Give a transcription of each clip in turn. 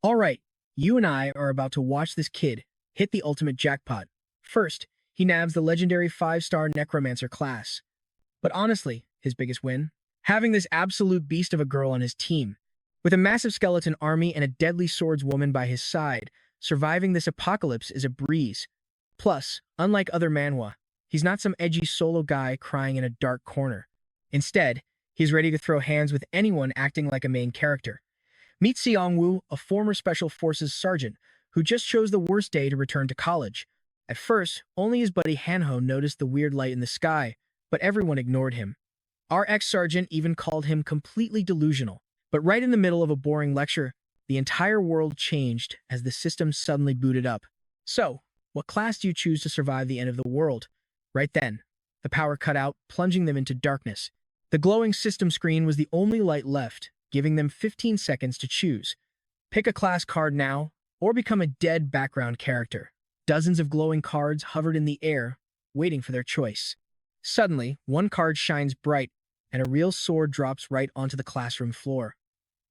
Alright, you and I are about to watch this kid hit the ultimate jackpot. First, he nabs the legendary 5-star necromancer class. But honestly, his biggest win? Having this absolute beast of a girl on his team. With a massive skeleton army and a deadly swordswoman by his side, surviving this apocalypse is a breeze. Plus, unlike other manhwa, he's not some edgy solo guy crying in a dark corner. Instead, he's ready to throw hands with anyone acting like a main character. Meet Seong-woo, a former Special Forces sergeant who just chose the worst day to return to college. At first, only his buddy Hanho noticed the weird light in the sky, but everyone ignored him. Our ex-sergeant even called him completely delusional. But right in the middle of a boring lecture, the entire world changed as the system suddenly booted up. So, what class do you choose to survive the end of the world? Right then, the power cut out, plunging them into darkness. The glowing system screen was the only light left, giving them 15 seconds to choose. Pick a class card now, or become a dead background character. Dozens of glowing cards hovered in the air, waiting for their choice. Suddenly, one card shines bright, and a real sword drops right onto the classroom floor.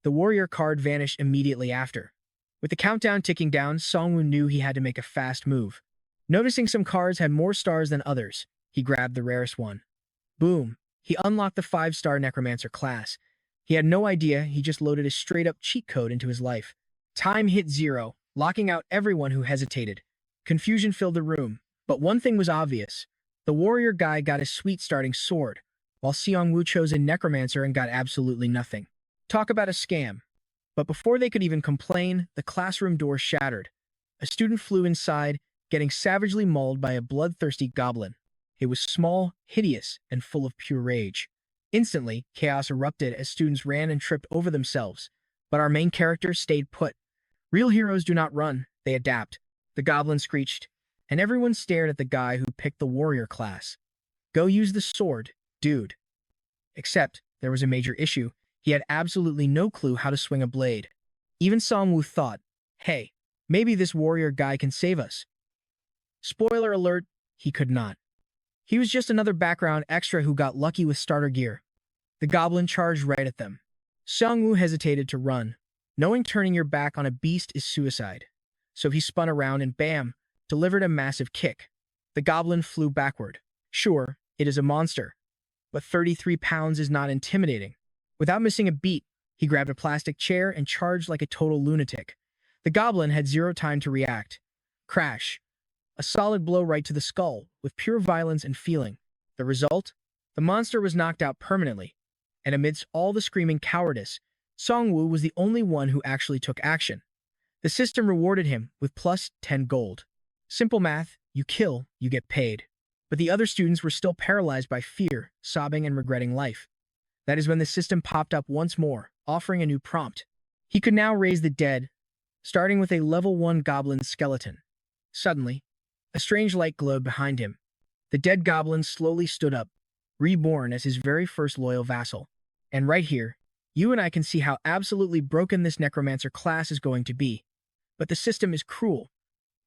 The warrior card vanished immediately after. With the countdown ticking down, Songwoo knew he had to make a fast move. Noticing some cards had more stars than others, he grabbed the rarest one. Boom! He unlocked the 5-star necromancer class. He had no idea he just loaded a straight-up cheat code into his life. Time hit 0, locking out everyone who hesitated. Confusion filled the room, but one thing was obvious. The warrior guy got a sweet starting sword, while Seong-woo chose a necromancer and got absolutely nothing. Talk about a scam. But before they could even complain, the classroom door shattered. A student flew inside, getting savagely mauled by a bloodthirsty goblin. It was small, hideous, and full of pure rage. Instantly, chaos erupted as students ran and tripped over themselves. But our main character stayed put. Real heroes do not run, they adapt. The goblin screeched, and everyone stared at the guy who picked the warrior class. Go use the sword, dude. Except, there was a major issue. He had absolutely no clue how to swing a blade. Even Songwoo thought, hey, maybe this warrior guy can save us. Spoiler alert, he could not. He was just another background extra who got lucky with starter gear. The goblin charged right at them. Songwoo hesitated to run, knowing turning your back on a beast is suicide. So he spun around and bam, delivered a massive kick. The goblin flew backward. Sure, it is a monster, but 33 pounds is not intimidating. Without missing a beat, he grabbed a plastic chair and charged like a total lunatic. The goblin had zero time to react. Crash. A solid blow right to the skull, with pure violence and feeling. The result? The monster was knocked out permanently. And amidst all the screaming cowardice, Songwoo was the only one who actually took action. The system rewarded him with plus 10 gold. Simple math, you kill, you get paid. But the other students were still paralyzed by fear, sobbing and regretting life. That is when the system popped up once more, offering a new prompt. He could now raise the dead, starting with a level 1 goblin skeleton. Suddenly, a strange light glowed behind him. The dead goblin slowly stood up, reborn as his very first loyal vassal. And right here, you and I can see how absolutely broken this necromancer class is going to be. But the system is cruel.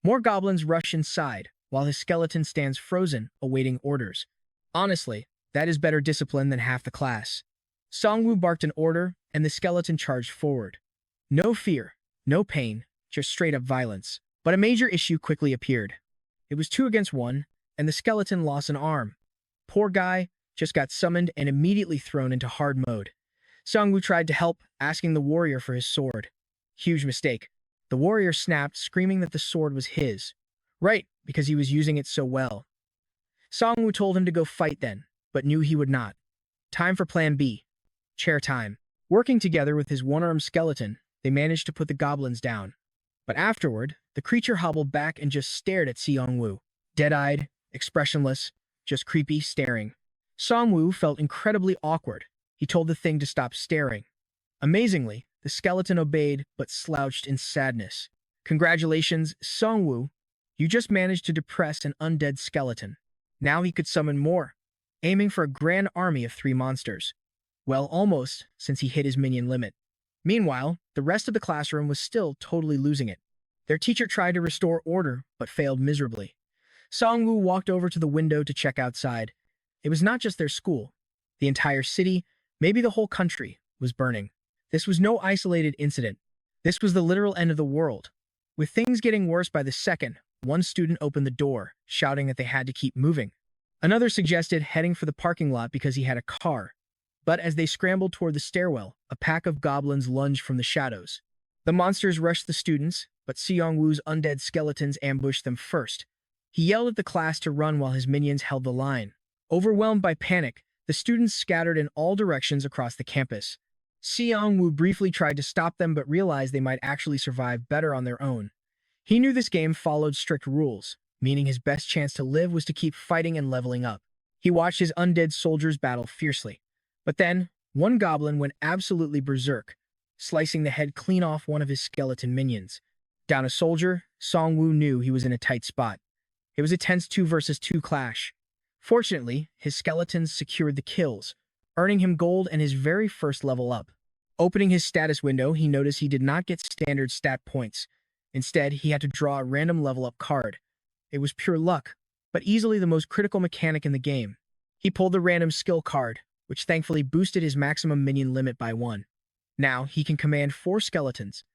More goblins rush inside, while his skeleton stands frozen, awaiting orders. Honestly, that is better discipline than half the class. Songwoo barked an order, and the skeleton charged forward. No fear, no pain, just straight-up violence. But a major issue quickly appeared. It was 2 against 1, and the skeleton lost an arm. Poor guy just got summoned and immediately thrown into hard mode. Songwoo tried to help, asking the warrior for his sword. Huge mistake. The warrior snapped, screaming that the sword was his. Right, because he was using it so well. Songwoo told him to go fight then, but knew he would not. Time for plan B. Chair time. Working together with his one-armed skeleton, they managed to put the goblins down. But afterward, the creature hobbled back and just stared at Seong-woo. Dead-eyed, expressionless, just creepy, staring. Song-woo felt incredibly awkward. He told the thing to stop staring. Amazingly, the skeleton obeyed, but slouched in sadness. Congratulations, Song-woo. You just managed to depress an undead skeleton. Now he could summon more, aiming for a grand army of 3 monsters. Well, almost, since he hit his minion limit. Meanwhile, the rest of the classroom was still totally losing it. Their teacher tried to restore order, but failed miserably. Songwoo walked over to the window to check outside. It was not just their school. The entire city, maybe the whole country, was burning. This was no isolated incident. This was the literal end of the world. With things getting worse by the second, one student opened the door, shouting that they had to keep moving. Another suggested heading for the parking lot because he had a car. But as they scrambled toward the stairwell, a pack of goblins lunged from the shadows. The monsters rushed the students, but Seong-woo's undead skeletons ambushed them first. He yelled at the class to run while his minions held the line. Overwhelmed by panic, the students scattered in all directions across the campus. Seong-woo briefly tried to stop them but realized they might actually survive better on their own. He knew this game followed strict rules, meaning his best chance to live was to keep fighting and leveling up. He watched his undead soldiers battle fiercely. But then, one goblin went absolutely berserk, slicing the head clean off one of his skeleton minions. Down a soldier, Seong-woo knew he was in a tight spot. It was a tense 2 versus 2 clash. Fortunately, his skeletons secured the kills, earning him gold and his very first level up. Opening his status window, he noticed he did not get standard stat points. Instead, he had to draw a random level up card. It was pure luck, but easily the most critical mechanic in the game. He pulled the random skill card, which thankfully boosted his maximum minion limit by 1. Now, he can command 4 skeletons.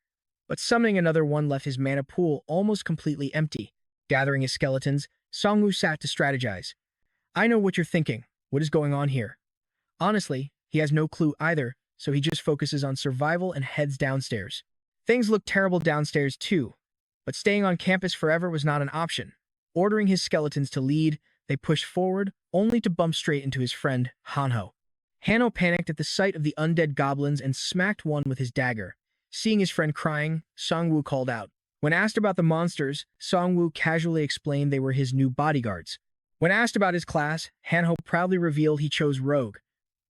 But summoning another one left his mana pool almost completely empty. Gathering his skeletons, Seong-woo sat to strategize. I know what you're thinking. What is going on here? Honestly, he has no clue either, so he just focuses on survival and heads downstairs. Things looked terrible downstairs too, but staying on campus forever was not an option. Ordering his skeletons to lead, they pushed forward, only to bump straight into his friend, Hanho. Hanho panicked at the sight of the undead goblins and smacked one with his dagger. Seeing his friend crying, Seong-woo called out. When asked about the monsters, Seong-woo casually explained they were his new bodyguards. When asked about his class, Hanho proudly revealed he chose Rogue.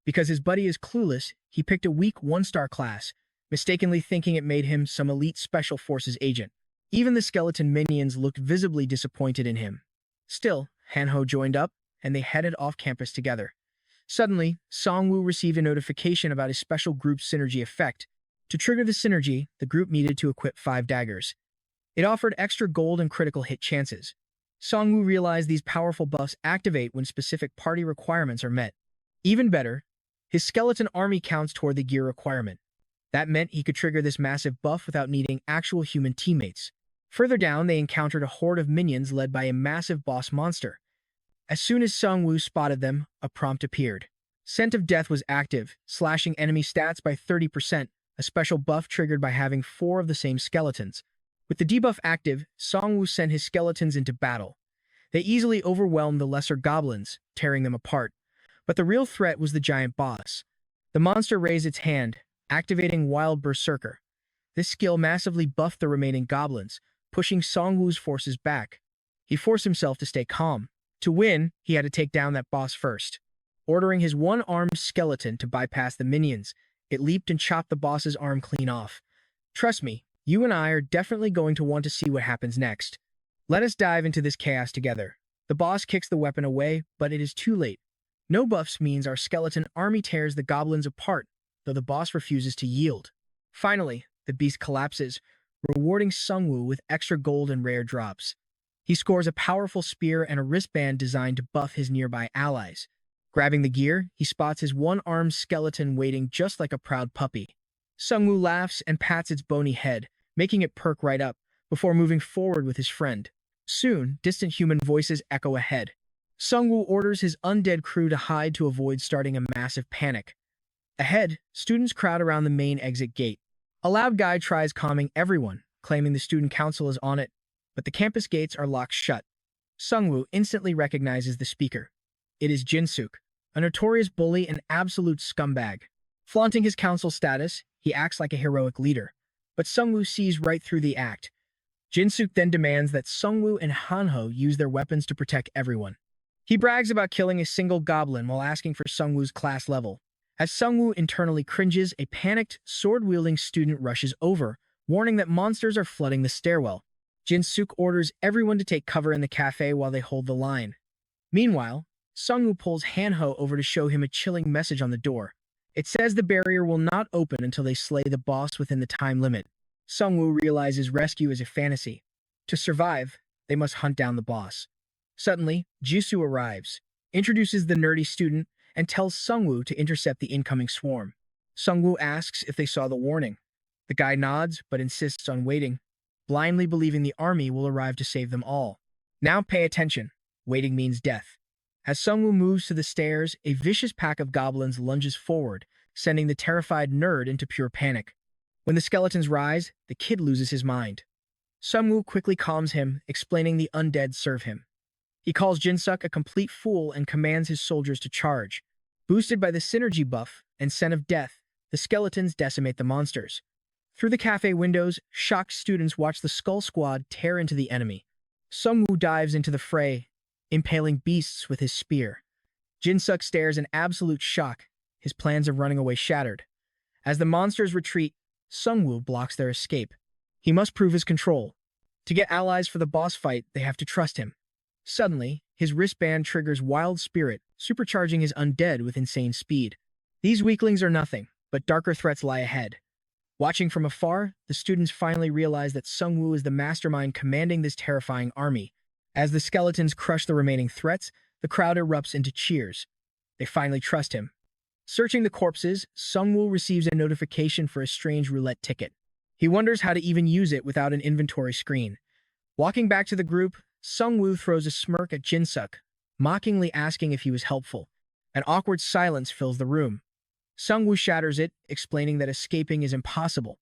Because his buddy is clueless, he picked a weak 1-star class, mistakenly thinking it made him some elite special forces agent. Even the skeleton minions looked visibly disappointed in him. Still, Hanho joined up, and they headed off campus together. Suddenly, Seong-woo received a notification about his special group synergy effect. To trigger the synergy, the group needed to equip 5 daggers. It offered extra gold and critical hit chances. Seong-woo realized these powerful buffs activate when specific party requirements are met. Even better, his skeleton army counts toward the gear requirement. That meant he could trigger this massive buff without needing actual human teammates. Further down, they encountered a horde of minions led by a massive boss monster. As soon as Seong-woo spotted them, a prompt appeared. Scent of Death was active, slashing enemy stats by 30%, a special buff triggered by having 4 of the same skeletons. With the debuff active, Seong-woo sent his skeletons into battle. They easily overwhelmed the lesser goblins, tearing them apart. But the real threat was the giant boss. The monster raised its hand, activating Wild Berserker. This skill massively buffed the remaining goblins, pushing Seong-woo's forces back. He forced himself to stay calm. To win, he had to take down that boss first. Ordering his one-armed skeleton to bypass the minions, it leaped and chopped the boss's arm clean off. Trust me, you and I are definitely going to want to see what happens next. Let us dive into this chaos together. The boss kicks the weapon away, but it is too late. No buffs means our skeleton army tears the goblins apart, though the boss refuses to yield. Finally, the beast collapses, rewarding Seong-woo with extra gold and rare drops. He scores a powerful spear and a wristband designed to buff his nearby allies. Grabbing the gear, he spots his one-armed skeleton waiting just like a proud puppy. Seong-woo laughs and pats its bony head, making it perk right up, before moving forward with his friend. Soon, distant human voices echo ahead. Seong-woo orders his undead crew to hide to avoid starting a massive panic. Ahead, students crowd around the main exit gate. A loud guy tries calming everyone, claiming the student council is on it, but the campus gates are locked shut. Seong-woo instantly recognizes the speaker. It is Jin-suk, a notorious bully and absolute scumbag. Flaunting his council status, he acts like a heroic leader, but Seong-woo sees right through the act. Jin-suk then demands that Seong-woo and Hanho use their weapons to protect everyone. He brags about killing a single goblin while asking for Seong-woo's class level. As Seong-woo internally cringes, a panicked, sword-wielding student rushes over, warning that monsters are flooding the stairwell. Jin-suk orders everyone to take cover in the cafe while they hold the line. Meanwhile, Seong-woo pulls Hanho over to show him a chilling message on the door. It says the barrier will not open until they slay the boss within the time limit. Seong-woo realizes rescue is a fantasy. To survive, they must hunt down the boss. Suddenly, Jisoo arrives, introduces the nerdy student, and tells Seong-woo to intercept the incoming swarm. Seong-woo asks if they saw the warning. The guy nods, but insists on waiting, blindly believing the army will arrive to save them all. Now pay attention. Waiting means death. As Sungwoo moves to the stairs, a vicious pack of goblins lunges forward, sending the terrified nerd into pure panic. When the skeletons rise, the kid loses his mind. Sungwoo quickly calms him, explaining the undead serve him. He calls Jinsuk a complete fool and commands his soldiers to charge. Boosted by the synergy buff and scent of death, the skeletons decimate the monsters. Through the cafe windows, shocked students watch the Skull Squad tear into the enemy. Sungwoo dives into the fray, impaling beasts with his spear. Jinsuk stares in absolute shock, his plans of running away shattered. As the monsters retreat, Sungwoo blocks their escape. He must prove his control. To get allies for the boss fight, they have to trust him. Suddenly, his wristband triggers Wild Spirit, supercharging his undead with insane speed. These weaklings are nothing, but darker threats lie ahead. Watching from afar, the students finally realize that Sungwoo is the mastermind commanding this terrifying army. As the skeletons crush the remaining threats, the crowd erupts into cheers. They finally trust him. Searching the corpses, Sungwoo receives a notification for a strange roulette ticket. He wonders how to even use it without an inventory screen. Walking back to the group, Sungwoo throws a smirk at Jinsuk, mockingly asking if he was helpful. An awkward silence fills the room. Sungwoo shatters it, explaining that escaping is impossible.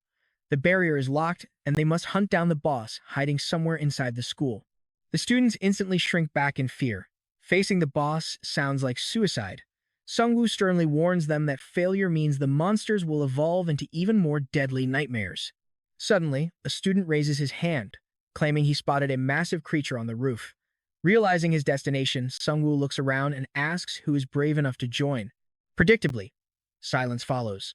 The barrier is locked, and they must hunt down the boss, hiding somewhere inside the school. The students instantly shrink back in fear. Facing the boss sounds like suicide. Sungwoo sternly warns them that failure means the monsters will evolve into even more deadly nightmares. Suddenly, a student raises his hand, claiming he spotted a massive creature on the roof. Realizing his destination, Sungwoo looks around and asks who is brave enough to join. Predictably, silence follows.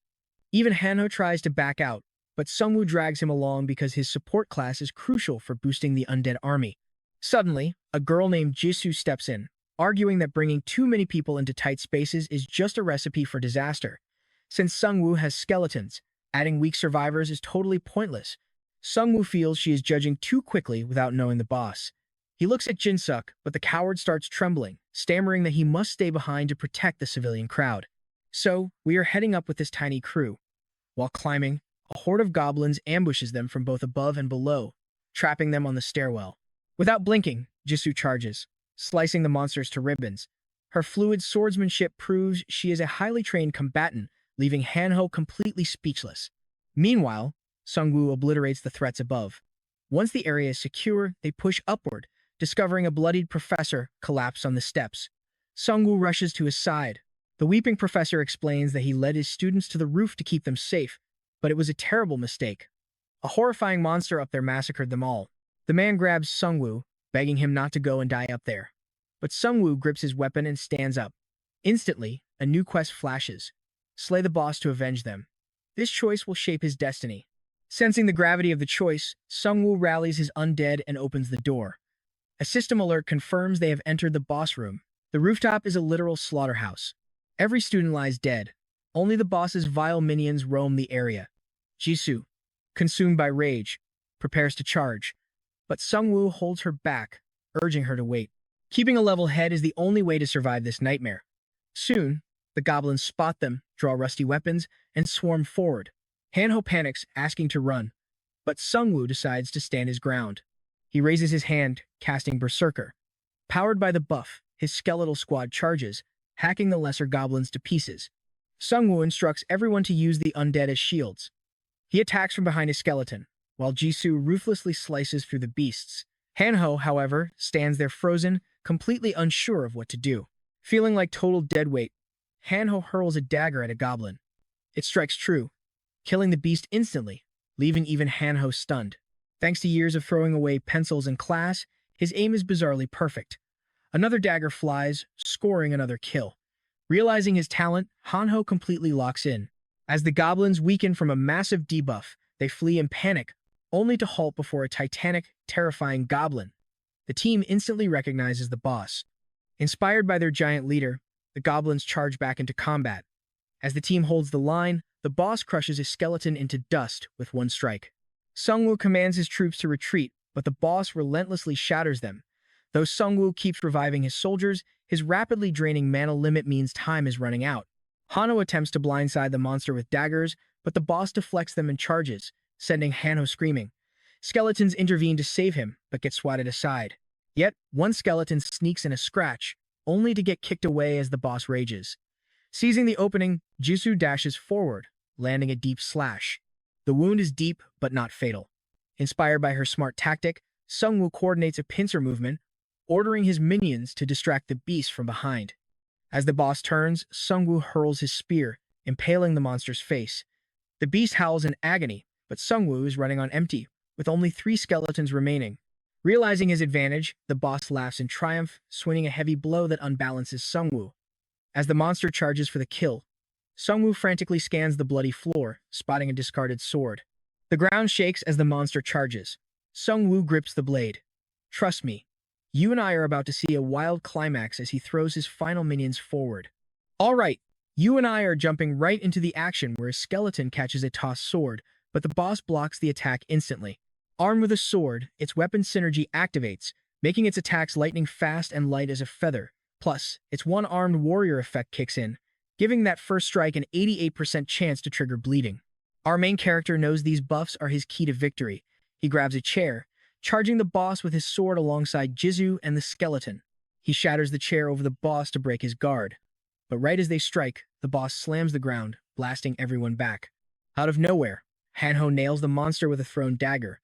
Even Hanho tries to back out, but Sungwoo drags him along because his support class is crucial for boosting the undead army. Suddenly, a girl named Jisoo steps in, arguing that bringing too many people into tight spaces is just a recipe for disaster. Since Sungwoo has skeletons, adding weak survivors is totally pointless. Sungwoo feels she is judging too quickly without knowing the boss. He looks at Jinsuk, but the coward starts trembling, stammering that he must stay behind to protect the civilian crowd. So, we are heading up with this tiny crew. While climbing, a horde of goblins ambushes them from both above and below, trapping them on the stairwell. Without blinking, Jisoo charges, slicing the monsters to ribbons. Her fluid swordsmanship proves she is a highly trained combatant, leaving Hanho completely speechless. Meanwhile, Sungwoo obliterates the threats above. Once the area is secure, they push upward, discovering a bloodied professor collapsed on the steps. Sungwoo rushes to his side. The weeping professor explains that he led his students to the roof to keep them safe, but it was a terrible mistake. A horrifying monster up there massacred them all. The man grabs Sungwoo, begging him not to go and die up there. But Sungwoo grips his weapon and stands up. Instantly, a new quest flashes. Slay the boss to avenge them. This choice will shape his destiny. Sensing the gravity of the choice, Sungwoo rallies his undead and opens the door. A system alert confirms they have entered the boss room. The rooftop is a literal slaughterhouse. Every student lies dead. Only the boss's vile minions roam the area. Jisoo, consumed by rage, prepares to charge. But Sungwoo holds her back, urging her to wait. Keeping a level head is the only way to survive this nightmare. Soon, the goblins spot them, draw rusty weapons, and swarm forward. Hanho panics, asking to run, but Sungwoo decides to stand his ground. He raises his hand, casting Berserker. Powered by the buff, his skeletal squad charges, hacking the lesser goblins to pieces. Sungwoo instructs everyone to use the undead as shields. He attacks from behind a skeleton, while Jisoo ruthlessly slices through the beasts. Hanho, however, stands there frozen, completely unsure of what to do. Feeling like total deadweight, Hanho hurls a dagger at a goblin. It strikes true, killing the beast instantly, leaving even Hanho stunned. Thanks to years of throwing away pencils in class, his aim is bizarrely perfect. Another dagger flies, scoring another kill. Realizing his talent, Hanho completely locks in. As the goblins weaken from a massive debuff, they flee in panic, only to halt before a titanic, terrifying goblin. The team instantly recognizes the boss. Inspired by their giant leader, the goblins charge back into combat. As the team holds the line, the boss crushes his skeleton into dust with one strike. Sungwoo commands his troops to retreat, but the boss relentlessly shatters them. Though Sungwoo keeps reviving his soldiers, his rapidly draining mana limit means time is running out. Hanho attempts to blindside the monster with daggers, but the boss deflects them and charges, sending Hanho screaming. Skeletons intervene to save him, but get swatted aside. Yet, one skeleton sneaks in a scratch, only to get kicked away as the boss rages. Seizing the opening, Jisoo dashes forward, landing a deep slash. The wound is deep, but not fatal. Inspired by her smart tactic, Sungwoo coordinates a pincer movement, ordering his minions to distract the beast from behind. As the boss turns, Sungwoo hurls his spear, impaling the monster's face. The beast howls in agony, but Sungwoo is running on empty, with only 3 skeletons remaining. Realizing his advantage, the boss laughs in triumph, swinging a heavy blow that unbalances Sungwoo. As the monster charges for the kill, Sungwoo frantically scans the bloody floor, spotting a discarded sword. The ground shakes as the monster charges. Sungwoo grips the blade. Trust me, you and I are about to see a wild climax as he throws his final minions forward. All right, you and I are jumping right into the action where a skeleton catches a tossed sword, but the boss blocks the attack instantly. Armed with a sword, its weapon synergy activates, making its attacks lightning fast and light as a feather. Plus, its one-armed warrior effect kicks in, giving that first strike an 88% chance to trigger bleeding. Our main character knows these buffs are his key to victory. He grabs a chair, charging the boss with his sword alongside Jisoo and the skeleton. He shatters the chair over the boss to break his guard. But right as they strike, the boss slams the ground, blasting everyone back. Out of nowhere, Hanho nails the monster with a thrown dagger.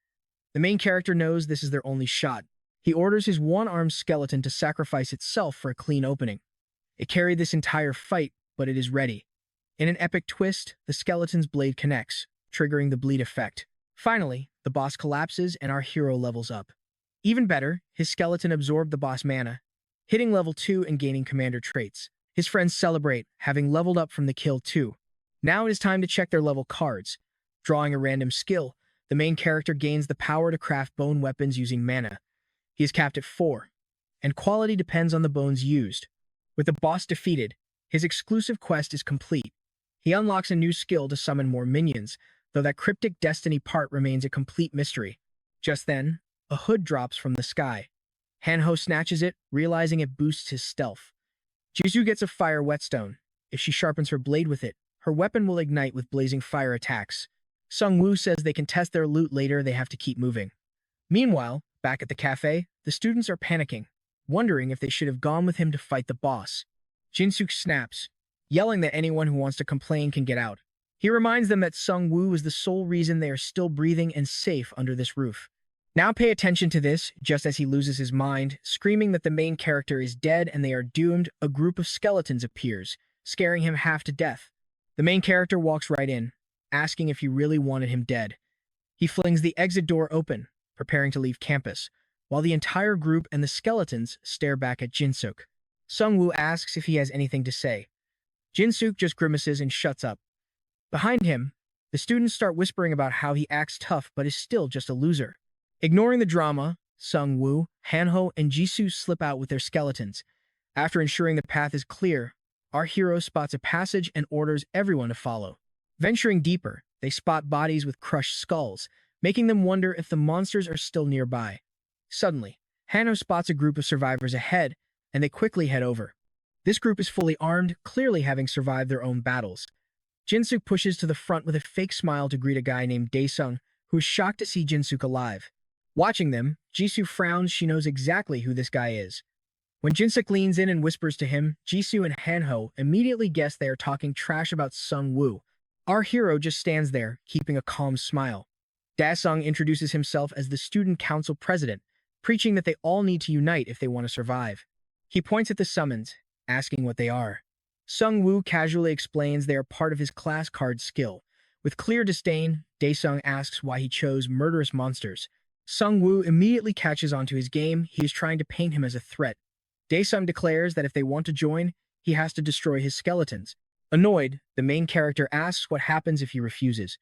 The main character knows this is their only shot. He orders his one-armed skeleton to sacrifice itself for a clean opening. It carried this entire fight, but it is ready. In an epic twist, the skeleton's blade connects, triggering the bleed effect. Finally, the boss collapses and our hero levels up. Even better, his skeleton absorbed the boss mana, hitting level 2 and gaining commander traits. His friends celebrate, having leveled up from the kill too. Now it is time to check their level cards. Drawing a random skill, the main character gains the power to craft bone weapons using mana. He is capped at 4, and quality depends on the bones used. With the boss defeated, his exclusive quest is complete. He unlocks a new skill to summon more minions, though that cryptic destiny part remains a complete mystery. Just then, a hood drops from the sky. Hanho snatches it, realizing it boosts his stealth. Jisoo gets a fire whetstone. If she sharpens her blade with it, her weapon will ignite with blazing fire attacks. Sungwoo says they can test their loot later, they have to keep moving. Meanwhile, back at the cafe, the students are panicking, wondering if they should have gone with him to fight the boss. Jinsuk snaps, yelling that anyone who wants to complain can get out. He reminds them that Sungwoo is the sole reason they are still breathing and safe under this roof. Now pay attention to this, just as he loses his mind, screaming that the main character is dead and they are doomed, a group of skeletons appears, scaring him half to death. The main character walks right in, asking if he really wanted him dead. He flings the exit door open, preparing to leave campus, while the entire group and the skeletons stare back at Jinsuk. Sungwoo asks if he has anything to say. Jinsuk just grimaces and shuts up. Behind him, the students start whispering about how he acts tough but is still just a loser. Ignoring the drama, Sungwoo, Hanho, and Jisoo slip out with their skeletons. After ensuring the path is clear, our hero spots a passage and orders everyone to follow. Venturing deeper, they spot bodies with crushed skulls, making them wonder if the monsters are still nearby. Suddenly, Hanho spots a group of survivors ahead, and they quickly head over. This group is fully armed, clearly having survived their own battles. Jinsuk pushes to the front with a fake smile to greet a guy named Daesung, who is shocked to see Jinsuk alive. Watching them, Jisoo frowns. She knows exactly who this guy is. When Jinsuk leans in and whispers to him, Jisoo and Hanho immediately guess they are talking trash about Sungwoo. Our hero just stands there, keeping a calm smile. Daesung introduces himself as the student council president, preaching that they all need to unite if they want to survive. He points at the summons, asking what they are. Sungwoo casually explains they are part of his class card skill. With clear disdain, Daesung asks why he chose murderous monsters. Sungwoo immediately catches onto his game. He is trying to paint him as a threat. Daesung declares that if they want to join, he has to destroy his skeletons. Annoyed, the main character asks what happens if he refuses.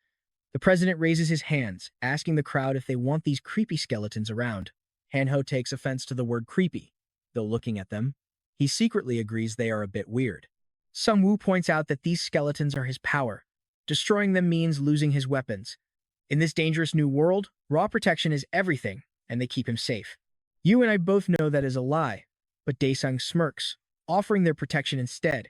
The president raises his hands, asking the crowd if they want these creepy skeletons around. Hanho takes offense to the word creepy, though looking at them, he secretly agrees they are a bit weird. Sungwoo points out that these skeletons are his power. Destroying them means losing his weapons. In this dangerous new world, raw protection is everything, and they keep him safe. You and I both know that is a lie, but Daesung smirks, offering their protection instead.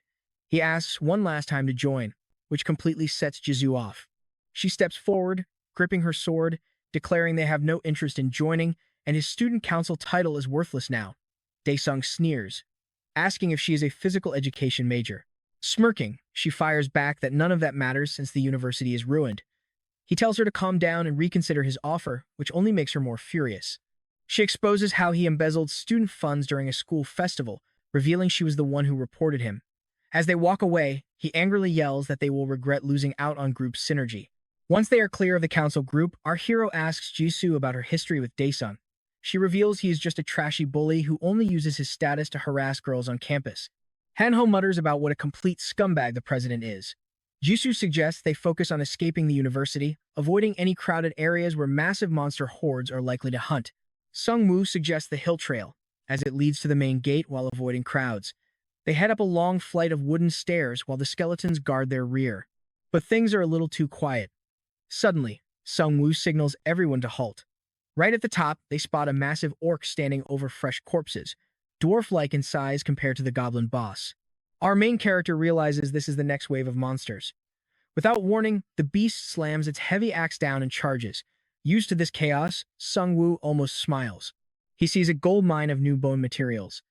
He asks one last time to join, which completely sets Jisoo off. She steps forward, gripping her sword, declaring they have no interest in joining, and his student council title is worthless now. Daesung sneers, asking if she is a physical education major. Smirking, she fires back that none of that matters since the university is ruined. He tells her to calm down and reconsider his offer, which only makes her more furious. She exposes how he embezzled student funds during a school festival, revealing she was the one who reported him. As they walk away, he angrily yells that they will regret losing out on group synergy. Once they are clear of the council group, our hero asks Jisoo about her history with Daesung. She reveals he is just a trashy bully who only uses his status to harass girls on campus. Hanho mutters about what a complete scumbag the president is. Jisoo suggests they focus on escaping the university, avoiding any crowded areas where massive monster hordes are likely to hunt. Sungwoo suggests the hill trail, as it leads to the main gate while avoiding crowds. They head up a long flight of wooden stairs while the skeletons guard their rear. But things are a little too quiet. Suddenly, Sungwoo signals everyone to halt. Right at the top, they spot a massive orc standing over fresh corpses, dwarf-like in size compared to the goblin boss. Our main character realizes this is the next wave of monsters. Without warning, the beast slams its heavy axe down and charges. Used to this chaos, Sungwoo almost smiles. He sees a gold mine of new bone materials.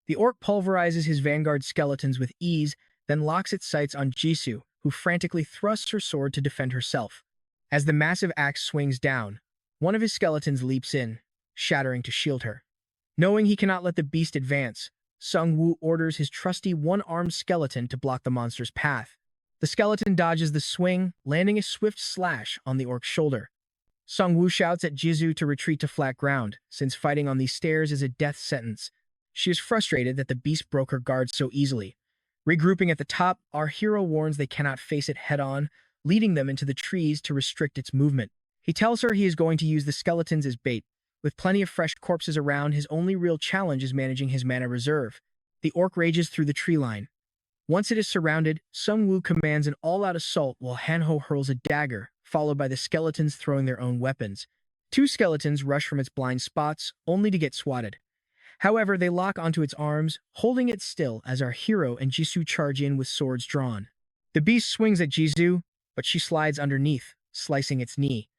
The orc pulverizes his vanguard skeletons with ease, then locks its sights on Jisoo, who frantically thrusts her sword to defend herself. As the massive axe swings down, one of his skeletons leaps in, shattering to shield her. Knowing he cannot let the beast advance, Sungwoo orders his trusty one-armed skeleton to block the monster's path. The skeleton dodges the swing, landing a swift slash on the orc's shoulder. Sungwoo shouts at Jisoo to retreat to flat ground, since fighting on these stairs is a death sentence. She is frustrated that the beast broke her guard so easily. Regrouping at the top, our hero warns they cannot face it head-on, leading them into the trees to restrict its movement. He tells her he is going to use the skeletons as bait. With plenty of fresh corpses around, his only real challenge is managing his mana reserve. The orc rages through the tree line. Once it is surrounded, Sungwoo commands an all-out assault while Hanho hurls a dagger, followed by the skeletons throwing their own weapons. Two skeletons rush from its blind spots, only to get swatted. However, they lock onto its arms, holding it still as our hero and Jisoo charge in with swords drawn. The beast swings at Jisoo, but she slides underneath, slicing its knee.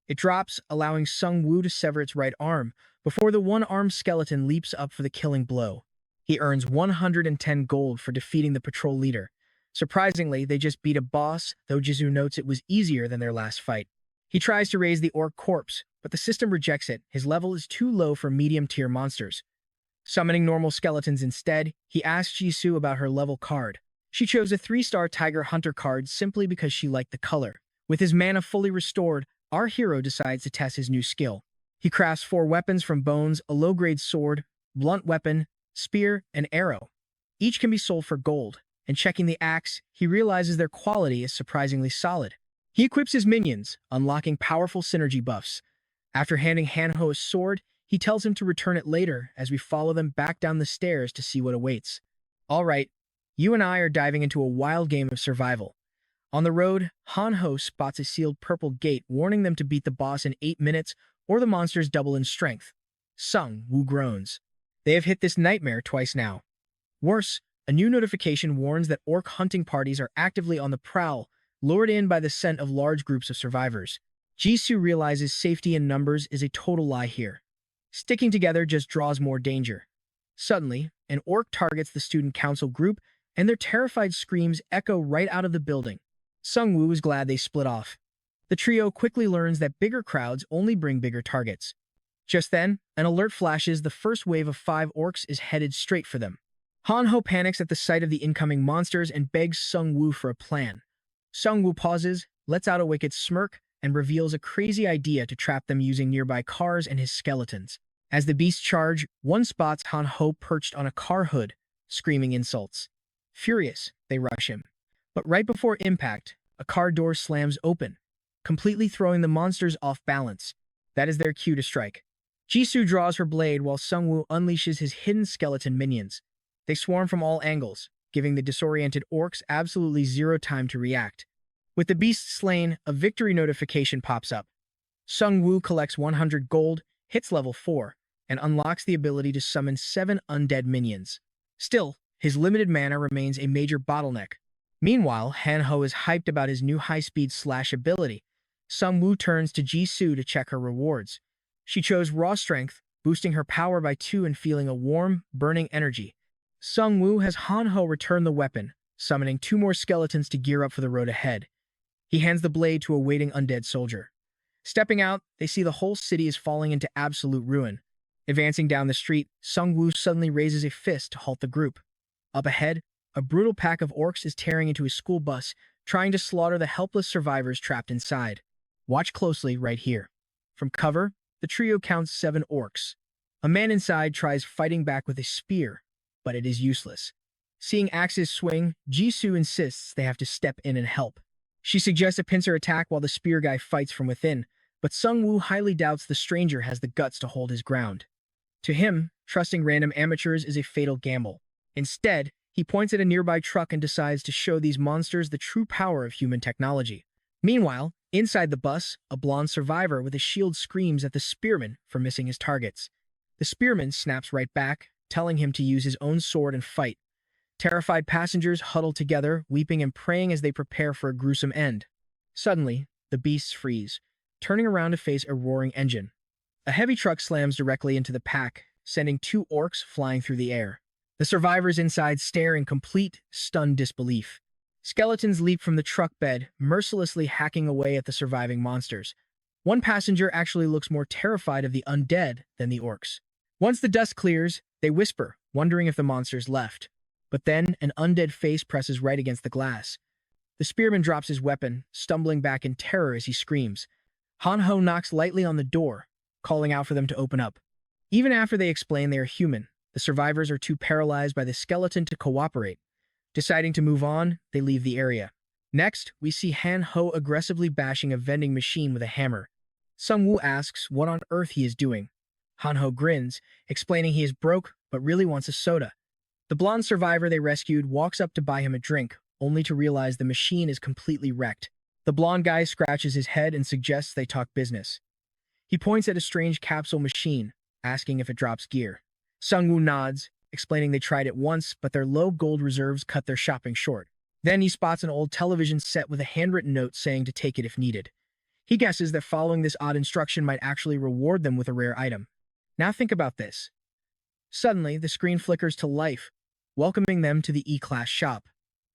It drops, allowing Sungwoo to sever its right arm, before the one-armed skeleton leaps up for the killing blow. He earns 110 gold for defeating the patrol leader. Surprisingly, they just beat a boss, though Jisoo notes it was easier than their last fight. He tries to raise the orc corpse, but the system rejects it. His level is too low for medium-tier monsters. Summoning normal skeletons instead, he asks Jisoo about her level card. She chose a 3-star Tiger Hunter card simply because she liked the color. With his mana fully restored, our hero decides to test his new skill. He crafts 4 weapons from bones: a low-grade sword, blunt weapon, spear, and arrow. Each can be sold for gold, and checking the axe, he realizes their quality is surprisingly solid. He equips his minions, unlocking powerful synergy buffs. After handing Hanho a sword, he tells him to return it later as we follow them back down the stairs to see what awaits. Alright, you and I are diving into a wild game of survival. On the road, Hanho spots a sealed purple gate warning them to beat the boss in 8 minutes or the monsters double in strength. Sungwoo groans. They have hit this nightmare twice now. Worse, a new notification warns that orc hunting parties are actively on the prowl, lured in by the scent of large groups of survivors. Jisoo realizes safety in numbers is a total lie here. Sticking together just draws more danger. Suddenly, an orc targets the student council group, and their terrified screams echo right out of the building. Sungwoo is glad they split off. The trio quickly learns that bigger crowds only bring bigger targets. Just then, an alert flashes. The first wave of 5 orcs is headed straight for them. Hanho panics at the sight of the incoming monsters and begs Sungwoo for a plan. Sungwoo pauses, lets out a wicked smirk, and reveals a crazy idea to trap them using nearby cars and his skeletons. As the beasts charge, one spots Hanho perched on a car hood, screaming insults. Furious, they rush him. But right before impact, a car door slams open, completely throwing the monsters off balance. That is their cue to strike. Jisoo draws her blade while Sungwoo unleashes his hidden skeleton minions. They swarm from all angles, giving the disoriented orcs absolutely zero time to react. With the beasts slain, a victory notification pops up. Sungwoo collects 100 gold, hits level 4, and unlocks the ability to summon 7 undead minions. Still, his limited mana remains a major bottleneck. Meanwhile, Hanho is hyped about his new high-speed slash ability. Sung-woo turns to Ji-soo to check her rewards. She chose raw strength, boosting her power by 2 and feeling a warm, burning energy. Sung-woo has Han-ho return the weapon, summoning 2 more skeletons to gear up for the road ahead. He hands the blade to a waiting undead soldier. Stepping out, they see the whole city is falling into absolute ruin. Advancing down the street, Sung-woo suddenly raises a fist to halt the group. Up ahead, a brutal pack of orcs is tearing into a school bus, trying to slaughter the helpless survivors trapped inside. Watch closely right here. From cover, the trio counts 7 orcs. A man inside tries fighting back with a spear, but it is useless. Seeing axes swing, Ji-soo insists they have to step in and help. She suggests a pincer attack while the spear guy fights from within, but Sung-woo highly doubts the stranger has the guts to hold his ground. To him, trusting random amateurs is a fatal gamble. Instead, he points at a nearby truck and decides to show these monsters the true power of human technology. Meanwhile, inside the bus, a blonde survivor with a shield screams at the spearman for missing his targets. The spearman snaps right back, telling him to use his own sword and fight. Terrified passengers huddle together, weeping and praying as they prepare for a gruesome end. Suddenly, the beasts freeze, turning around to face a roaring engine. A heavy truck slams directly into the pack, sending 2 orcs flying through the air. The survivors inside stare in complete, stunned disbelief. Skeletons leap from the truck bed, mercilessly hacking away at the surviving monsters. One passenger actually looks more terrified of the undead than the orcs. Once the dust clears, they whisper, wondering if the monsters left. But then, an undead face presses right against the glass. The spearman drops his weapon, stumbling back in terror as he screams. Han-ho knocks lightly on the door, calling out for them to open up. Even after they explain they are human, the survivors are too paralyzed by the skeleton to cooperate. Deciding to move on, they leave the area. Next, we see Han-ho aggressively bashing a vending machine with a hammer. Sung-woo asks what on earth he is doing. Han-ho grins, explaining he is broke but really wants a soda. The blonde survivor they rescued walks up to buy him a drink, only to realize the machine is completely wrecked. The blonde guy scratches his head and suggests they talk business. He points at a strange capsule machine, asking if it drops gear. Sung-woo nods, explaining they tried it once, but their low gold reserves cut their shopping short. Then he spots an old television set with a handwritten note saying to take it if needed. He guesses that following this odd instruction might actually reward them with a rare item. Now think about this. Suddenly, the screen flickers to life, welcoming them to the E-Class shop.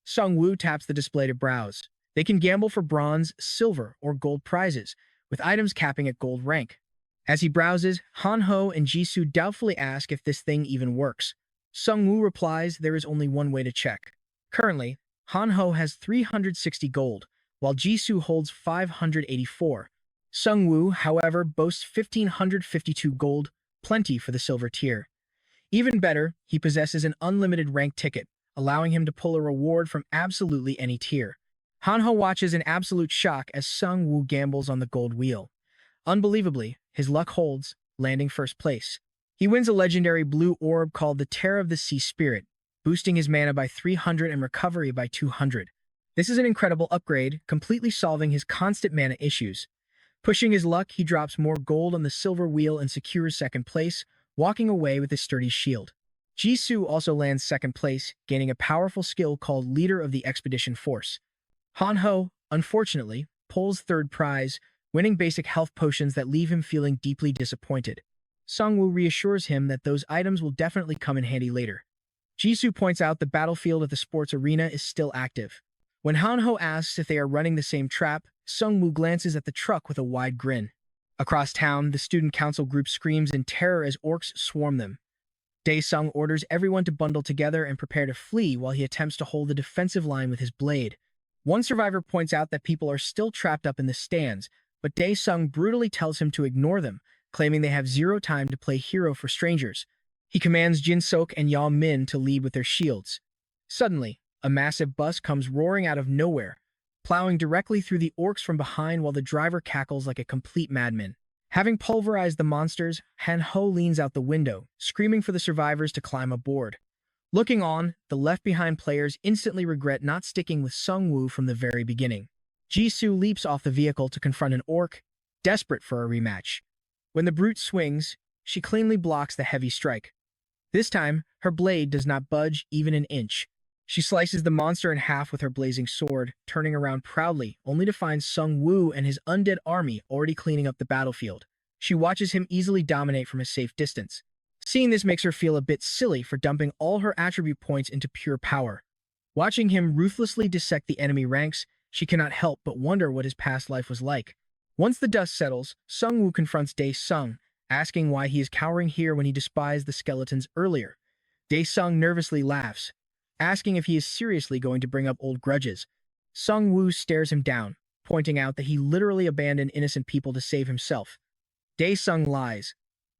Sung-woo taps the display to browse. They can gamble for bronze, silver, or gold prizes, with items capping at gold rank. As he browses, Han-ho and Ji-soo doubtfully ask if this thing even works. Sung-woo replies there is only one way to check. Currently, Han-ho has 360 gold, while Ji-soo holds 584. Sung-woo, however, boasts 1,552 gold, plenty for the silver tier. Even better, he possesses an unlimited rank ticket, allowing him to pull a reward from absolutely any tier. Han-ho watches in absolute shock as Sung-woo gambles on the gold wheel. Unbelievably, his luck holds, landing first place. He wins a legendary blue orb called the Terror of the Sea Spirit, boosting his mana by 300 and recovery by 200. This is an incredible upgrade, completely solving his constant mana issues. Pushing his luck, he drops more gold on the silver wheel and secures second place, walking away with his sturdy shield. Ji-soo also lands second place, gaining a powerful skill called Leader of the Expedition Force. Han-ho, unfortunately, pulls third prize, winning basic health potions that leave him feeling deeply disappointed. Sung-woo reassures him that those items will definitely come in handy later. Ji-soo points out the battlefield at the sports arena is still active. When Han-ho asks if they are running the same trap, Sung-woo glances at the truck with a wide grin. Across town, the student council group screams in terror as orcs swarm them. Dae-sung orders everyone to bundle together and prepare to flee while he attempts to hold the defensive line with his blade. One survivor points out that people are still trapped up in the stands, but Dae-sung brutally tells him to ignore them, claiming they have zero time to play hero for strangers. He commands Jin-sok and Ya-min to lead with their shields. Suddenly, a massive bus comes roaring out of nowhere, plowing directly through the orcs from behind while the driver cackles like a complete madman. Having pulverized the monsters, Han-ho leans out the window, screaming for the survivors to climb aboard. Looking on, the left-behind players instantly regret not sticking with Sung-woo from the very beginning. Ji-soo leaps off the vehicle to confront an orc, desperate for a rematch. When the brute swings, she cleanly blocks the heavy strike. This time, her blade does not budge even an inch. She slices the monster in half with her blazing sword, turning around proudly, only to find Sung Woo and his undead army already cleaning up the battlefield. She watches him easily dominate from a safe distance. Seeing this makes her feel a bit silly for dumping all her attribute points into pure power. Watching him ruthlessly dissect the enemy ranks, she cannot help but wonder what his past life was like. Once the dust settles, Sung Woo confronts Dae Sung, asking why he is cowering here when he despised the skeletons earlier. Dae Sung nervously laughs, asking if he is seriously going to bring up old grudges. Sung Woo stares him down, pointing out that he literally abandoned innocent people to save himself. Dae Sung lies,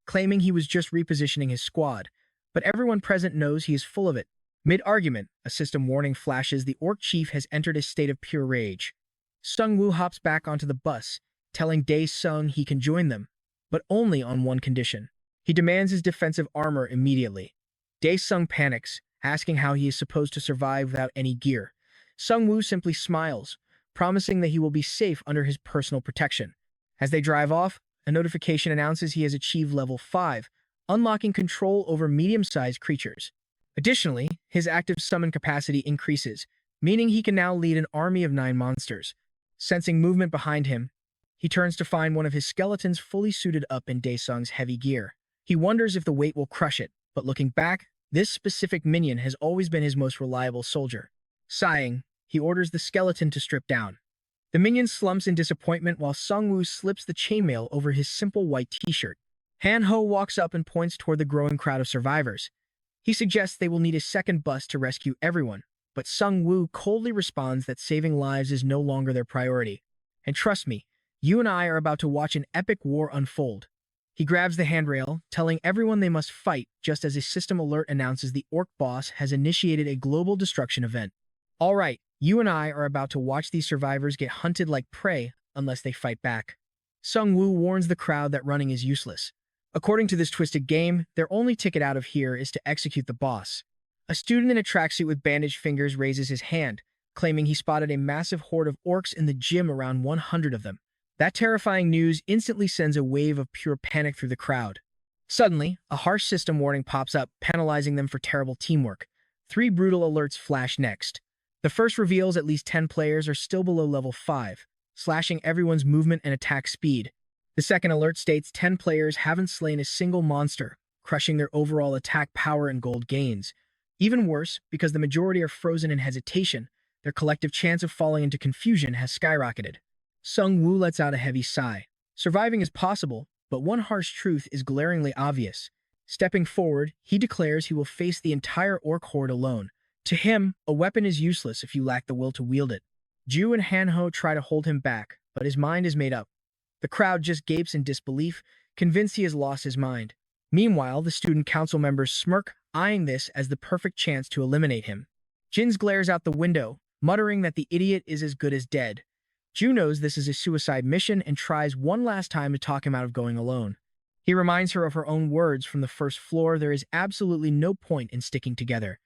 claiming he was just repositioning his squad, but everyone present knows he is full of it. Mid-argument, a system warning flashes the orc chief has entered a state of pure rage. Sung Woo hops back onto the bus, telling Dae Sung he can join them, but only on one condition. He demands his defensive armor immediately. Dae Sung panics, asking how he is supposed to survive without any gear. Sung Woo simply smiles, promising that he will be safe under his personal protection. As they drive off, a notification announces he has achieved level 5, unlocking control over medium-sized creatures. Additionally, his active summon capacity increases, meaning he can now lead an army of 9 monsters. Sensing movement behind him, he turns to find one of his skeletons fully suited up in Dae Sung's heavy gear. He wonders if the weight will crush it, but looking back, this specific minion has always been his most reliable soldier. Sighing, he orders the skeleton to strip down. The minion slumps in disappointment while Sung Woo slips the chainmail over his simple white t-shirt. Han Ho walks up and points toward the growing crowd of survivors. He suggests they will need a second bus to rescue everyone, but Sung Woo coldly responds that saving lives is no longer their priority. And trust me, you and I are about to watch an epic war unfold. He grabs the handrail, telling everyone they must fight just as a system alert announces the orc boss has initiated a global destruction event. All right, you and I are about to watch these survivors get hunted like prey unless they fight back. Sung Woo warns the crowd that running is useless. According to this twisted game, their only ticket out of here is to execute the boss. A student in a tracksuit with bandaged fingers raises his hand, claiming he spotted a massive horde of orcs in the gym, around 100 of them. That terrifying news instantly sends a wave of pure panic through the crowd. Suddenly, a harsh system warning pops up, penalizing them for terrible teamwork. 3 brutal alerts flash next. The first reveals at least 10 players are still below level 5, slashing everyone's movement and attack speed. The second alert states 10 players haven't slain a single monster, crushing their overall attack power and gold gains. Even worse, because the majority are frozen in hesitation, their collective chance of falling into confusion has skyrocketed. Sung Woo lets out a heavy sigh. Surviving is possible, but one harsh truth is glaringly obvious. Stepping forward, he declares he will face the entire orc horde alone. To him, a weapon is useless if you lack the will to wield it. Ju and Han Ho try to hold him back, but his mind is made up. The crowd just gapes in disbelief, convinced he has lost his mind. Meanwhile, the student council members smirk, eyeing this as the perfect chance to eliminate him. Jins glares out the window, muttering that the idiot is as good as dead. Ju knows this is a suicide mission and tries one last time to talk him out of going alone. He reminds her of her own words from the first floor: there is absolutely no point in sticking together.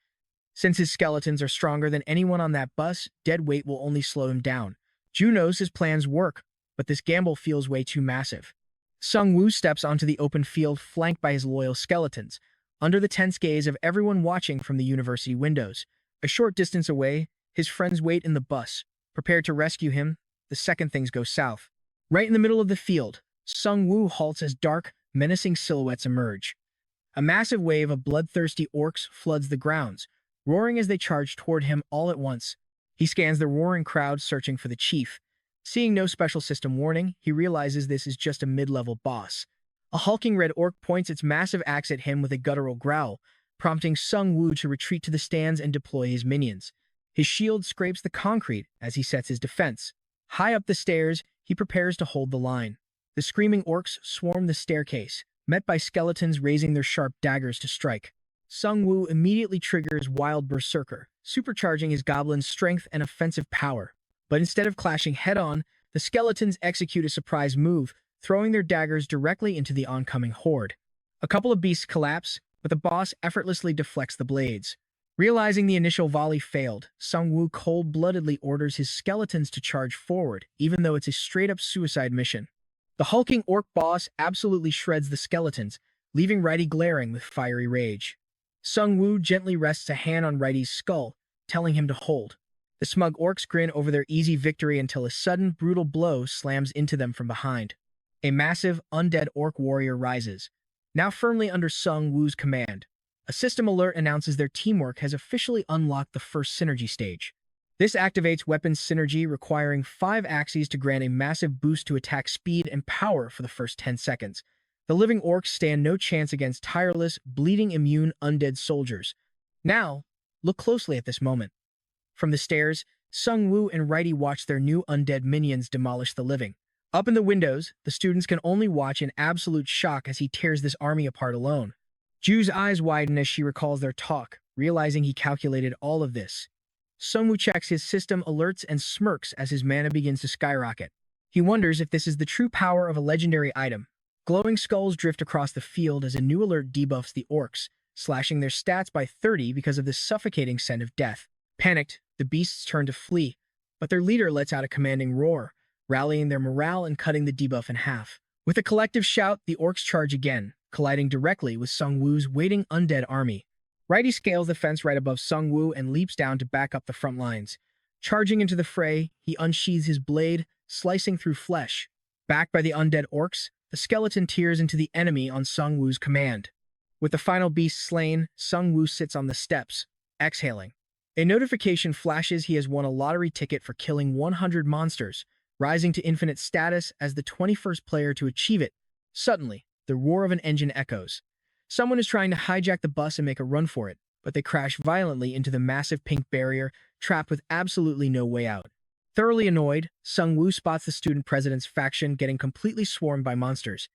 Since his skeletons are stronger than anyone on that bus, dead weight will only slow him down. Ju knows his plans work, but this gamble feels way too massive. Sung Woo steps onto the open field flanked by his loyal skeletons, under the tense gaze of everyone watching from the university windows. A short distance away, his friends wait in the bus, prepared to rescue him the second things go south. Right in the middle of the field, Sung Woo halts as dark, menacing silhouettes emerge. A massive wave of bloodthirsty orcs floods the grounds, roaring as they charge toward him all at once. He scans the roaring crowd, searching for the chief. Seeing no special system warning, he realizes this is just a mid-level boss. A hulking red orc points its massive axe at him with a guttural growl, prompting Sung Woo to retreat to the stands and deploy his minions. His shield scrapes the concrete as he sets his defense. High up the stairs, he prepares to hold the line. The screaming orcs swarm the staircase, met by skeletons raising their sharp daggers to strike. Sung Woo immediately triggers Wild Berserker, supercharging his goblin's strength and offensive power. But instead of clashing head-on, the skeletons execute a surprise move, throwing their daggers directly into the oncoming horde. A couple of beasts collapse, but the boss effortlessly deflects the blades. Realizing the initial volley failed, Sung Woo cold-bloodedly orders his skeletons to charge forward, even though it's a straight-up suicide mission. The hulking orc boss absolutely shreds the skeletons, leaving Righty glaring with fiery rage. Sung Woo gently rests a hand on Righty's skull, telling him to hold. The smug orcs grin over their easy victory until a sudden, brutal blow slams into them from behind. A massive, undead orc warrior rises, now firmly under Sung Woo's command. A system alert announces their teamwork has officially unlocked the first synergy stage. This activates weapons synergy, requiring 5 axes to grant a massive boost to attack speed and power for the first 10 seconds. The living orcs stand no chance against tireless, bleeding immune undead soldiers. Now, look closely at this moment. From the stairs, Sung Woo and Righty watch their new undead minions demolish the living. Up in the windows, the students can only watch in absolute shock as he tears this army apart alone. Ju's eyes widen as she recalls their talk, realizing he calculated all of this. Sung Woo checks his system alerts and smirks as his mana begins to skyrocket. He wonders if this is the true power of a legendary item. Glowing skulls drift across the field as a new alert debuffs the orcs, slashing their stats by 30 because of the suffocating scent of death. Panicked, the beasts turn to flee, but their leader lets out a commanding roar, rallying their morale and cutting the debuff in half. With a collective shout, the orcs charge again, colliding directly with Sung Woo's waiting undead army. Righty scales the fence right above Sung Woo and leaps down to back up the front lines. Charging into the fray, he unsheathes his blade, slicing through flesh. Backed by the undead orcs, the skeleton tears into the enemy on Sung Woo's command. With the final beast slain, Sung Woo sits on the steps, exhaling. A notification flashes he has won a lottery ticket for killing 100 monsters, rising to infinite status as the 21st player to achieve it. Suddenly, the roar of an engine echoes. Someone is trying to hijack the bus and make a run for it, but they crash violently into the massive pink barrier, trapped with absolutely no way out. Thoroughly annoyed, Sung Woo spots the student president's faction getting completely swarmed by monsters.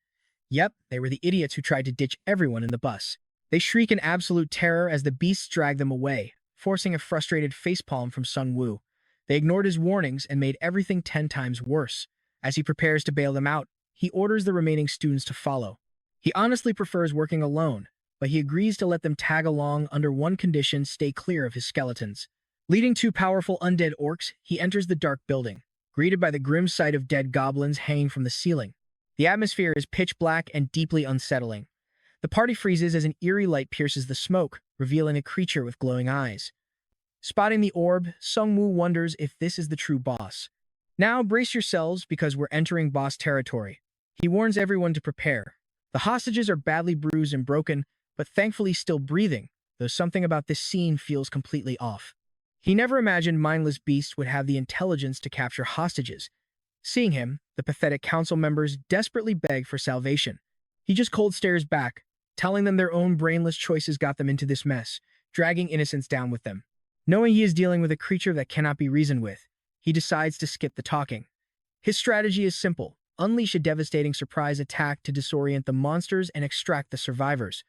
Yep, they were the idiots who tried to ditch everyone in the bus. They shriek in absolute terror as the beasts drag them away, forcing a frustrated facepalm from Sung Woo. They ignored his warnings and made everything 10 times worse. As he prepares to bail them out, he orders the remaining students to follow. He honestly prefers working alone, but he agrees to let them tag along under one condition: stay clear of his skeletons. Leading 2 powerful undead orcs, he enters the dark building, greeted by the grim sight of dead goblins hanging from the ceiling. The atmosphere is pitch black and deeply unsettling. The party freezes as an eerie light pierces the smoke, revealing a creature with glowing eyes. Spotting the orb, Sung Woo wonders if this is the true boss. Now brace yourselves because we're entering boss territory. He warns everyone to prepare. The hostages are badly bruised and broken, but thankfully still breathing, though something about this scene feels completely off. He never imagined mindless beasts would have the intelligence to capture hostages. Seeing him, the pathetic council members desperately beg for salvation. He just cold stares back, telling them their own brainless choices got them into this mess, dragging innocents down with them. Knowing he is dealing with a creature that cannot be reasoned with, he decides to skip the talking. His strategy is simple: unleash a devastating surprise attack to disorient the monsters and extract the survivors.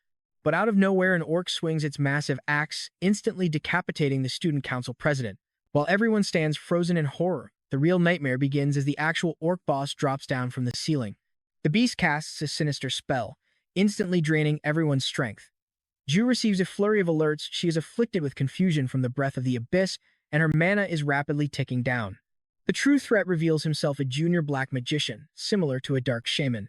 But out of nowhere, an orc swings its massive axe, instantly decapitating the student council president. While everyone stands frozen in horror, the real nightmare begins as the actual orc boss drops down from the ceiling. The beast casts a sinister spell, instantly draining everyone's strength. Ju receives a flurry of alerts. She is afflicted with confusion from the breath of the abyss, and her mana is rapidly ticking down. The true threat reveals himself a junior black magician, similar to a dark shaman.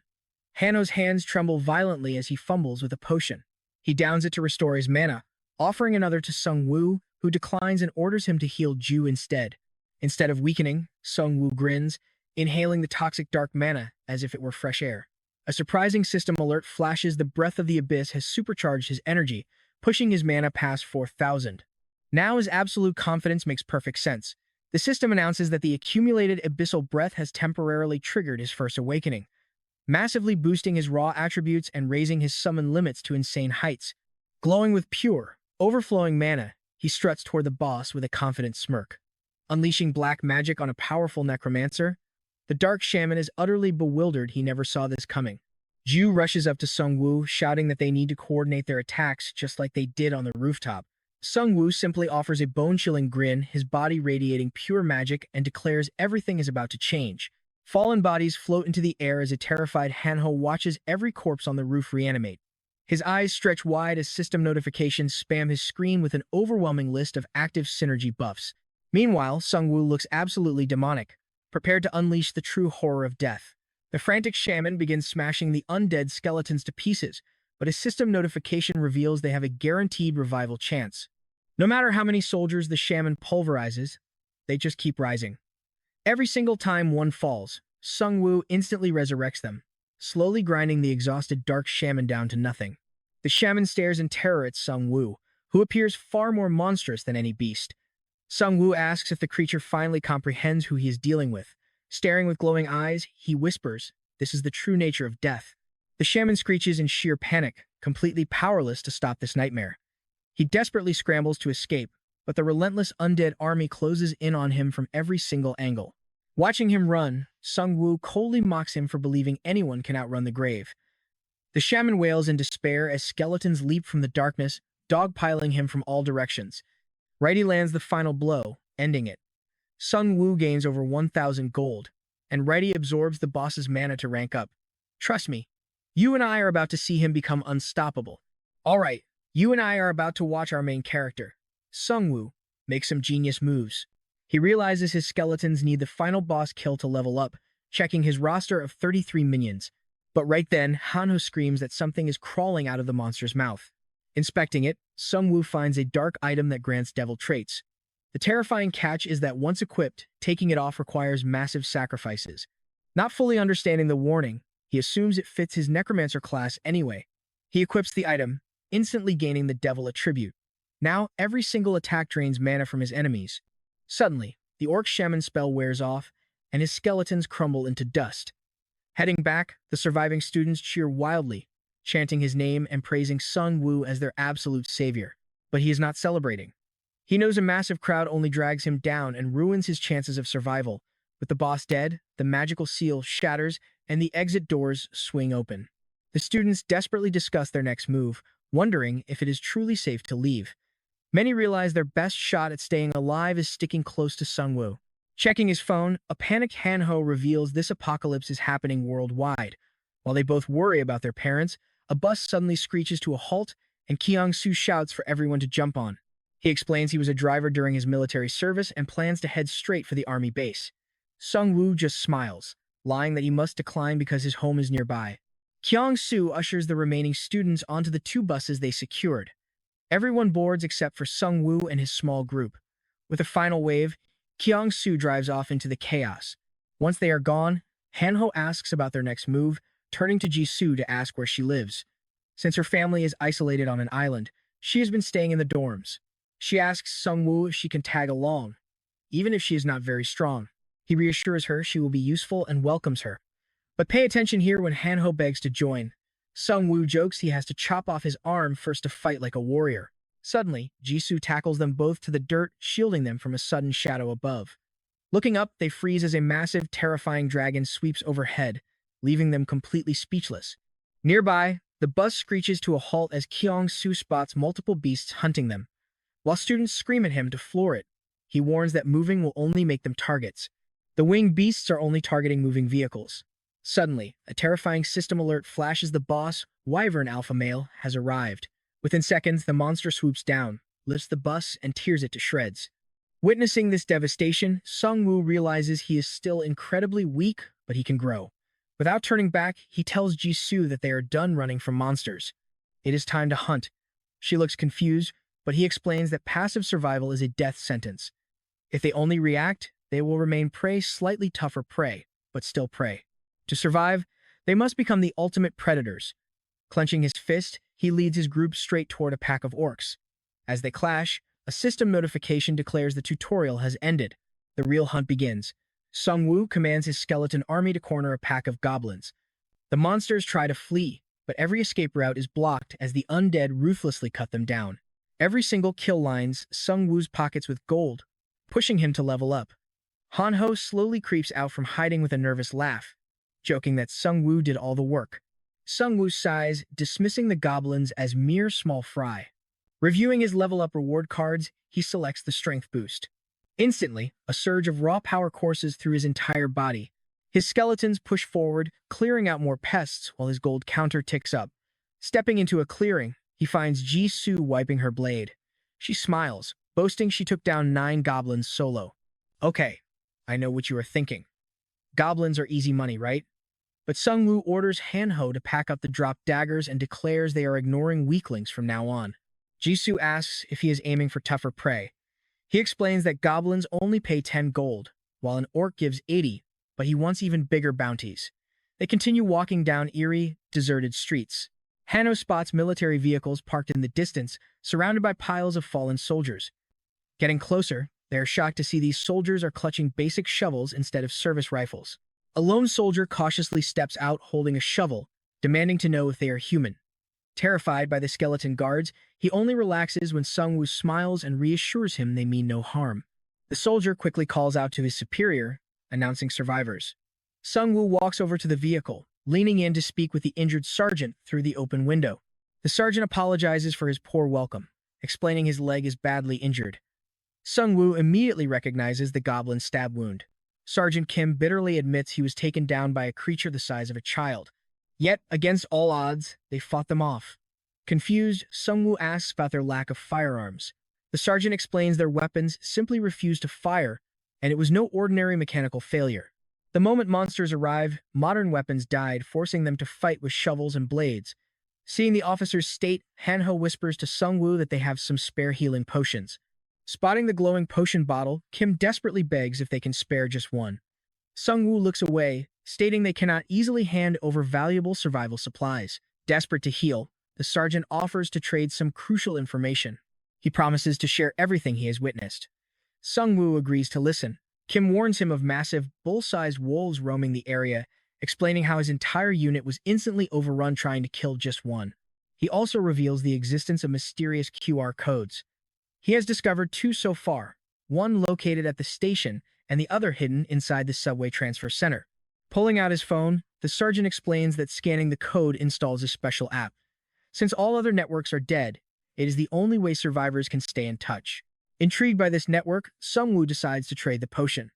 Hano's hands tremble violently as he fumbles with a potion. He downs it to restore his mana, offering another to Sung Woo, who declines and orders him to heal Ju instead. Instead of weakening, Sung Woo grins, inhaling the toxic dark mana as if it were fresh air. A surprising system alert flashes. The breath of the abyss has supercharged his energy, pushing his mana past 4,000. Now his absolute confidence makes perfect sense. The system announces that the accumulated abyssal breath has temporarily triggered his first awakening, massively boosting his raw attributes and raising his summon limits to insane heights. Glowing with pure, overflowing mana, he struts toward the boss with a confident smirk. Unleashing black magic on a powerful necromancer, the dark shaman is utterly bewildered. He never saw this coming. Ju rushes up to Sung Woo, shouting that they need to coordinate their attacks just like they did on the rooftop. Sung Woo simply offers a bone-chilling grin, his body radiating pure magic, and declares everything is about to change. Fallen bodies float into the air as a terrified Hanho watches every corpse on the roof reanimate. His eyes stretch wide as system notifications spam his screen with an overwhelming list of active synergy buffs. Meanwhile, Sung Woo looks absolutely demonic, prepared to unleash the true horror of death. The frantic shaman begins smashing the undead skeletons to pieces, but his system notification reveals they have a guaranteed revival chance. No matter how many soldiers the shaman pulverizes, they just keep rising. Every single time one falls, Sung-woo instantly resurrects them, slowly grinding the exhausted dark shaman down to nothing. The shaman stares in terror at Sung-woo, who appears far more monstrous than any beast. Sung-woo asks if the creature finally comprehends who he is dealing with. Staring with glowing eyes, he whispers, "This is the true nature of death." The shaman screeches in sheer panic, completely powerless to stop this nightmare. He desperately scrambles to escape, but the relentless undead army closes in on him from every single angle. Watching him run, Sung-woo coldly mocks him for believing anyone can outrun the grave. The shaman wails in despair as skeletons leap from the darkness, dogpiling him from all directions. Righty lands the final blow, ending it. Sung-woo gains over 1,000 gold, and Righty absorbs the boss's mana to rank up. Trust me, you and I are about to see him become unstoppable. Alright, you and I are about to watch our main character, Sung-woo, make some genius moves. He realizes his skeletons need the final boss kill to level up, checking his roster of 33 minions. But right then, Hanho screams that something is crawling out of the monster's mouth. Inspecting it, Sung-woo finds a dark item that grants devil traits. The terrifying catch is that once equipped, taking it off requires massive sacrifices. Not fully understanding the warning, he assumes it fits his necromancer class anyway. He equips the item, instantly gaining the devil attribute. Now, every single attack drains mana from his enemies. Suddenly, the orc shaman spell wears off, and his skeletons crumble into dust. Heading back, the surviving students cheer wildly, chanting his name and praising Sung-woo as their absolute savior. But he is not celebrating. He knows a massive crowd only drags him down and ruins his chances of survival. With the boss dead, the magical seal shatters and the exit doors swing open. The students desperately discuss their next move, wondering if it is truly safe to leave. Many realize their best shot at staying alive is sticking close to Sung-woo. Checking his phone, a panicked Hanho reveals this apocalypse is happening worldwide. While they both worry about their parents, a bus suddenly screeches to a halt, and Kyung-soo shouts for everyone to jump on. He explains he was a driver during his military service and plans to head straight for the army base. Sung-woo just smiles, lying that he must decline because his home is nearby. Kyung-soo ushers the remaining students onto the two buses they secured. Everyone boards except for Sung-woo and his small group. With a final wave, Kyung-soo drives off into the chaos. Once they are gone, Hanho asks about their next move, turning to Jisoo to ask where she lives. Since her family is isolated on an island, she has been staying in the dorms. She asks Sung-woo if she can tag along, even if she is not very strong. He reassures her she will be useful and welcomes her. But pay attention here when Hanho begs to join. Sung-woo jokes he has to chop off his arm first to fight like a warrior. Suddenly, Jisoo tackles them both to the dirt, shielding them from a sudden shadow above. Looking up, they freeze as a massive, terrifying dragon sweeps overhead, leaving them completely speechless. Nearby, the bus screeches to a halt as Kyung-soo spots multiple beasts hunting them. While students scream at him to floor it, he warns that moving will only make them targets. The winged beasts are only targeting moving vehicles. Suddenly, a terrifying system alert flashes the boss, Wyvern Alpha Male, has arrived. Within seconds, the monster swoops down, lifts the bus, and tears it to shreds. Witnessing this devastation, Sung-woo realizes he is still incredibly weak, but he can grow. Without turning back, he tells Jisoo that they are done running from monsters. It is time to hunt. She looks confused, but he explains that passive survival is a death sentence. If they only react, they will remain prey, slightly tougher prey, but still prey. To survive, they must become the ultimate predators. Clenching his fist, he leads his group straight toward a pack of orcs. As they clash, a system notification declares the tutorial has ended. The real hunt begins. Sung-woo commands his skeleton army to corner a pack of goblins. The monsters try to flee, but every escape route is blocked as the undead ruthlessly cut them down. Every single kill lines Sung-woo's pockets with gold, pushing him to level up. Hanho slowly creeps out from hiding with a nervous laugh, joking that Sung-woo did all the work. Sung-woo sighs, dismissing the goblins as mere small fry. Reviewing his level-up reward cards, he selects the strength boost. Instantly, a surge of raw power courses through his entire body. His skeletons push forward, clearing out more pests while his gold counter ticks up. Stepping into a clearing, he finds Jisoo wiping her blade. She smiles, boasting she took down 9 goblins solo. Okay, I know what you are thinking. Goblins are easy money, right? But Sung-woo orders Hanho to pack up the dropped daggers and declares they are ignoring weaklings from now on. Jisoo asks if he is aiming for tougher prey. He explains that goblins only pay 10 gold, while an orc gives 80, but he wants even bigger bounties. They continue walking down eerie, deserted streets. Hanno spots military vehicles parked in the distance, surrounded by piles of fallen soldiers. Getting closer, they are shocked to see these soldiers are clutching basic shovels instead of service rifles. A lone soldier cautiously steps out holding a shovel, demanding to know if they are human. Terrified by the skeleton guards, he only relaxes when Sungwoo smiles and reassures him they mean no harm. The soldier quickly calls out to his superior, announcing survivors. Sungwoo walks over to the vehicle, leaning in to speak with the injured sergeant through the open window. The sergeant apologizes for his poor welcome, explaining his leg is badly injured. Sungwoo immediately recognizes the goblin's stab wound. Sergeant Kim bitterly admits he was taken down by a creature the size of a child. Yet, against all odds, they fought them off. Confused, Sungwoo asks about their lack of firearms. The sergeant explains their weapons simply refused to fire, and it was no ordinary mechanical failure. The moment monsters arrived, modern weapons died, forcing them to fight with shovels and blades. Seeing the officer's state, Hanho whispers to Sungwoo that they have some spare healing potions. Spotting the glowing potion bottle, Kim desperately begs if they can spare just one. Sungwoo looks away, stating they cannot easily hand over valuable survival supplies. Desperate to heal, the sergeant offers to trade some crucial information. He promises to share everything he has witnessed. Sungwoo agrees to listen. Kim warns him of massive, bull-sized wolves roaming the area, explaining how his entire unit was instantly overrun trying to kill just one. He also reveals the existence of mysterious QR codes. He has discovered two so far, one located at the station and the other hidden inside the subway transfer center. Pulling out his phone, the sergeant explains that scanning the code installs a special app. Since all other networks are dead, it is the only way survivors can stay in touch. Intrigued by this network, Sungwoo decides to trade the potion.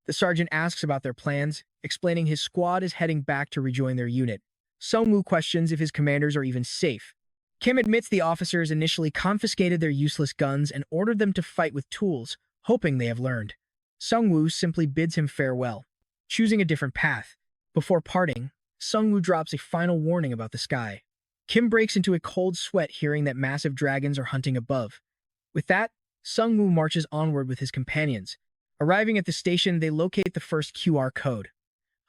The sergeant asks about their plans, explaining his squad is heading back to rejoin their unit. Sungwoo questions if his commanders are even safe. Kim admits the officers initially confiscated their useless guns and ordered them to fight with tools, hoping they have learned. Sungwoo simply bids him farewell, choosing a different path. Before parting, Sungwoo drops a final warning about the sky. Kim breaks into a cold sweat hearing that massive dragons are hunting above. With that, Sungwoo marches onward with his companions. Arriving at the station, they locate the first QR code.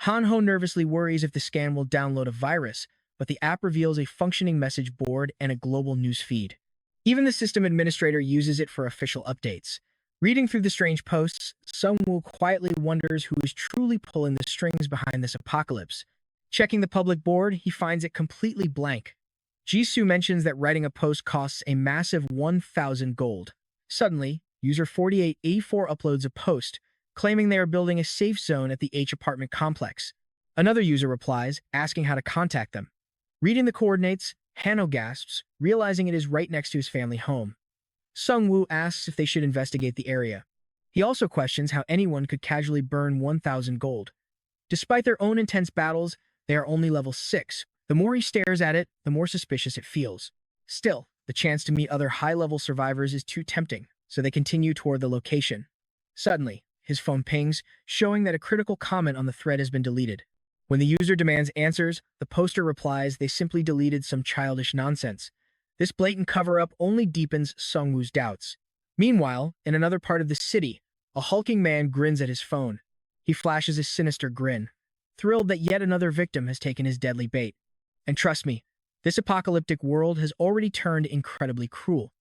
Hanho nervously worries if the scan will download a virus, but the app reveals a functioning message board and a global news feed. Even the system administrator uses it for official updates. Reading through the strange posts, Sungwoo quietly wonders who is truly pulling the strings behind this apocalypse. Checking the public board, he finds it completely blank. Jisoo mentions that writing a post costs a massive 1,000 gold. Suddenly, user 4884 uploads a post, claiming they are building a safe zone at the H apartment complex. Another user replies, asking how to contact them. Reading the coordinates, Hanno gasps, realizing it is right next to his family home. Sungwoo asks if they should investigate the area. He also questions how anyone could casually burn 1,000 gold. Despite their own intense battles, they are only level 6. The more he stares at it, the more suspicious it feels. Still, the chance to meet other high-level survivors is too tempting, so they continue toward the location. Suddenly, his phone pings, showing that a critical comment on the thread has been deleted. When the user demands answers, the poster replies they simply deleted some childish nonsense. This blatant cover-up only deepens Sungwoo's doubts. Meanwhile, in another part of the city, a hulking man grins at his phone. He flashes a sinister grin, thrilled that yet another victim has taken his deadly bait. And trust me, this apocalyptic world has already turned incredibly cruel.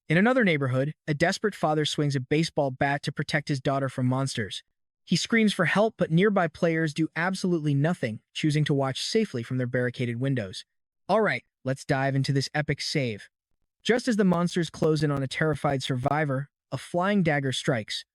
In another neighborhood, a desperate father swings a baseball bat to protect his daughter from monsters. He screams for help, but nearby players do absolutely nothing, choosing to watch safely from their barricaded windows. Alright, let's dive into this epic save. Just as the monsters close in on a terrified survivor, a flying dagger strikes.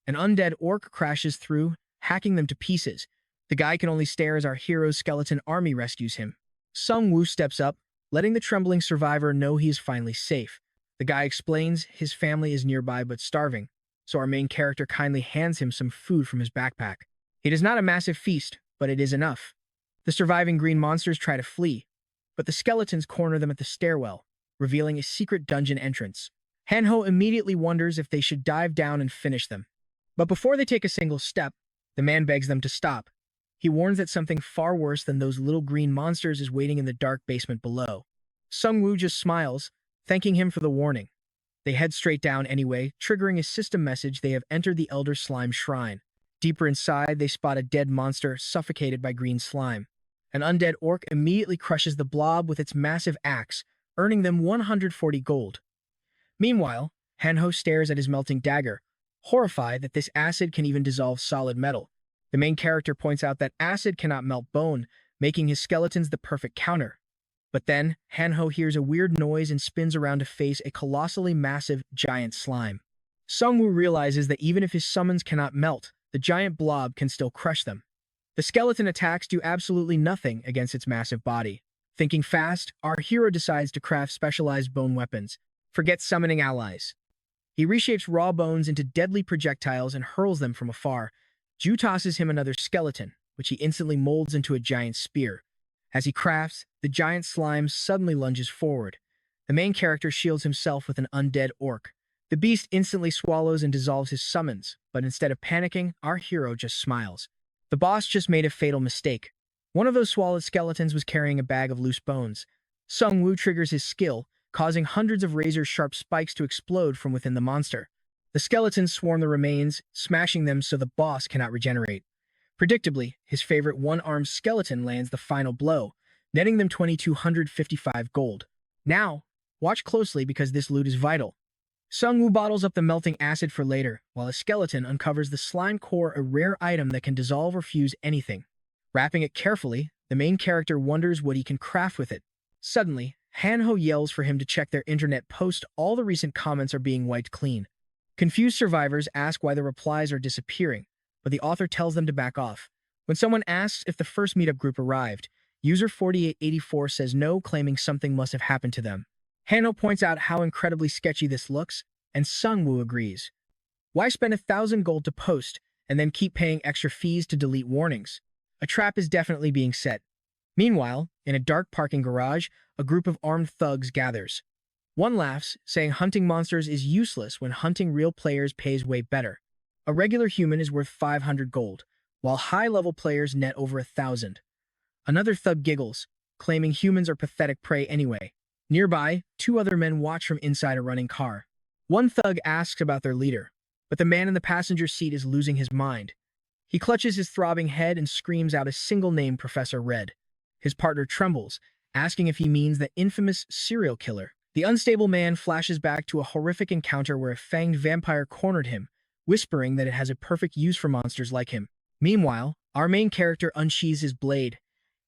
An undead orc crashes through, hacking them to pieces. The guy can only stare as our hero's skeleton army rescues him. Sungwoo steps up, letting the trembling survivor know he is finally safe. The guy explains his family is nearby but starving, so our main character kindly hands him some food from his backpack. It is not a massive feast, but it is enough. The surviving green monsters try to flee, but the skeletons corner them at the stairwell, revealing a secret dungeon entrance. Hanho immediately wonders if they should dive down and finish them. But before they take a single step, the man begs them to stop. He warns that something far worse than those little green monsters is waiting in the dark basement below. Sungwoo just smiles, thanking him for the warning. They head straight down anyway, triggering a system message they have entered the Elder Slime Shrine. Deeper inside, they spot a dead monster suffocated by green slime. An undead orc immediately crushes the blob with its massive axe, earning them 140 gold. Meanwhile, Hanho stares at his melting dagger, horrified that this acid can even dissolve solid metal. The main character points out that acid cannot melt bone, making his skeletons the perfect counter. But then, Hanho hears a weird noise and spins around to face a colossally massive giant slime. Sungwoo realizes that even if his summons cannot melt, the giant blob can still crush them. The skeleton attacks do absolutely nothing against its massive body. Thinking fast, our hero decides to craft specialized bone weapons. Forgets summoning allies. He reshapes raw bones into deadly projectiles and hurls them from afar. Ju tosses him another skeleton, which he instantly molds into a giant spear. As he crafts, the giant slime suddenly lunges forward. The main character shields himself with an undead orc. The beast instantly swallows and dissolves his summons, but instead of panicking, our hero just smiles. The boss just made a fatal mistake. One of those swallowed skeletons was carrying a bag of loose bones. Sungwoo triggers his skill, causing hundreds of razor-sharp spikes to explode from within the monster. The skeletons swarm the remains, smashing them so the boss cannot regenerate. Predictably, his favorite one-armed skeleton lands the final blow, netting them 2,255 gold. Now, watch closely because this loot is vital. Sungwoo bottles up the melting acid for later, while a skeleton uncovers the slime core, a rare item that can dissolve or fuse anything. Wrapping it carefully, the main character wonders what he can craft with it. Suddenly, Hanho yells for him to check their internet post. All the recent comments are being wiped clean. Confused survivors ask why the replies are disappearing, but the author tells them to back off. When someone asks if the first meetup group arrived, user 4884 says no, claiming something must have happened to them. Hanho points out how incredibly sketchy this looks, and Sungwoo agrees. Why spend 1,000 gold to post, and then keep paying extra fees to delete warnings? A trap is definitely being set. Meanwhile, in a dark parking garage, a group of armed thugs gathers. One laughs, saying hunting monsters is useless when hunting real players pays way better. A regular human is worth 500 gold, while high-level players net over 1,000. Another thug giggles, claiming humans are pathetic prey anyway. Nearby, two other men watch from inside a running car. One thug asks about their leader, but the man in the passenger seat is losing his mind. He clutches his throbbing head and screams out a single name, Professor Red. His partner trembles, asking if he means the infamous serial killer. The unstable man flashes back to a horrific encounter where a fanged vampire cornered him, whispering that it has a perfect use for monsters like him. Meanwhile, our main character unsheathes his blade,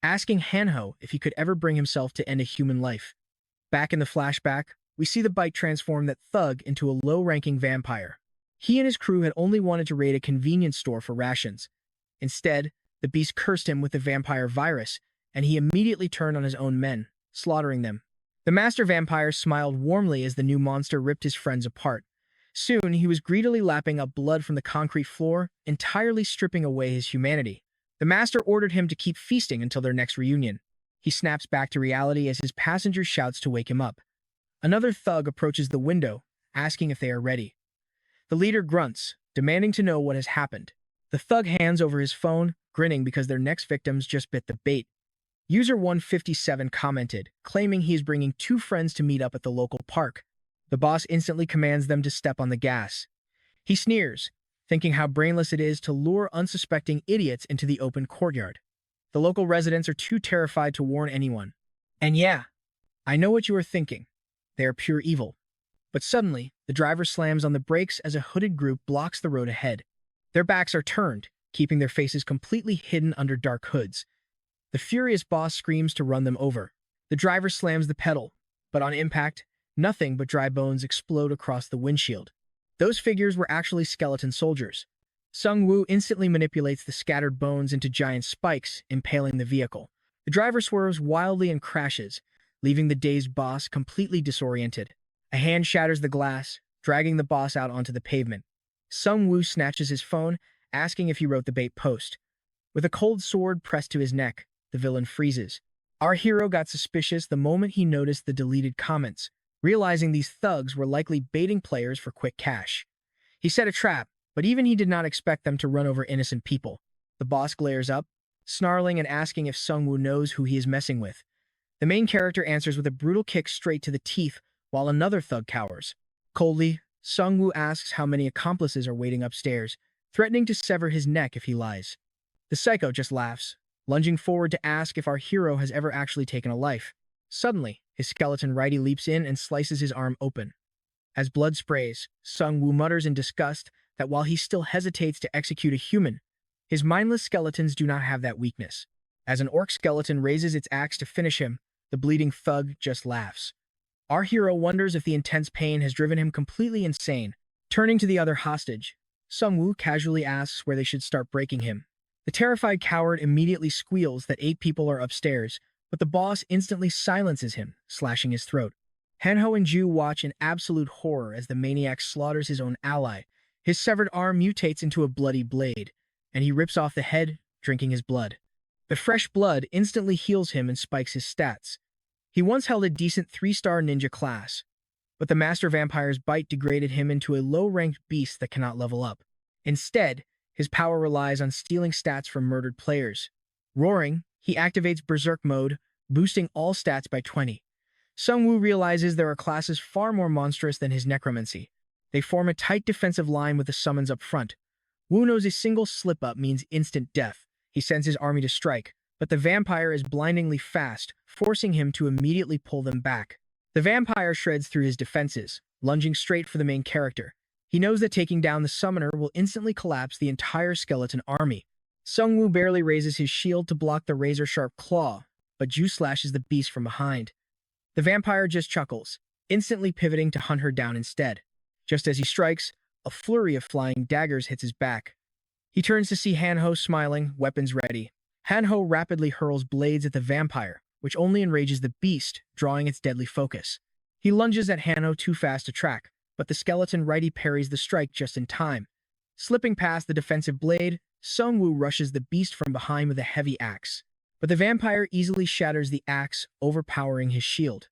asking Hanho if he could ever bring himself to end a human life. Back in the flashback, we see the bite transform that thug into a low-ranking vampire. He and his crew had only wanted to raid a convenience store for rations. Instead, the beast cursed him with the vampire virus, and he immediately turned on his own men, slaughtering them. The master vampire smiled warmly as the new monster ripped his friends apart. Soon, he was greedily lapping up blood from the concrete floor, entirely stripping away his humanity. The master ordered him to keep feasting until their next reunion. He snaps back to reality as his passenger shouts to wake him up. Another thug approaches the window, asking if they are ready. The leader grunts, demanding to know what has happened. The thug hands over his phone, grinning because their next victims just bit the bait. User 157 commented, claiming he is bringing two friends to meet up at the local park. The boss instantly commands them to step on the gas. He sneers, thinking how brainless it is to lure unsuspecting idiots into the open courtyard. The local residents are too terrified to warn anyone. And yeah, I know what you are thinking. They are pure evil. But suddenly, the driver slams on the brakes as a hooded group blocks the road ahead. Their backs are turned, keeping their faces completely hidden under dark hoods. The furious boss screams to run them over. The driver slams the pedal, but on impact, nothing but dry bones explode across the windshield. Those figures were actually skeleton soldiers. Sungwoo instantly manipulates the scattered bones into giant spikes, impaling the vehicle. The driver swerves wildly and crashes, leaving the dazed boss completely disoriented. A hand shatters the glass, dragging the boss out onto the pavement. Sungwoo snatches his phone, asking if he wrote the bait post. With a cold sword pressed to his neck, the villain freezes. Our hero got suspicious the moment he noticed the deleted comments, realizing these thugs were likely baiting players for quick cash. He set a trap, but even he did not expect them to run over innocent people. The boss glares up, snarling and asking if Sungwoo knows who he is messing with. The main character answers with a brutal kick straight to the teeth, while another thug cowers. Coldly, Sung-woo asks how many accomplices are waiting upstairs, threatening to sever his neck if he lies. The psycho just laughs, lunging forward to ask if our hero has ever actually taken a life. Suddenly, his skeleton righty leaps in and slices his arm open. As blood sprays, Sung-woo mutters in disgust that while he still hesitates to execute a human, his mindless skeletons do not have that weakness. As an orc skeleton raises its axe to finish him, the bleeding thug just laughs. Our hero wonders if the intense pain has driven him completely insane. Turning to the other hostage, Sung-woo casually asks where they should start breaking him. The terrified coward immediately squeals that 8 people are upstairs, but the boss instantly silences him, slashing his throat. Hanho and Ju watch in absolute horror as the maniac slaughters his own ally. His severed arm mutates into a bloody blade, and he rips off the head, drinking his blood. The fresh blood instantly heals him and spikes his stats. He once held a decent 3-star ninja class, but the Master Vampire's bite degraded him into a low-ranked beast that cannot level up. Instead, his power relies on stealing stats from murdered players. Roaring, he activates Berserk mode, boosting all stats by 20. Sung-woo realizes there are classes far more monstrous than his necromancy. They form a tight defensive line with the summons up front. Woo knows a single slip-up means instant death. He sends his army to strike, but the vampire is blindingly fast, forcing him to immediately pull them back. The vampire shreds through his defenses, lunging straight for the main character. He knows that taking down the summoner will instantly collapse the entire skeleton army. Sung-woo barely raises his shield to block the razor-sharp claw, but Ju slashes the beast from behind. The vampire just chuckles, instantly pivoting to hunt her down instead. Just as he strikes, a flurry of flying daggers hits his back. He turns to see Hanho smiling, weapons ready. Hanho rapidly hurls blades at the vampire, which only enrages the beast, drawing its deadly focus. He lunges at Hanho too fast to track, but the skeleton righty parries the strike just in time. Slipping past the defensive blade, Sung-woo rushes the beast from behind with a heavy axe. But the vampire easily shatters the axe, overpowering his shield.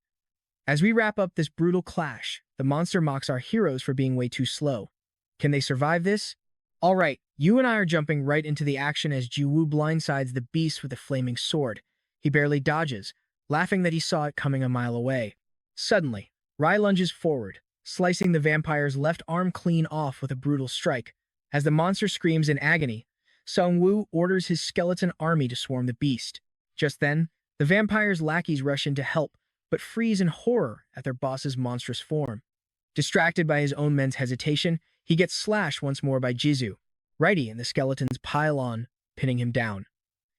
As we wrap up this brutal clash, the monster mocks our heroes for being way too slow. Can they survive this? Alright, you and I are jumping right into the action as Ji-woo blindsides the beast with a flaming sword. He barely dodges, laughing that he saw it coming a mile away. Suddenly, Rai lunges forward, slicing the vampire's left arm clean off with a brutal strike. As the monster screams in agony, Sung-woo orders his skeleton army to swarm the beast. Just then, the vampire's lackeys rush in to help, but freeze in horror at their boss's monstrous form. Distracted by his own men's hesitation, he gets slashed once more by Jizu. Righty and the skeletons pile on, pinning him down.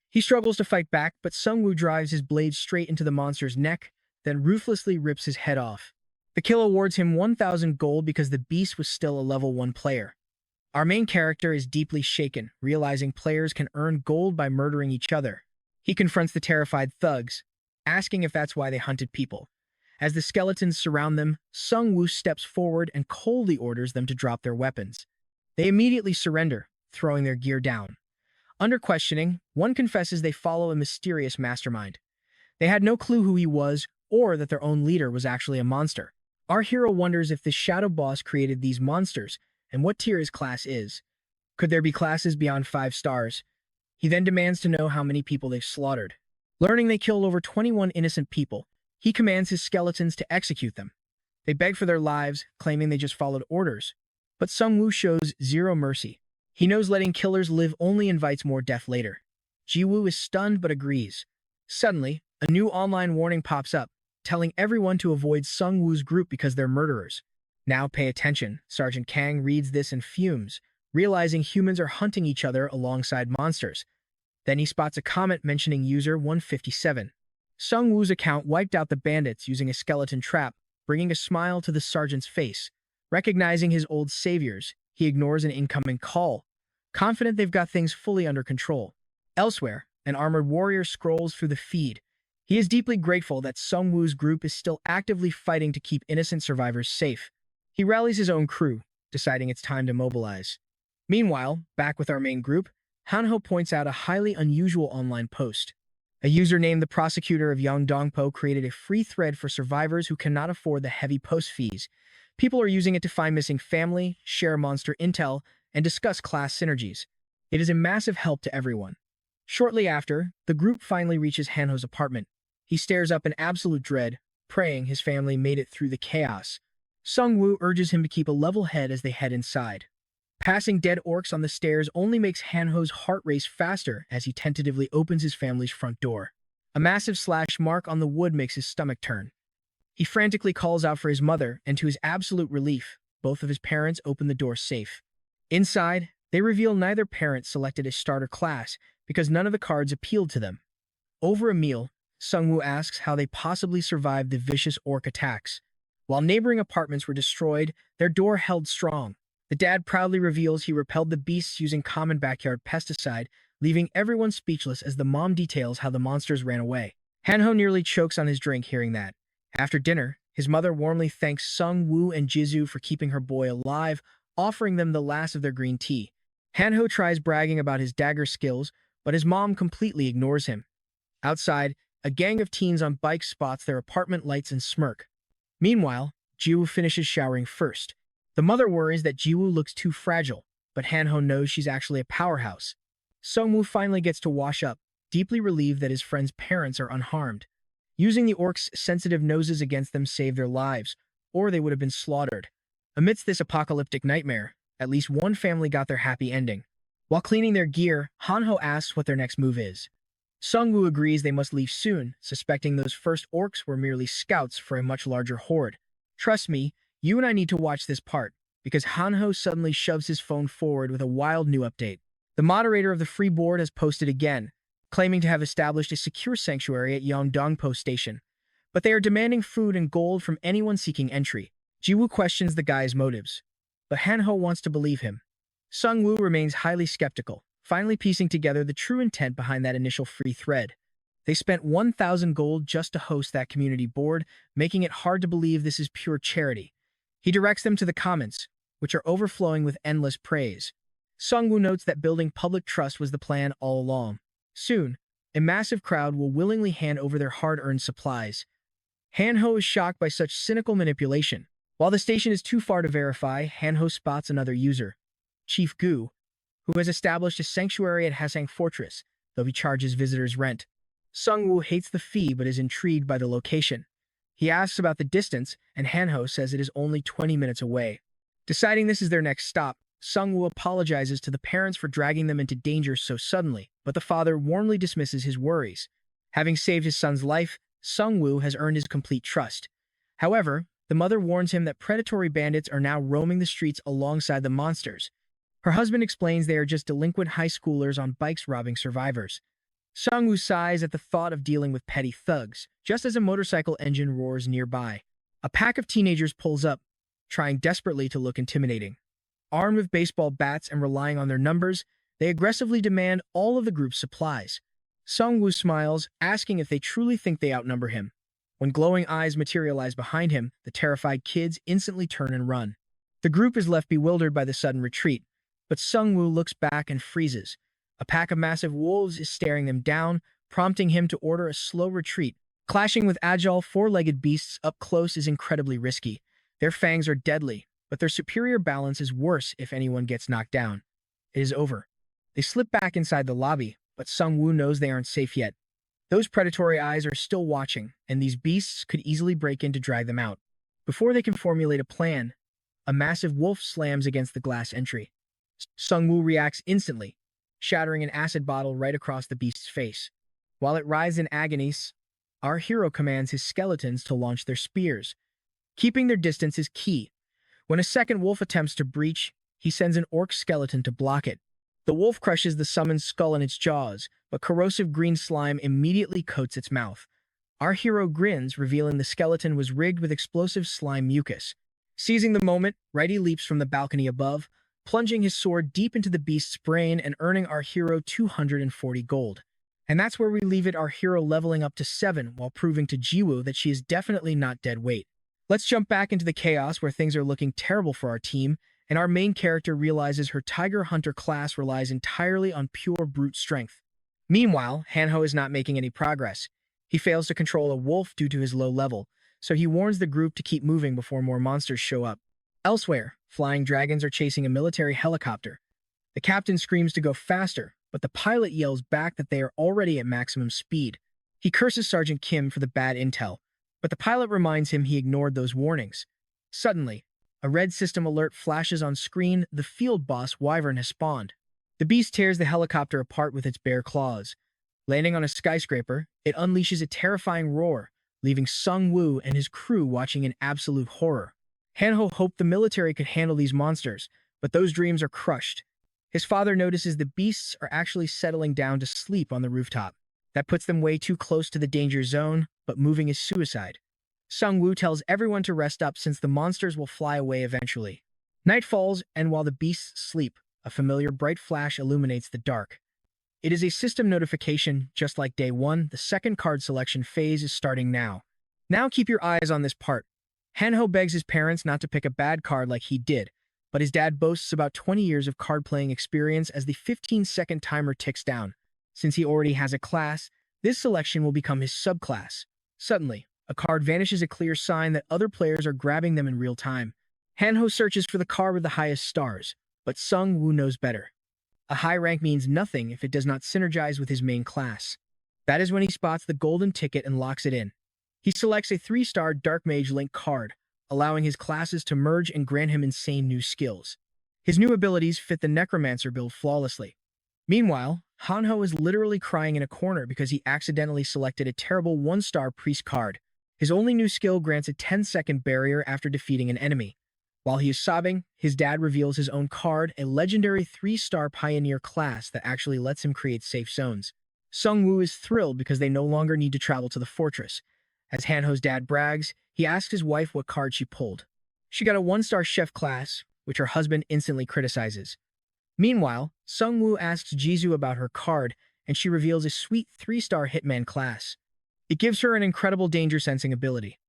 He struggles to fight back, but Sung-woo drives his blade straight into the monster's neck, then ruthlessly rips his head off. The kill awards him 1,000 gold because the beast was still a level 1 player. Our main character is deeply shaken, realizing players can earn gold by murdering each other. He confronts the terrified thugs, asking if that's why they hunted people. As the skeletons surround them, Sung-woo steps forward and coldly orders them to drop their weapons. They immediately surrender, throwing their gear down. Under questioning, one confesses they follow a mysterious mastermind. They had no clue who he was, or that their own leader was actually a monster. Our hero wonders if this shadow boss created these monsters, and what tier his class is. Could there be classes beyond 5 stars? He then demands to know how many people they've slaughtered. Learning they killed over 21 innocent people, he commands his skeletons to execute them. They beg for their lives, claiming they just followed orders. But Sung-woo shows zero mercy. He knows letting killers live only invites more death later. Ji-woo is stunned but agrees. Suddenly, a new online warning pops up, telling everyone to avoid Sung-woo's group because they're murderers. Now pay attention. Sergeant Kang reads this and fumes, realizing humans are hunting each other alongside monsters. Then he spots a comment mentioning user 157. Sung-woo's account wiped out the bandits using a skeleton trap, bringing a smile to the sergeant's face. Recognizing his old saviors, he ignores an incoming call, confident they've got things fully under control. Elsewhere, an armored warrior scrolls through the feed. He is deeply grateful that Sung-woo's group is still actively fighting to keep innocent survivors safe. He rallies his own crew, deciding it's time to mobilize. Meanwhile, back with our main group, Hanho points out a highly unusual online post. A user named the Prosecutor of Yongdongpo created a free thread for survivors who cannot afford the heavy post fees. People are using it to find missing family, share monster intel, and discuss class synergies. It is a massive help to everyone. Shortly after, the group finally reaches Hanho's apartment. He stares up in absolute dread, praying his family made it through the chaos. Sung-woo urges him to keep a level head as they head inside. Passing dead orcs on the stairs only makes Han-ho's heart race faster as he tentatively opens his family's front door. A massive slash mark on the wood makes his stomach turn. He frantically calls out for his mother, and to his absolute relief, both of his parents open the door safe. Inside, they reveal neither parent selected a starter class because none of the cards appealed to them. Over a meal, Sung-woo asks how they possibly survived the vicious orc attacks. While neighboring apartments were destroyed, their door held strong. The dad proudly reveals he repelled the beasts using common backyard pesticide, leaving everyone speechless as the mom details how the monsters ran away. Han-ho nearly chokes on his drink hearing that. After dinner, his mother warmly thanks Sung-woo and Jisoo for keeping her boy alive, offering them the last of their green tea. Han-ho tries bragging about his dagger skills, but his mom completely ignores him. Outside, a gang of teens on bikes spots their apartment lights and smirk. Meanwhile, Jiwoo finishes showering first. The mother worries that Jiwoo looks too fragile, but Han-ho knows she's actually a powerhouse. Sung-woo finally gets to wash up, deeply relieved that his friend's parents are unharmed. Using the orcs' sensitive noses against them saved their lives, or they would have been slaughtered. Amidst this apocalyptic nightmare, at least one family got their happy ending. While cleaning their gear, Han-ho asks what their next move is. Sung-woo agrees they must leave soon, suspecting those first orcs were merely scouts for a much larger horde. Trust me, you and I need to watch this part, because Han-ho suddenly shoves his phone forward with a wild new update. The moderator of the free board has posted again, claiming to have established a secure sanctuary at Yeongdongpo Station. But they are demanding food and gold from anyone seeking entry. Jiwoo questions the guy's motives, but Han-ho wants to believe him. Sung-woo remains highly skeptical, finally piecing together the true intent behind that initial free thread. They spent 1,000 gold just to host that community board, making it hard to believe this is pure charity. He directs them to the comments, which are overflowing with endless praise. Sung-woo notes that building public trust was the plan all along. Soon, a massive crowd will willingly hand over their hard-earned supplies. Han-ho is shocked by such cynical manipulation. While the station is too far to verify, Han-ho spots another user, Chief Gu, who has established a sanctuary at Hasang Fortress, though he charges visitors rent. Sung-woo hates the fee but is intrigued by the location. He asks about the distance, and Han-ho says it is only 20 minutes away. Deciding this is their next stop, Sung-woo apologizes to the parents for dragging them into danger so suddenly, but the father warmly dismisses his worries. Having saved his son's life, Sung-woo has earned his complete trust. However, the mother warns him that predatory bandits are now roaming the streets alongside the monsters. Her husband explains they are just delinquent high schoolers on bikes robbing survivors. Sung-woo sighs at the thought of dealing with petty thugs, just as a motorcycle engine roars nearby. A pack of teenagers pulls up, trying desperately to look intimidating. Armed with baseball bats and relying on their numbers, they aggressively demand all of the group's supplies. Sung-woo smiles, asking if they truly think they outnumber him. When glowing eyes materialize behind him, the terrified kids instantly turn and run. The group is left bewildered by the sudden retreat, but Sung-woo looks back and freezes. A pack of massive wolves is staring them down, prompting him to order a slow retreat. Clashing with agile, four-legged beasts up close is incredibly risky. Their fangs are deadly, but their superior balance is worse if anyone gets knocked down. It is over. They slip back inside the lobby, but Sung-woo knows they aren't safe yet. Those predatory eyes are still watching, and these beasts could easily break in to drag them out. Before they can formulate a plan, a massive wolf slams against the glass entry. Sung-woo reacts instantly, shattering an acid bottle right across the beast's face. While it writhes in agony, our hero commands his skeletons to launch their spears. Keeping their distance is key. When a second wolf attempts to breach, he sends an orc skeleton to block it. The wolf crushes the summoned skull in its jaws, but corrosive green slime immediately coats its mouth. Our hero grins, revealing the skeleton was rigged with explosive slime mucus. Seizing the moment, Righty leaps from the balcony above, plunging his sword deep into the beast's brain and earning our hero 240 gold. And that's where we leave it, our hero leveling up to 7 while proving to Jiwoo that she is definitely not dead weight. Let's jump back into the chaos where things are looking terrible for our team, and our main character realizes her Tiger Hunter class relies entirely on pure brute strength. Meanwhile, Han-ho is not making any progress. He fails to control a wolf due to his low level, so he warns the group to keep moving before more monsters show up. Elsewhere, flying dragons are chasing a military helicopter. The captain screams to go faster, but the pilot yells back that they are already at maximum speed. He curses Sergeant Kim for the bad intel, but the pilot reminds him he ignored those warnings. Suddenly, a red system alert flashes on screen. The field boss Wyvern has spawned. The beast tears the helicopter apart with its bare claws. Landing on a skyscraper, it unleashes a terrifying roar, leaving Sung Woo and his crew watching in absolute horror. Hanho hoped the military could handle these monsters, but those dreams are crushed. His father notices the beasts are actually settling down to sleep on the rooftop. That puts them way too close to the danger zone, but moving is suicide. Sung Woo tells everyone to rest up since the monsters will fly away eventually. Night falls, and while the beasts sleep, a familiar bright flash illuminates the dark. It is a system notification, just like day one. The second card selection phase is starting now. Now keep your eyes on this part. Hanho begs his parents not to pick a bad card like he did, but his dad boasts about 20 years of card-playing experience as the 15-second timer ticks down. Since he already has a class, this selection will become his subclass. Suddenly, a card vanishes, a clear sign that other players are grabbing them in real time. Hanho searches for the card with the highest stars, but Sung Woo knows better. A high rank means nothing if it does not synergize with his main class. That is when he spots the golden ticket and locks it in. He selects a 3-star Dark Mage Link card, allowing his classes to merge and grant him insane new skills. His new abilities fit the Necromancer build flawlessly. Meanwhile, Hanho is literally crying in a corner because he accidentally selected a terrible 1-star Priest card. His only new skill grants a 10-second barrier after defeating an enemy. While he is sobbing, his dad reveals his own card, a legendary 3-star Pioneer class that actually lets him create safe zones. Sung Woo is thrilled because they no longer need to travel to the fortress. As Hanho's dad brags, he asks his wife what card she pulled. She got a 1-star chef class, which her husband instantly criticizes. Meanwhile, Sung Woo asks Jisoo about her card, and she reveals a sweet 3-star Hitman class. It gives her an incredible danger-sensing ability.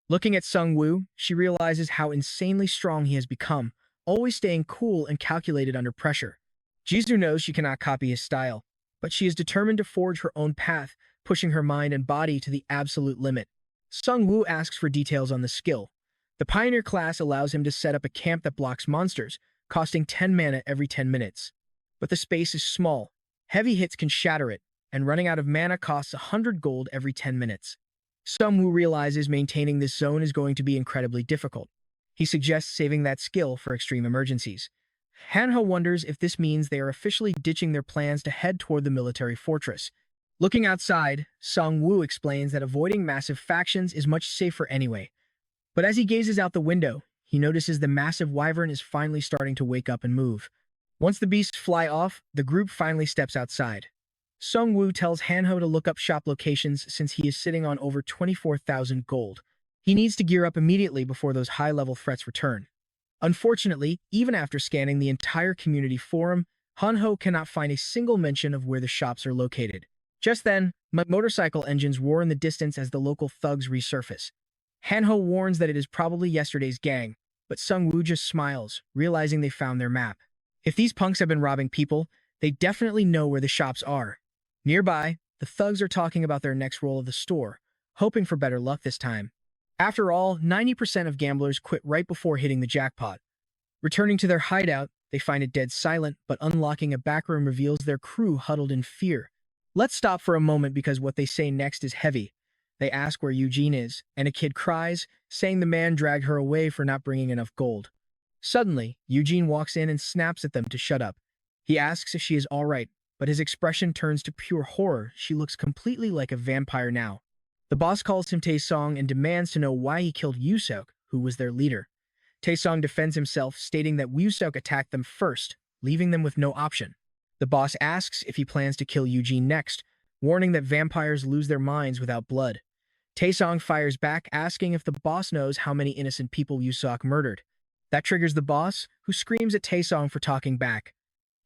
Looking at Sung Woo, she realizes how insanely strong he has become, always staying cool and calculated under pressure. Jisoo knows she cannot copy his style, but she is determined to forge her own path, pushing her mind and body to the absolute limit. Sung Woo asks for details on the skill. The Pioneer class allows him to set up a camp that blocks monsters, costing 10 mana every 10 minutes. But the space is small. Heavy hits can shatter it, and running out of mana costs 100 gold every 10 minutes. Sung Woo realizes maintaining this zone is going to be incredibly difficult. He suggests saving that skill for extreme emergencies. Hanho wonders if this means they are officially ditching their plans to head toward the military fortress. Looking outside, Sung Woo explains that avoiding massive factions is much safer anyway. But as he gazes out the window, he notices the massive wyvern is finally starting to wake up and move. Once the beasts fly off, the group finally steps outside. Sung Woo tells Hanho to look up shop locations since he is sitting on over 24,000 gold. He needs to gear up immediately before those high-level threats return. Unfortunately, even after scanning the entire community forum, Hanho cannot find a single mention of where the shops are located. Just then, motorcycle engines roar in the distance as the local thugs resurface. Hanho warns that it is probably yesterday's gang, but Sung Woo just smiles, realizing they found their map. If these punks have been robbing people, they definitely know where the shops are. Nearby, the thugs are talking about their next roll of the store, hoping for better luck this time. After all, 90% of gamblers quit right before hitting the jackpot. Returning to their hideout, they find it dead silent, but unlocking a backroom reveals their crew huddled in fear. Let's stop for a moment because what they say next is heavy. They ask where Eugene is, and a kid cries, saying the man dragged her away for not bringing enough gold. Suddenly, Eugene walks in and snaps at them to shut up. He asks if she is all right, but his expression turns to pure horror. She looks completely like a vampire now. The boss calls him Taesong and demands to know why he killed Woo-seok, who was their leader. Taesong defends himself, stating that Woo-seok attacked them first, leaving them with no option. The boss asks if he plans to kill Eugene next, warning that vampires lose their minds without blood. Taesong fires back, asking if the boss knows how many innocent people Woo-seok murdered. That triggers the boss, who screams at Taesong for talking back.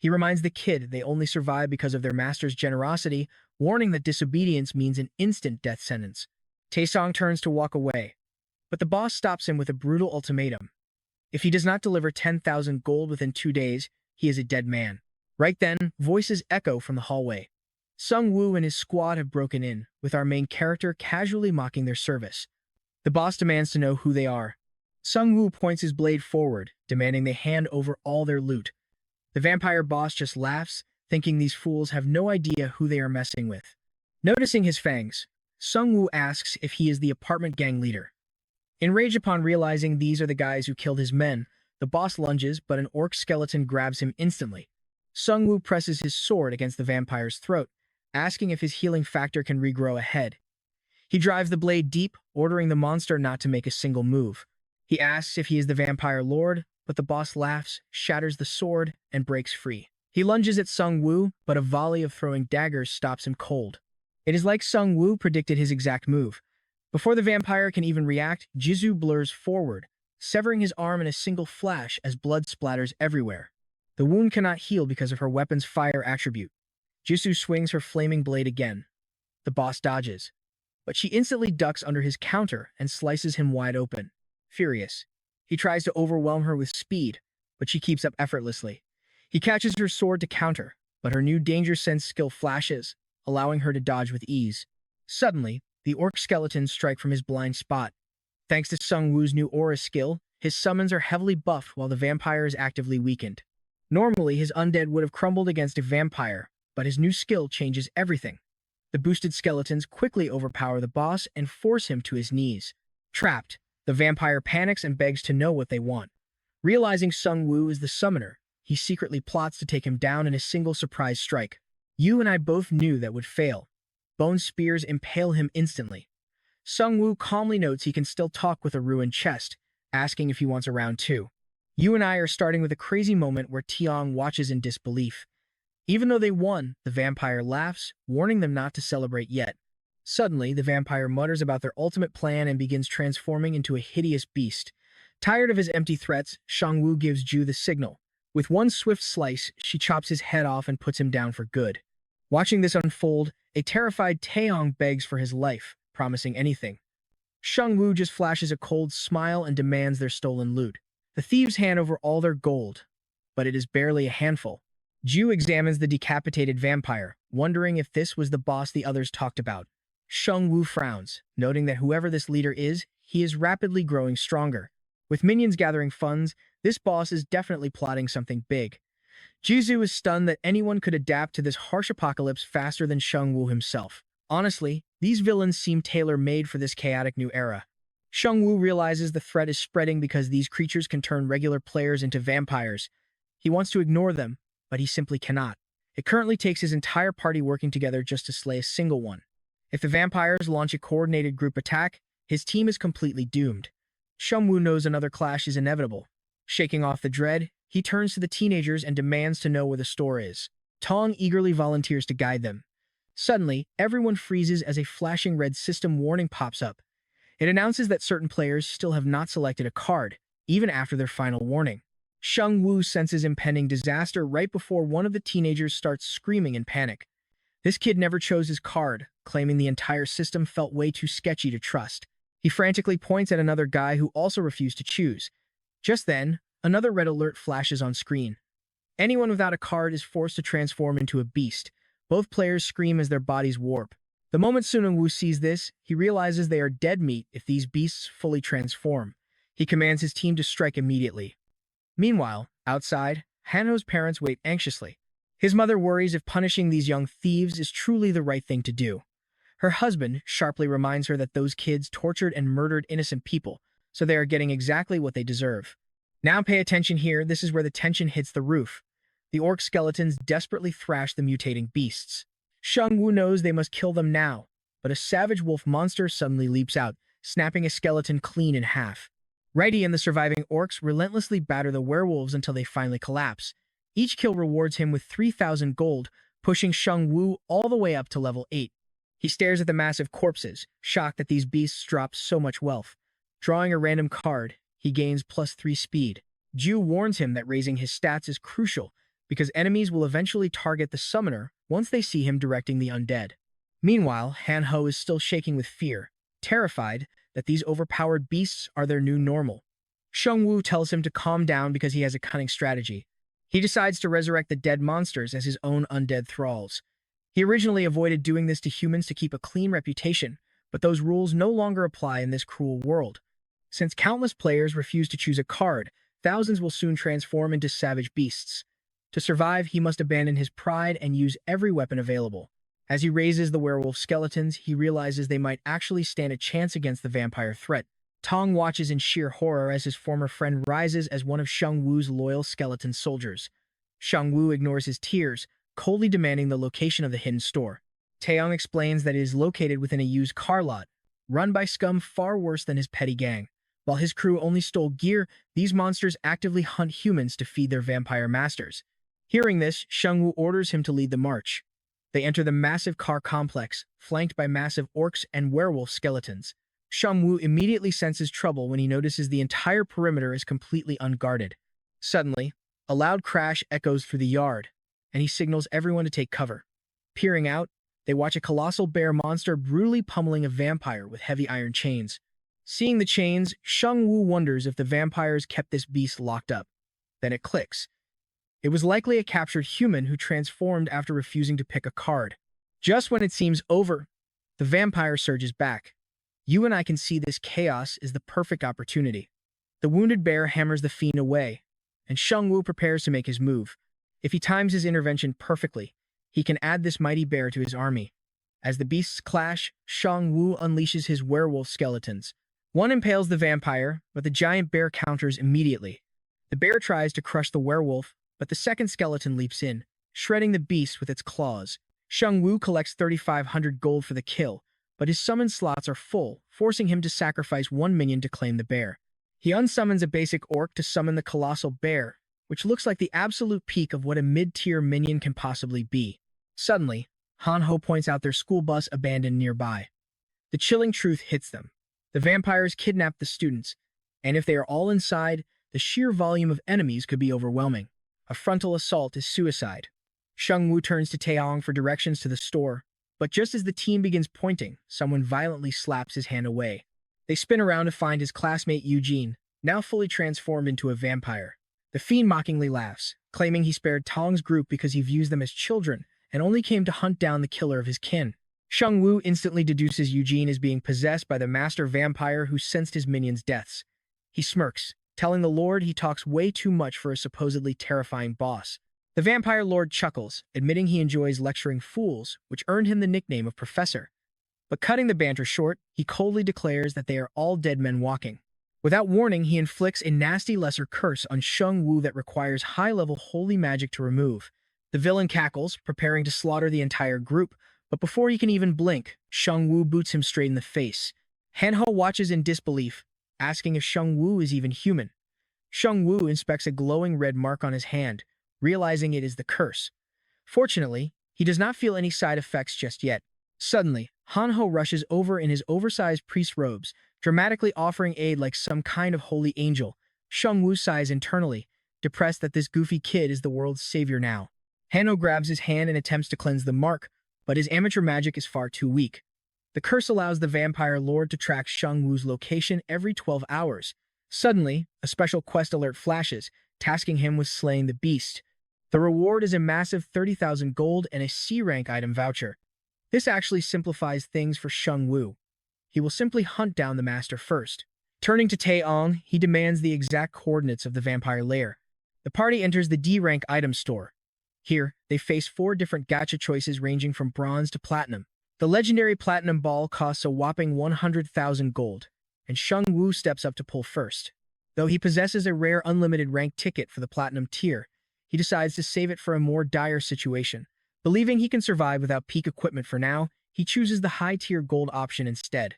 He reminds the kid they only survive because of their master's generosity, warning that disobedience means an instant death sentence. Taesong turns to walk away, but the boss stops him with a brutal ultimatum. If he does not deliver 10,000 gold within 2 days, he is a dead man. Right then, voices echo from the hallway. Sung Woo and his squad have broken in, with our main character casually mocking their service. The boss demands to know who they are. Sung Woo points his blade forward, demanding they hand over all their loot. The vampire boss just laughs, thinking these fools have no idea who they are messing with. Noticing his fangs, Sung-woo asks if he is the apartment gang leader. Enraged upon realizing these are the guys who killed his men, the boss lunges, but an orc skeleton grabs him instantly. Sung-woo presses his sword against the vampire's throat, asking if his healing factor can regrow a head. He drives the blade deep, ordering the monster not to make a single move. He asks if he is the vampire lord, but the boss laughs, shatters the sword, and breaks free. He lunges at Sung-woo, but a volley of throwing daggers stops him cold. It is like Sung-woo predicted his exact move. Before the vampire can even react, Jisoo blurs forward, severing his arm in a single flash as blood splatters everywhere. The wound cannot heal because of her weapon's fire attribute. Jisoo swings her flaming blade again. The boss dodges, but she instantly ducks under his counter and slices him wide open. Furious, he tries to overwhelm her with speed, but she keeps up effortlessly. He catches her sword to counter, but her new danger sense skill flashes, allowing her to dodge with ease. Suddenly, the orc skeletons strike from his blind spot. Thanks to Sung-woo's new aura skill, his summons are heavily buffed while the vampire is actively weakened. Normally, his undead would have crumbled against a vampire, but his new skill changes everything. The boosted skeletons quickly overpower the boss and force him to his knees. Trapped, the vampire panics and begs to know what they want. Realizing Sung-woo is the summoner, he secretly plots to take him down in a single surprise strike. You and I both knew that would fail. Bone spears impale him instantly. Sung-woo calmly notes he can still talk with a ruined chest, asking if he wants a round two. You and I are starting with a crazy moment where Tiong watches in disbelief. Even though they won, the vampire laughs, warning them not to celebrate yet. Suddenly, the vampire mutters about their ultimate plan and begins transforming into a hideous beast. Tired of his empty threats, Sung-woo gives Ju the signal. With one swift slice, she chops his head off and puts him down for good. Watching this unfold, a terrified Taeyong begs for his life, promising anything. Sung-woo just flashes a cold smile and demands their stolen loot. The thieves hand over all their gold, but it is barely a handful. Ju examines the decapitated vampire, wondering if this was the boss the others talked about. Sung-woo frowns, noting that whoever this leader is, he is rapidly growing stronger. With minions gathering funds, this boss is definitely plotting something big. Jisoo is stunned that anyone could adapt to this harsh apocalypse faster than Sung-woo himself. Honestly, these villains seem tailor-made for this chaotic new era. Sung-woo realizes the threat is spreading because these creatures can turn regular players into vampires. He wants to ignore them, but he simply cannot. It currently takes his entire party working together just to slay a single one. If the vampires launch a coordinated group attack, his team is completely doomed. Sung-woo knows another clash is inevitable. Shaking off the dread, he turns to the teenagers and demands to know where the store is. Tong eagerly volunteers to guide them. Suddenly, everyone freezes as a flashing red system warning pops up. It announces that certain players still have not selected a card, even after their final warning. Sung-woo senses impending disaster right before one of the teenagers starts screaming in panic. This kid never chose his card, claiming the entire system felt way too sketchy to trust. He frantically points at another guy who also refused to choose. Just then, another red alert flashes on screen. Anyone without a card is forced to transform into a beast. Both players scream as their bodies warp. The moment Sung-woo sees this, he realizes they are dead meat if these beasts fully transform. He commands his team to strike immediately. Meanwhile, outside, Hanho's parents wait anxiously. His mother worries if punishing these young thieves is truly the right thing to do. Her husband sharply reminds her that those kids tortured and murdered innocent people, so they are getting exactly what they deserve. Now pay attention here, this is where the tension hits the roof. The orc skeletons desperately thrash the mutating beasts. Sung-woo knows they must kill them now, but a savage wolf monster suddenly leaps out, snapping a skeleton clean in half. Righty and the surviving orcs relentlessly batter the werewolves until they finally collapse. Each kill rewards him with 3,000 gold, pushing Sung-woo all the way up to level 8. He stares at the massive corpses, shocked that these beasts drop so much wealth. Drawing a random card, he gains +3 speed. Ju warns him that raising his stats is crucial, because enemies will eventually target the summoner once they see him directing the undead. Meanwhile, Han-ho is still shaking with fear, terrified that these overpowered beasts are their new normal. Sung-woo tells him to calm down because he has a cunning strategy. He decides to resurrect the dead monsters as his own undead thralls. He originally avoided doing this to humans to keep a clean reputation, but those rules no longer apply in this cruel world. Since countless players refuse to choose a card, thousands will soon transform into savage beasts. To survive, he must abandon his pride and use every weapon available. As he raises the werewolf skeletons, he realizes they might actually stand a chance against the vampire threat. Tong watches in sheer horror as his former friend rises as one of Shang Wu's loyal skeleton soldiers. Shang Wu ignores his tears, coldly demanding the location of the hidden store. Taeyong explains that it is located within a used car lot, run by scum far worse than his petty gang. While his crew only stole gear, these monsters actively hunt humans to feed their vampire masters. Hearing this, Shang Wu orders him to lead the march. They enter the massive car complex, flanked by massive orcs and werewolf skeletons. Shang Wu immediately senses trouble when he notices the entire perimeter is completely unguarded. Suddenly, a loud crash echoes through the yard, and he signals everyone to take cover. Peering out, they watch a colossal bear monster brutally pummeling a vampire with heavy iron chains. Seeing the chains, Shang Wu wonders if the vampires kept this beast locked up. Then it clicks. It was likely a captured human who transformed after refusing to pick a card. Just when it seems over, the vampire surges back. You and I can see this chaos is the perfect opportunity. The wounded bear hammers the fiend away, and Shang Wu prepares to make his move. If he times his intervention perfectly, he can add this mighty bear to his army. As the beasts clash, Shang Wu unleashes his werewolf skeletons. One impales the vampire, but the giant bear counters immediately. The bear tries to crush the werewolf, but the second skeleton leaps in, shredding the beast with its claws. Shang Wu collects 3,500 gold for the kill, but his summon slots are full, forcing him to sacrifice one minion to claim the bear. He unsummons a basic orc to summon the colossal bear, which looks like the absolute peak of what a mid-tier minion can possibly be. Suddenly, Han Ho points out their school bus abandoned nearby. The chilling truth hits them. The vampires kidnapped the students, and if they are all inside, the sheer volume of enemies could be overwhelming. A frontal assault is suicide. Shang Wu turns to Taeyong for directions to the store, but just as the team begins pointing, someone violently slaps his hand away. They spin around to find his classmate Eugene, now fully transformed into a vampire. The fiend mockingly laughs, claiming he spared Tong's group because he views them as children and only came to hunt down the killer of his kin. Shang Wu instantly deduces Eugene as being possessed by the master vampire who sensed his minions' deaths. He smirks, telling the Lord he talks way too much for a supposedly terrifying boss. The vampire lord chuckles, admitting he enjoys lecturing fools, which earned him the nickname of Professor. But cutting the banter short, he coldly declares that they are all dead men walking. Without warning, he inflicts a nasty lesser curse on Shang Wu that requires high-level holy magic to remove. The villain cackles, preparing to slaughter the entire group, but before he can even blink, Shang Wu boots him straight in the face. Han Ho watches in disbelief, asking if Shang Wu is even human. Shang Wu inspects a glowing red mark on his hand, realizing it is the curse. Fortunately, he does not feel any side effects just yet. Suddenly, Han Ho rushes over in his oversized priest robes, dramatically offering aid like some kind of holy angel. Shang Wu sighs internally, depressed that this goofy kid is the world's savior now. Han Ho grabs his hand and attempts to cleanse the mark, but his amateur magic is far too weak. The curse allows the vampire lord to track Shang Wu's location every 12 hours. Suddenly, a special quest alert flashes, tasking him with slaying the beast. The reward is a massive 30,000 gold and a C-rank item voucher. This actually simplifies things for Shang Wu. He will simply hunt down the master first. Turning to Taeyong, he demands the exact coordinates of the vampire lair. The party enters the D-rank item store. Here, they face 4 different gacha choices ranging from bronze to platinum. The legendary platinum ball costs a whopping 100,000 gold, and Shang Wu steps up to pull first. Though he possesses a rare unlimited rank ticket for the platinum tier, he decides to save it for a more dire situation. Believing he can survive without peak equipment for now, he chooses the high-tier gold option instead.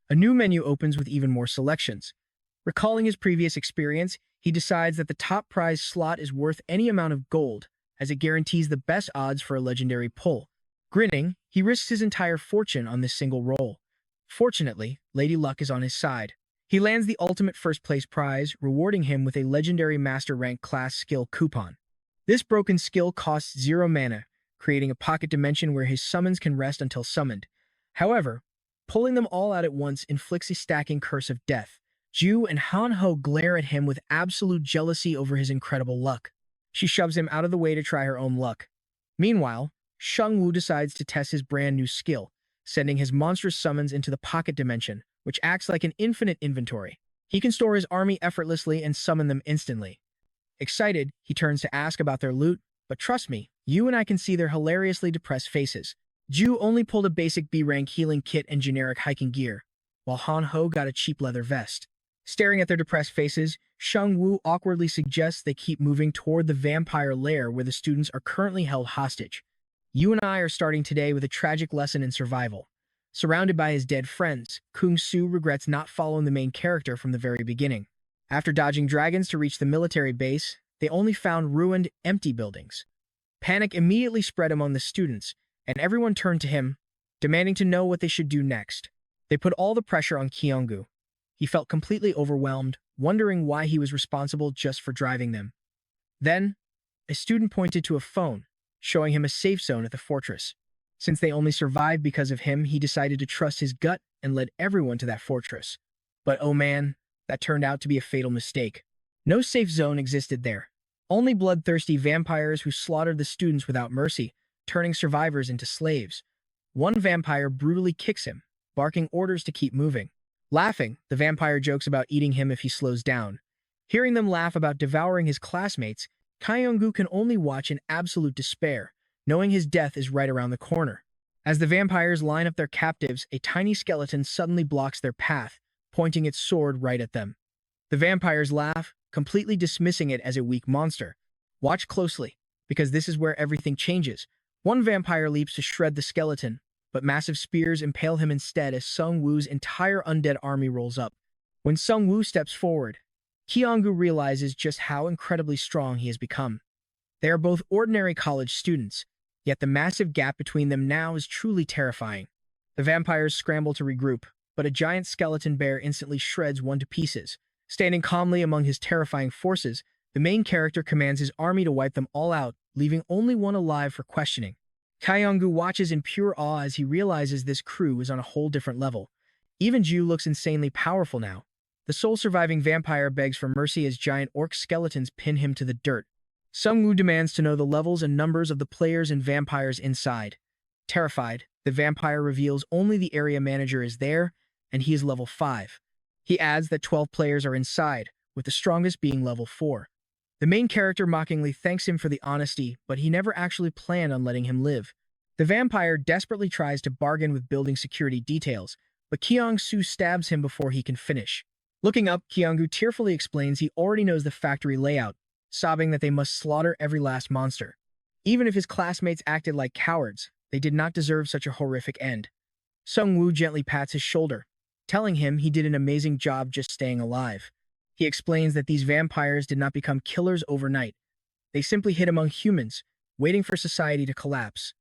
A new menu opens with even more selections. Recalling his previous experience, he decides that the top prize slot is worth any amount of gold, as it guarantees the best odds for a legendary pull. Grinning, he risks his entire fortune on this single roll. Fortunately, Lady Luck is on his side. He lands the ultimate first-place prize, rewarding him with a legendary master rank class skill coupon. This broken skill costs 0 mana, creating a pocket dimension where his summons can rest until summoned. However, pulling them all out at once inflicts a stacking curse of death. Ju and Han Ho glare at him with absolute jealousy over his incredible luck. She shoves him out of the way to try her own luck. Meanwhile, Shang Wu decides to test his brand new skill, sending his monstrous summons into the pocket dimension, which acts like an infinite inventory. He can store his army effortlessly and summon them instantly. Excited, he turns to ask about their loot, but trust me, you and I can see their hilariously depressed faces. Ju only pulled a basic B-rank healing kit and generic hiking gear, while Han Ho got a cheap leather vest. Staring at their depressed faces, Shang Wu awkwardly suggests they keep moving toward the vampire lair where the students are currently held hostage. You and I are starting today with a tragic lesson in survival. Surrounded by his dead friends, Kung Su regrets not following the main character from the very beginning. After dodging dragons to reach the military base, they only found ruined, empty buildings. Panic immediately spread among the students, and everyone turned to him, demanding to know what they should do next. They put all the pressure on Kyunggu. He felt completely overwhelmed, wondering why he was responsible just for driving them. Then, a student pointed to a phone, showing him a safe zone at the fortress. Since they only survived because of him, he decided to trust his gut and led everyone to that fortress. But oh man, that turned out to be a fatal mistake. No safe zone existed there. Only bloodthirsty vampires who slaughtered the students without mercy, turning survivors into slaves. One vampire brutally kicks him, barking orders to keep moving. Laughing, the vampire jokes about eating him if he slows down. Hearing them laugh about devouring his classmates, Kyunggu can only watch in absolute despair, knowing his death is right around the corner. As the vampires line up their captives, a tiny skeleton suddenly blocks their path, pointing its sword right at them. The vampires laugh, completely dismissing it as a weak monster. Watch closely, because this is where everything changes. One vampire leaps to shred the skeleton, but massive spears impale him instead as Sung Woo's entire undead army rolls up. When Sung Woo steps forward, Kyunggu realizes just how incredibly strong he has become. They are both ordinary college students, yet the massive gap between them now is truly terrifying. The vampires scramble to regroup, but a giant skeleton bear instantly shreds one to pieces. Standing calmly among his terrifying forces, the main character commands his army to wipe them all out, leaving only one alive for questioning. Kyunggu watches in pure awe as he realizes this crew is on a whole different level. Even Ju looks insanely powerful now. The sole surviving vampire begs for mercy as giant orc skeletons pin him to the dirt. Sung Woo demands to know the levels and numbers of the players and vampires inside. Terrified, the vampire reveals only the area manager is there, and he is level 5. He adds that 12 players are inside, with the strongest being level 4. The main character mockingly thanks him for the honesty, but he never actually planned on letting him live. The vampire desperately tries to bargain with building security details, but Kyung-soo stabs him before he can finish. Looking up, Kyung-gu tearfully explains he already knows the factory layout, sobbing that they must slaughter every last monster. Even if his classmates acted like cowards, they did not deserve such a horrific end. Sung-woo gently pats his shoulder, telling him he did an amazing job just staying alive. He explains that these vampires did not become killers overnight. They simply hid among humans, waiting for society to collapse.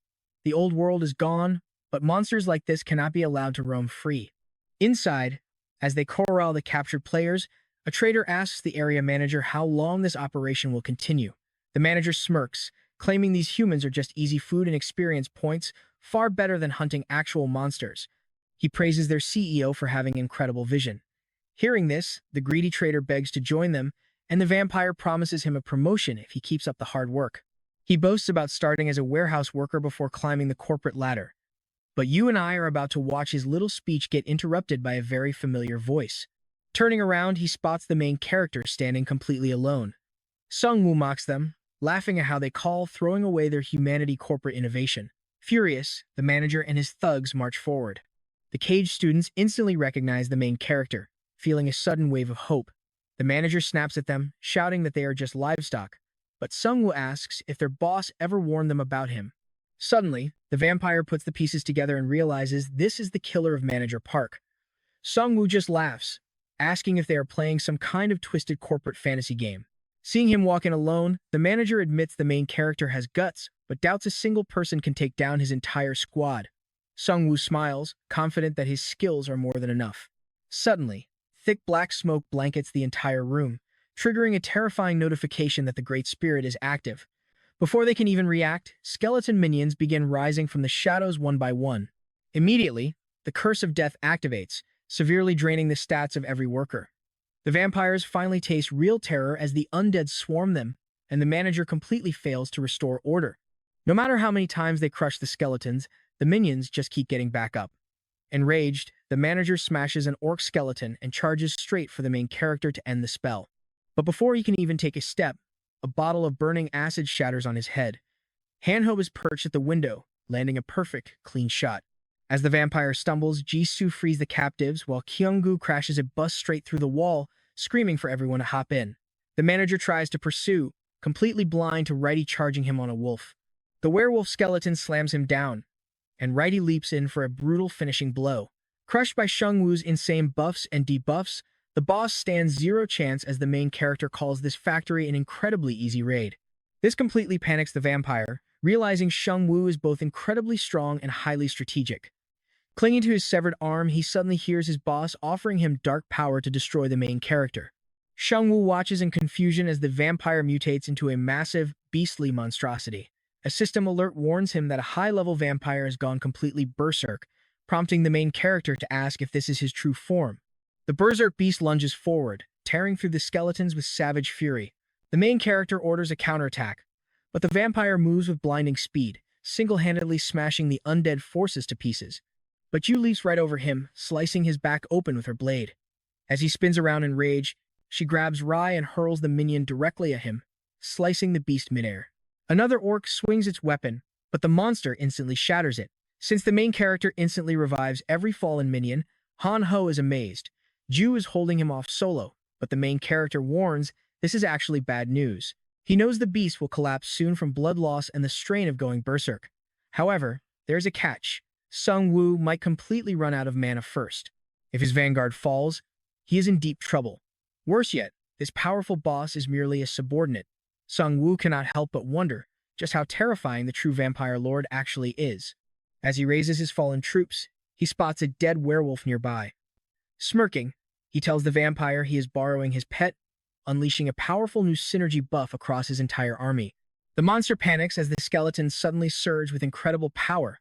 The old world is gone, but monsters like this cannot be allowed to roam free. Inside, as they corral the captured players, a trader asks the area manager how long this operation will continue. The manager smirks, claiming these humans are just easy food and experience points, far better than hunting actual monsters. He praises their CEO for having incredible vision. Hearing this, the greedy trader begs to join them, and the vampire promises him a promotion if he keeps up the hard work. He boasts about starting as a warehouse worker before climbing the corporate ladder. But you and I are about to watch his little speech get interrupted by a very familiar voice. Turning around, he spots the main character standing completely alone. Sung-woo mocks them, laughing at how they call throwing away their humanity corporate innovation. Furious, the manager and his thugs march forward. The caged students instantly recognize the main character, feeling a sudden wave of hope. The manager snaps at them, shouting that they are just livestock, but Sung-woo asks if their boss ever warned them about him. Suddenly, the vampire puts the pieces together and realizes this is the killer of Manager Park. Sung-woo just laughs, asking if they are playing some kind of twisted corporate fantasy game. Seeing him walk in alone, the manager admits the main character has guts, but doubts a single person can take down his entire squad. Sung-woo smiles, confident that his skills are more than enough. Suddenly, thick black smoke blankets the entire room, triggering a terrifying notification that the Great Spirit is active. Before they can even react, skeleton minions begin rising from the shadows one by one. Immediately, the Curse of Death activates, severely draining the stats of every worker. The vampires finally taste real terror as the undead swarm them, and the manager completely fails to restore order. No matter how many times they crush the skeletons, the minions just keep getting back up. Enraged, the manager smashes an orc skeleton and charges straight for the main character to end the spell. But before he can even take a step, a bottle of burning acid shatters on his head. Hanho is perched at the window, landing a perfect, clean shot. As the vampire stumbles, Jisoo frees the captives, while Kyunggu crashes a bus straight through the wall, screaming for everyone to hop in. The manager tries to pursue, completely blind to Righty charging him on a wolf. The werewolf skeleton slams him down, and Righty leaps in for a brutal finishing blow. Crushed by Shungwoo's insane buffs and debuffs, the boss stands zero chance as the main character calls this factory an incredibly easy raid. This completely panics the vampire, realizing Shungwoo is both incredibly strong and highly strategic. Clinging to his severed arm, he suddenly hears his boss offering him dark power to destroy the main character. Shungwoo watches in confusion as the vampire mutates into a massive, beastly monstrosity. A system alert warns him that a high-level vampire has gone completely berserk, prompting the main character to ask if this is his true form. The berserk beast lunges forward, tearing through the skeletons with savage fury. The main character orders a counterattack, but the vampire moves with blinding speed, single-handedly smashing the undead forces to pieces. But Yu leaps right over him, slicing his back open with her blade. As he spins around in rage, she grabs Rai and hurls the minion directly at him, slicing the beast midair. Another orc swings its weapon, but the monster instantly shatters it. Since the main character instantly revives every fallen minion, Han Ho is amazed. Ju is holding him off solo, but the main character warns this is actually bad news. He knows the beast will collapse soon from blood loss and the strain of going berserk. However, there's a catch. Sung Woo might completely run out of mana first. If his vanguard falls, he is in deep trouble. Worse yet, this powerful boss is merely a subordinate. Sung Woo cannot help but wonder just how terrifying the true vampire lord actually is. As he raises his fallen troops, he spots a dead werewolf nearby. Smirking, he tells the vampire he is borrowing his pet, unleashing a powerful new synergy buff across his entire army. The monster panics as the skeletons suddenly surge with incredible power.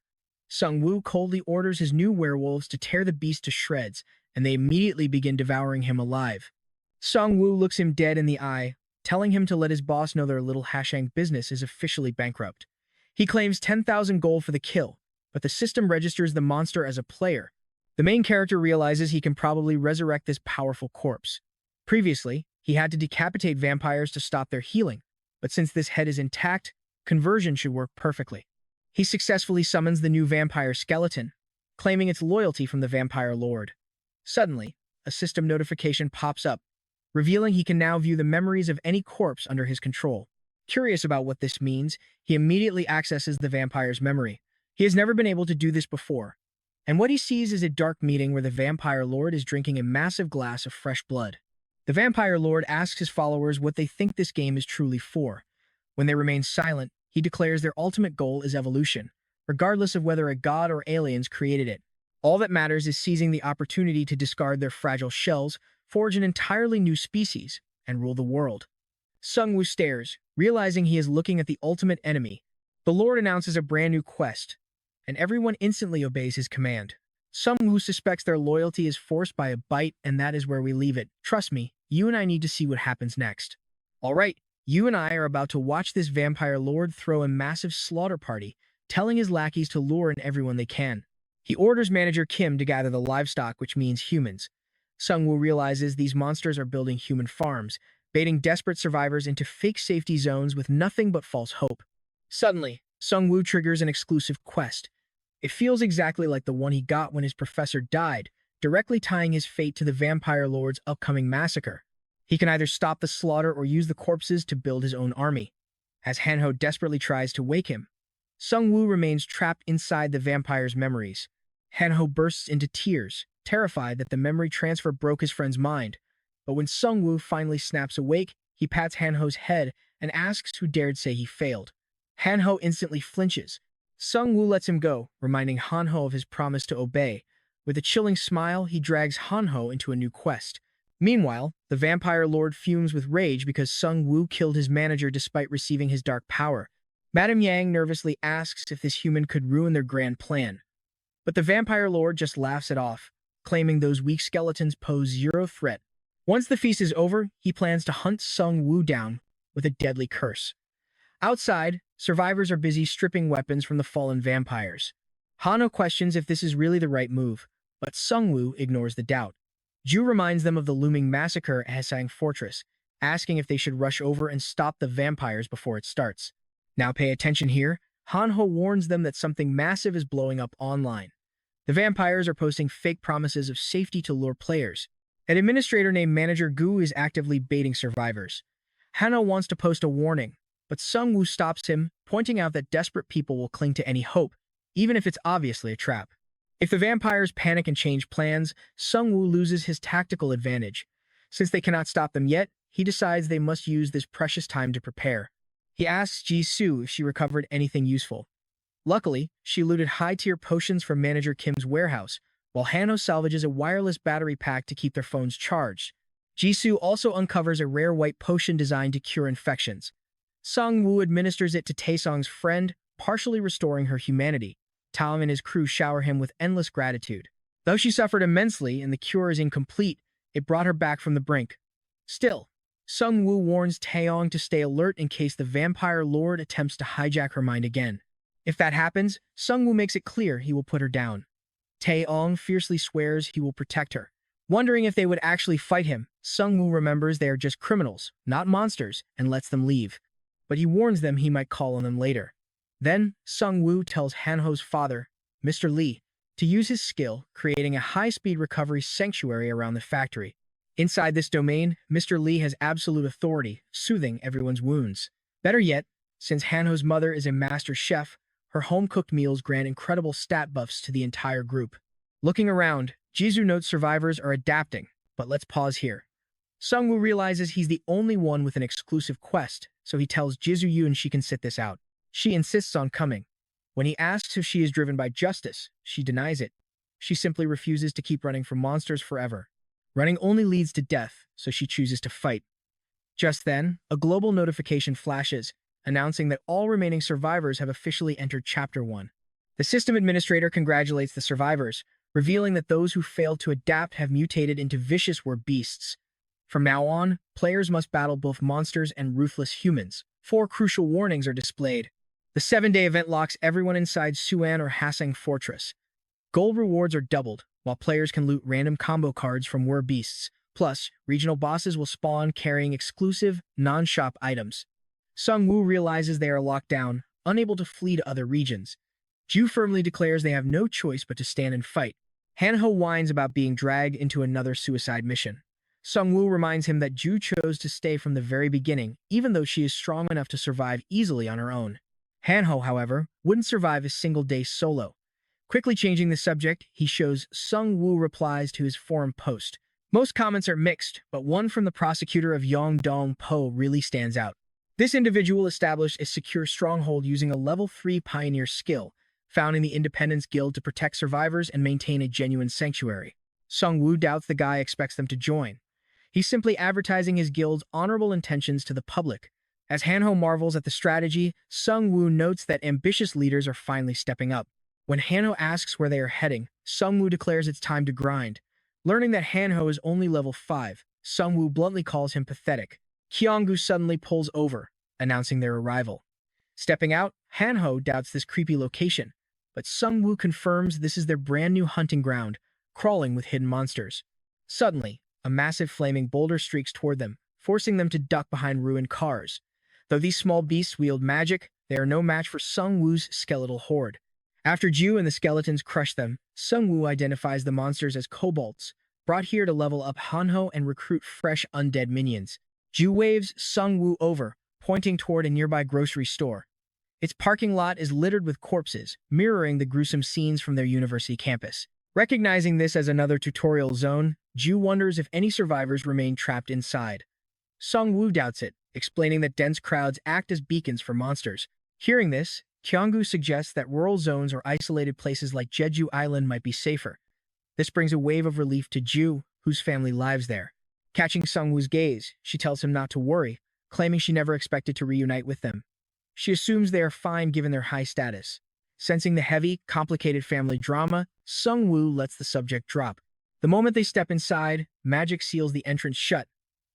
Sung Woo coldly orders his new werewolves to tear the beast to shreds, and they immediately begin devouring him alive. Sung Woo looks him dead in the eye, telling him to let his boss know their little Hashang business is officially bankrupt. He claims 10,000 gold for the kill, but the system registers the monster as a player. The main character realizes he can probably resurrect this powerful corpse. Previously, he had to decapitate vampires to stop their healing, but since this head is intact, conversion should work perfectly. He successfully summons the new vampire skeleton, claiming its loyalty from the vampire lord. Suddenly, a system notification pops up, revealing he can now view the memories of any corpse under his control. Curious about what this means, he immediately accesses the vampire's memory. He has never been able to do this before, and what he sees is a dark meeting where the vampire lord is drinking a massive glass of fresh blood. The vampire lord asks his followers what they think this game is truly for. When they remain silent, he declares their ultimate goal is evolution, regardless of whether a god or aliens created it. All that matters is seizing the opportunity to discard their fragile shells, forge an entirely new species, and rule the world. Sung Woo stares, realizing he is looking at the ultimate enemy. The Lord announces a brand new quest, and everyone instantly obeys his command. Sung Woo suspects their loyalty is forced by a bite, and that is where we leave it. Trust me, you and I need to see what happens next. Alright, you and I are about to watch this vampire lord throw a massive slaughter party, telling his lackeys to lure in everyone they can. He orders manager Kim to gather the livestock, which means humans. Sung Woo realizes these monsters are building human farms, baiting desperate survivors into fake safety zones with nothing but false hope. Suddenly, Sung Woo triggers an exclusive quest. It feels exactly like the one he got when his professor died, directly tying his fate to the vampire lord's upcoming massacre. He can either stop the slaughter or use the corpses to build his own army. As Hanho desperately tries to wake him, Sung Woo remains trapped inside the vampire's memories. Hanho bursts into tears, terrified that the memory transfer broke his friend's mind. But when Sung Woo finally snaps awake, he pats Hanho's head and asks who dared say he failed. Hanho instantly flinches. Sung Woo lets him go, reminding Hanho of his promise to obey. With a chilling smile, he drags Hanho into a new quest. Meanwhile, the vampire lord fumes with rage because Sung Woo killed his manager despite receiving his dark power. Madame Yang nervously asks if this human could ruin their grand plan. But the vampire lord just laughs it off, claiming those weak skeletons pose zero threat. Once the feast is over, he plans to hunt Sung Woo down with a deadly curse. Outside, survivors are busy stripping weapons from the fallen vampires. Hano questions if this is really the right move, but Sung Woo ignores the doubt. Ju reminds them of the looming massacre at Hesang Fortress, asking if they should rush over and stop the vampires before it starts. Now pay attention here. Hanho warns them that something massive is blowing up online. The vampires are posting fake promises of safety to lure players. An administrator named Manager Gu is actively baiting survivors. Hanho wants to post a warning, but Sung-woo stops him, pointing out that desperate people will cling to any hope, even if it's obviously a trap. If the vampires panic and change plans, Sung-woo loses his tactical advantage. Since they cannot stop them yet, he decides they must use this precious time to prepare. He asks Ji-soo if she recovered anything useful. Luckily, she looted high-tier potions from Manager Kim's warehouse, while Hanho salvages a wireless battery pack to keep their phones charged. Ji-soo also uncovers a rare white potion designed to cure infections. Sung-woo administers it to Taesong's friend, partially restoring her humanity. Taom and his crew shower him with endless gratitude. Though she suffered immensely and the cure is incomplete, it brought her back from the brink. Still, Sung-woo warns Taeyong to stay alert in case the vampire lord attempts to hijack her mind again. If that happens, Sung-woo makes it clear he will put her down. Taeyong fiercely swears he will protect her. Wondering if they would actually fight him, Sung-woo remembers they are just criminals, not monsters, and lets them leave. But he warns them he might call on them later. Then, Sung-woo tells Hanho's father, Mr. Lee, to use his skill, creating a high-speed recovery sanctuary around the factory. Inside this domain, Mr. Lee has absolute authority, soothing everyone's wounds. Better yet, since Hanho's mother is a master chef, her home-cooked meals grant incredible stat buffs to the entire group. Looking around, Jisoo notes survivors are adapting, but let's pause here. Sung-woo realizes he's the only one with an exclusive quest, so he tells Jisoo Yoon she can sit this out. She insists on coming. When he asks if she is driven by justice, she denies it. She simply refuses to keep running from monsters forever. Running only leads to death, so she chooses to fight. Just then, a global notification flashes, announcing that all remaining survivors have officially entered Chapter 1. The system administrator congratulates the survivors, revealing that those who failed to adapt have mutated into vicious beasts. From now on, players must battle both monsters and ruthless humans. 4 crucial warnings are displayed. The 7-day event locks everyone inside Suan or Haseng Fortress. Gold rewards are doubled, while players can loot random combo cards from beasts. Plus, regional bosses will spawn carrying exclusive, non-shop items. Sung-woo realizes they are locked down, unable to flee to other regions. Ju firmly declares they have no choice but to stand and fight. Hanho whines about being dragged into another suicide mission. Sung-woo reminds him that Ju chose to stay from the very beginning, even though she is strong enough to survive easily on her own. Hanho, however, wouldn't survive a single day solo. Quickly changing the subject, he shows Sung-woo replies to his forum post. Most comments are mixed, but one from the prosecutor of Yongdong-po really stands out. This individual established a secure stronghold using a level 3 pioneer skill, founding the Independence Guild to protect survivors and maintain a genuine sanctuary. Sung-woo doubts the guy expects them to join. He's simply advertising his guild's honorable intentions to the public. As Hanho marvels at the strategy, Sung-woo notes that ambitious leaders are finally stepping up. When Hanho asks where they are heading, Sung-woo declares it's time to grind. Learning that Hanho is only level 5, Sung-woo bluntly calls him pathetic. Kyung-gu suddenly pulls over, announcing their arrival. Stepping out, Hanho doubts this creepy location, but Sung-woo confirms this is their brand new hunting ground, crawling with hidden monsters. Suddenly, a massive flaming boulder streaks toward them, forcing them to duck behind ruined cars. Though these small beasts wield magic, they are no match for Sung-woo's skeletal horde. After Ju and the skeletons crush them, Sung-woo identifies the monsters as kobolds, brought here to level up Hanho and recruit fresh undead minions. Ju waves Sung-woo over, pointing toward a nearby grocery store. Its parking lot is littered with corpses, mirroring the gruesome scenes from their university campus. Recognizing this as another tutorial zone, Ju wonders if any survivors remain trapped inside. Sung-woo doubts it, explaining that dense crowds act as beacons for monsters. Hearing this, Kyung-gu suggests that rural zones or isolated places like Jeju Island might be safer. This brings a wave of relief to Ju, whose family lives there. Catching Sung-woo's gaze, she tells him not to worry, claiming she never expected to reunite with them. She assumes they are fine given their high status. Sensing the heavy, complicated family drama, Sung-woo lets the subject drop. The moment they step inside, magic seals the entrance shut,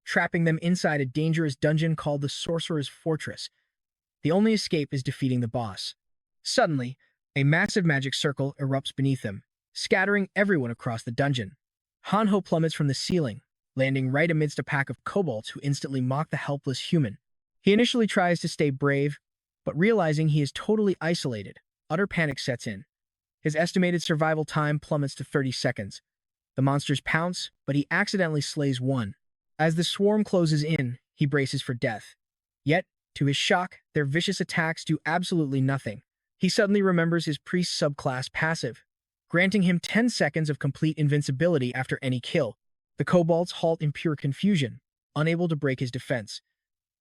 trapping them inside a dangerous dungeon called the Sorcerer's Fortress. The only escape is defeating the boss. Suddenly, a massive magic circle erupts beneath them, scattering everyone across the dungeon. Hanho plummets from the ceiling, landing right amidst a pack of kobolds who instantly mock the helpless human. He initially tries to stay brave, But realizing he is totally isolated, utter panic sets in. His estimated survival time plummets to 30 seconds. The monsters pounce, but he accidentally slays one. As the swarm closes in, he braces for death. Yet, to his shock, their vicious attacks do absolutely nothing. He suddenly remembers his priest subclass passive, granting him 10 seconds of complete invincibility after any kill. The kobolds halt in pure confusion, unable to break his defense.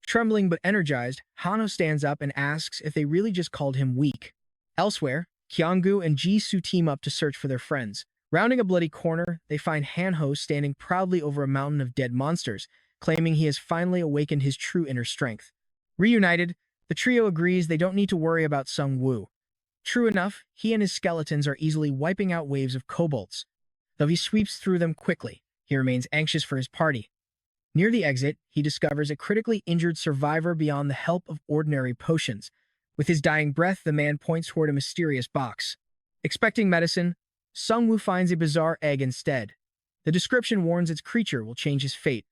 Trembling but energized, Hanho stands up and asks if they really just called him weak. Elsewhere, Kyunggu and Jisoo team up to search for their friends. Rounding a bloody corner, they find Hanho standing proudly over a mountain of dead monsters, claiming he has finally awakened his true inner strength. Reunited, the trio agrees they don't need to worry about Sung-woo. True enough, he and his skeletons are easily wiping out waves of kobolds. Though he sweeps through them quickly, he remains anxious for his party. Near the exit, he discovers a critically injured survivor beyond the help of ordinary potions. With his dying breath, the man points toward a mysterious box. Expecting medicine, Sung-woo finds a bizarre egg instead. The description warns its creature will change his fate.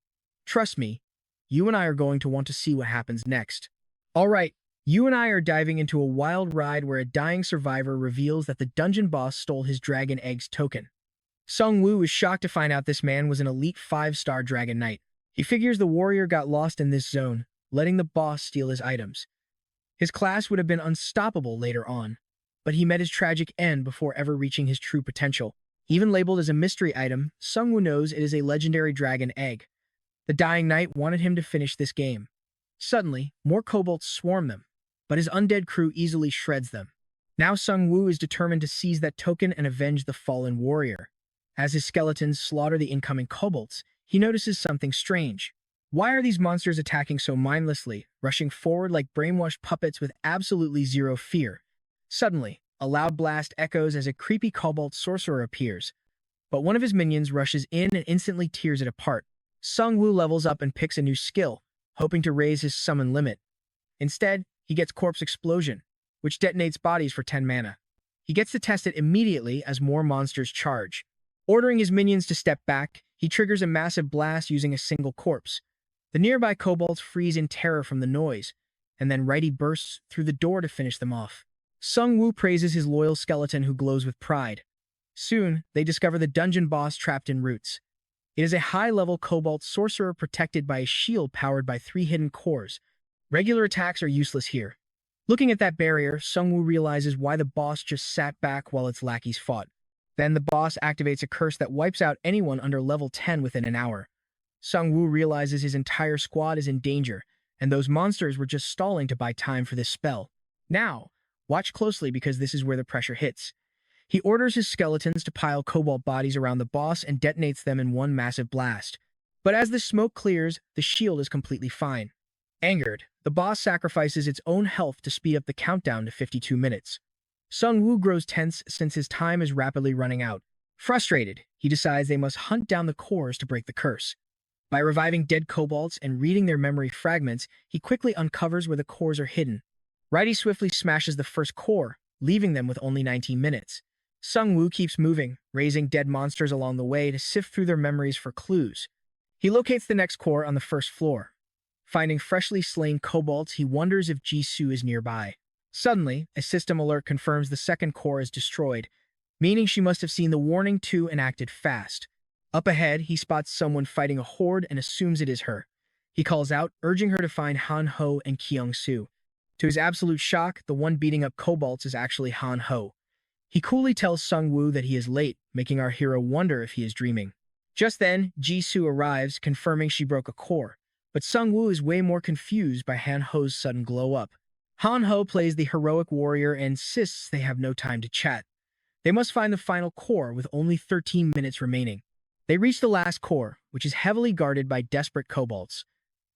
Trust me, you and I are going to want to see what happens next. Alright, you and I are diving into a wild ride where a dying survivor reveals that the dungeon boss stole his dragon eggs token. Sung-woo is shocked to find out this man was an elite 5-star dragon knight. He figures the warrior got lost in this zone, letting the boss steal his items. His class would have been unstoppable later on, but he met his tragic end before ever reaching his true potential. Even labeled as a mystery item, Sung-woo knows it is a legendary dragon egg. The dying knight wanted him to finish this game. Suddenly, more kobolds swarm them, but his undead crew easily shreds them. Now Sung-woo is determined to seize that token and avenge the fallen warrior. As his skeletons slaughter the incoming kobolds, he notices something strange. Why are these monsters attacking so mindlessly, rushing forward like brainwashed puppets with absolutely zero fear? Suddenly, a loud blast echoes as a creepy kobold sorcerer appears, but one of his minions rushes in and instantly tears it apart. Sung-woo levels up and picks a new skill, hoping to raise his summon limit. Instead, he gets Corpse Explosion, which detonates bodies for 10 mana. He gets to test it immediately as more monsters charge. Ordering his minions to step back, he triggers a massive blast using a single corpse. The nearby kobolds freeze in terror from the noise, and then Righty bursts through the door to finish them off. Sung-woo praises his loyal skeleton who glows with pride. Soon, they discover the dungeon boss trapped in roots. It is a high-level kobold sorcerer protected by a shield powered by 3 hidden cores. Regular attacks are useless here. Looking at that barrier, Sung-woo realizes why the boss just sat back while its lackeys fought. Then the boss activates a curse that wipes out anyone under level 10 within an hour. Sung-woo realizes his entire squad is in danger, and those monsters were just stalling to buy time for this spell. Now, watch closely because this is where the pressure hits. He orders his skeletons to pile kobold bodies around the boss and detonates them in one massive blast. But as the smoke clears, the shield is completely fine. Angered, the boss sacrifices its own health to speed up the countdown to 52 minutes. Sung-woo grows tense since his time is rapidly running out. Frustrated, he decides they must hunt down the cores to break the curse. By reviving dead kobolds and reading their memory fragments, he quickly uncovers where the cores are hidden. Righty swiftly smashes the first core, leaving them with only 19 minutes. Sung-woo keeps moving, raising dead monsters along the way to sift through their memories for clues. He locates the next core on the first floor. Finding freshly slain kobolds, he wonders if Jisoo is nearby. Suddenly, a system alert confirms the second core is destroyed, meaning she must have seen the warning too and acted fast. Up ahead, he spots someone fighting a horde and assumes it is her. He calls out, urging her to find Han-ho and Kyung-soo. To his absolute shock, the one beating up kobolds is actually Han-ho. He coolly tells Sung-woo that he is late, making our hero wonder if he is dreaming. Just then, Jisoo arrives, confirming she broke a core, but Sung-woo is way more confused by Han-ho's sudden glow-up. Han-ho plays the heroic warrior and insists they have no time to chat. They must find the final core with only 13 minutes remaining. They reach the last core, which is heavily guarded by desperate kobolds.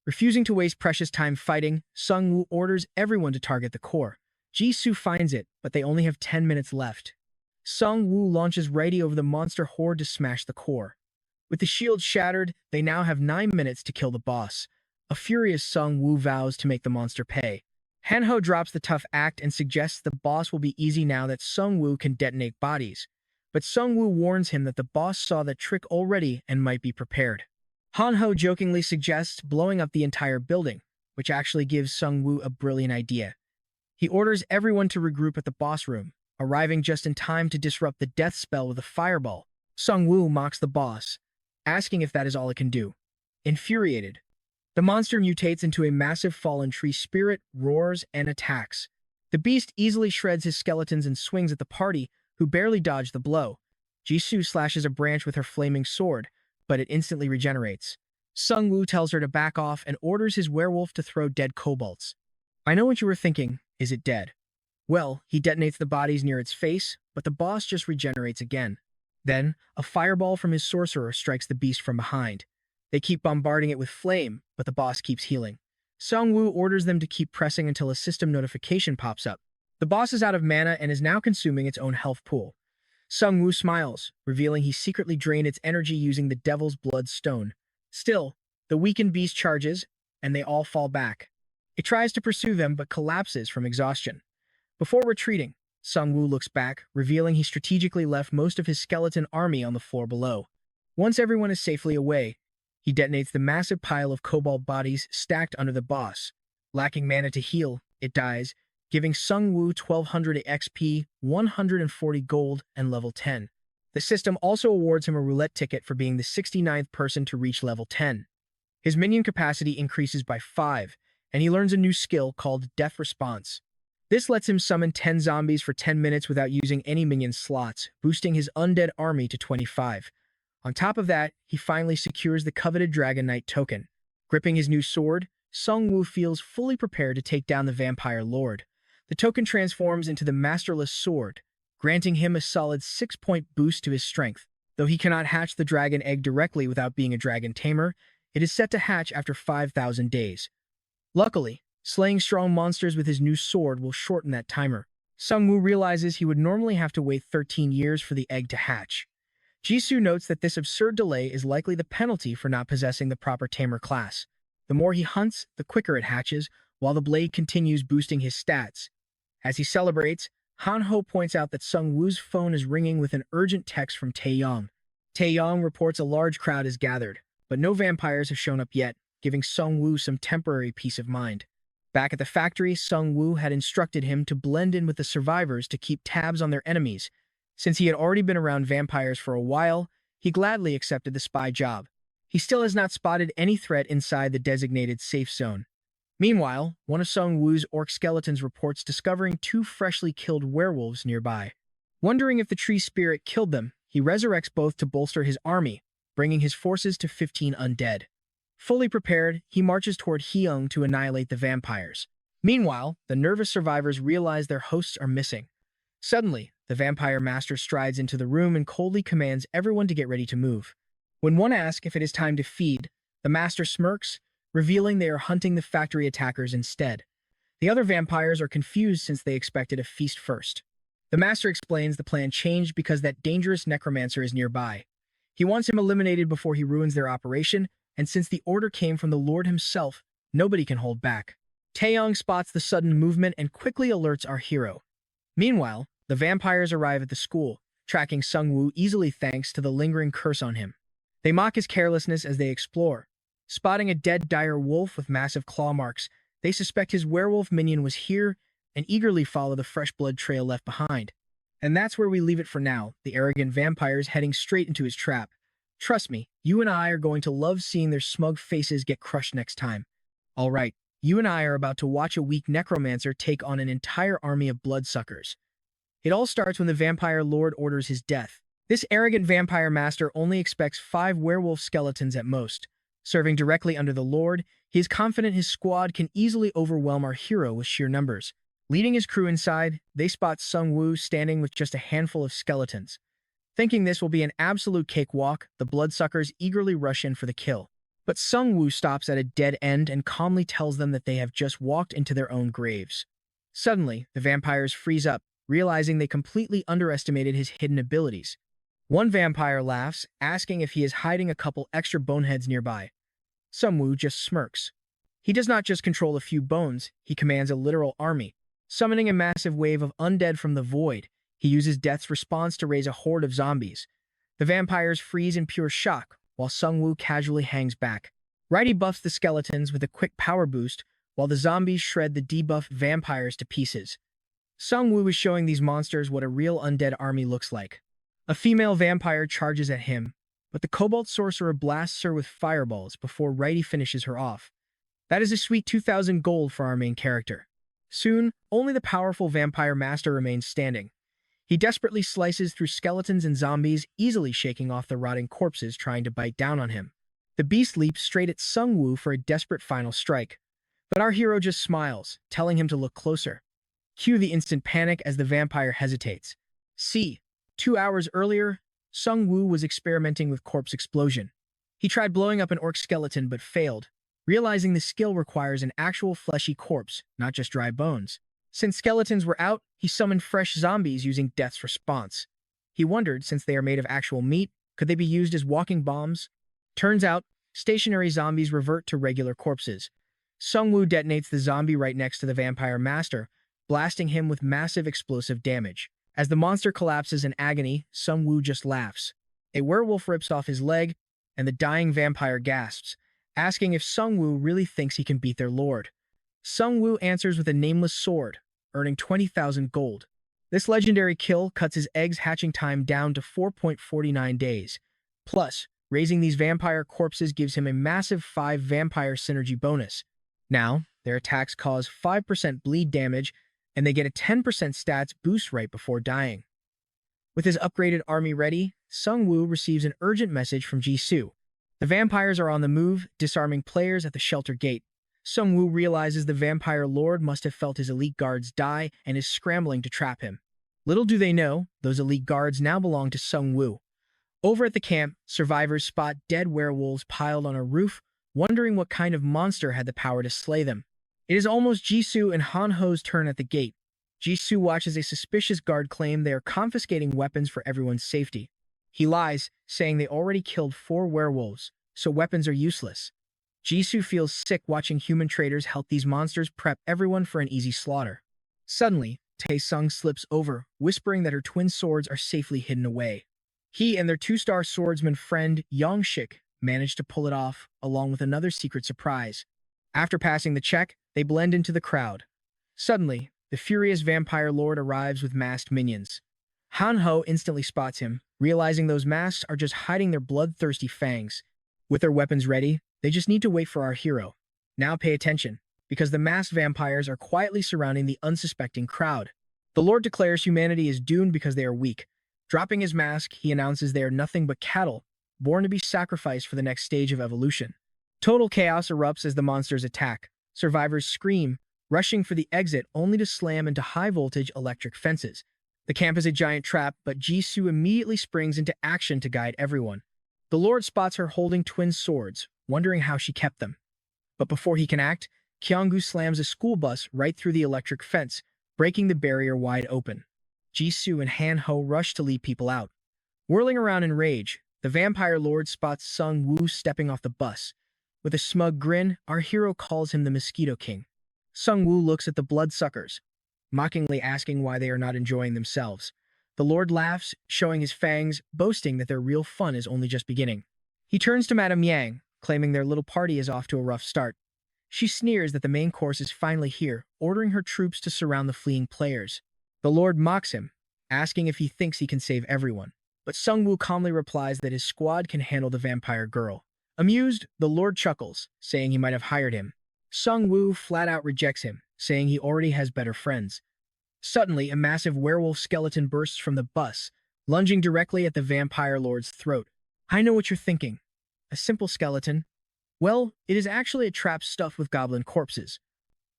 Refusing to waste precious time fighting, Sung-woo orders everyone to target the core. Jisoo finds it, but they only have 10 minutes left. Sung-woo launches Righty over the monster horde to smash the core. With the shield shattered, they now have 9 minutes to kill the boss. A furious Sung-woo vows to make the monster pay. Han-ho drops the tough act and suggests the boss will be easy now that Sung-woo can detonate bodies. But Sung-woo warns him that the boss saw the trick already and might be prepared. Han-ho jokingly suggests blowing up the entire building, which actually gives Sung-woo a brilliant idea. He orders everyone to regroup at the boss room, arriving just in time to disrupt the death spell with a fireball. Sung-woo mocks the boss, asking if that is all it can do. Infuriated, the monster mutates into a massive fallen tree spirit, roars, and attacks. The beast easily shreds his skeletons and swings at the party, who barely dodge the blow. Jisoo slashes a branch with her flaming sword, but it instantly regenerates. Sung-woo tells her to back off and orders his werewolf to throw dead kobolds. I know what you were thinking. Is it dead? Well, he detonates the bodies near its face, but the boss just regenerates again. Then, a fireball from his sorcerer strikes the beast from behind. They keep bombarding it with flame, but the boss keeps healing. Sung-woo orders them to keep pressing until a system notification pops up. The boss is out of mana and is now consuming its own health pool. Sung-woo smiles, revealing he secretly drained its energy using the Devil's Blood Stone. Still, the weakened beast charges, and they all fall back. It tries to pursue them but collapses from exhaustion. Before retreating, Sung-woo looks back, revealing he strategically left most of his skeleton army on the floor below. Once everyone is safely away, he detonates the massive pile of kobold bodies stacked under the boss. Lacking mana to heal, it dies, giving Sung-woo 1200 XP, 140 gold, and level 10. The system also awards him a roulette ticket for being the 69th person to reach level 10. His minion capacity increases by 5, and he learns a new skill called Death Response. This lets him summon 10 zombies for 10 minutes without using any minion slots, boosting his undead army to 25. On top of that, he finally secures the coveted Dragon Knight token. Gripping his new sword, Sung-woo feels fully prepared to take down the Vampire Lord. The token transforms into the Masterless Sword, granting him a solid 6-point boost to his strength. Though he cannot hatch the dragon egg directly without being a dragon tamer, it is set to hatch after 5,000 days. Luckily, slaying strong monsters with his new sword will shorten that timer. Sung-woo realizes he would normally have to wait 13 years for the egg to hatch. Jisoo notes that this absurd delay is likely the penalty for not possessing the proper tamer class. The more he hunts, the quicker it hatches, while the blade continues boosting his stats. As he celebrates, Han-ho points out that Sung-woo's phone is ringing with an urgent text from Taeyong. Taeyong reports a large crowd is gathered, but no vampires have shown up yet, giving Sung-woo some temporary peace of mind. Back at the factory, Sung-woo had instructed him to blend in with the survivors to keep tabs on their enemies. Since he had already been around vampires for a while, he gladly accepted the spy job. He still has not spotted any threat inside the designated safe zone. Meanwhile, one of Sung-woo's orc skeletons reports discovering 2 freshly killed werewolves nearby. Wondering if the tree spirit killed them, he resurrects both to bolster his army, bringing his forces to 15 undead. Fully prepared, he marches toward Hyung to annihilate the vampires. Meanwhile, the nervous survivors realize their hosts are missing. Suddenly, the vampire master strides into the room and coldly commands everyone to get ready to move. When one asks if it is time to feed, the master smirks, revealing they are hunting the factory attackers instead. The other vampires are confused since they expected a feast first. The master explains the plan changed because that dangerous necromancer is nearby. He wants him eliminated before he ruins their operation, and since the order came from the Lord himself, nobody can hold back. Taeyong spots the sudden movement and quickly alerts our hero. Meanwhile, the vampires arrive at the school, tracking Sung-woo easily thanks to the lingering curse on him. They mock his carelessness as they explore. Spotting a dead dire wolf with massive claw marks, they suspect his werewolf minion was here and eagerly follow the fresh blood trail left behind. And that's where we leave it for now, the arrogant vampires heading straight into his trap. Trust me, you and I are going to love seeing their smug faces get crushed next time. Alright, you and I are about to watch a weak necromancer take on an entire army of bloodsuckers. It all starts when the vampire lord orders his death. This arrogant vampire master only expects 5 werewolf skeletons at most. Serving directly under the lord, he is confident his squad can easily overwhelm our hero with sheer numbers. Leading his crew inside, they spot Sung-woo standing with just a handful of skeletons. Thinking this will be an absolute cakewalk, the bloodsuckers eagerly rush in for the kill. But Sung-woo stops at a dead end and calmly tells them that they have just walked into their own graves. Suddenly, the vampires freeze up, realizing they completely underestimated his hidden abilities. One vampire laughs, asking if he is hiding a couple extra boneheads nearby. Sung-woo just smirks. He does not just control a few bones, he commands a literal army. Summoning a massive wave of undead from the void, he uses Death's response to raise a horde of zombies. The vampires freeze in pure shock, while Sung-woo casually hangs back. Righty buffs the skeletons with a quick power boost, while the zombies shred the debuffed vampires to pieces. Sung-woo is showing these monsters what a real undead army looks like. A female vampire charges at him, but the Cobalt Sorcerer blasts her with fireballs before Righty finishes her off. That is a sweet 2,000 gold for our main character. Soon, only the powerful Vampire Master remains standing. He desperately slices through skeletons and zombies, easily shaking off the rotting corpses trying to bite down on him. The beast leaps straight at Sung-woo for a desperate final strike, but our hero just smiles, telling him to look closer. Cue the instant panic as the vampire hesitates. See, 2 hours earlier, Sung-woo was experimenting with corpse explosion. He tried blowing up an orc skeleton but failed, realizing the skill requires an actual fleshy corpse, not just dry bones. Since skeletons were out, he summoned fresh zombies using Death's response. He wondered, since they are made of actual meat, could they be used as walking bombs? Turns out, stationary zombies revert to regular corpses. Sung-woo detonates the zombie right next to the Vampire Master, blasting him with massive explosive damage. As the monster collapses in agony, Sung-woo just laughs. A werewolf rips off his leg, and the dying vampire gasps, asking if Sung-woo really thinks he can beat their lord. Sung-woo answers with a nameless sword, earning 20,000 gold. This legendary kill cuts his eggs hatching time down to 4.49 days. Plus, raising these vampire corpses gives him a massive 5 vampire synergy bonus. Now, their attacks cause 5% bleed damage, and they get a 10% stats boost right before dying. With his upgraded army ready, Sung-woo receives an urgent message from Jisoo. The vampires are on the move, disarming players at the shelter gate. Sung-woo realizes the vampire lord must have felt his elite guards die and is scrambling to trap him. Little do they know, those elite guards now belong to Sung-woo. Over at the camp, survivors spot dead werewolves piled on a roof, wondering what kind of monster had the power to slay them. It is almost Jisoo and Han-ho's turn at the gate. Jisoo watches a suspicious guard claim they are confiscating weapons for everyone's safety. He lies, saying they already killed 4 werewolves, so weapons are useless. Jisoo feels sick watching human traders help these monsters prep everyone for an easy slaughter. Suddenly, Tae-sung slips over, whispering that her twin swords are safely hidden away. He and their 2-star swordsman friend, Yong-shik, manage to pull it off, along with another secret surprise. After passing the check, they blend into the crowd. Suddenly, the furious vampire lord arrives with masked minions. Han-ho instantly spots him, realizing those masks are just hiding their bloodthirsty fangs. With their weapons ready, they just need to wait for our hero. Now pay attention, because the masked vampires are quietly surrounding the unsuspecting crowd. The lord declares humanity is doomed because they are weak. Dropping his mask, he announces they are nothing but cattle, born to be sacrificed for the next stage of evolution. Total chaos erupts as the monsters attack. Survivors scream, rushing for the exit only to slam into high-voltage electric fences. The camp is a giant trap, but Jisoo immediately springs into action to guide everyone. The lord spots her holding twin swords, wondering how she kept them. But before he can act, Kyung-gu slams a school bus right through the electric fence, breaking the barrier wide open. Jisoo and Han-ho rush to lead people out. Whirling around in rage, the vampire lord spots Sung-woo stepping off the bus. With a smug grin, our hero calls him the Mosquito King. Sung-woo looks at the bloodsuckers, mockingly asking why they are not enjoying themselves. The lord laughs, showing his fangs, boasting that their real fun is only just beginning. He turns to Madame Yang, claiming their little party is off to a rough start. She sneers that the main course is finally here, ordering her troops to surround the fleeing players. The lord mocks him, asking if he thinks he can save everyone. But Sung-woo calmly replies that his squad can handle the vampire girl. Amused, the lord chuckles, saying he might have hired him. Sung-woo flat out rejects him, saying he already has better friends. Suddenly, a massive werewolf skeleton bursts from the bus, lunging directly at the vampire lord's throat. I know what you're thinking. A simple skeleton? Well, it is actually a trap stuffed with goblin corpses.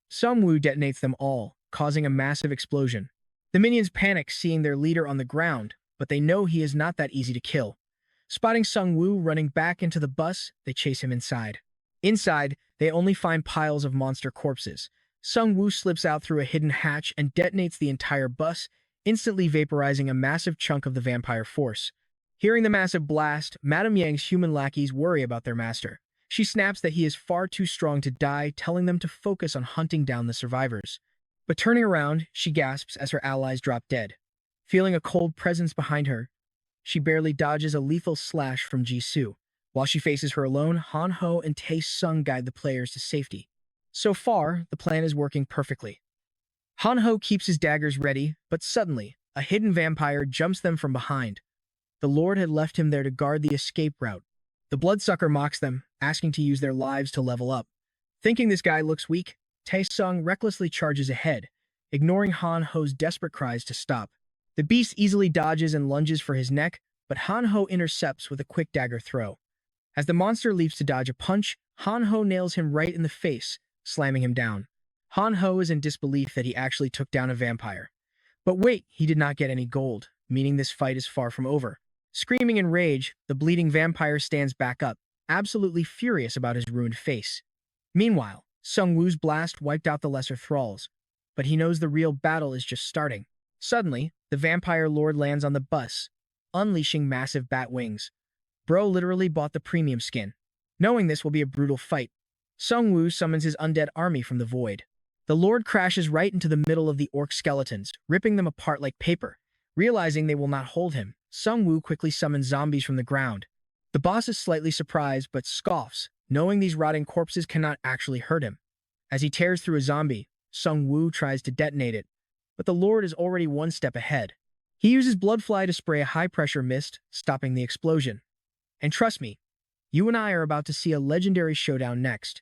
Sung-woo detonates them all, causing a massive explosion. The minions panic seeing their leader on the ground, but they know he is not that easy to kill. Spotting Sung-woo running back into the bus, they chase him inside. Inside, they only find piles of monster corpses. Sung-woo slips out through a hidden hatch and detonates the entire bus, instantly vaporizing a massive chunk of the vampire force. Hearing the massive blast, Madame Yang's human lackeys worry about their master. She snaps that he is far too strong to die, telling them to focus on hunting down the survivors. But turning around, she gasps as her allies drop dead. Feeling a cold presence behind her, she barely dodges a lethal slash from Jisoo. While she faces her alone, Han-ho and Tae-sung guide the players to safety. So far, the plan is working perfectly. Han-ho keeps his daggers ready, but suddenly, a hidden vampire jumps them from behind. The Lord had left him there to guard the escape route. The bloodsucker mocks them, asking to use their lives to level up. Thinking this guy looks weak, Tae-sung recklessly charges ahead, ignoring Han-ho's desperate cries to stop. The beast easily dodges and lunges for his neck, but Han-ho intercepts with a quick dagger throw. As the monster leaps to dodge a punch, Han-ho nails him right in the face, slamming him down. Han-ho is in disbelief that he actually took down a vampire. But wait, he did not get any gold, meaning this fight is far from over. Screaming in rage, the bleeding vampire stands back up, absolutely furious about his ruined face. Meanwhile, Sung-woo's blast wiped out the lesser thralls, but he knows the real battle is just starting. Suddenly, the vampire lord lands on the bus, unleashing massive bat wings. Bro literally bought the premium skin. Knowing this will be a brutal fight, Sung-woo summons his undead army from the void. The lord crashes right into the middle of the orc skeletons, ripping them apart like paper. Realizing they will not hold him, Sung-woo quickly summons zombies from the ground. The boss is slightly surprised but scoffs, knowing these rotting corpses cannot actually hurt him. As he tears through a zombie, Sung-woo tries to detonate it, but the lord is already one step ahead. He uses Bloodfly to spray a high-pressure mist, stopping the explosion. And trust me, you and I are about to see a legendary showdown next.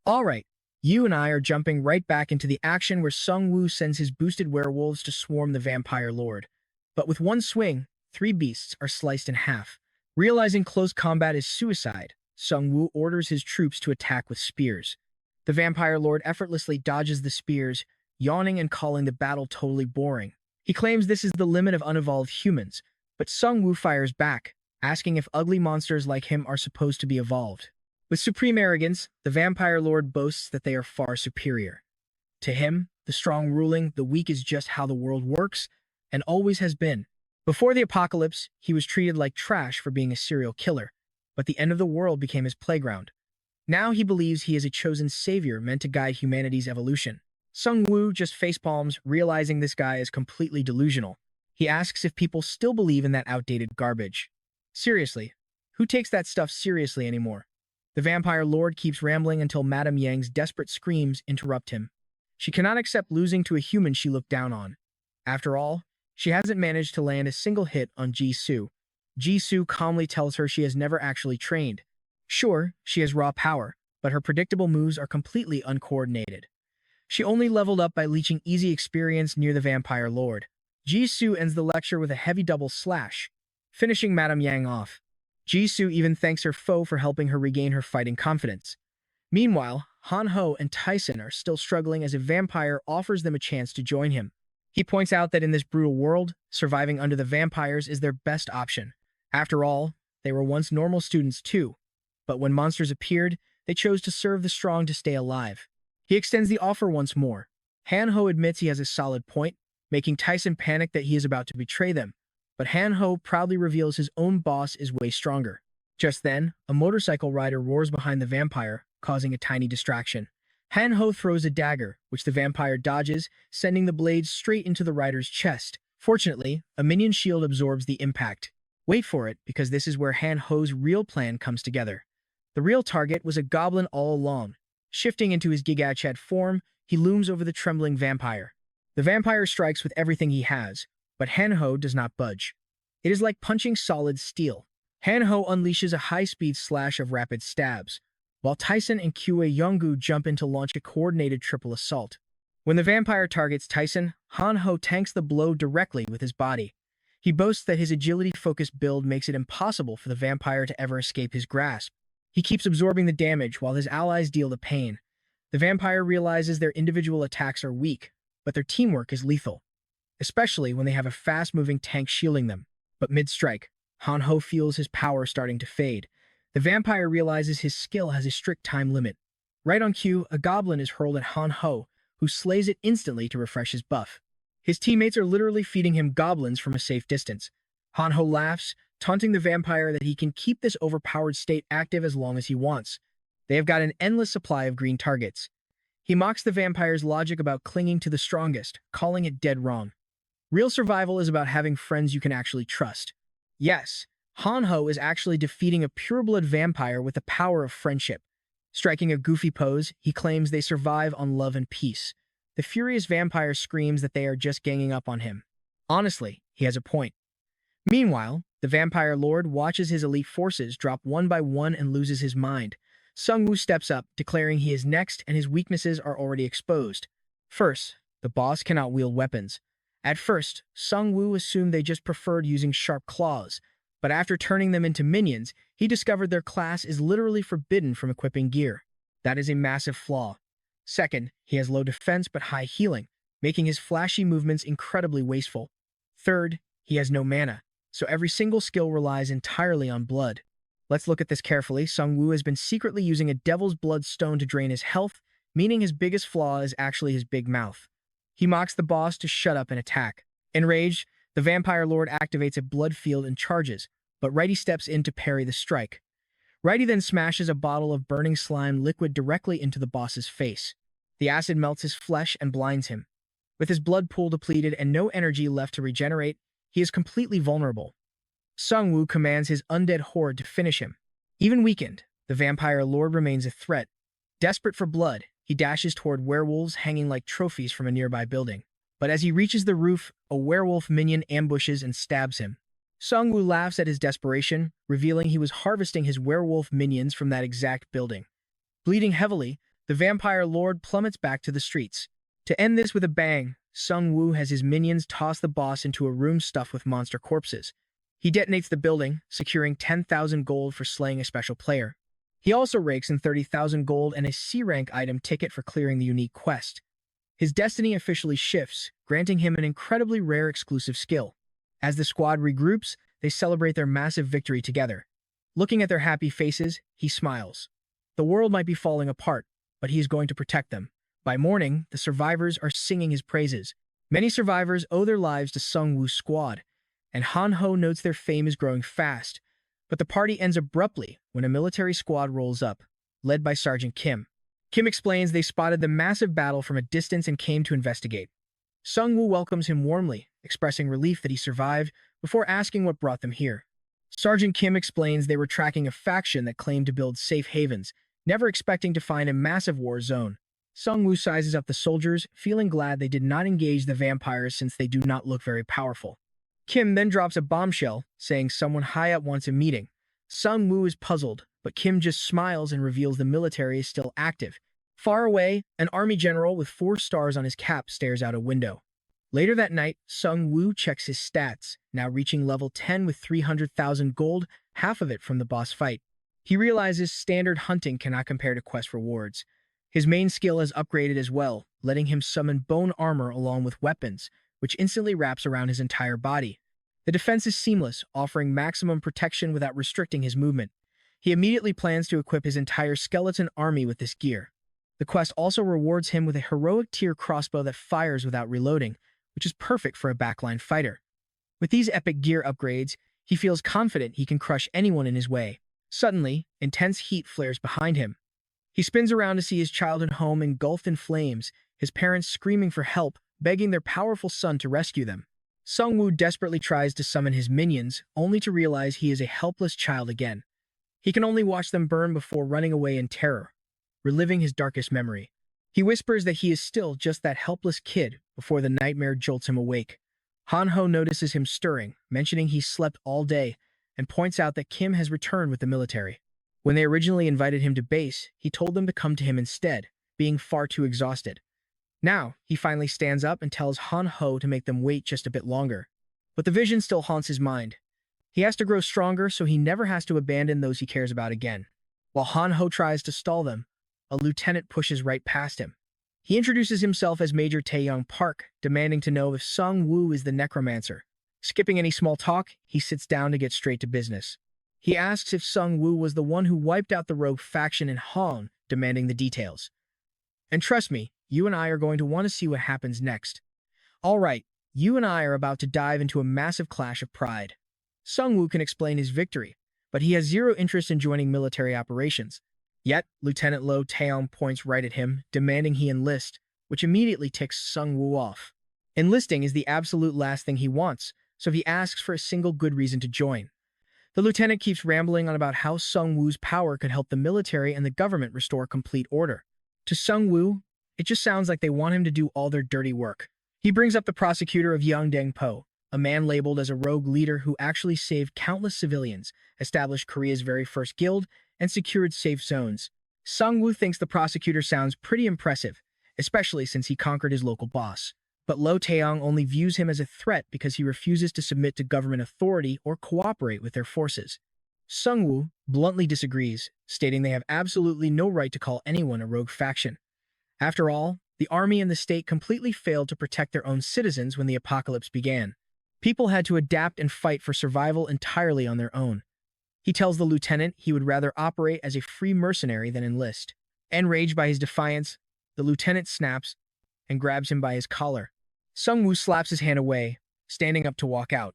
Alright, you and I are jumping right back into the action where Sung-woo sends his boosted werewolves to swarm the vampire lord. But with one swing, 3 beasts are sliced in half. Realizing close combat is suicide, Sung-woo orders his troops to attack with spears. The vampire lord effortlessly dodges the spears, yawning and calling the battle totally boring. He claims this is the limit of unevolved humans, but Sung-woo fires back, asking if ugly monsters like him are supposed to be evolved. With supreme arrogance, the vampire lord boasts that they are far superior. To him, the strong ruling the weak is just how the world works, and always has been. Before the apocalypse, he was treated like trash for being a serial killer, but the end of the world became his playground. Now he believes he is a chosen savior meant to guide humanity's evolution. Sung-woo just facepalms, realizing this guy is completely delusional. He asks if people still believe in that outdated garbage. Seriously, who takes that stuff seriously anymore? The vampire lord keeps rambling until Madame Yang's desperate screams interrupt him. She cannot accept losing to a human she looked down on. After all, she hasn't managed to land a single hit on Jisoo. Jisoo calmly tells her she has never actually trained. Sure, she has raw power, but her predictable moves are completely uncoordinated. She only leveled up by leeching easy experience near the vampire lord. Jisoo ends the lecture with a heavy double slash, finishing Madame Yang off. Jisoo even thanks her foe for helping her regain her fighting confidence. Meanwhile, Han-ho and Tyson are still struggling as a vampire offers them a chance to join him. He points out that in this brutal world, surviving under the vampires is their best option. After all, they were once normal students too, but when monsters appeared, they chose to serve the strong to stay alive. He extends the offer once more. Han-ho admits he has a solid point, making Tyson panic that he is about to betray them, but Han-ho proudly reveals his own boss is way stronger. Just then, a motorcycle rider roars behind the vampire, causing a tiny distraction. Han-ho throws a dagger, which the vampire dodges, sending the blade straight into the rider's chest. Fortunately, a minion shield absorbs the impact. Wait for it, because this is where Han-ho's real plan comes together. The real target was a goblin all along. Shifting into his Gigachad form, he looms over the trembling vampire. The vampire strikes with everything he has, but Han-ho does not budge. It is like punching solid steel. Han-ho unleashes a high-speed slash of rapid stabs, while Tyson and Kue Yongu jump in to launch a coordinated triple assault. When the vampire targets Tyson, Han-ho tanks the blow directly with his body. He boasts that his agility-focused build makes it impossible for the vampire to ever escape his grasp. He keeps absorbing the damage while his allies deal the pain. The vampire realizes their individual attacks are weak, but their teamwork is lethal, especially when they have a fast-moving tank shielding them. But mid-strike, Han-ho feels his power starting to fade. The vampire realizes his skill has a strict time limit. Right on cue, a goblin is hurled at Han-ho, who slays it instantly to refresh his buff. His teammates are literally feeding him goblins from a safe distance. Han-ho laughs, taunting the vampire that he can keep this overpowered state active as long as he wants. They have got an endless supply of green targets. He mocks the vampire's logic about clinging to the strongest, calling it dead wrong. Real survival is about having friends you can actually trust. Yes, Han-ho is actually defeating a pureblood vampire with the power of friendship. Striking a goofy pose, he claims they survive on love and peace. The furious vampire screams that they are just ganging up on him. Honestly, he has a point. Meanwhile, the vampire lord watches his elite forces drop one by one and loses his mind. Sung-woo steps up, declaring he is next and his weaknesses are already exposed. First, the boss cannot wield weapons. At first, Sung-woo assumed they just preferred using sharp claws, but after turning them into minions, he discovered their class is literally forbidden from equipping gear. That is a massive flaw. Second, he has low defense but high healing, making his flashy movements incredibly wasteful. Third, he has no mana, so every single skill relies entirely on blood. Let's look at this carefully. Sung-woo has been secretly using a devil's blood stone to drain his health, meaning his biggest flaw is actually his big mouth. He mocks the boss to shut up and attack. Enraged, the vampire lord activates a blood field and charges, but Righty steps in to parry the strike. Righty then smashes a bottle of burning slime liquid directly into the boss's face. The acid melts his flesh and blinds him. With his blood pool depleted and no energy left to regenerate, he is completely vulnerable. Sung-woo commands his undead horde to finish him. Even weakened, the vampire lord remains a threat. Desperate for blood, he dashes toward werewolves hanging like trophies from a nearby building. But as he reaches the roof, a werewolf minion ambushes and stabs him. Sung-woo laughs at his desperation, revealing he was harvesting his werewolf minions from that exact building. Bleeding heavily, the vampire lord plummets back to the streets. To end this with a bang, Sung-woo has his minions toss the boss into a room stuffed with monster corpses. He detonates the building, securing 10,000 gold for slaying a special player. He also rakes in 30,000 gold and a C-rank item ticket for clearing the unique quest. His destiny officially shifts, granting him an incredibly rare exclusive skill. As the squad regroups, they celebrate their massive victory together. Looking at their happy faces, he smiles. The world might be falling apart, but he is going to protect them. By morning, the survivors are singing his praises. Many survivors owe their lives to Sung-woo's squad, and Han-ho notes their fame is growing fast. But the party ends abruptly when a military squad rolls up, led by Sergeant Kim. Kim explains they spotted the massive battle from a distance and came to investigate. Sung-woo welcomes him warmly, expressing relief that he survived before asking what brought them here. Sergeant Kim explains they were tracking a faction that claimed to build safe havens, never expecting to find a massive war zone. Sung-woo sizes up the soldiers, feeling glad they did not engage the vampires since they do not look very powerful. Kim then drops a bombshell, saying someone high up wants a meeting. Sung-woo is puzzled, but Kim just smiles and reveals the military is still active. Far away, an army general with 4 stars on his cap stares out a window. Later that night, Sung-woo checks his stats, now reaching level 10 with 300,000 gold, half of it from the boss fight. He realizes standard hunting cannot compare to quest rewards. His main skill is upgraded as well, letting him summon bone armor along with weapons, which instantly wraps around his entire body. The defense is seamless, offering maximum protection without restricting his movement. He immediately plans to equip his entire skeleton army with this gear. The quest also rewards him with a heroic tier crossbow that fires without reloading, which is perfect for a backline fighter. With these epic gear upgrades, he feels confident he can crush anyone in his way. Suddenly, intense heat flares behind him. He spins around to see his childhood home engulfed in flames, his parents screaming for help, begging their powerful son to rescue them. Sung-woo desperately tries to summon his minions, only to realize he is a helpless child again. He can only watch them burn before running away in terror, reliving his darkest memory. He whispers that he is still just that helpless kid before the nightmare jolts him awake. Han-ho notices him stirring, mentioning he slept all day, and points out that Kim has returned with the military. When they originally invited him to base, he told them to come to him instead, being far too exhausted. Now, he finally stands up and tells Han-ho to make them wait just a bit longer. But the vision still haunts his mind. He has to grow stronger so he never has to abandon those he cares about again. While Han-ho tries to stall them, a lieutenant pushes right past him. He introduces himself as Major Taeyong Park, demanding to know if Sung-woo is the necromancer. Skipping any small talk, he sits down to get straight to business. He asks if Sung-woo was the one who wiped out the rogue faction in Hong, demanding the details. And trust me, you and I are going to want to see what happens next. All right, you and I are about to dive into a massive clash of pride. Sung-woo can explain his victory, but he has zero interest in joining military operations. Yet, Lieutenant Lo Taeyong points right at him, demanding he enlist, which immediately ticks Sung-woo off. Enlisting is the absolute last thing he wants, so he asks for a single good reason to join. The lieutenant keeps rambling on about how Sung-woo's power could help the military and the government restore complete order. To Sung-woo, it just sounds like they want him to do all their dirty work. He brings up the prosecutor of Yangdang-po, a man labeled as a rogue leader who actually saved countless civilians, established Korea's very first guild, and secured safe zones. Sung-woo thinks the prosecutor sounds pretty impressive, especially since he conquered his local boss. But Lo Taeyong only views him as a threat because he refuses to submit to government authority or cooperate with their forces. Sung-woo bluntly disagrees, stating they have absolutely no right to call anyone a rogue faction. After all, the army and the state completely failed to protect their own citizens when the apocalypse began. People had to adapt and fight for survival entirely on their own. He tells the lieutenant he would rather operate as a free mercenary than enlist. Enraged by his defiance, the lieutenant snaps and grabs him by his collar. Sung-woo slaps his hand away, standing up to walk out.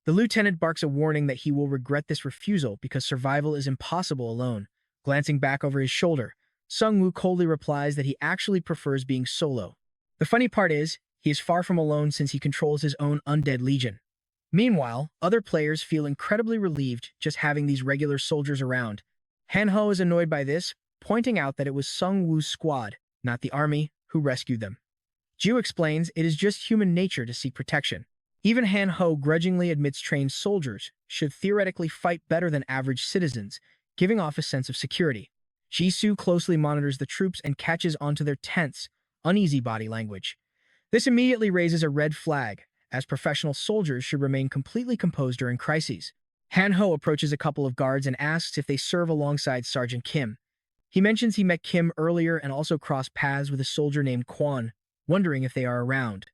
The lieutenant barks a warning that he will regret this refusal because survival is impossible alone. Glancing back over his shoulder, Sung-woo coldly replies that he actually prefers being solo. The funny part is, he is far from alone since he controls his own undead legion. Meanwhile, other players feel incredibly relieved just having these regular soldiers around. Han-ho is annoyed by this, pointing out that it was Sung-woo's squad, not the army, who rescued them. Ju explains it is just human nature to seek protection. Even Han-ho grudgingly admits trained soldiers should theoretically fight better than average citizens, giving off a sense of security. Jisoo closely monitors the troops and catches onto their tense, uneasy body language. This immediately raises a red flag, as professional soldiers should remain completely composed during crises. Han-ho approaches a couple of guards and asks if they serve alongside Sergeant Kim. He mentions he met Kim earlier and also crossed paths with a soldier named Kwon, wondering if they are around.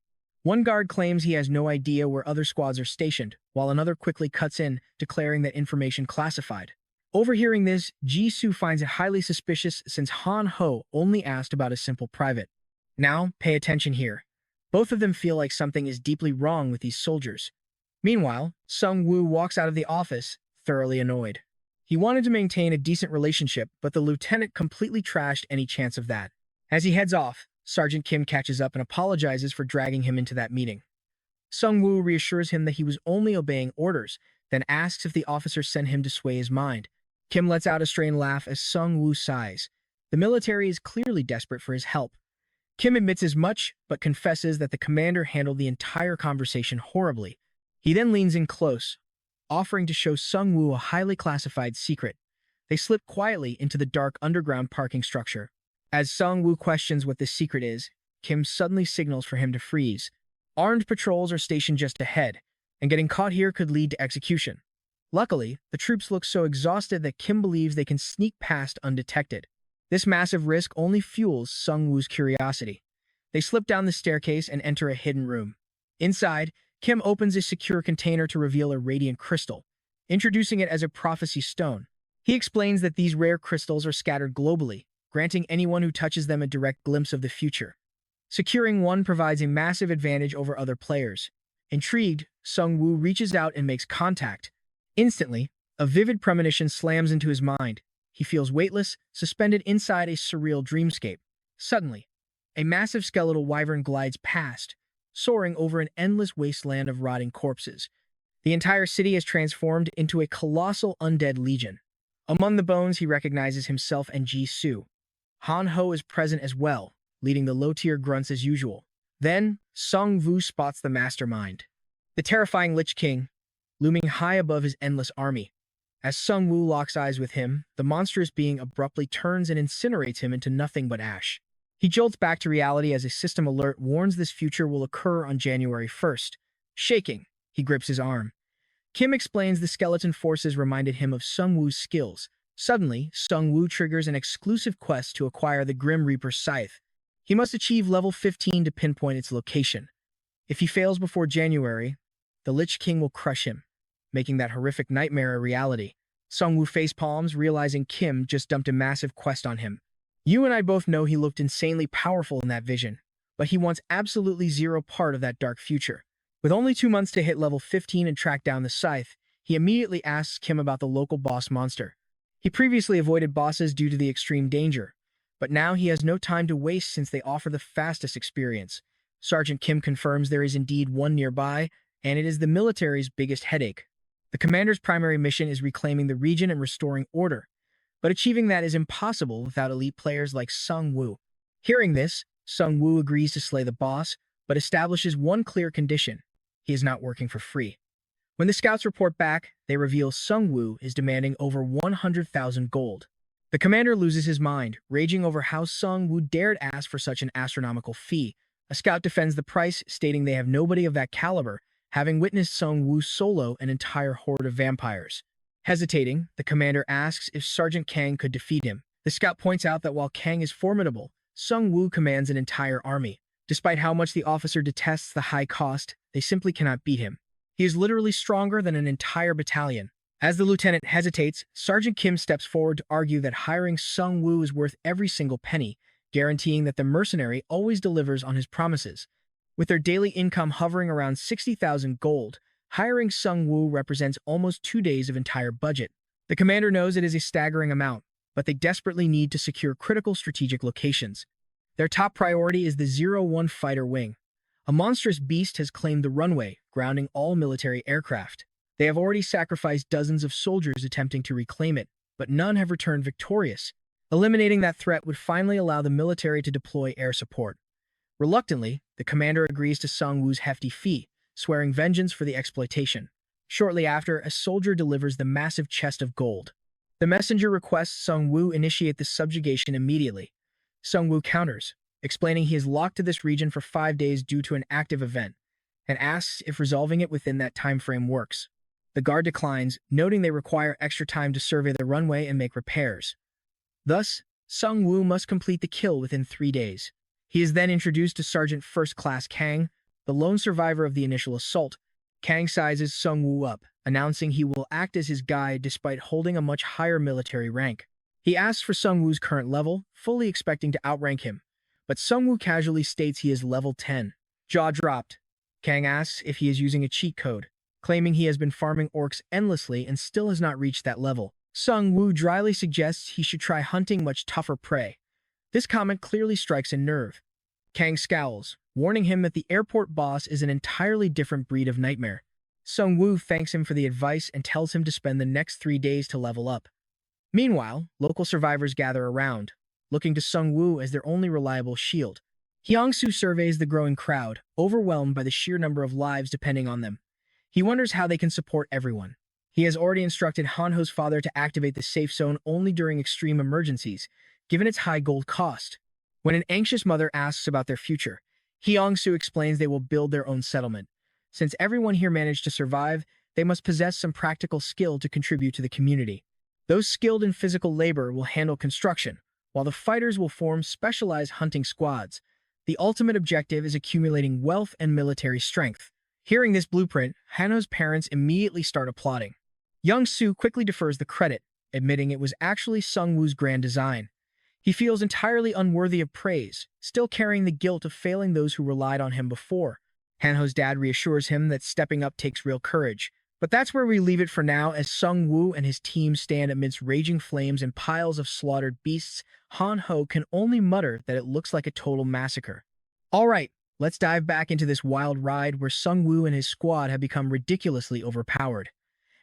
One guard claims he has no idea where other squads are stationed, while another quickly cuts in, declaring that information classified. Overhearing this, Jisoo finds it highly suspicious since Han-ho only asked about a simple private. Now, pay attention here. Both of them feel like something is deeply wrong with these soldiers. Meanwhile, Sung-woo walks out of the office, thoroughly annoyed. He wanted to maintain a decent relationship, but the lieutenant completely trashed any chance of that. As he heads off, Sergeant Kim catches up and apologizes for dragging him into that meeting. Sung-woo reassures him that he was only obeying orders, then asks if the officer sent him to sway his mind. Kim lets out a strained laugh as Sung-woo sighs. The military is clearly desperate for his help. Kim admits as much, but confesses that the commander handled the entire conversation horribly. He then leans in close, offering to show Sung-woo a highly classified secret. They slip quietly into the dark underground parking structure. As Sung-woo questions what this secret is, Kim suddenly signals for him to freeze. Armed patrols are stationed just ahead, and getting caught here could lead to execution. Luckily, the troops look so exhausted that Kim believes they can sneak past undetected. This massive risk only fuels Sung-woo's curiosity. They slip down the staircase and enter a hidden room. Inside, Kim opens a secure container to reveal a radiant crystal, introducing it as a prophecy stone. He explains that these rare crystals are scattered globally, granting anyone who touches them a direct glimpse of the future. Securing one provides a massive advantage over other players. Intrigued, Sung-woo reaches out and makes contact. Instantly, a vivid premonition slams into his mind. He feels weightless, suspended inside a surreal dreamscape. Suddenly, a massive skeletal wyvern glides past, soaring over an endless wasteland of rotting corpses. The entire city is transformed into a colossal undead legion. Among the bones, he recognizes himself and Jisoo. Han-ho is present as well, leading the low-tier grunts as usual. Then, Sung-woo spots the mastermind, the terrifying Lich King, looming high above his endless army. As Sung-woo locks eyes with him, the monstrous being abruptly turns and incinerates him into nothing but ash. He jolts back to reality as a system alert warns this future will occur on January 1st. Shaking, he grips his arm. Kim explains the skeleton forces reminded him of Sung-woo's skills. Suddenly, Sung-woo triggers an exclusive quest to acquire the Grim Reaper's scythe. He must achieve level 15 to pinpoint its location. If he fails before January, the Lich King will crush him, making that horrific nightmare a reality. Sung-woo facepalms, realizing Kim just dumped a massive quest on him. You and I both know he looked insanely powerful in that vision, but he wants absolutely zero part of that dark future. With only 2 months to hit level 15 and track down the scythe, he immediately asks Kim about the local boss monster. He previously avoided bosses due to the extreme danger, but now he has no time to waste since they offer the fastest experience. Sergeant Kim confirms there is indeed one nearby, and it is the military's biggest headache. The commander's primary mission is reclaiming the region and restoring order, but achieving that is impossible without elite players like Sung Woo. Hearing this, Sung Woo agrees to slay the boss, but establishes one clear condition: he is not working for free. When the scouts report back, they reveal Sung Woo is demanding over 100,000 gold. The commander loses his mind, raging over how Sung Woo dared ask for such an astronomical fee. A scout defends the price, stating they have nobody of that caliber, having witnessed Sung Woo solo an entire horde of vampires. Hesitating, the commander asks if Sergeant Kang could defeat him. The scout points out that while Kang is formidable, Sung Woo commands an entire army. Despite how much the officer detests the high cost, they simply cannot beat him. He is literally stronger than an entire battalion. As the lieutenant hesitates, Sergeant Kim steps forward to argue that hiring Sung Woo is worth every single penny, guaranteeing that the mercenary always delivers on his promises. With their daily income hovering around 60,000 gold, hiring Sung Woo represents almost 2 days of entire budget. The commander knows it is a staggering amount, but they desperately need to secure critical strategic locations. Their top priority is the 01 fighter wing. A monstrous beast has claimed the runway, grounding all military aircraft. They have already sacrificed dozens of soldiers attempting to reclaim it, but none have returned victorious. Eliminating that threat would finally allow the military to deploy air support. Reluctantly, the commander agrees to Sung Woo's hefty fee, swearing vengeance for the exploitation. Shortly after, a soldier delivers the massive chest of gold. The messenger requests Sung Woo initiate the subjugation immediately. Sung Woo counters, explaining he is locked to this region for 5 days due to an active event, and asks if resolving it within that time frame works. The guard declines, noting they require extra time to survey the runway and make repairs. Thus, Sung Woo must complete the kill within 3 days. He is then introduced to Sergeant First Class Kang, the lone survivor of the initial assault. Kang sizes Sung Woo up, announcing he will act as his guide despite holding a much higher military rank. He asks for Sung Woo's current level, fully expecting to outrank him, but Sung Woo casually states he is level 10. Jaw dropped. Kang asks if he is using a cheat code, claiming he has been farming orcs endlessly and still has not reached that level. Sung Woo dryly suggests he should try hunting much tougher prey. This comment clearly strikes a nerve. Kang scowls, warning him that the airport boss is an entirely different breed of nightmare. Sung Woo thanks him for the advice and tells him to spend the next 3 days to level up. Meanwhile, local survivors gather around, looking to Sung Woo as their only reliable shield. Hyung-soo surveys the growing crowd, overwhelmed by the sheer number of lives depending on them. He wonders how they can support everyone. He has already instructed Hanho's father to activate the safe zone only during extreme emergencies, given its high gold cost. When an anxious mother asks about their future, Hyung-soo explains they will build their own settlement. Since everyone here managed to survive, they must possess some practical skill to contribute to the community. Those skilled in physical labor will handle construction, while the fighters will form specialized hunting squads. The ultimate objective is accumulating wealth and military strength. Hearing this blueprint, Hanho's parents immediately start applauding. Young-soo quickly defers the credit, admitting it was actually Sung Woo's grand design. He feels entirely unworthy of praise, still carrying the guilt of failing those who relied on him before. Hanho's dad reassures him that stepping up takes real courage. But that's where we leave it for now, as Sung Woo and his team stand amidst raging flames and piles of slaughtered beasts. Han-ho can only mutter that it looks like a total massacre. Alright, let's dive back into this wild ride where Sung Woo and his squad have become ridiculously overpowered.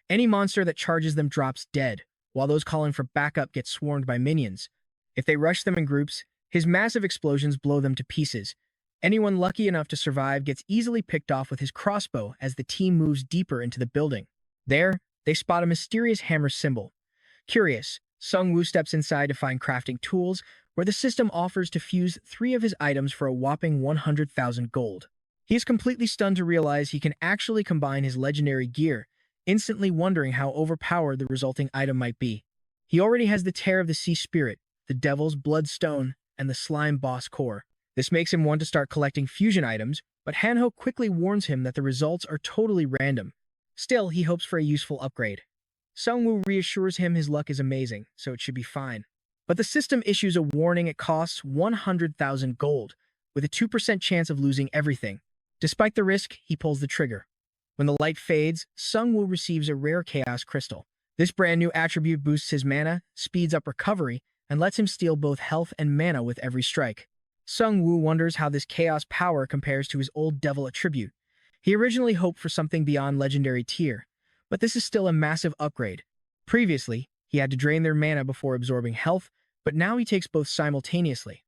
Any monster that charges them drops dead, while those calling for backup get swarmed by minions. If they rush them in groups, his massive explosions blow them to pieces. Anyone lucky enough to survive gets easily picked off with his crossbow as the team moves deeper into the building. There, they spot a mysterious hammer symbol. Curious, Sung Woo steps inside to find crafting tools, where the system offers to fuse 3 of his items for a whopping 100,000 gold. He is completely stunned to realize he can actually combine his legendary gear, instantly wondering how overpowered the resulting item might be. He already has the Tear of the Sea Spirit, the Devil's Bloodstone, and the Slime Boss Core. This makes him want to start collecting fusion items, but Hanho quickly warns him that the results are totally random. Still, he hopes for a useful upgrade. Sung Woo reassures him his luck is amazing, so it should be fine. But the system issues a warning it costs 100,000 gold, with a 2% chance of losing everything. Despite the risk, he pulls the trigger. When the light fades, Sung Woo receives a rare Chaos Crystal. This brand new attribute boosts his mana, speeds up recovery, and lets him steal both health and mana with every strike. Sung Woo wonders how this chaos power compares to his old devil attribute. He originally hoped for something beyond legendary tier, But this is still a massive upgrade. Previously, he had to drain their mana before absorbing health, but now he takes both simultaneously.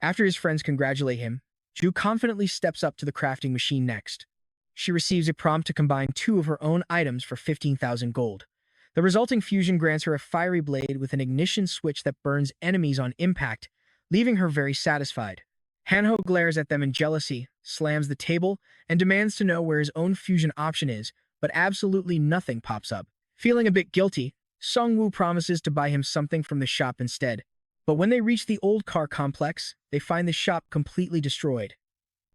After his friends congratulate him, Ju confidently steps up to the crafting machine next. She receives a prompt to combine two of her own items for 15,000 gold. The resulting fusion grants her a fiery blade with an ignition switch that burns enemies on impact, leaving her very satisfied. Hanho glares at them in jealousy, slams the table, and demands to know where his own fusion option is, but absolutely nothing pops up. Feeling a bit guilty, Sungwoo promises to buy him something from the shop instead. But when they reach the old car complex, they find the shop completely destroyed.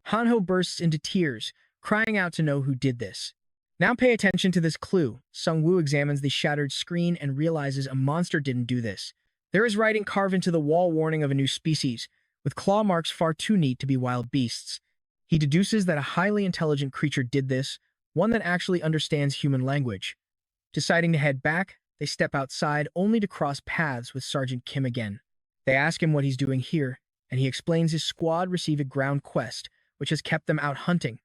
Hanho bursts into tears, crying out to know who did this. Now pay attention to this clue. Sungwoo examines the shattered screen and realizes a monster didn't do this. There is writing carved into the wall warning of a new species, with claw marks far too neat to be wild beasts. He deduces that a highly intelligent creature did this, one that actually understands human language. Deciding to head back, they step outside only to cross paths with Sergeant Kim again. They ask him what he's doing here, and he explains his squad received a ground quest, which has kept them out hunting.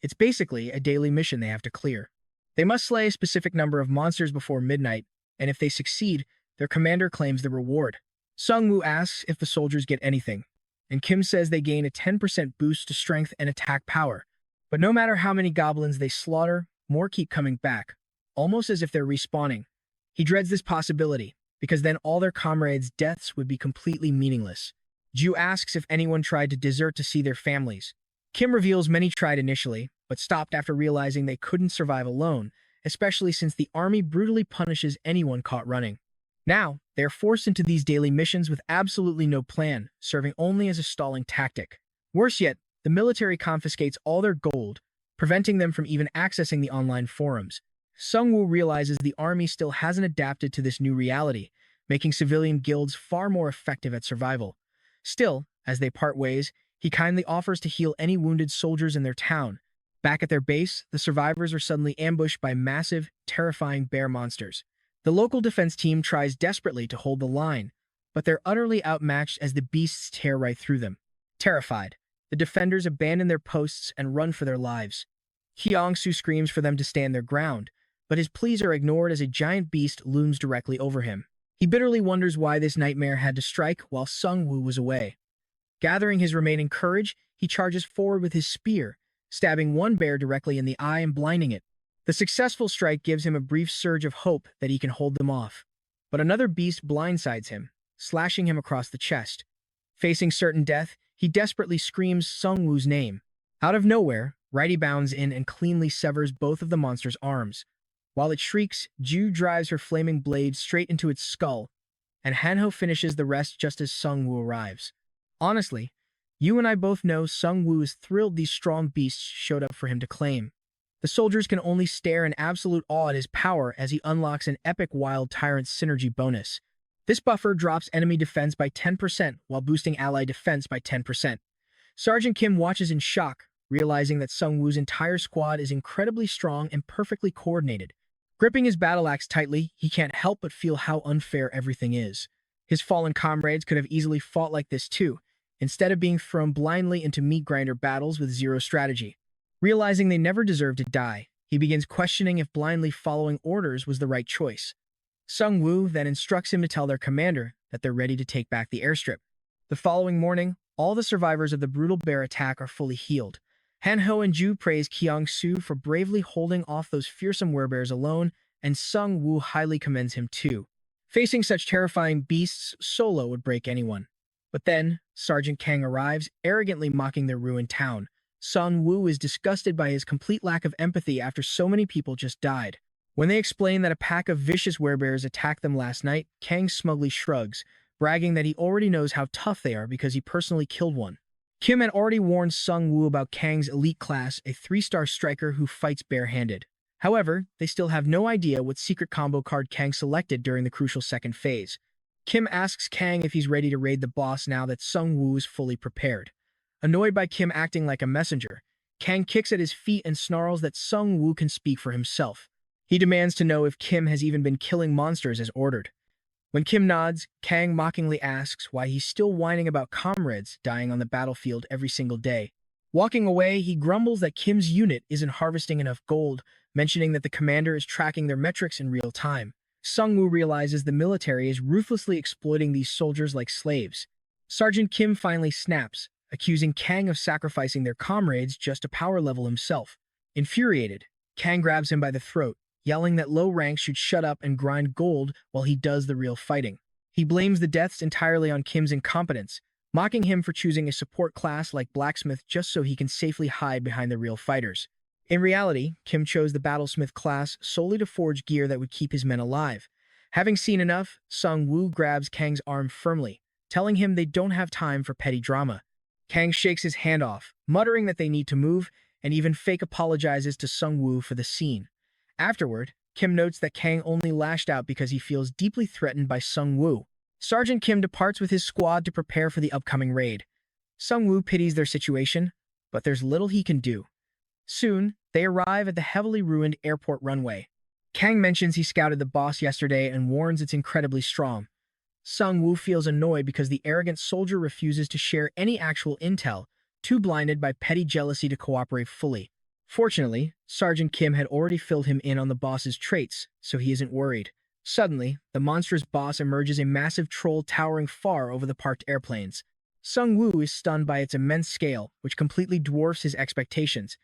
It's basically a daily mission they have to clear. They must slay a specific number of monsters before midnight, and if they succeed, their commander claims the reward. Sungwoo asks if the soldiers get anything, and Kim says they gain a 10% boost to strength and attack power. But no matter how many goblins they slaughter, more keep coming back, almost as if they're respawning. He dreads this possibility, because then all their comrades' deaths would be completely meaningless. Ju asks if anyone tried to desert to see their families. Kim reveals many tried initially, but stopped after realizing they couldn't survive alone, especially since the army brutally punishes anyone caught running. Now, they are forced into these daily missions with absolutely no plan, serving only as a stalling tactic. Worse yet, the military confiscates all their gold, preventing them from even accessing the online forums. Sungwoo realizes the army still hasn't adapted to this new reality, making civilian guilds far more effective at survival. Still, as they part ways, he kindly offers to heal any wounded soldiers in their town. Back at their base, the survivors are suddenly ambushed by massive, terrifying bear monsters. The local defense team tries desperately to hold the line, but they're utterly outmatched as the beasts tear right through them. Terrified, the defenders abandon their posts and run for their lives. Hyung-soo screams for them to stand their ground, but his pleas are ignored as a giant beast looms directly over him. He bitterly wonders why this nightmare had to strike while Sungwoo was away. Gathering his remaining courage, he charges forward with his spear, stabbing one bear directly in the eye and blinding it. The successful strike gives him a brief surge of hope that he can hold them off. But another beast blindsides him, slashing him across the chest. Facing certain death, he desperately screams Sungwoo's name. Out of nowhere, Righty bounds in and cleanly severs both of the monster's arms. While it shrieks, Ju drives her flaming blade straight into its skull, and Hanho finishes the rest just as Sungwoo arrives. Honestly, you and I both know Sungwoo is thrilled these strong beasts showed up for him to claim. The soldiers can only stare in absolute awe at his power as he unlocks an epic Wild Tyrant synergy bonus. This buffer drops enemy defense by 10% while boosting ally defense by 10%. Sergeant Kim watches in shock, realizing that Sungwoo's entire squad is incredibly strong and perfectly coordinated. Gripping his battle axe tightly, he can't help but feel how unfair everything is. His fallen comrades could have easily fought like this too, instead of being thrown blindly into meat grinder battles with zero strategy. Realizing they never deserved to die, he begins questioning if blindly following orders was the right choice. Sungwoo then instructs him to tell their commander that they're ready to take back the airstrip. The following morning, all the survivors of the brutal bear attack are fully healed. Hanho and Ju praise Kyung-soo for bravely holding off those fearsome werebears alone, and Sungwoo highly commends him too. Facing such terrifying beasts solo would break anyone. But then, Sergeant Kang arrives, arrogantly mocking their ruined town. Sungwoo is disgusted by his complete lack of empathy after so many people just died. When they explain that a pack of vicious werebears attacked them last night, Kang smugly shrugs, bragging that he already knows how tough they are because he personally killed one. Kim had already warned Sungwoo about Kang's elite class, a 3-star striker who fights barehanded. However, they still have no idea what secret combo card Kang selected during the crucial second phase. Kim asks Kang if he's ready to raid the boss now that Sungwoo is fully prepared. Annoyed by Kim acting like a messenger, Kang kicks at his feet and snarls that Sungwoo can speak for himself. He demands to know if Kim has even been killing monsters as ordered. When Kim nods, Kang mockingly asks why he's still whining about comrades dying on the battlefield every single day. Walking away, he grumbles that Kim's unit isn't harvesting enough gold, mentioning that the commander is tracking their metrics in real time. Sung-woo realizes the military is ruthlessly exploiting these soldiers like slaves. Sergeant Kim finally snaps, accusing Kang of sacrificing their comrades just to power level himself. Infuriated, Kang grabs him by the throat, yelling that low ranks should shut up and grind gold while he does the real fighting. He blames the deaths entirely on Kim's incompetence, mocking him for choosing a support class like blacksmith just so he can safely hide behind the real fighters. In reality, Kim chose the battlesmith class solely to forge gear that would keep his men alive. Having seen enough, Sung-woo grabs Kang's arm firmly, telling him they don't have time for petty drama. Kang shakes his hand off, muttering that they need to move, and even fake apologizes to Sung-woo for the scene. Afterward, Kim notes that Kang only lashed out because he feels deeply threatened by Sung-woo. Sergeant Kim departs with his squad to prepare for the upcoming raid. Sung-woo pities their situation, but there's little he can do. Soon, they arrive at the heavily ruined airport runway. Kang mentions he scouted the boss yesterday and warns it's incredibly strong. Sung-woo feels annoyed because the arrogant soldier refuses to share any actual intel, too blinded by petty jealousy to cooperate fully. Fortunately, Sergeant Kim had already filled him in on the boss's traits, so he isn't worried. Suddenly, the monstrous boss emerges a massive troll towering far over the parked airplanes. Sung-woo is stunned by its immense scale, which completely dwarfs his expectations.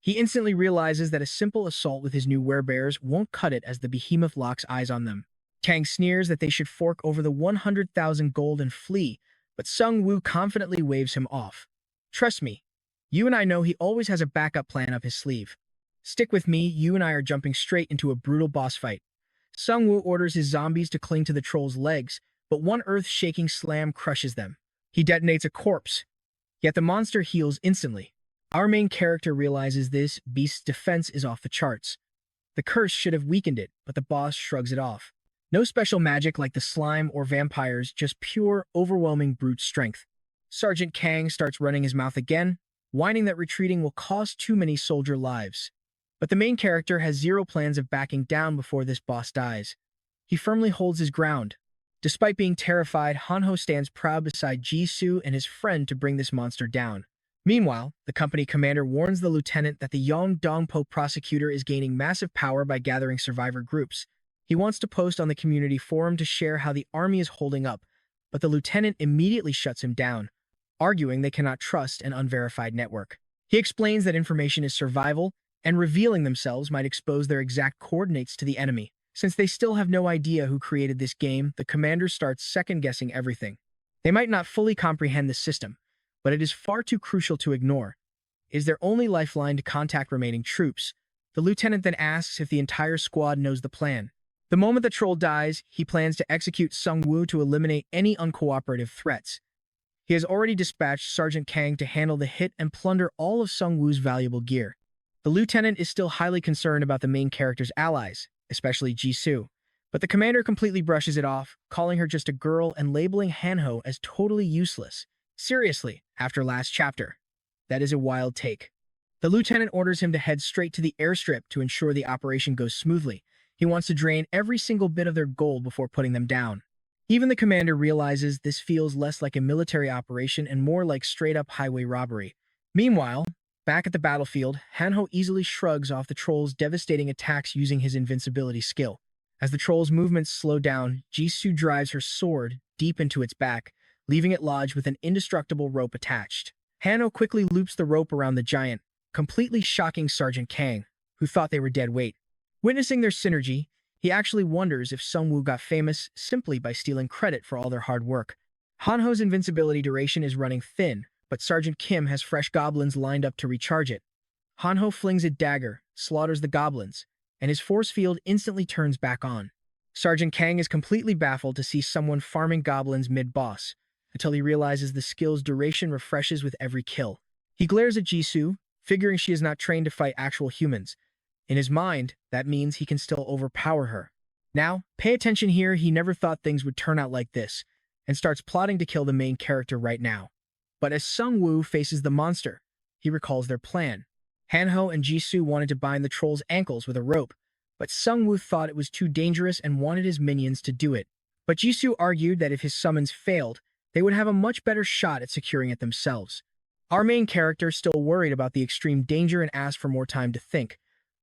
He instantly realizes that a simple assault with his new werebears won't cut it as the behemoth locks eyes on them. Kang sneers that they should fork over the 100,000 gold and flee, but Sung-woo confidently waves him off. Trust me, you and I know he always has a backup plan up his sleeve. Stick with me, you and I are jumping straight into a brutal boss fight. Sung-woo orders his zombies to cling to the troll's legs, but one earth-shaking slam crushes them. He detonates a corpse, yet the monster heals instantly. Our main character realizes this beast's defense is off the charts. The curse should have weakened it, but the boss shrugs it off. No special magic like the slime or vampires, just pure, overwhelming brute strength. Sergeant Kang starts running his mouth again, whining that retreating will cost too many soldier lives. But the main character has zero plans of backing down before this boss dies. He firmly holds his ground. Despite being terrified, Hanho stands proud beside Jisoo and his friend to bring this monster down. Meanwhile, the company commander warns the lieutenant that the Yongdongpo prosecutor is gaining massive power by gathering survivor groups. He wants to post on the community forum to share how the army is holding up, but the lieutenant immediately shuts him down, arguing they cannot trust an unverified network. He explains that information is survival, and revealing themselves might expose their exact coordinates to the enemy. Since they still have no idea who created this game, the commander starts second-guessing everything. They might not fully comprehend the system, but it is far too crucial to ignore. It is their only lifeline to contact remaining troops. The lieutenant then asks if the entire squad knows the plan. The moment the troll dies, he plans to execute Sung-woo to eliminate any uncooperative threats. He has already dispatched Sergeant Kang to handle the hit and plunder all of Sung-woo's valuable gear. The lieutenant is still highly concerned about the main character's allies, especially Jisoo, but the commander completely brushes it off, calling her just a girl and labeling Hanho as totally useless. Seriously, after last chapter. That is a wild take. The lieutenant orders him to head straight to the airstrip to ensure the operation goes smoothly. He wants to drain every single bit of their gold before putting them down. Even the commander realizes this feels less like a military operation and more like straight-up highway robbery. Meanwhile, back at the battlefield, Hanho easily shrugs off the troll's devastating attacks using his invincibility skill. As the troll's movements slow down, Jisoo drives her sword deep into its back, leaving it lodged with an indestructible rope attached. Hanho quickly loops the rope around the giant, completely shocking Sergeant Kang, who thought they were dead weight. Witnessing their synergy, he actually wonders if Sung-woo got famous simply by stealing credit for all their hard work. Hanho's invincibility duration is running thin, but Sergeant Kim has fresh goblins lined up to recharge it. Hanho flings a dagger, slaughters the goblins, and his force field instantly turns back on. Sergeant Kang is completely baffled to see someone farming goblins mid-boss, until he realizes the skill's duration refreshes with every kill. He glares at Jisoo, figuring she is not trained to fight actual humans. In his mind, that means he can still overpower her. Now, pay attention here, he never thought things would turn out like this, and starts plotting to kill the main character right now. But as Sung-woo faces the monster, he recalls their plan. Hanho and Jisoo wanted to bind the troll's ankles with a rope, but Sung-woo thought it was too dangerous and wanted his minions to do it. But Jisoo argued that if his summons failed, they would have a much better shot at securing it themselves. Our main character still worried about the extreme danger and asked for more time to think,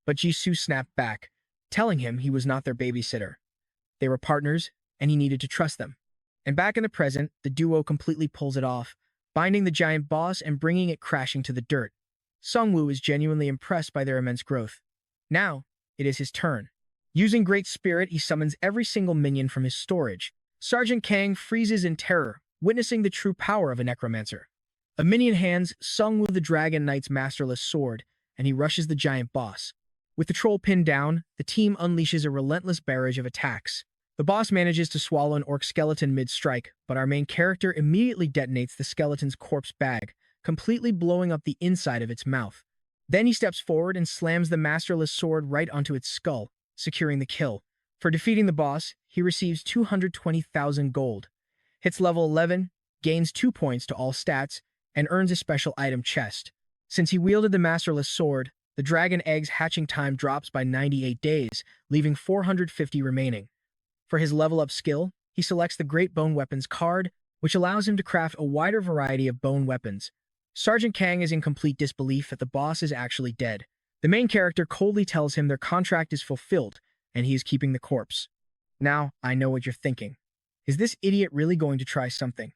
but Jisoo snapped back, telling him he was not their babysitter. They were partners, and he needed to trust them. And back in the present, the duo completely pulls it off, binding the giant boss and bringing it crashing to the dirt. Sungwoo is genuinely impressed by their immense growth. Now, it is his turn. Using great spirit, he summons every single minion from his storage. Sergeant Kang freezes in terror, witnessing the true power of a necromancer. A minion hands Sungwoo the Dragon Knight's masterless sword, and he rushes the giant boss. With the troll pinned down, the team unleashes a relentless barrage of attacks. The boss manages to swallow an orc skeleton mid-strike, but our main character immediately detonates the skeleton's corpse bag, completely blowing up the inside of its mouth. Then he steps forward and slams the masterless sword right onto its skull, securing the kill. For defeating the boss, he receives 220,000 gold, hits level 11, gains 2 points to all stats, and earns a special item chest. Since he wielded the masterless sword, the dragon egg's hatching time drops by 98 days, leaving 450 remaining. For his level-up skill, he selects the Great Bone Weapons card, which allows him to craft a wider variety of bone weapons. Sergeant Kang is in complete disbelief that the boss is actually dead. The main character coldly tells him their contract is fulfilled, and he is keeping the corpse. Now, I know what you're thinking. Is this idiot really going to try something?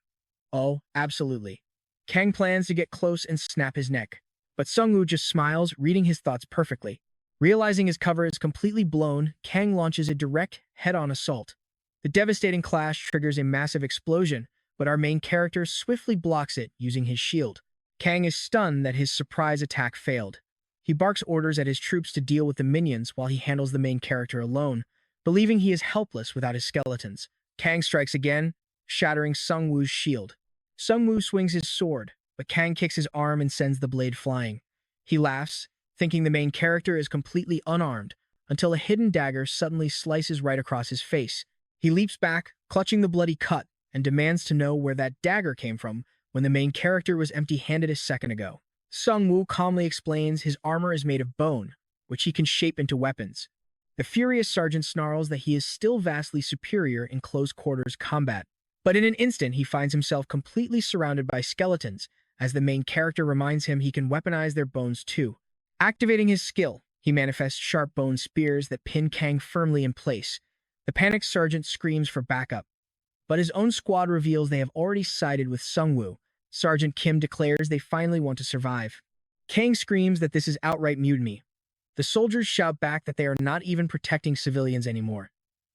Oh, absolutely. Kang plans to get close and snap his neck, but Sungwoo just smiles, reading his thoughts perfectly. Realizing his cover is completely blown, Kang launches a direct, head-on assault. The devastating clash triggers a massive explosion, but our main character swiftly blocks it using his shield. Kang is stunned that his surprise attack failed. He barks orders at his troops to deal with the minions while he handles the main character alone, believing he is helpless without his skeletons. Kang strikes again, shattering Sungwoo's shield. Sungwoo swings his sword, but Kang kicks his arm and sends the blade flying. He laughs, thinking the main character is completely unarmed, until a hidden dagger suddenly slices right across his face. He leaps back, clutching the bloody cut, and demands to know where that dagger came from when the main character was empty-handed a second ago. Sungwoo calmly explains his armor is made of bone, which he can shape into weapons. The furious sergeant snarls that he is still vastly superior in close-quarters combat, but in an instant he finds himself completely surrounded by skeletons, as the main character reminds him he can weaponize their bones too. Activating his skill, he manifests sharp bone spears that pin Kang firmly in place. The panicked sergeant screams for backup, but his own squad reveals they have already sided with Sungwoo. Sergeant Kim declares they finally want to survive. Kang screams that this is outright mutiny. The soldiers shout back that they are not even protecting civilians anymore.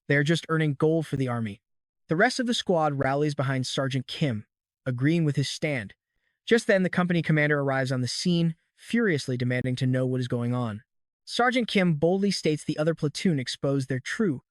They are just earning gold for the army. The rest of the squad rallies behind Sergeant Kim, agreeing with his stand. Just then, the company commander arrives on the scene, furiously demanding to know what is going on. Sergeant Kim boldly states the other platoon exposed their true,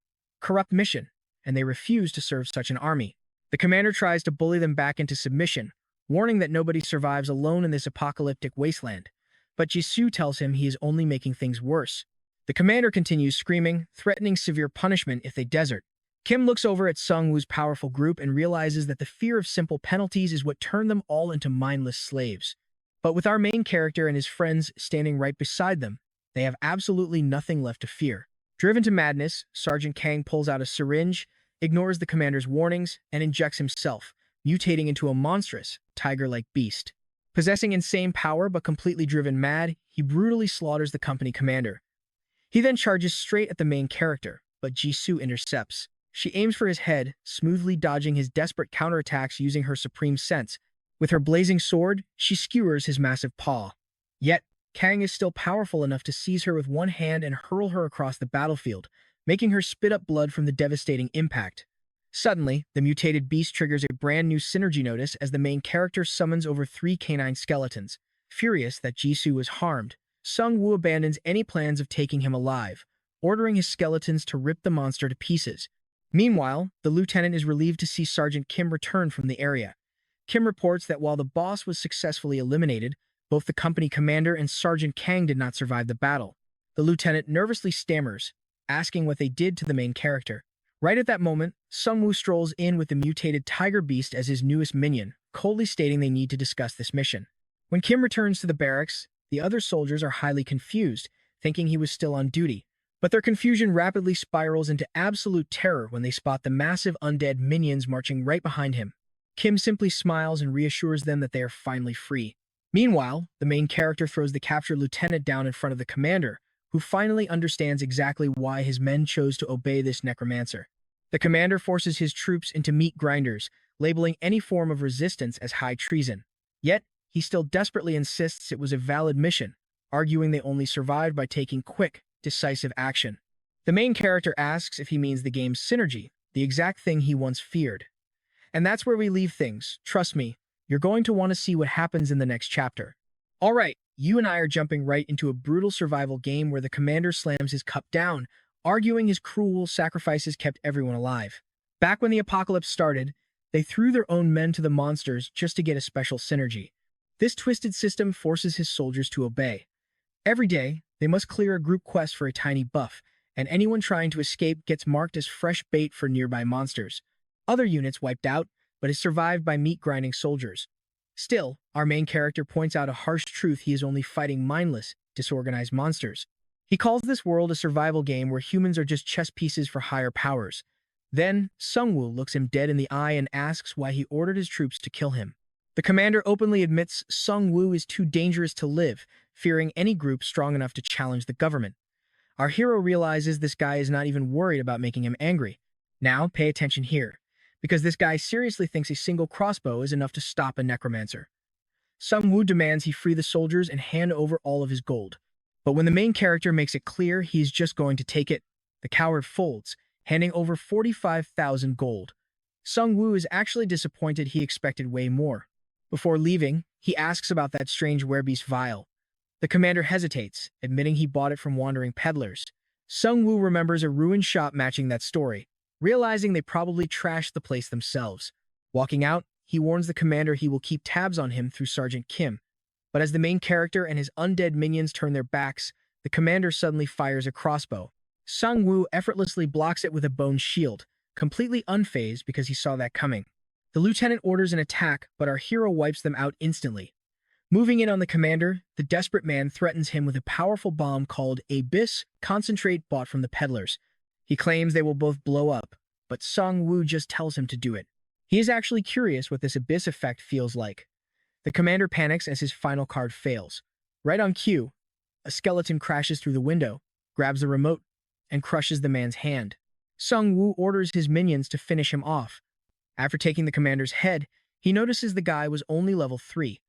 corrupt mission, and they refuse to serve such an army. The commander tries to bully them back into submission, warning that nobody survives alone in this apocalyptic wasteland. But Jisoo tells him he is only making things worse. The commander continues screaming, threatening severe punishment if they desert. Kim looks over at Sungwoo's powerful group and realizes that the fear of simple penalties is what turned them all into mindless slaves. But with our main character and his friends standing right beside them, they have absolutely nothing left to fear. Driven to madness, Sergeant Kang pulls out a syringe, ignores the commander's warnings, and injects himself, mutating into a monstrous, tiger-like beast. Possessing insane power but completely driven mad, he brutally slaughters the company commander. He then charges straight at the main character, but Jisoo intercepts. She aims for his head, smoothly dodging his desperate counterattacks using her supreme sense. With her blazing sword, she skewers his massive paw. Yet, Kang is still powerful enough to seize her with one hand and hurl her across the battlefield, making her spit up blood from the devastating impact. Suddenly, the mutated beast triggers a brand new synergy notice as the main character summons over 3 canine skeletons. Furious that Jisoo was harmed, Sungwoo abandons any plans of taking him alive, ordering his skeletons to rip the monster to pieces. Meanwhile, the lieutenant is relieved to see Sergeant Kim return from the area. Kim reports that while the boss was successfully eliminated, both the company commander and Sergeant Kang did not survive the battle. The lieutenant nervously stammers, asking what they did to the main character. Right at that moment, Sungwoo strolls in with the mutated tiger beast as his newest minion, coldly stating they need to discuss this mission. When Kim returns to the barracks, the other soldiers are highly confused, thinking he was still on duty. But their confusion rapidly spirals into absolute terror when they spot the massive undead minions marching right behind him. Kim simply smiles and reassures them that they are finally free. Meanwhile, the main character throws the captured lieutenant down in front of the commander, who finally understands exactly why his men chose to obey this necromancer. The commander forces his troops into meat grinders, labeling any form of resistance as high treason. Yet, he still desperately insists it was a valid mission, arguing they only survived by taking quick, decisive action. The main character asks if he means the game's synergy, the exact thing he once feared. And that's where we leave things. Trust me, you're going to want to see what happens in the next chapter. Alright, you and I are jumping right into a brutal survival game where the commander slams his cup down, arguing his cruel sacrifices kept everyone alive. Back when the apocalypse started, they threw their own men to the monsters just to get a special synergy. This twisted system forces his soldiers to obey. Every day, they must clear a group quest for a tiny buff, and anyone trying to escape gets marked as fresh bait for nearby monsters. Other units wiped out, but is survived by meat-grinding soldiers. Still, our main character points out a harsh truth: he is only fighting mindless, disorganized monsters. He calls this world a survival game where humans are just chess pieces for higher powers. Then, Sungwoo looks him dead in the eye and asks why he ordered his troops to kill him. The commander openly admits Sungwoo is too dangerous to live, fearing any group strong enough to challenge the government. Our hero realizes this guy is not even worried about making him angry. Now, pay attention here, because this guy seriously thinks a single crossbow is enough to stop a necromancer. Sungwoo demands he free the soldiers and hand over all of his gold. But when the main character makes it clear he's just going to take it, the coward folds, handing over 45,000 gold. Sungwoo is actually disappointed. He expected way more. Before leaving, he asks about that strange werebeast vial. The commander hesitates, admitting he bought it from wandering peddlers. Sungwoo remembers a ruined shop matching that story, realizing they probably trashed the place themselves. Walking out, he warns the commander he will keep tabs on him through Sergeant Kim. But as the main character and his undead minions turn their backs, the commander suddenly fires a crossbow. Sungwoo effortlessly blocks it with a bone shield, completely unfazed because he saw that coming. The lieutenant orders an attack, but our hero wipes them out instantly. Moving in on the commander, the desperate man threatens him with a powerful bomb called Abyss concentrate bought from the peddlers. He claims they will both blow up, but Sungwoo just tells him to do it. He is actually curious what this Abyss effect feels like. The commander panics as his final card fails. Right on cue, a skeleton crashes through the window, grabs the remote, and crushes the man's hand. Sungwoo orders his minions to finish him off. After taking the commander's head, he notices the guy was only level 3.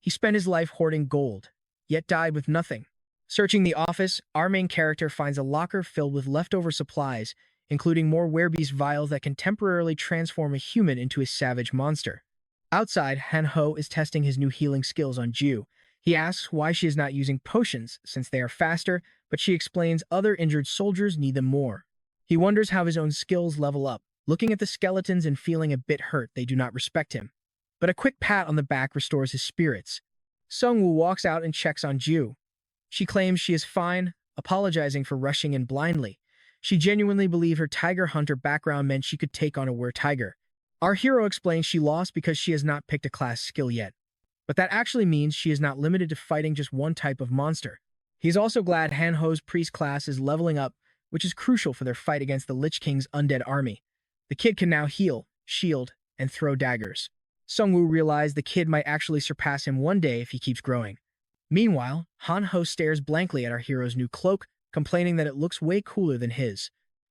He spent his life hoarding gold, yet died with nothing. Searching the office, our main character finds a locker filled with leftover supplies, including more werebeast vials that can temporarily transform a human into a savage monster. Outside, Han-ho is testing his new healing skills on Ju. He asks why she is not using potions, since they are faster, but she explains other injured soldiers need them more. He wonders how his own skills level up, looking at the skeletons and feeling a bit hurt they do not respect him. But a quick pat on the back restores his spirits. Sungwoo walks out and checks on Ju. She claims she is fine, apologizing for rushing in blindly. She genuinely believed her tiger hunter background meant she could take on a were-tiger. Our hero explains she lost because she has not picked a class skill yet. But that actually means she is not limited to fighting just one type of monster. He's also glad Han-ho's priest class is leveling up, which is crucial for their fight against the Lich King's undead army. The kid can now heal, shield, and throw daggers. Sungwoo realized the kid might actually surpass him one day if he keeps growing. Meanwhile, Han-ho stares blankly at our hero's new cloak, complaining that it looks way cooler than his.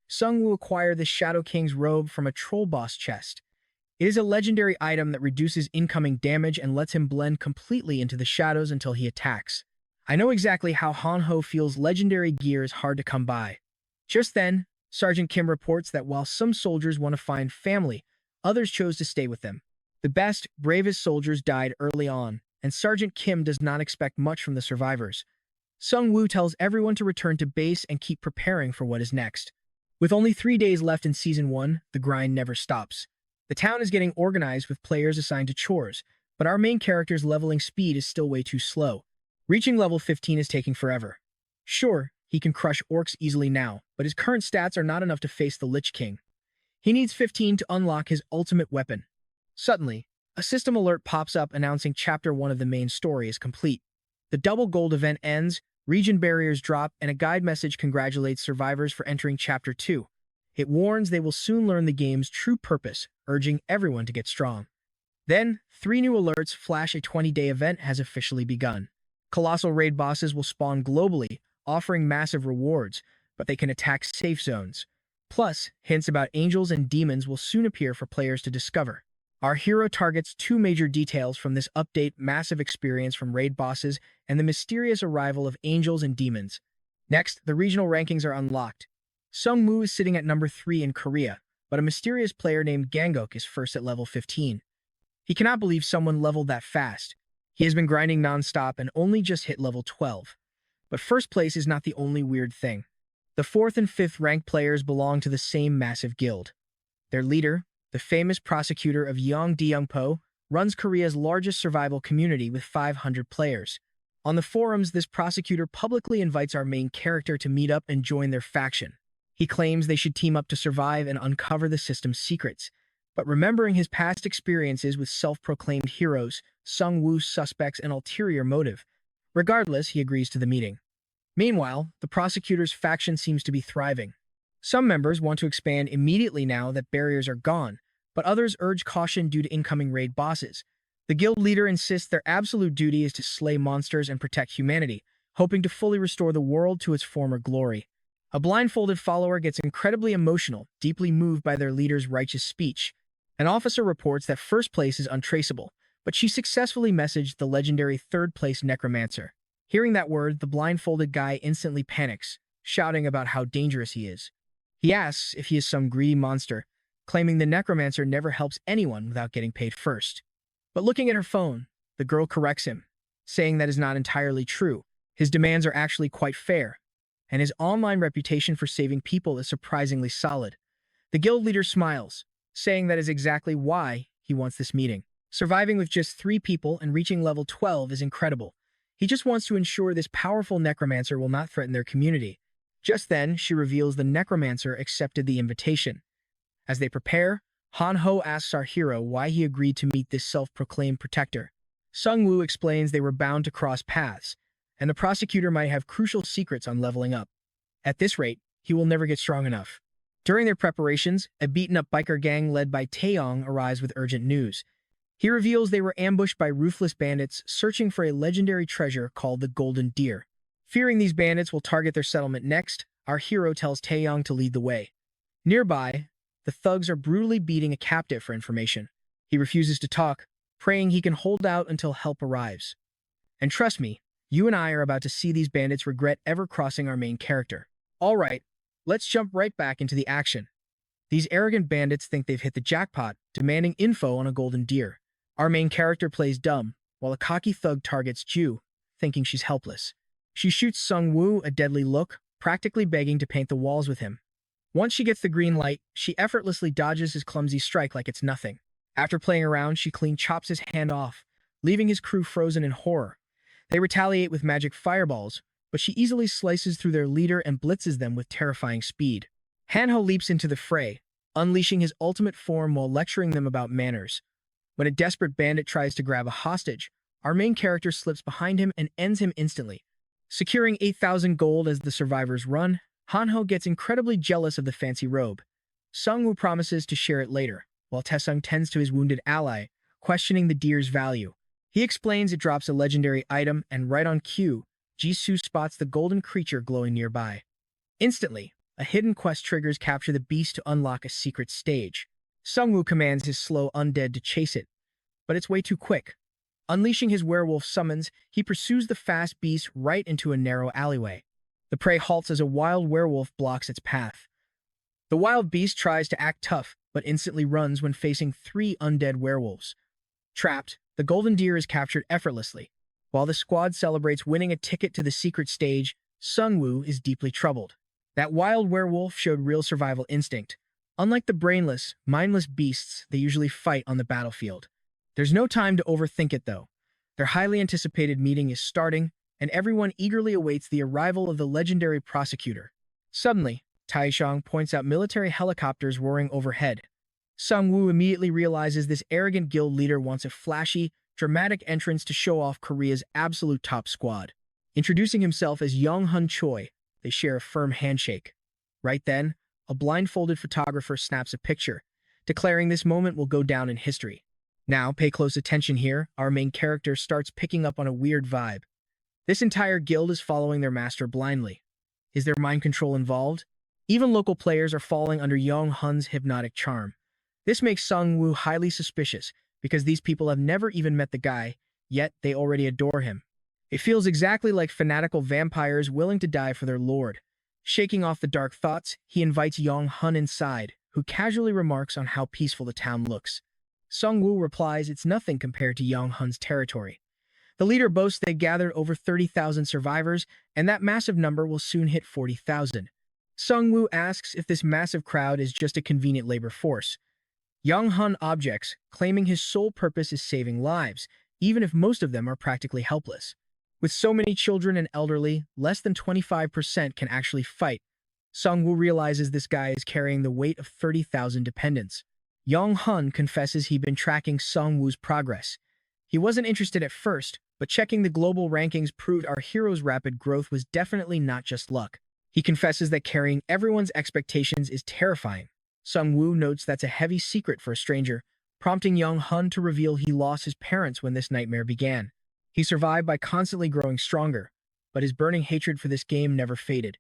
Sungwoo acquired the Shadow King's robe from a troll boss chest. It is a legendary item that reduces incoming damage and lets him blend completely into the shadows until he attacks. I know exactly how Han-ho feels. Legendary gear is hard to come by. Just then, Sergeant Kim reports that while some soldiers want to find family, others chose to stay with them. The best, bravest soldiers died early on, and Sergeant Kim does not expect much from the survivors. Sungwoo tells everyone to return to base and keep preparing for what is next. With only 3 days left in Season 1, the grind never stops. The town is getting organized with players assigned to chores, but our main character's leveling speed is still way too slow. Reaching level 15 is taking forever. Sure, he can crush orcs easily now, but his current stats are not enough to face the Lich King. He needs 15 to unlock his ultimate weapon. Suddenly, a system alert pops up announcing Chapter 1 of the main story is complete. The double gold event ends, region barriers drop, and a guide message congratulates survivors for entering Chapter 2. It warns they will soon learn the game's true purpose, urging everyone to get strong. Then, 3 new alerts flash: a 20-day event has officially begun. Colossal raid bosses will spawn globally, offering massive rewards, but they can attack safe zones. Plus, hints about angels and demons will soon appear for players to discover. Our hero targets 2 major details from this update: massive experience from raid bosses and the mysterious arrival of angels and demons. Next, the regional rankings are unlocked. Sungwoo is sitting at number 3 in Korea, but a mysterious player named Gangok is first at level 15. He cannot believe someone leveled that fast. He has been grinding non-stop and only just hit level 12. But first place is not the only weird thing. The 4th and 5th ranked players belong to the same massive guild. Their leader, the famous prosecutor of Yongdeungpo, runs Korea's largest survival community with 500 players. On the forums, this prosecutor publicly invites our main character to meet up and join their faction. He claims they should team up to survive and uncover the system's secrets. But remembering his past experiences with self-proclaimed heroes, Sungwoo suspects an ulterior motive. Regardless, he agrees to the meeting. Meanwhile, the prosecutor's faction seems to be thriving. Some members want to expand immediately now that barriers are gone, but others urge caution due to incoming raid bosses. The guild leader insists their absolute duty is to slay monsters and protect humanity, hoping to fully restore the world to its former glory. A blindfolded follower gets incredibly emotional, deeply moved by their leader's righteous speech. An officer reports that first place is untraceable, but she successfully messaged the legendary third-place necromancer. Hearing that word, the blindfolded guy instantly panics, shouting about how dangerous he is. He asks if he is some greedy monster, claiming the necromancer never helps anyone without getting paid first. But looking at her phone, the girl corrects him, saying that is not entirely true. His demands are actually quite fair, and his online reputation for saving people is surprisingly solid. The guild leader smiles, saying that is exactly why he wants this meeting. Surviving with just 3 people and reaching level 12 is incredible. He just wants to ensure this powerful necromancer will not threaten their community. Just then, she reveals the necromancer accepted the invitation. As they prepare, Han-ho asks our hero why he agreed to meet this self-proclaimed protector. Sungwoo explains they were bound to cross paths, and the prosecutor might have crucial secrets on leveling up. At this rate, he will never get strong enough. During their preparations, a beaten-up biker gang led by Taeyong arrives with urgent news. He reveals they were ambushed by ruthless bandits searching for a legendary treasure called the Golden Deer. Fearing these bandits will target their settlement next, our hero tells Taeyong to lead the way. Nearby, the thugs are brutally beating a captive for information. He refuses to talk, praying he can hold out until help arrives. And trust me, you and I are about to see these bandits regret ever crossing our main character. Alright, let's jump right back into the action. These arrogant bandits think they've hit the jackpot, demanding info on a golden deer. Our main character plays dumb, while a cocky thug targets Ju, thinking she's helpless. She shoots Sungwoo a deadly look, practically begging to paint the walls with him. Once she gets the green light, she effortlessly dodges his clumsy strike like it's nothing. After playing around, she clean chops his hand off, leaving his crew frozen in horror. They retaliate with magic fireballs, but she easily slices through their leader and blitzes them with terrifying speed. Han-ho leaps into the fray, unleashing his ultimate form while lecturing them about manners. When a desperate bandit tries to grab a hostage, our main character slips behind him and ends him instantly. Securing 8,000 gold as the survivors run, Han-ho gets incredibly jealous of the fancy robe. Sungwoo promises to share it later, while Taesung tends to his wounded ally, questioning the deer's value. He explains it drops a legendary item, and right on cue, Jisoo spots the golden creature glowing nearby. Instantly, a hidden quest triggers capture the beast to unlock a secret stage. Sungwoo commands his slow undead to chase it, but it's way too quick. Unleashing his werewolf summons, he pursues the fast beast right into a narrow alleyway. The prey halts as a wild werewolf blocks its path. The wild beast tries to act tough, but instantly runs when facing 3 undead werewolves. Trapped, the golden deer is captured effortlessly. While the squad celebrates winning a ticket to the secret stage, Sungwoo is deeply troubled. That wild werewolf showed real survival instinct. Unlike the brainless, mindless beasts they usually fight on the battlefield. There's no time to overthink it, though. Their highly anticipated meeting is starting, and everyone eagerly awaits the arrival of the legendary prosecutor. Suddenly, Taishang points out military helicopters roaring overhead. Sungwoo immediately realizes this arrogant guild leader wants a flashy, dramatic entrance to show off Korea's absolute top squad. Introducing himself as Young-hun Choi, they share a firm handshake. Right then, a blindfolded photographer snaps a picture, declaring this moment will go down in history. Now, pay close attention here. Our main character starts picking up on a weird vibe. This entire guild is following their master blindly. Is there mind control involved? Even local players are falling under Young Hun's hypnotic charm. This makes Sung Woo highly suspicious because these people have never even met the guy, yet they already adore him. It feels exactly like fanatical vampires willing to die for their lord. Shaking off the dark thoughts, he invites Young Hun inside, who casually remarks on how peaceful the town looks. Sung Woo replies it's nothing compared to Young Hun's territory. The leader boasts they gathered over 30,000 survivors, and that massive number will soon hit 40,000. Sung Woo asks if this massive crowd is just a convenient labor force. Young Hun objects, claiming his sole purpose is saving lives, even if most of them are practically helpless. With so many children and elderly, less than 25% can actually fight. Sung Woo realizes this guy is carrying the weight of 30,000 dependents. Young Hun confesses he'd been tracking Sung Woo's progress. He wasn't interested at first, but checking the global rankings proved our hero's rapid growth was definitely not just luck. He confesses that carrying everyone's expectations is terrifying. Sung Woo notes that's a heavy secret for a stranger, prompting Young Hun to reveal he lost his parents when this nightmare began. He survived by constantly growing stronger, but his burning hatred for this game never faded.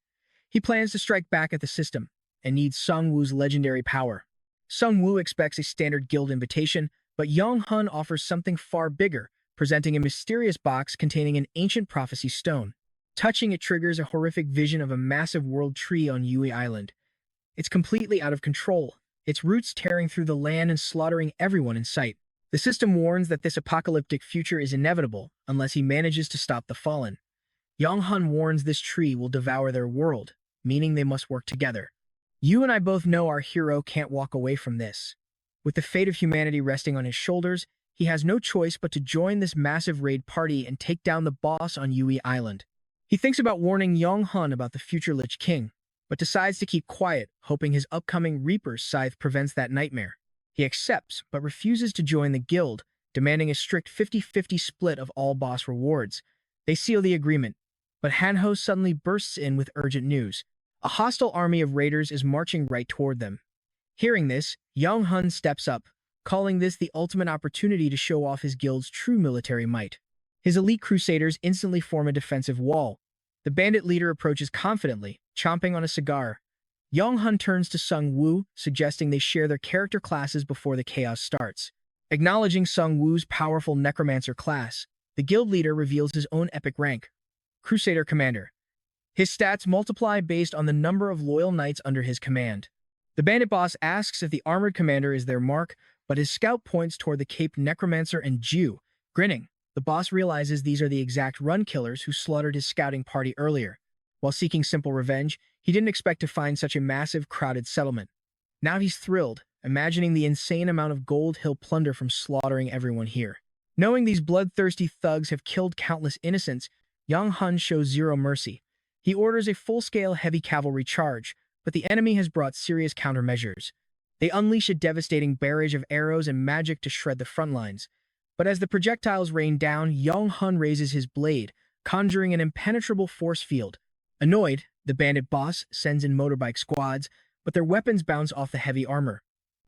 He plans to strike back at the system, and needs Sung Woo's legendary power. Sung Woo expects a standard guild invitation, but Young Hun offers something far bigger, presenting a mysterious box containing an ancient prophecy stone. Touching it triggers a horrific vision of a massive world tree on Yui Island. It's completely out of control, its roots tearing through the land and slaughtering everyone in sight. The system warns that this apocalyptic future is inevitable unless he manages to stop the fallen. Young Hun warns this tree will devour their world, meaning they must work together. You and I both know our hero can't walk away from this. With the fate of humanity resting on his shoulders, he has no choice but to join this massive raid party and take down the boss on Yui Island. He thinks about warning Young Hun about the future Lich King, but decides to keep quiet, hoping his upcoming Reaper's Scythe prevents that nightmare. He accepts, but refuses to join the guild, demanding a strict 50-50 split of all boss rewards. They seal the agreement, but Hanho suddenly bursts in with urgent news. A hostile army of raiders is marching right toward them. Hearing this, Young Hun steps up, calling this the ultimate opportunity to show off his guild's true military might. His elite crusaders instantly form a defensive wall. The bandit leader approaches confidently, chomping on a cigar. Young Hun turns to Sung Woo, suggesting they share their character classes before the chaos starts. Acknowledging Sung Woo's powerful necromancer class, the guild leader reveals his own epic rank, Crusader Commander. His stats multiply based on the number of loyal knights under his command. The bandit boss asks if the armored commander is their mark, but his scout points toward the caped necromancer and Jew. Grinning, the boss realizes these are the exact run killers who slaughtered his scouting party earlier. While seeking simple revenge, he didn't expect to find such a massive, crowded settlement. Now he's thrilled, imagining the insane amount of gold he'll plunder from slaughtering everyone here. Knowing these bloodthirsty thugs have killed countless innocents, Young Hun shows zero mercy. He orders a full-scale heavy cavalry charge, but the enemy has brought serious countermeasures. They unleash a devastating barrage of arrows and magic to shred the front lines. But as the projectiles rain down, Young Hun raises his blade, conjuring an impenetrable force field. Annoyed, the bandit boss sends in motorbike squads, but their weapons bounce off the heavy armor.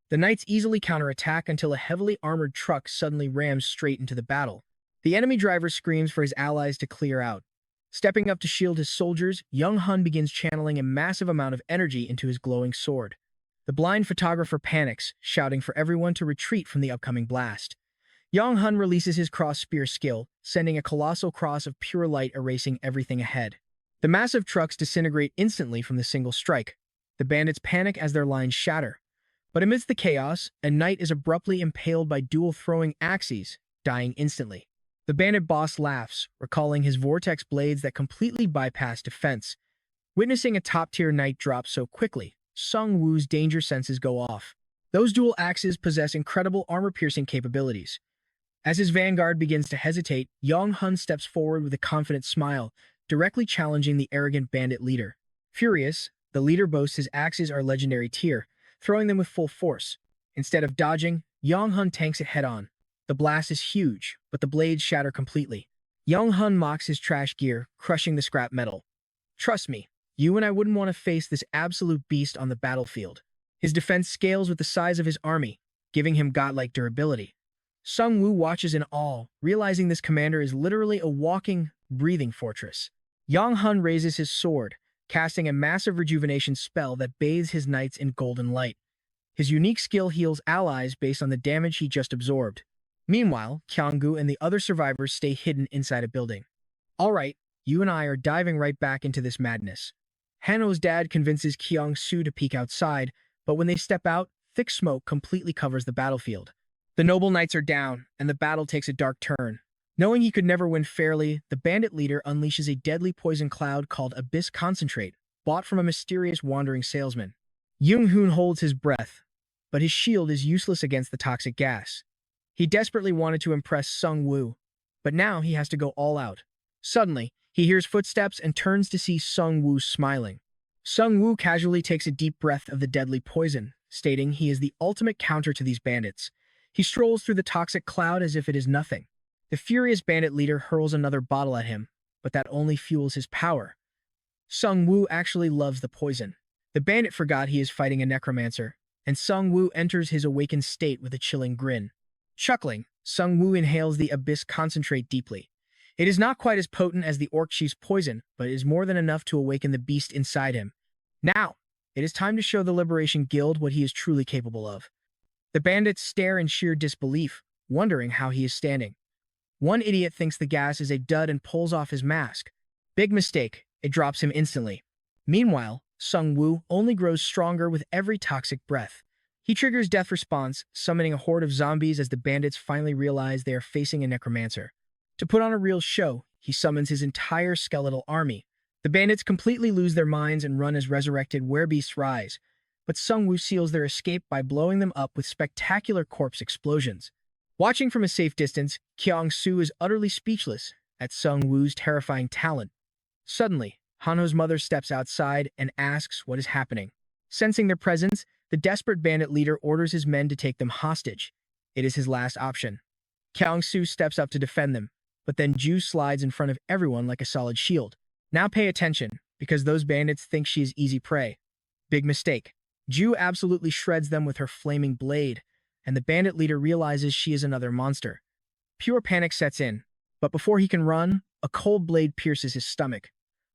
The knights easily counterattack until a heavily armored truck suddenly rams straight into the battle. The enemy driver screams for his allies to clear out. Stepping up to shield his soldiers, Young Hun begins channeling a massive amount of energy into his glowing sword. The blind photographer panics, shouting for everyone to retreat from the upcoming blast. Young Hun releases his cross-spear skill, sending a colossal cross of pure light erasing everything ahead. The massive trucks disintegrate instantly from the single strike. The bandits panic as their lines shatter. But amidst the chaos, a knight is abruptly impaled by dual throwing axes, dying instantly. The bandit boss laughs, recalling his vortex blades that completely bypass defense. Witnessing a top-tier knight drop so quickly, Sung Woo's danger senses go off. Those dual axes possess incredible armor-piercing capabilities. As his vanguard begins to hesitate, Young Hun steps forward with a confident smile, directly challenging the arrogant bandit leader. Furious, the leader boasts his axes are legendary tier, throwing them with full force. Instead of dodging, Young Hun tanks it head-on. The blast is huge, but the blades shatter completely. Young Hun mocks his trash gear, crushing the scrap metal. Trust me, you and I wouldn't want to face this absolute beast on the battlefield. His defense scales with the size of his army, giving him godlike durability. Sung Woo watches in awe, realizing this commander is literally a walking, breathing fortress. Yang Hun raises his sword, casting a massive rejuvenation spell that bathes his knights in golden light. His unique skill heals allies based on the damage he just absorbed. Meanwhile, Kyanggu and the other survivors stay hidden inside a building. All right, you and I are diving right back into this madness. Hano's dad convinces Kyung-soo to peek outside, but when they step out, thick smoke completely covers the battlefield. The noble knights are down, and the battle takes a dark turn. Knowing he could never win fairly, the bandit leader unleashes a deadly poison cloud called Abyss Concentrate, bought from a mysterious wandering salesman. Young-hoon holds his breath, but his shield is useless against the toxic gas. He desperately wanted to impress Sung Woo, but now he has to go all out. Suddenly, he hears footsteps and turns to see Sung Woo smiling. Sung Woo casually takes a deep breath of the deadly poison, stating he is the ultimate counter to these bandits. He strolls through the toxic cloud as if it is nothing. The furious bandit leader hurls another bottle at him, but that only fuels his power. Sung Woo actually loves the poison. The bandit forgot he is fighting a necromancer, and Sung Woo enters his awakened state with a chilling grin. Chuckling, Sung Woo inhales the Abyss Concentrate deeply. It is not quite as potent as the orc chief's poison, but it is more than enough to awaken the beast inside him. Now, it is time to show the Liberation Guild what he is truly capable of. The bandits stare in sheer disbelief, wondering how he is standing. One idiot thinks the gas is a dud and pulls off his mask. Big mistake, it drops him instantly. Meanwhile, Sung Woo only grows stronger with every toxic breath. He triggers death response, summoning a horde of zombies as the bandits finally realize they are facing a necromancer. To put on a real show, he summons his entire skeletal army. The bandits completely lose their minds and run as resurrected werebeasts rise, but Sung Woo seals their escape by blowing them up with spectacular corpse explosions. Watching from a safe distance, Kyung-soo is utterly speechless at Sung Woo's terrifying talent. Suddenly, Hanho's mother steps outside and asks what is happening. Sensing their presence, the desperate bandit leader orders his men to take them hostage. It is his last option. Kyung-soo steps up to defend them, but then Ju slides in front of everyone like a solid shield. Now pay attention, because those bandits think she is easy prey. Big mistake. Ju absolutely shreds them with her flaming blade, and the bandit leader realizes she is another monster. Pure panic sets in, but before he can run, a cold blade pierces his stomach.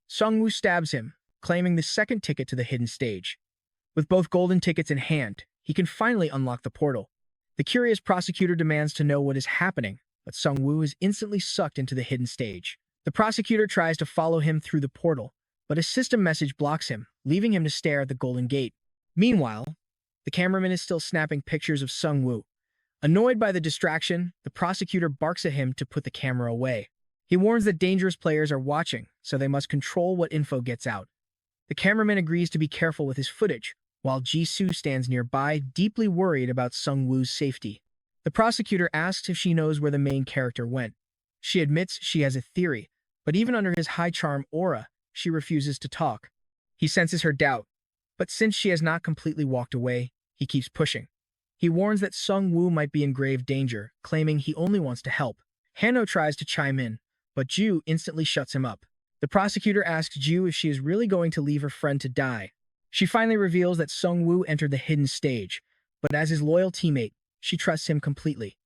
Sung Woo stabs him, claiming the second ticket to the hidden stage. With both golden tickets in hand, he can finally unlock the portal. The curious prosecutor demands to know what is happening, but Sung Woo is instantly sucked into the hidden stage. The prosecutor tries to follow him through the portal, but a system message blocks him, leaving him to stare at the golden gate. Meanwhile, the cameraman is still snapping pictures of Sung Woo. Annoyed by the distraction, the prosecutor barks at him to put the camera away. He warns that dangerous players are watching, so they must control what info gets out. The cameraman agrees to be careful with his footage, while Jisoo stands nearby, deeply worried about Sung Woo's safety. The prosecutor asks if she knows where the main character went. She admits she has a theory, but even under his high charm aura, she refuses to talk. He senses her doubt, but since she has not completely walked away, he keeps pushing. He warns that Sung Woo might be in grave danger, claiming he only wants to help. Hano tries to chime in, but Ju instantly shuts him up. The prosecutor asks Ju if she is really going to leave her friend to die. She finally reveals that Sung Woo entered the hidden stage, but as his loyal teammate, she trusts him completely.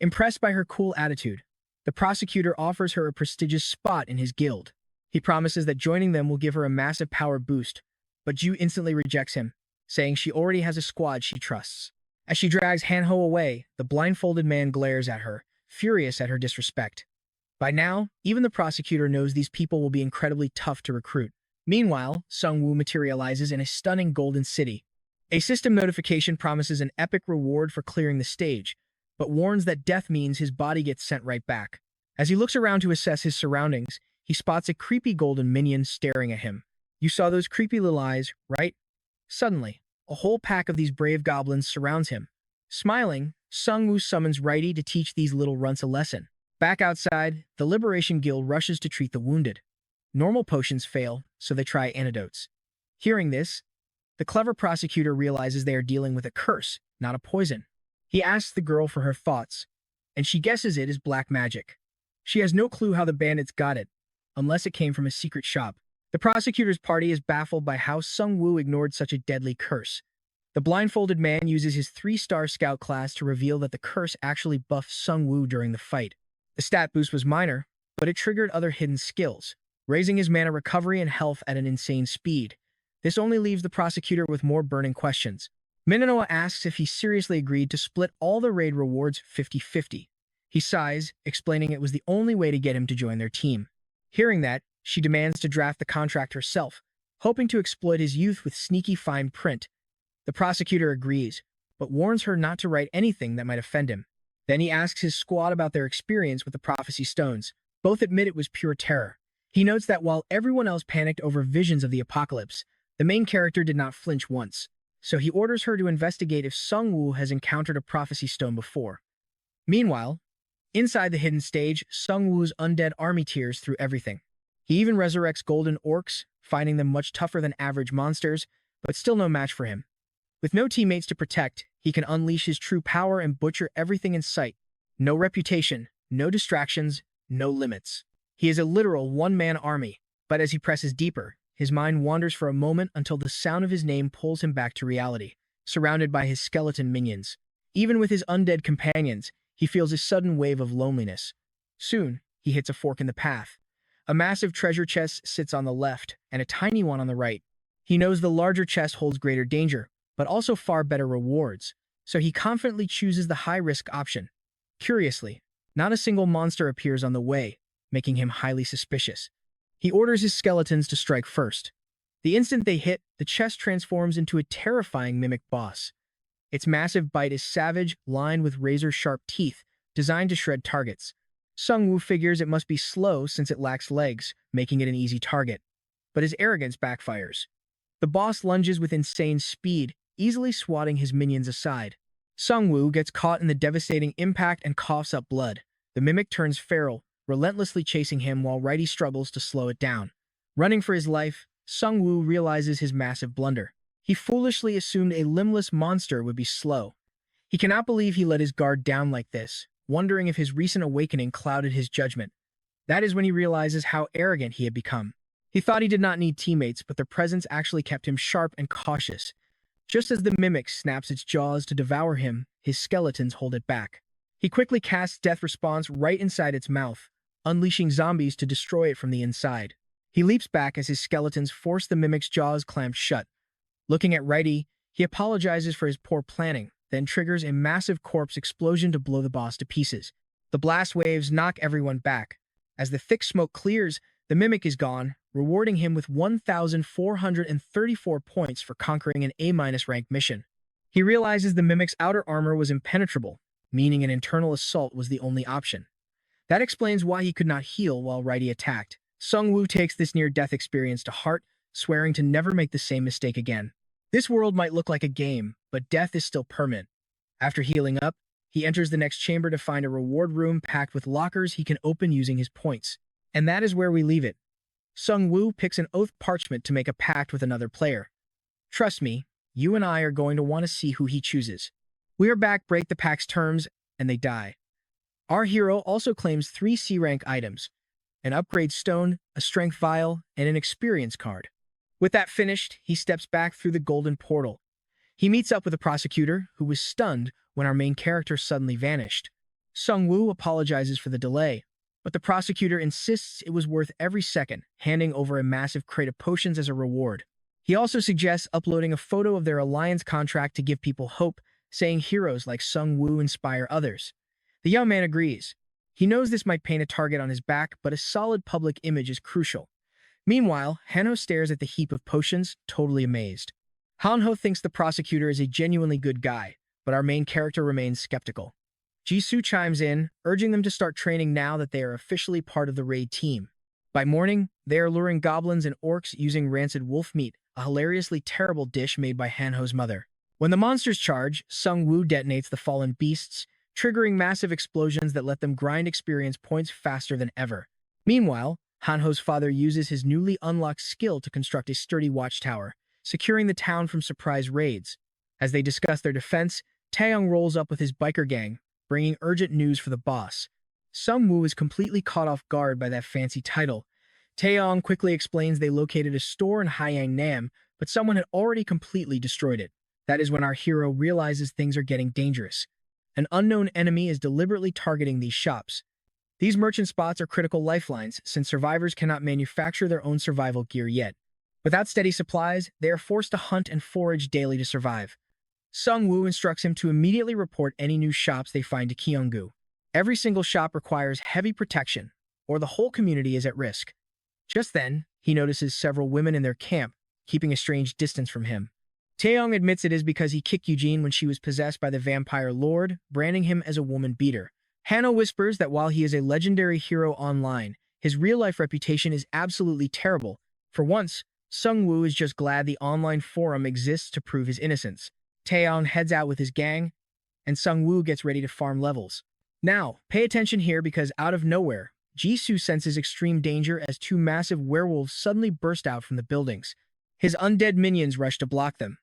Impressed by her cool attitude, the prosecutor offers her a prestigious spot in his guild. He promises that joining them will give her a massive power boost, but Ju instantly rejects him, saying she already has a squad she trusts. As she drags Hanho away, the blindfolded man glares at her, furious at her disrespect. By now, even the prosecutor knows these people will be incredibly tough to recruit. Meanwhile, Sung Woo materializes in a stunning golden city. A system notification promises an epic reward for clearing the stage, but warns that death means his body gets sent right back. As he looks around to assess his surroundings, he spots a creepy golden minion staring at him. You saw those creepy little eyes, right? Suddenly, a whole pack of these brave goblins surrounds him. Smiling, Sung Woo summons Righty to teach these little runts a lesson. Back outside, the Liberation Guild rushes to treat the wounded. Normal potions fail, so they try antidotes. Hearing this, the clever prosecutor realizes they are dealing with a curse, not a poison. He asks the girl for her thoughts, and she guesses it is black magic. She has no clue how the bandits got it, unless it came from a secret shop. The prosecutor's party is baffled by how Sung Woo ignored such a deadly curse. The blindfolded man uses his 3-star scout class to reveal that the curse actually buffed Sung-woo during the fight. The stat boost was minor, but it triggered other hidden skills, raising his mana recovery and health at an insane speed. This only leaves the prosecutor with more burning questions. Manhwa asks if he seriously agreed to split all the raid rewards 50-50. He sighs, explaining it was the only way to get him to join their team. Hearing that, she demands to draft the contract herself, hoping to exploit his youth with sneaky fine print. The prosecutor agrees, but warns her not to write anything that might offend him. Then he asks his squad about their experience with the prophecy stones. Both admit it was pure terror. He notes that while everyone else panicked over visions of the apocalypse, the main character did not flinch once. So he orders her to investigate if Sung-woo has encountered a prophecy stone before. Meanwhile, inside the hidden stage, Sung-woo's undead army tears through everything. He even resurrects golden orcs, finding them much tougher than average monsters, but still no match for him. With no teammates to protect, he can unleash his true power and butcher everything in sight. No reputation, no distractions, no limits. He is a literal one-man army, but as he presses deeper, his mind wanders for a moment until the sound of his name pulls him back to reality, surrounded by his skeleton minions. Even with his undead companions, he feels a sudden wave of loneliness. Soon, he hits a fork in the path. A massive treasure chest sits on the left, and a tiny one on the right. He knows the larger chest holds greater danger, but also far better rewards, so he confidently chooses the high-risk option. Curiously, not a single monster appears on the way, making him highly suspicious. He orders his skeletons to strike first. The instant they hit, the chest transforms into a terrifying mimic boss. Its massive bite is savage, lined with razor-sharp teeth, designed to shred targets. Sung-woo figures it must be slow since it lacks legs, making it an easy target. But his arrogance backfires. The boss lunges with insane speed, easily swatting his minions aside. Sung-woo gets caught in the devastating impact and coughs up blood. The mimic turns feral, relentlessly chasing him while Righty struggles to slow it down. Running for his life, Sung-woo realizes his massive blunder. He foolishly assumed a limbless monster would be slow. He cannot believe he let his guard down like this, wondering if his recent awakening clouded his judgment. That is when he realizes how arrogant he had become. He thought he did not need teammates, but their presence actually kept him sharp and cautious. Just as the mimic snaps its jaws to devour him, his skeletons hold it back. He quickly casts Death Response right inside its mouth, unleashing zombies to destroy it from the inside. He leaps back as his skeletons force the mimic's jaws clamped shut. Looking at Righty, he apologizes for his poor planning, then triggers a massive corpse explosion to blow the boss to pieces. The blast waves knock everyone back. As the thick smoke clears, the mimic is gone, rewarding him with 1,434 points for conquering an A-rank mission. He realizes the mimic's outer armor was impenetrable, meaning an internal assault was the only option. That explains why he could not heal while Righty attacked. Sung-woo takes this near-death experience to heart, swearing to never make the same mistake again. This world might look like a game, but death is still permanent. After healing up, he enters the next chamber to find a reward room packed with lockers he can open using his points. And that is where we leave it. Sung-woo picks an oath parchment to make a pact with another player. Trust me, you and I are going to want to see who he chooses. We are back, break the pact's terms, and they die. Our hero also claims 3 C-rank items, an upgrade stone, a strength vial, and an experience card. With that finished, he steps back through the golden portal. He meets up with the prosecutor, who was stunned when our main character suddenly vanished. Sung-woo apologizes for the delay, but the prosecutor insists it was worth every second, handing over a massive crate of potions as a reward. He also suggests uploading a photo of their alliance contract to give people hope, saying heroes like Sung-woo inspire others. The young man agrees. He knows this might paint a target on his back, but a solid public image is crucial. Meanwhile, Hanho stares at the heap of potions, totally amazed. Hanho thinks the prosecutor is a genuinely good guy, but our main character remains skeptical. Jisoo chimes in, urging them to start training now that they are officially part of the raid team. By morning, they are luring goblins and orcs using rancid wolf meat, a hilariously terrible dish made by Hanho's mother. When the monsters charge, Sung-woo detonates the fallen beasts, triggering massive explosions that let them grind experience points faster than ever. Meanwhile, Hanho's father uses his newly unlocked skill to construct a sturdy watchtower, securing the town from surprise raids. As they discuss their defense, Taeyong rolls up with his biker gang, bringing urgent news for the boss. Sung-woo is completely caught off guard by that fancy title. Taeyong quickly explains they located a store in Hyangnam, but someone had already completely destroyed it. That is when our hero realizes things are getting dangerous. An unknown enemy is deliberately targeting these shops. These merchant spots are critical lifelines since survivors cannot manufacture their own survival gear yet. Without steady supplies, they are forced to hunt and forage daily to survive. Sung-woo instructs him to immediately report any new shops they find to Kyung-gu. Every single shop requires heavy protection, or the whole community is at risk. Just then, he notices several women in their camp, keeping a strange distance from him. Taeyong admits it is because he kicked Eugene when she was possessed by the vampire lord, branding him as a woman beater. Hano whispers that while he is a legendary hero online, his real-life reputation is absolutely terrible. For once, Sung-woo is just glad the online forum exists to prove his innocence. Taeyong heads out with his gang, and Sung-woo gets ready to farm levels. Now, pay attention here because out of nowhere, Jisoo senses extreme danger as two massive werewolves suddenly burst out from the buildings. His undead minions rush to block them.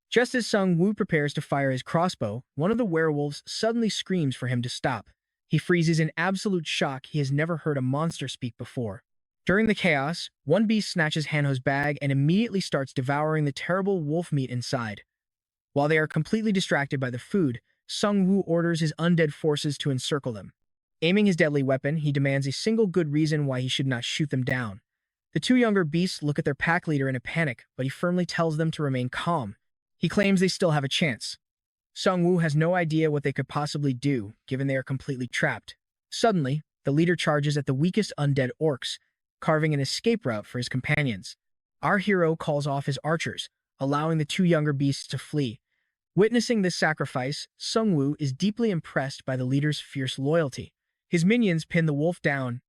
Just as Sung-woo prepares to fire his crossbow, one of the werewolves suddenly screams for him to stop. He freezes in absolute shock. He has never heard a monster speak before. During the chaos, one beast snatches Hanho's bag and immediately starts devouring the terrible wolf meat inside. While they are completely distracted by the food, Sung-woo orders his undead forces to encircle them. Aiming his deadly weapon, he demands a single good reason why he should not shoot them down. The two younger beasts look at their pack leader in a panic, but he firmly tells them to remain calm. He claims they still have a chance. Sung-woo has no idea what they could possibly do, given they are completely trapped. Suddenly, the leader charges at the weakest undead orcs, carving an escape route for his companions. Our hero calls off his archers, allowing the two younger beasts to flee. Witnessing this sacrifice, Sung-woo is deeply impressed by the leader's fierce loyalty. His minions pin the wolf down,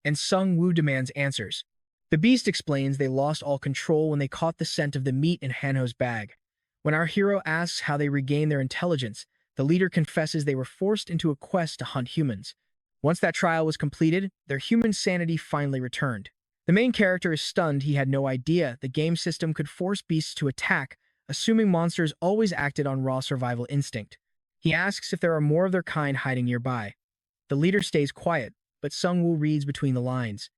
and Sung-woo demands answers. The beast explains they lost all control when they caught the scent of the meat in Hanho's bag. When our hero asks how they regained their intelligence, the leader confesses they were forced into a quest to hunt humans. Once that trial was completed, their human sanity finally returned. The main character is stunned. He had no idea the game system could force beasts to attack, assuming monsters always acted on raw survival instinct. He asks if there are more of their kind hiding nearby. The leader stays quiet, but Sung-woo reads between the lines.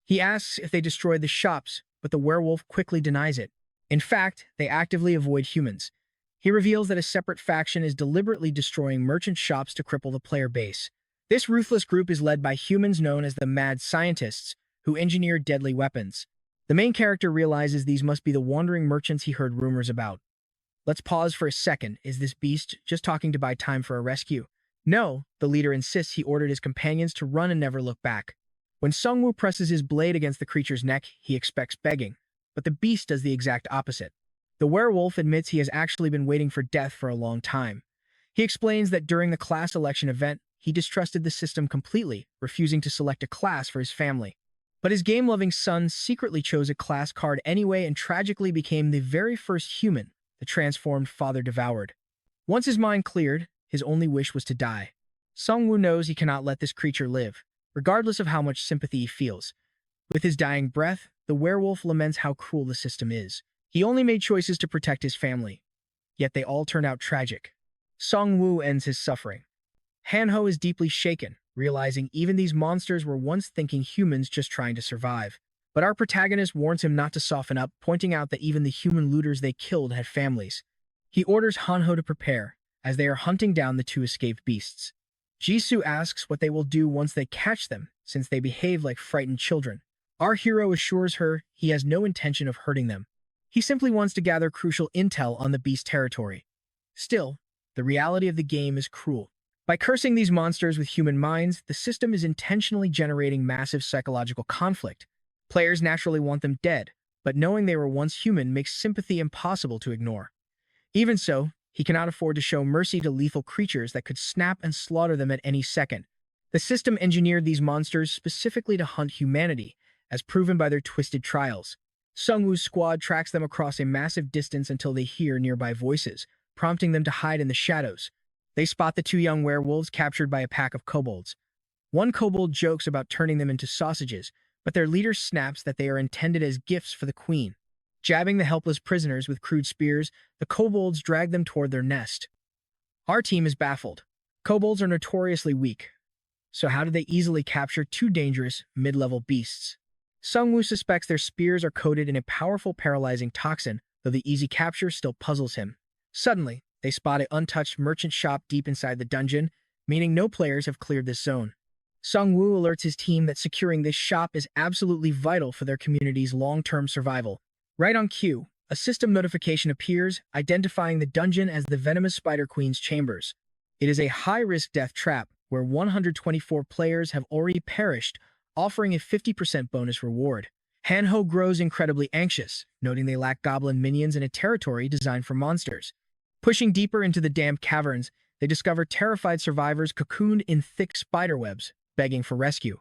He asks if they destroyed the shops, but the werewolf quickly denies it. In fact, they actively avoid humans. He reveals that a separate faction is deliberately destroying merchant shops to cripple the player base. This ruthless group is led by humans known as the Mad Scientists, who engineer deadly weapons. The main character realizes these must be the wandering merchants he heard rumors about. Let's pause for a second. Is this beast just talking to buy time for a rescue? No, the leader insists. He ordered his companions to run and never look back. When Sung-woo presses his blade against the creature's neck, he expects begging. But the beast does the exact opposite. The werewolf admits he has actually been waiting for death for a long time. He explains that during the class election event, he distrusted the system completely, refusing to select a class for his family. But his game-loving son secretly chose a class card anyway and tragically became the very first human the transformed father devoured. Once his mind cleared, his only wish was to die. Sung-woo knows he cannot let this creature live, regardless of how much sympathy he feels. With his dying breath, the werewolf laments how cruel the system is. He only made choices to protect his family, yet they all turned out tragic. Sung-woo ends his suffering. Hanho is deeply shaken, realizing even these monsters were once thinking humans just trying to survive. But our protagonist warns him not to soften up, pointing out that even the human looters they killed had families. He orders Hanho to prepare, as they are hunting down the two escaped beasts. Jisoo asks what they will do once they catch them, since they behave like frightened children. Our hero assures her he has no intention of hurting them. He simply wants to gather crucial intel on the beast territory. Still, the reality of the game is cruel. By cursing these monsters with human minds, the system is intentionally generating massive psychological conflict. Players naturally want them dead, but knowing they were once human makes sympathy impossible to ignore. Even so, he cannot afford to show mercy to lethal creatures that could snap and slaughter them at any second. The system engineered these monsters specifically to hunt humanity, as proven by their twisted trials. Sung-woo's squad tracks them across a massive distance until they hear nearby voices, prompting them to hide in the shadows. They spot the two young werewolves captured by a pack of kobolds. One kobold jokes about turning them into sausages, but their leader snaps that they are intended as gifts for the queen. Jabbing the helpless prisoners with crude spears, the kobolds drag them toward their nest. Our team is baffled. Kobolds are notoriously weak, so how did they easily capture two dangerous, mid-level beasts? Sung-woo suspects their spears are coated in a powerful paralyzing toxin, though the easy capture still puzzles him. Suddenly, they spot an untouched merchant shop deep inside the dungeon, meaning no players have cleared this zone. Sung-woo alerts his team that securing this shop is absolutely vital for their community's long-term survival. Right on cue, a system notification appears, identifying the dungeon as the Venomous Spider Queen's chambers. It is a high-risk death trap where 124 players have already perished, offering a 50% bonus reward. Hanho grows incredibly anxious, noting they lack goblin minions in a territory designed for monsters. Pushing deeper into the damp caverns, they discover terrified survivors cocooned in thick spiderwebs, begging for rescue.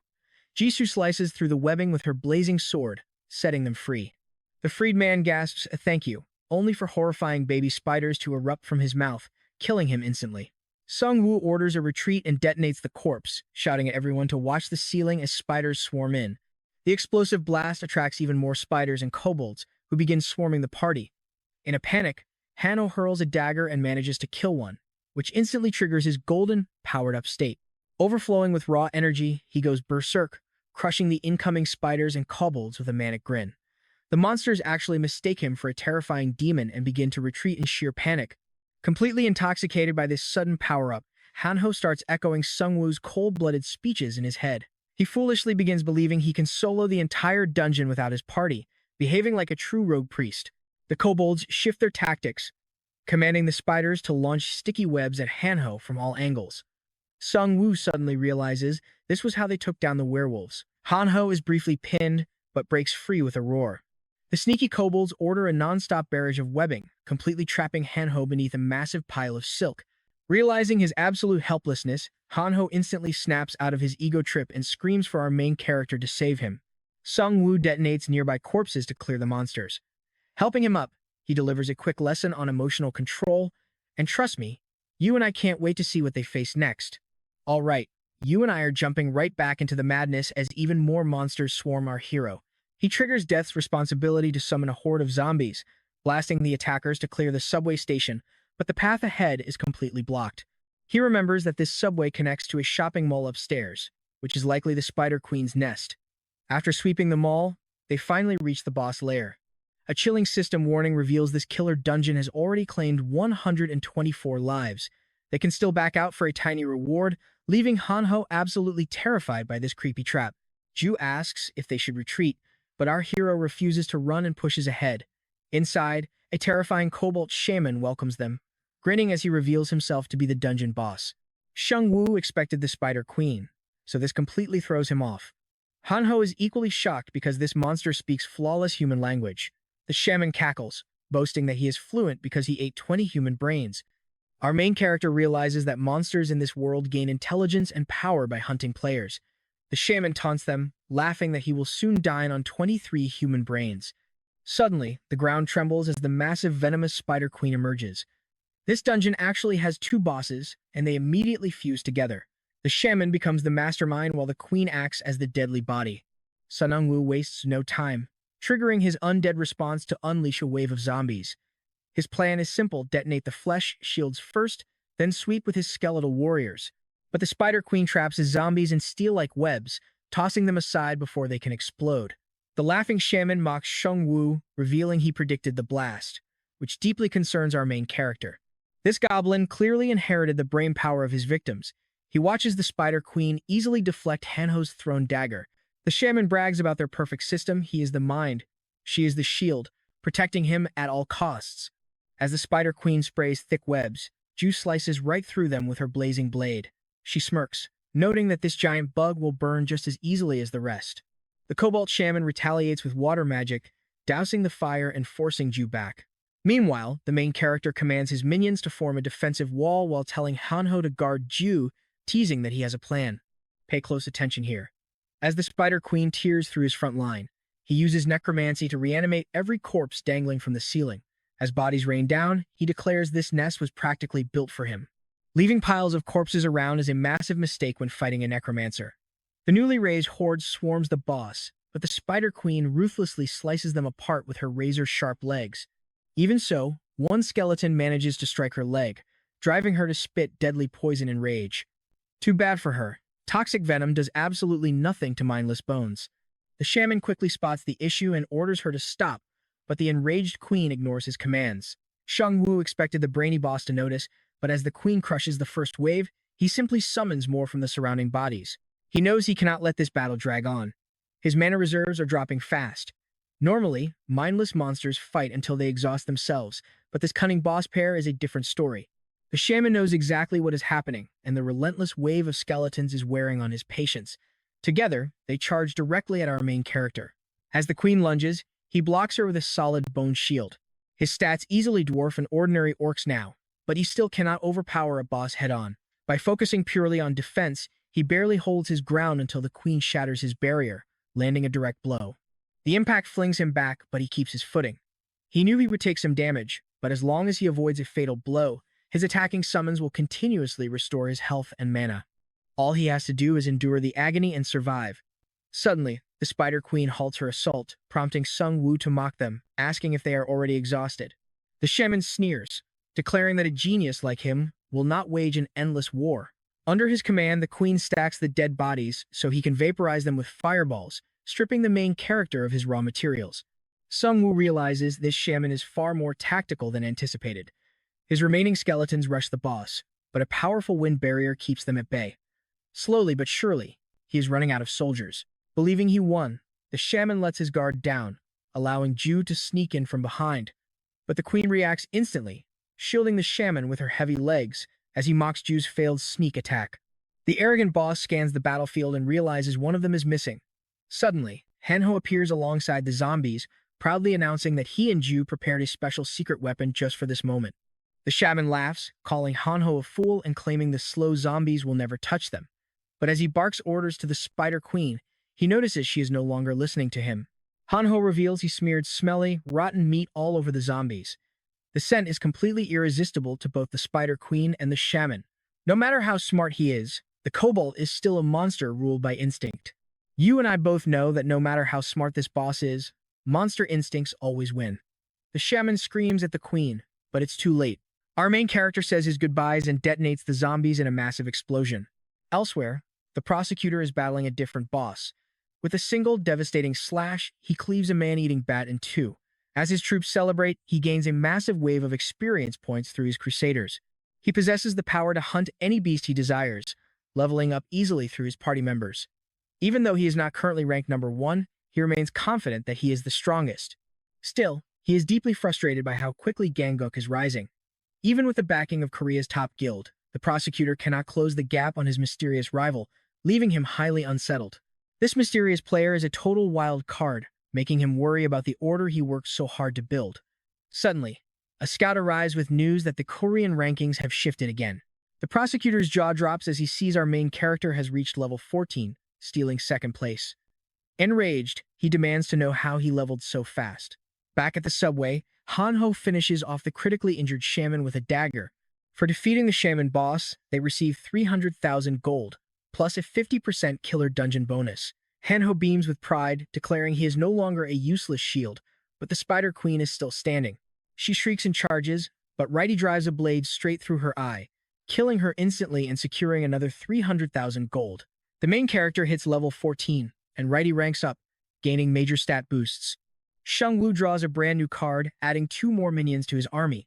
Jisoo slices through the webbing with her blazing sword, setting them free. The freed man gasps a thank you, only for horrifying baby spiders to erupt from his mouth, killing him instantly. Sung-woo orders a retreat and detonates the corpse, shouting at everyone to watch the ceiling as spiders swarm in. The explosive blast attracts even more spiders and kobolds, who begin swarming the party. In a panic, Hanho hurls a dagger and manages to kill one, which instantly triggers his golden, powered-up state. Overflowing with raw energy, he goes berserk, crushing the incoming spiders and kobolds with a manic grin. The monsters actually mistake him for a terrifying demon and begin to retreat in sheer panic. Completely intoxicated by this sudden power-up, Hanho starts echoing Sung-woo's cold-blooded speeches in his head. He foolishly begins believing he can solo the entire dungeon without his party, behaving like a true rogue priest. The kobolds shift their tactics, commanding the spiders to launch sticky webs at Hanho from all angles. Sung-woo suddenly realizes this was how they took down the werewolves. Hanho is briefly pinned, but breaks free with a roar. The sneaky kobolds order a non-stop barrage of webbing, completely trapping Hanho beneath a massive pile of silk. Realizing his absolute helplessness, Hanho instantly snaps out of his ego trip and screams for our main character to save him. Sung-woo detonates nearby corpses to clear the monsters. Helping him up, he delivers a quick lesson on emotional control, and trust me, you and I can't wait to see what they face next. All right, you and I are jumping right back into the madness as even more monsters swarm our hero. He triggers Death's responsibility to summon a horde of zombies, blasting the attackers to clear the subway station, but the path ahead is completely blocked. He remembers that this subway connects to a shopping mall upstairs, which is likely the Spider Queen's nest. After sweeping the mall, they finally reach the boss lair. A chilling system warning reveals this killer dungeon has already claimed 124 lives. They can still back out for a tiny reward, leaving Hanho absolutely terrified by this creepy trap. Ju asks if they should retreat, but our hero refuses to run and pushes ahead. Inside, a terrifying cobalt shaman welcomes them, grinning as he reveals himself to be the dungeon boss. Sung-woo expected the Spider Queen, so this completely throws him off. Hanho is equally shocked because this monster speaks flawless human language. The shaman cackles, boasting that he is fluent because he ate 20 human brains. Our main character realizes that monsters in this world gain intelligence and power by hunting players. The shaman taunts them, laughing that he will soon dine on 23 human brains. Suddenly, the ground trembles as the massive venomous Spider Queen emerges. This dungeon actually has two bosses, and they immediately fuse together. The shaman becomes the mastermind while the queen acts as the deadly body. Sung-woo wastes no time, triggering his undead response to unleash a wave of zombies. His plan is simple: detonate the flesh shields first, then sweep with his skeletal warriors. But the Spider Queen traps his zombies in steel-like webs, tossing them aside before they can explode. The laughing shaman mocks Sung-woo, revealing he predicted the blast, which deeply concerns our main character. This goblin clearly inherited the brain power of his victims. He watches the Spider Queen easily deflect Hanho's thrown dagger. The shaman brags about their perfect system. He is the mind, she is the shield, protecting him at all costs. As the Spider Queen sprays thick webs, Ju slices right through them with her blazing blade. She smirks, noting that this giant bug will burn just as easily as the rest. The Cobalt Shaman retaliates with water magic, dousing the fire and forcing Ju back. Meanwhile, the main character commands his minions to form a defensive wall while telling Hanho to guard Ju, teasing that he has a plan. Pay close attention here. As the Spider Queen tears through his front line, he uses necromancy to reanimate every corpse dangling from the ceiling. As bodies rain down, he declares this nest was practically built for him. Leaving piles of corpses around is a massive mistake when fighting a necromancer. The newly raised horde swarms the boss, but the Spider Queen ruthlessly slices them apart with her razor-sharp legs. Even so, one skeleton manages to strike her leg, driving her to spit deadly poison in rage. Too bad for her. Toxic venom does absolutely nothing to mindless bones. The shaman quickly spots the issue and orders her to stop, but the enraged queen ignores his commands. Shang Wu expected the brainy boss to notice, but as the queen crushes the first wave, he simply summons more from the surrounding bodies. He knows he cannot let this battle drag on. His mana reserves are dropping fast. Normally, mindless monsters fight until they exhaust themselves, but this cunning boss pair is a different story. The shaman knows exactly what is happening, and the relentless wave of skeletons is wearing on his patience. Together, they charge directly at our main character. As the queen lunges, he blocks her with a solid bone shield. His stats easily dwarf an ordinary orc's now, but he still cannot overpower a boss head-on. By focusing purely on defense, he barely holds his ground until the queen shatters his barrier, landing a direct blow. The impact flings him back, but he keeps his footing. He knew he would take some damage, but as long as he avoids a fatal blow, his attacking summons will continuously restore his health and mana. All he has to do is endure the agony and survive. Suddenly, the Spider Queen halts her assault, prompting Sung Woo to mock them, asking if they are already exhausted. The shaman sneers, declaring that a genius like him will not wage an endless war. Under his command, the queen stacks the dead bodies so he can vaporize them with fireballs, stripping the main character of his raw materials. Sung Woo realizes this shaman is far more tactical than anticipated. His remaining skeletons rush the boss, but a powerful wind barrier keeps them at bay. Slowly but surely, he is running out of soldiers. Believing he won, the shaman lets his guard down, allowing Ju to sneak in from behind. But the queen reacts instantly, shielding the shaman with her heavy legs as he mocks Ju's failed sneak attack. The arrogant boss scans the battlefield and realizes one of them is missing. Suddenly, Hanho appears alongside the zombies, proudly announcing that he and Ju prepared a special secret weapon just for this moment. The shaman laughs, calling Hanho a fool and claiming the slow zombies will never touch them. But as he barks orders to the Spider Queen, he notices she is no longer listening to him. Hanho reveals he smeared smelly, rotten meat all over the zombies. The scent is completely irresistible to both the Spider Queen and the shaman. No matter how smart he is, the kobold is still a monster ruled by instinct. You and I both know that no matter how smart this boss is, monster instincts always win. The shaman screams at the queen, but it's too late. Our main character says his goodbyes and detonates the zombies in a massive explosion. Elsewhere, the prosecutor is battling a different boss. With a single devastating slash, he cleaves a man-eating bat in two. As his troops celebrate, he gains a massive wave of experience points through his crusaders. He possesses the power to hunt any beast he desires, leveling up easily through his party members. Even though he is not currently ranked number 1, he remains confident that he is the strongest. Still, he is deeply frustrated by how quickly Ganguk is rising. Even with the backing of Korea's top guild, the prosecutor cannot close the gap on his mysterious rival, leaving him highly unsettled. This mysterious player is a total wild card, making him worry about the order he worked so hard to build. Suddenly, a scout arrives with news that the Korean rankings have shifted again. The prosecutor's jaw drops as he sees our main character has reached level 14, stealing second place. Enraged, he demands to know how he leveled so fast. Back at the subway, Hanho finishes off the critically injured shaman with a dagger. For defeating the shaman boss, they receive 300,000 gold, plus a 50% killer dungeon bonus. Hanho beams with pride, declaring he is no longer a useless shield, but the Spider Queen is still standing. She shrieks and charges, but Righty drives a blade straight through her eye, killing her instantly and securing another 300,000 gold. The main character hits level 14, and Righty ranks up, gaining major stat boosts. Shang Wu draws a brand new card, adding 2 more minions to his army.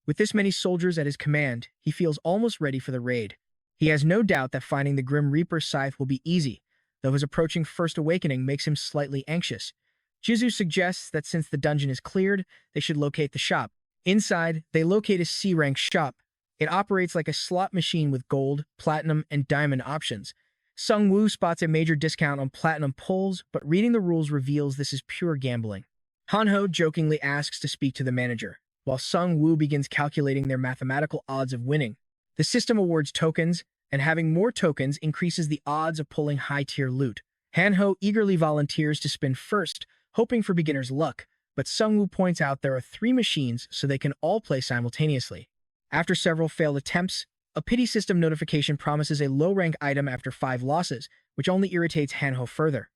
With this many soldiers at his command, he feels almost ready for the raid. He has no doubt that finding the Grim Reaper's scythe will be easy, though his approaching First Awakening makes him slightly anxious. Jizu suggests that since the dungeon is cleared, they should locate the shop. Inside, they locate a C-rank shop. It operates like a slot machine with gold, platinum, and diamond options. Sung Woo spots a major discount on platinum pulls, but reading the rules reveals this is pure gambling. Hanho jokingly asks to speak to the manager, while Sung Woo begins calculating their mathematical odds of winning. The system awards tokens, and having more tokens increases the odds of pulling high-tier loot. Hanho eagerly volunteers to spin first, hoping for beginner's luck, but Sung Woo points out there are 3 machines so they can all play simultaneously. After several failed attempts, a pity system notification promises a low-rank item after 5 losses, which only irritates Hanho further.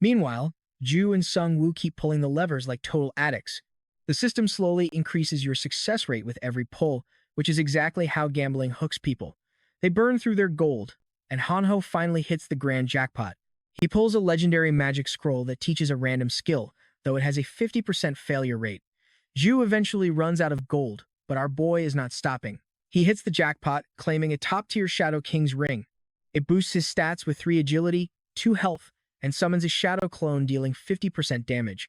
Meanwhile, Ju and Sung Woo keep pulling the levers like total addicts. The system slowly increases your success rate with every pull, which is exactly how gambling hooks people. They burn through their gold, and Hanho finally hits the grand jackpot. He pulls a legendary magic scroll that teaches a random skill, though it has a 50% failure rate. Ju eventually runs out of gold, but our boy is not stopping. He hits the jackpot, claiming a top-tier Shadow King's ring. It boosts his stats with 3 agility, 2 health, and summons a shadow clone dealing 50% damage.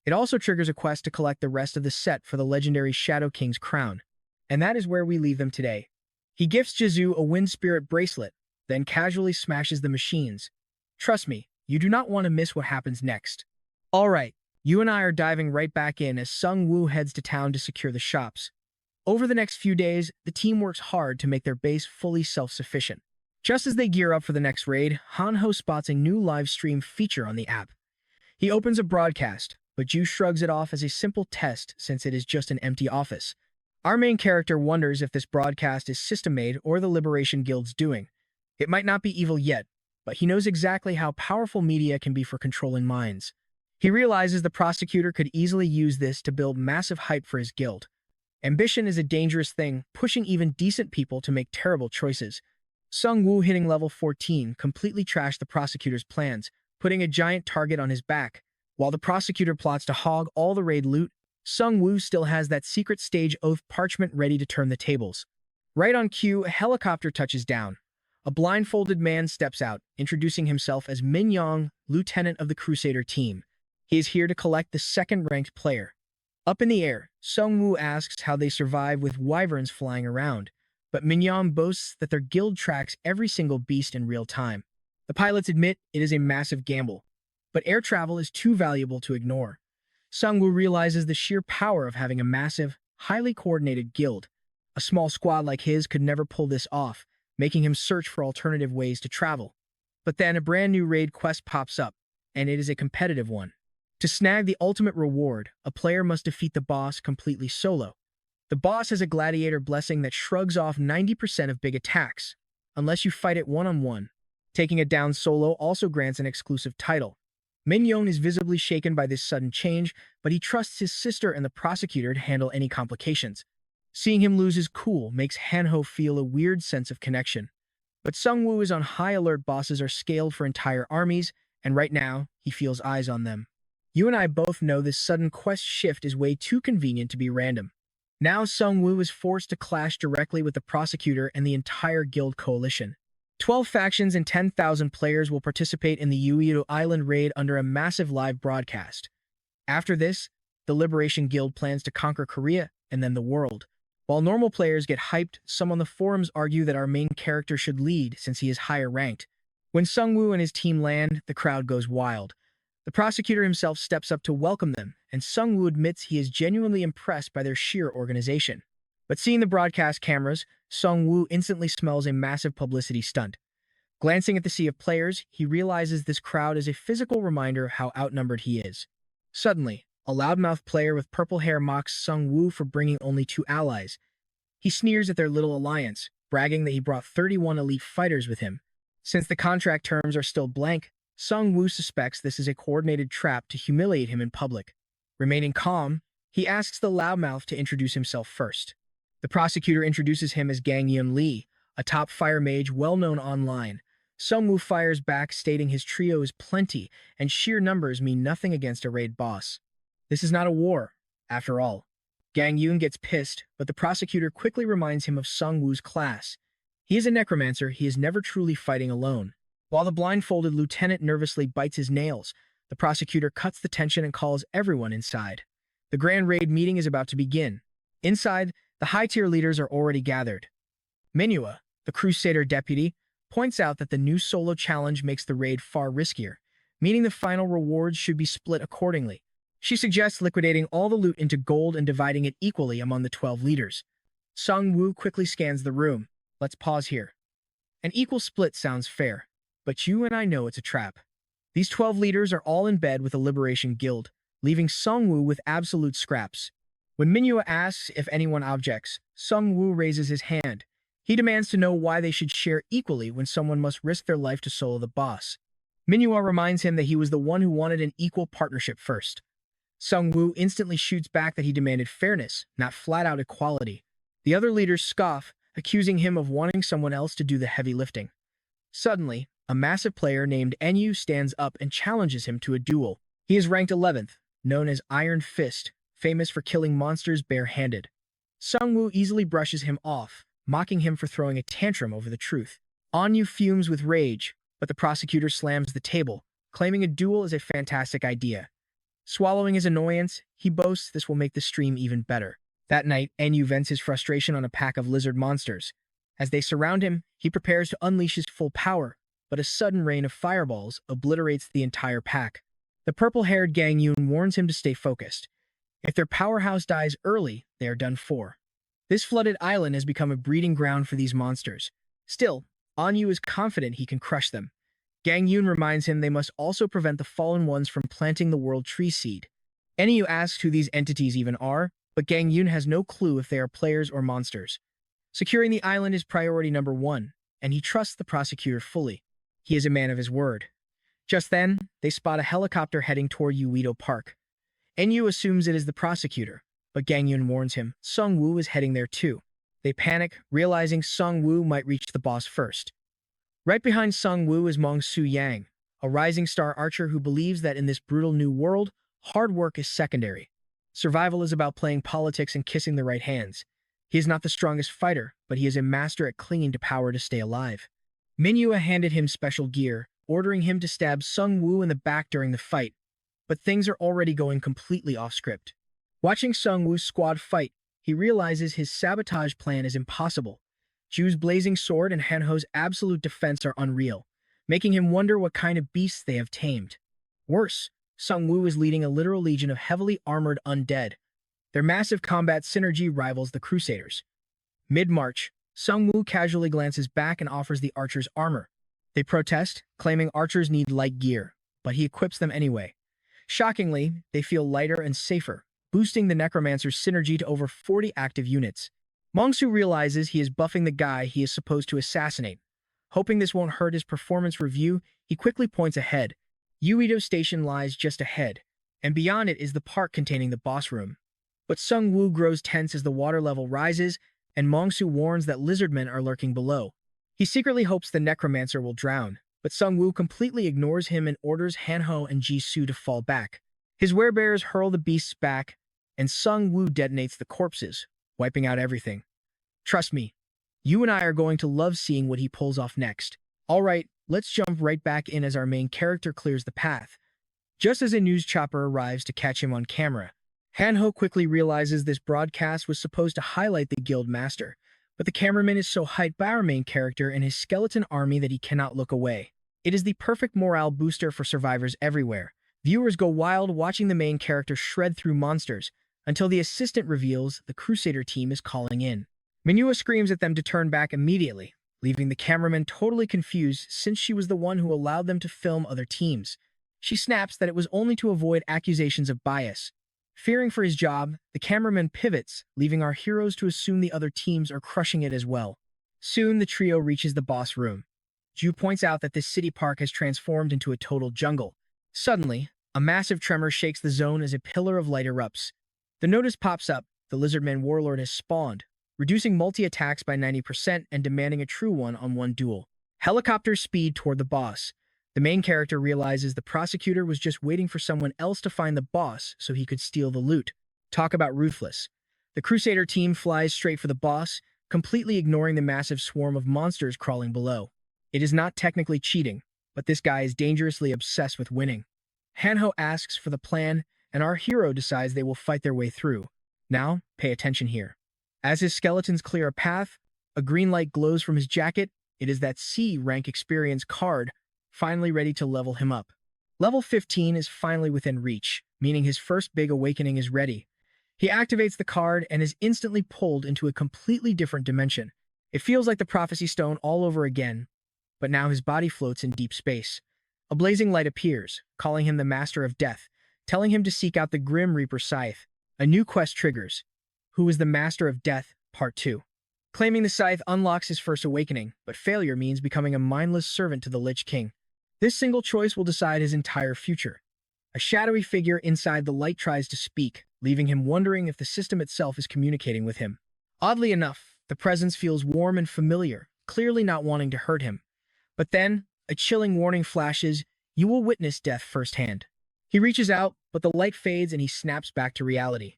It also triggers a quest to collect the rest of the set for the legendary Shadow King's crown. And that is where we leave them today. He gifts Jizu a Wind Spirit bracelet, then casually smashes the machines. Trust me, you do not want to miss what happens next. Alright, you and I are diving right back in as Sung Woo heads to town to secure the shops. Over the next few days, the team works hard to make their base fully self-sufficient. Just as they gear up for the next raid, Hanho spots a new live stream feature on the app. He opens a broadcast, but Ju shrugs it off as a simple test since it is just an empty office. Our main character wonders if this broadcast is system-made or the Liberation Guild's doing. It might not be evil yet, but he knows exactly how powerful media can be for controlling minds. He realizes the prosecutor could easily use this to build massive hype for his guild. Ambition is a dangerous thing, pushing even decent people to make terrible choices. Sung Woo hitting level 14 completely trashed the prosecutor's plans, putting a giant target on his back. While the prosecutor plots to hog all the raid loot, Sung Woo still has that secret stage oath parchment ready to turn the tables. Right on cue, a helicopter touches down. A blindfolded man steps out, introducing himself as Min Yong, lieutenant of the Crusader team. He is here to collect the second-ranked player. Up in the air, Sung Woo asks how they survive with wyverns flying around, but Min Yong boasts that their guild tracks every single beast in real time. The pilots admit it is a massive gamble, but air travel is too valuable to ignore. Sung Woo realizes the sheer power of having a massive, highly coordinated guild. A small squad like his could never pull this off, making him search for alternative ways to travel. But then a brand new raid quest pops up, and it is a competitive one. To snag the ultimate reward, a player must defeat the boss completely solo. The boss has a gladiator blessing that shrugs off 90% of big attacks, unless you fight it one-on-one. Taking it down solo also grants an exclusive title. Min Yong is visibly shaken by this sudden change, but he trusts his sister and the prosecutor to handle any complications. Seeing him lose his cool makes Hanho feel a weird sense of connection. But Sung Woo is on high alert. Bosses are scaled for entire armies, and right now, he feels eyes on them. You and I both know this sudden quest shift is way too convenient to be random. Now Sung Woo is forced to clash directly with the prosecutor and the entire guild coalition. 12 factions and 10,000 players will participate in the Uido Island raid under a massive live broadcast. After this, the Liberation Guild plans to conquer Korea and then the world. While normal players get hyped, some on the forums argue that our main character should lead since he is higher ranked. When Sung Woo and his team land, the crowd goes wild. The prosecutor himself steps up to welcome them, and Sung Woo admits he is genuinely impressed by their sheer organization. But seeing the broadcast cameras, Sung Woo instantly smells a massive publicity stunt. Glancing at the sea of players, he realizes this crowd is a physical reminder of how outnumbered he is. Suddenly, a loudmouth player with purple hair mocks Sung Woo for bringing only 2 allies. He sneers at their little alliance, bragging that he brought 31 elite fighters with him. Since the contract terms are still blank, Sung Woo suspects this is a coordinated trap to humiliate him in public. Remaining calm, he asks the loudmouth to introduce himself first. The prosecutor introduces him as Gang Yun Lee, a top fire mage well-known online. Sung Woo fires back, stating his trio is plenty, and sheer numbers mean nothing against a raid boss. This is not a war, after all. Gang Yun gets pissed, but the prosecutor quickly reminds him of Sung Woo's class. He is a necromancer, he is never truly fighting alone. While the blindfolded lieutenant nervously bites his nails, the prosecutor cuts the tension and calls everyone inside. The grand raid meeting is about to begin. Inside, the high-tier leaders are already gathered. Manhwa, the Crusader deputy, points out that the new solo challenge makes the raid far riskier, meaning the final rewards should be split accordingly. She suggests liquidating all the loot into gold and dividing it equally among the 12 leaders. Sung Woo quickly scans the room. Let's pause here. An equal split sounds fair, but you and I know it's a trap. These 12 leaders are all in bed with the Liberation Guild, leaving Sung Woo with absolute scraps. When Manhwa asks if anyone objects, Sung Woo raises his hand. He demands to know why they should share equally when someone must risk their life to solo the boss. Manhwa reminds him that he was the one who wanted an equal partnership first. Sung Woo instantly shoots back that he demanded fairness, not flat-out equality. The other leaders scoff, accusing him of wanting someone else to do the heavy lifting. Suddenly, a massive player named Enro stands up and challenges him to a duel. He is ranked 11th, known as Iron Fist, famous for killing monsters bare-handed. Sungwoo easily brushes him off, mocking him for throwing a tantrum over the truth. Anyu fumes with rage, but the prosecutor slams the table, claiming a duel is a fantastic idea. Swallowing his annoyance, he boasts this will make the stream even better. That night, Enyu vents his frustration on a pack of lizard monsters. As they surround him, he prepares to unleash his full power, but a sudden rain of fireballs obliterates the entire pack. The purple-haired Gang Yoon warns him to stay focused. If their powerhouse dies early, they are done for. This flooded island has become a breeding ground for these monsters. Still, Anyu is confident he can crush them. Gang Yoon reminds him they must also prevent the fallen ones from planting the world tree seed. Enyu asks who these entities even are, but Gang Yoon has no clue if they are players or monsters. Securing the island is priority number 1, and he trusts the prosecutor fully. He is a man of his word. Just then, they spot a helicopter heading toward Uedo Park. Enyu assumes it is the prosecutor, but Gang Yoon warns him Sungwoo is heading there too. They panic, realizing Sungwoo might reach the boss first. Right behind Sungwoo is Mong-Soo Yang, a rising star archer who believes that in this brutal new world, hard work is secondary. Survival is about playing politics and kissing the right hands. He is not the strongest fighter, but he is a master at clinging to power to stay alive. Minhwa handed him special gear, ordering him to stab Sungwoo in the back during the fight, but things are already going completely off script. Watching Sungwoo's squad fight, he realizes his sabotage plan is impossible. Ju's blazing sword and Hanho's absolute defense are unreal, making him wonder what kind of beasts they have tamed. Worse, Sungwoo is leading a literal legion of heavily armored undead. Their massive combat synergy rivals the Crusaders. Mid-march, Sungwoo casually glances back and offers the archers armor. They protest, claiming archers need light gear, but he equips them anyway. Shockingly, they feel lighter and safer, boosting the necromancer's synergy to over 40 active units. Mong-Soo realizes he is buffing the guy he is supposed to assassinate. Hoping this won't hurt his performance review, he quickly points ahead. Uedo Station lies just ahead, and beyond it is the park containing the boss room. But Sungwoo grows tense as the water level rises, and Mong-Soo warns that lizardmen are lurking below. He secretly hopes the necromancer will drown, but Sungwoo completely ignores him and orders Hanho and Jisoo to fall back. His werebears hurl the beasts back, and Sungwoo detonates the corpses, wiping out everything. Trust me, you and I are going to love seeing what he pulls off next. Alright, let's jump right back in as our main character clears the path. Just as a news chopper arrives to catch him on camera, Hanho quickly realizes this broadcast was supposed to highlight the guild master, but the cameraman is so hyped by our main character and his skeleton army that he cannot look away. It is the perfect morale booster for survivors everywhere. Viewers go wild watching the main character shred through monsters, until the assistant reveals the Crusader team is calling in. Minhwa screams at them to turn back immediately, leaving the cameraman totally confused since she was the one who allowed them to film other teams. She snaps that it was only to avoid accusations of bias. Fearing for his job, the cameraman pivots, leaving our heroes to assume the other teams are crushing it as well. Soon, the trio reaches the boss room. Ju points out that this city park has transformed into a total jungle. Suddenly, a massive tremor shakes the zone as a pillar of light erupts. The notice pops up: the Lizardman Warlord has spawned, reducing multi-attacks by 90% and demanding a true one-on-one duel. Helicopters speed toward the boss. The main character realizes the prosecutor was just waiting for someone else to find the boss so he could steal the loot. Talk about ruthless. The Crusader team flies straight for the boss, completely ignoring the massive swarm of monsters crawling below. It is not technically cheating, but this guy is dangerously obsessed with winning. Hanho asks for the plan, and our hero decides they will fight their way through. Now, pay attention here. As his skeletons clear a path, a green light glows from his jacket. It is that C-rank experience card, finally ready to level him up. Level 15 is finally within reach, meaning his first big awakening is ready. He activates the card and is instantly pulled into a completely different dimension. It feels like the Prophecy Stone all over again, but now his body floats in deep space. A blazing light appears, calling him the Master of Death, telling him to seek out the Grim Reaper Scythe. A new quest triggers. Who is the Master of Death? Part 2. Claiming the Scythe unlocks his first awakening, but failure means becoming a mindless servant to the Lich King. This single choice will decide his entire future. A shadowy figure inside the light tries to speak, leaving him wondering if the system itself is communicating with him. Oddly enough, the presence feels warm and familiar, clearly not wanting to hurt him. But then, a chilling warning flashes: you will witness death firsthand. He reaches out, but the light fades and he snaps back to reality.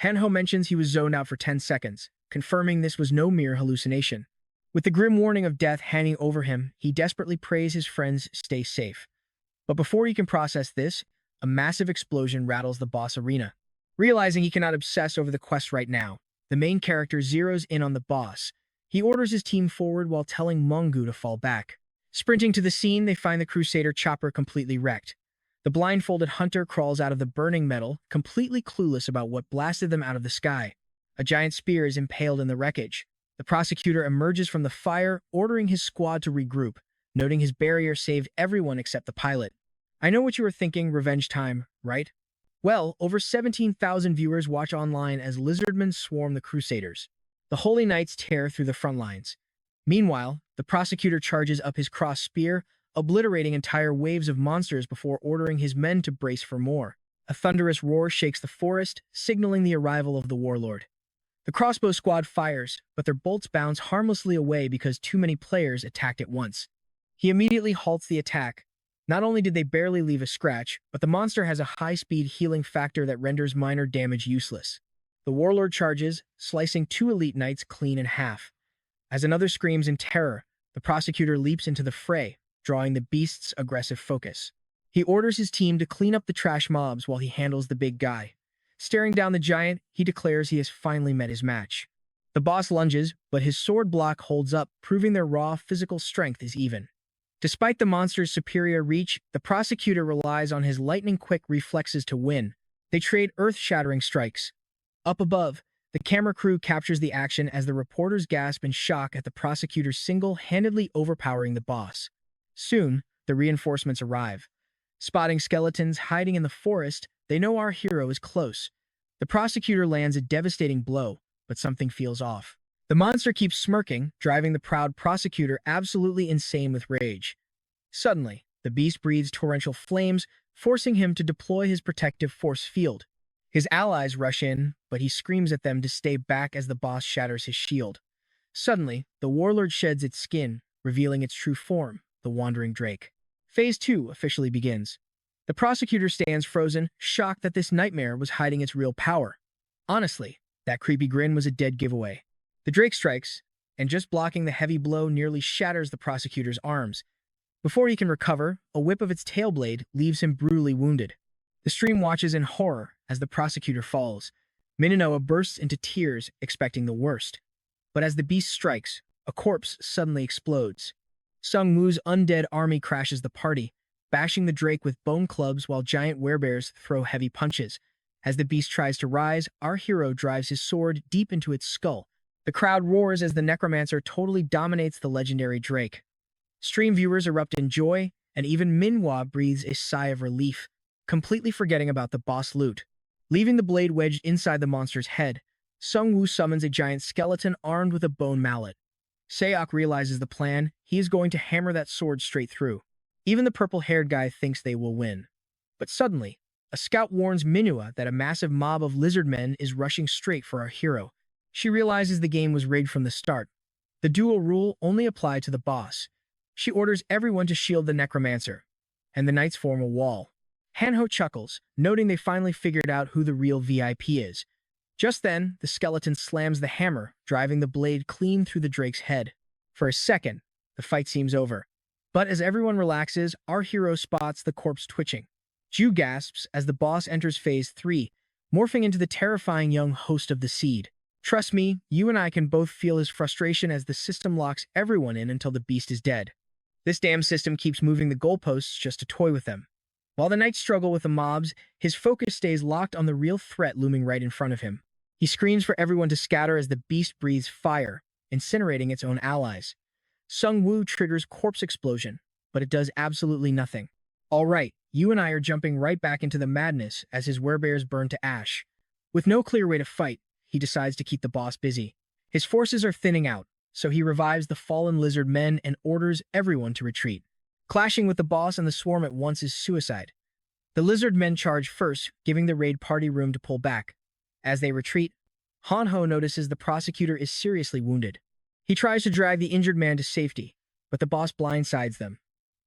Hanho mentions he was zoned out for 10 seconds, confirming this was no mere hallucination. With the grim warning of death hanging over him, he desperately prays his friends stay safe. But before he can process this, a massive explosion rattles the boss arena. Realizing he cannot obsess over the quest right now, the main character zeroes in on the boss. He orders his team forward while telling Mungu to fall back. Sprinting to the scene, they find the Crusader chopper completely wrecked. The blindfolded hunter crawls out of the burning metal, completely clueless about what blasted them out of the sky. A giant spear is impaled in the wreckage. The prosecutor emerges from the fire, ordering his squad to regroup, noting his barrier saved everyone except the pilot. I know what you were thinking, revenge time, right? Well, over 17,000 viewers watch online as lizardmen swarm the Crusaders. The Holy Knights tear through the front lines. Meanwhile, the prosecutor charges up his cross spear, obliterating entire waves of monsters before ordering his men to brace for more. A thunderous roar shakes the forest, signaling the arrival of the warlord. The crossbow squad fires, but their bolts bounce harmlessly away because too many players attacked at once. He immediately halts the attack. Not only did they barely leave a scratch, but the monster has a high-speed healing factor that renders minor damage useless. The warlord charges, slicing 2 elite knights clean in half. As another screams in terror, the prosecutor leaps into the fray, drawing the beast's aggressive focus. He orders his team to clean up the trash mobs while he handles the big guy. Staring down the giant, he declares he has finally met his match. The boss lunges, but his sword block holds up, proving their raw physical strength is even. Despite the monster's superior reach, the prosecutor relies on his lightning-quick reflexes to win. They trade earth-shattering strikes. Up above, the camera crew captures the action as the reporters gasp in shock at the prosecutor single-handedly overpowering the boss. Soon, the reinforcements arrive. Spotting skeletons hiding in the forest, they know our hero is close. The prosecutor lands a devastating blow, but something feels off. The monster keeps smirking, driving the proud prosecutor absolutely insane with rage. Suddenly, the beast breathes torrential flames, forcing him to deploy his protective force field. His allies rush in, but he screams at them to stay back as the boss shatters his shield. Suddenly, the warlord sheds its skin, revealing its true form, the Wandering Drake. Phase 2 officially begins. The prosecutor stands frozen, shocked that this nightmare was hiding its real power. Honestly, that creepy grin was a dead giveaway. The Drake strikes, and just blocking the heavy blow nearly shatters the prosecutor's arms. Before he can recover, a whip of its tail blade leaves him brutally wounded. The stream watches in horror as the prosecutor falls. Mininoa bursts into tears, expecting the worst. But as the beast strikes, a corpse suddenly explodes. Sung Woo's undead army crashes the party, bashing the Drake with bone clubs while giant werebears throw heavy punches. As the beast tries to rise, our hero drives his sword deep into its skull. The crowd roars as the necromancer totally dominates the legendary Drake. Stream viewers erupt in joy, and even Manhwa breathes a sigh of relief, completely forgetting about the boss loot. Leaving the blade wedged inside the monster's head, Sung Woo summons a giant skeleton armed with a bone mallet. Seok realizes the plan. He is going to hammer that sword straight through. Even the purple-haired guy thinks they will win. But suddenly, a scout warns Minhwa that a massive mob of lizard men is rushing straight for our hero. She realizes the game was rigged from the start. The duel rule only applied to the boss. She orders everyone to shield the necromancer, and the knights form a wall. Hanho chuckles, noting they finally figured out who the real VIP is. Just then, the skeleton slams the hammer, driving the blade clean through the Drake's head. For a second, the fight seems over. But as everyone relaxes, our hero spots the corpse twitching. Ju gasps as the boss enters Phase 3, morphing into the terrifying young host of the Seed. Trust me, you and I can both feel his frustration as the system locks everyone in until the beast is dead. This damn system keeps moving the goalposts just to toy with them. While the knights struggle with the mobs, his focus stays locked on the real threat looming right in front of him. He screams for everyone to scatter as the beast breathes fire, incinerating its own allies. Sung Woo triggers corpse explosion, but it does absolutely nothing. All right, you and I are jumping right back into the madness as his werebears burn to ash. With no clear way to fight, he decides to keep the boss busy. His forces are thinning out, so he revives the fallen lizard men and orders everyone to retreat. Clashing with the boss and the swarm at once is suicide. The lizard men charge first, giving the raid party room to pull back. As they retreat, Hanho notices the prosecutor is seriously wounded. He tries to drag the injured man to safety, but the boss blindsides them.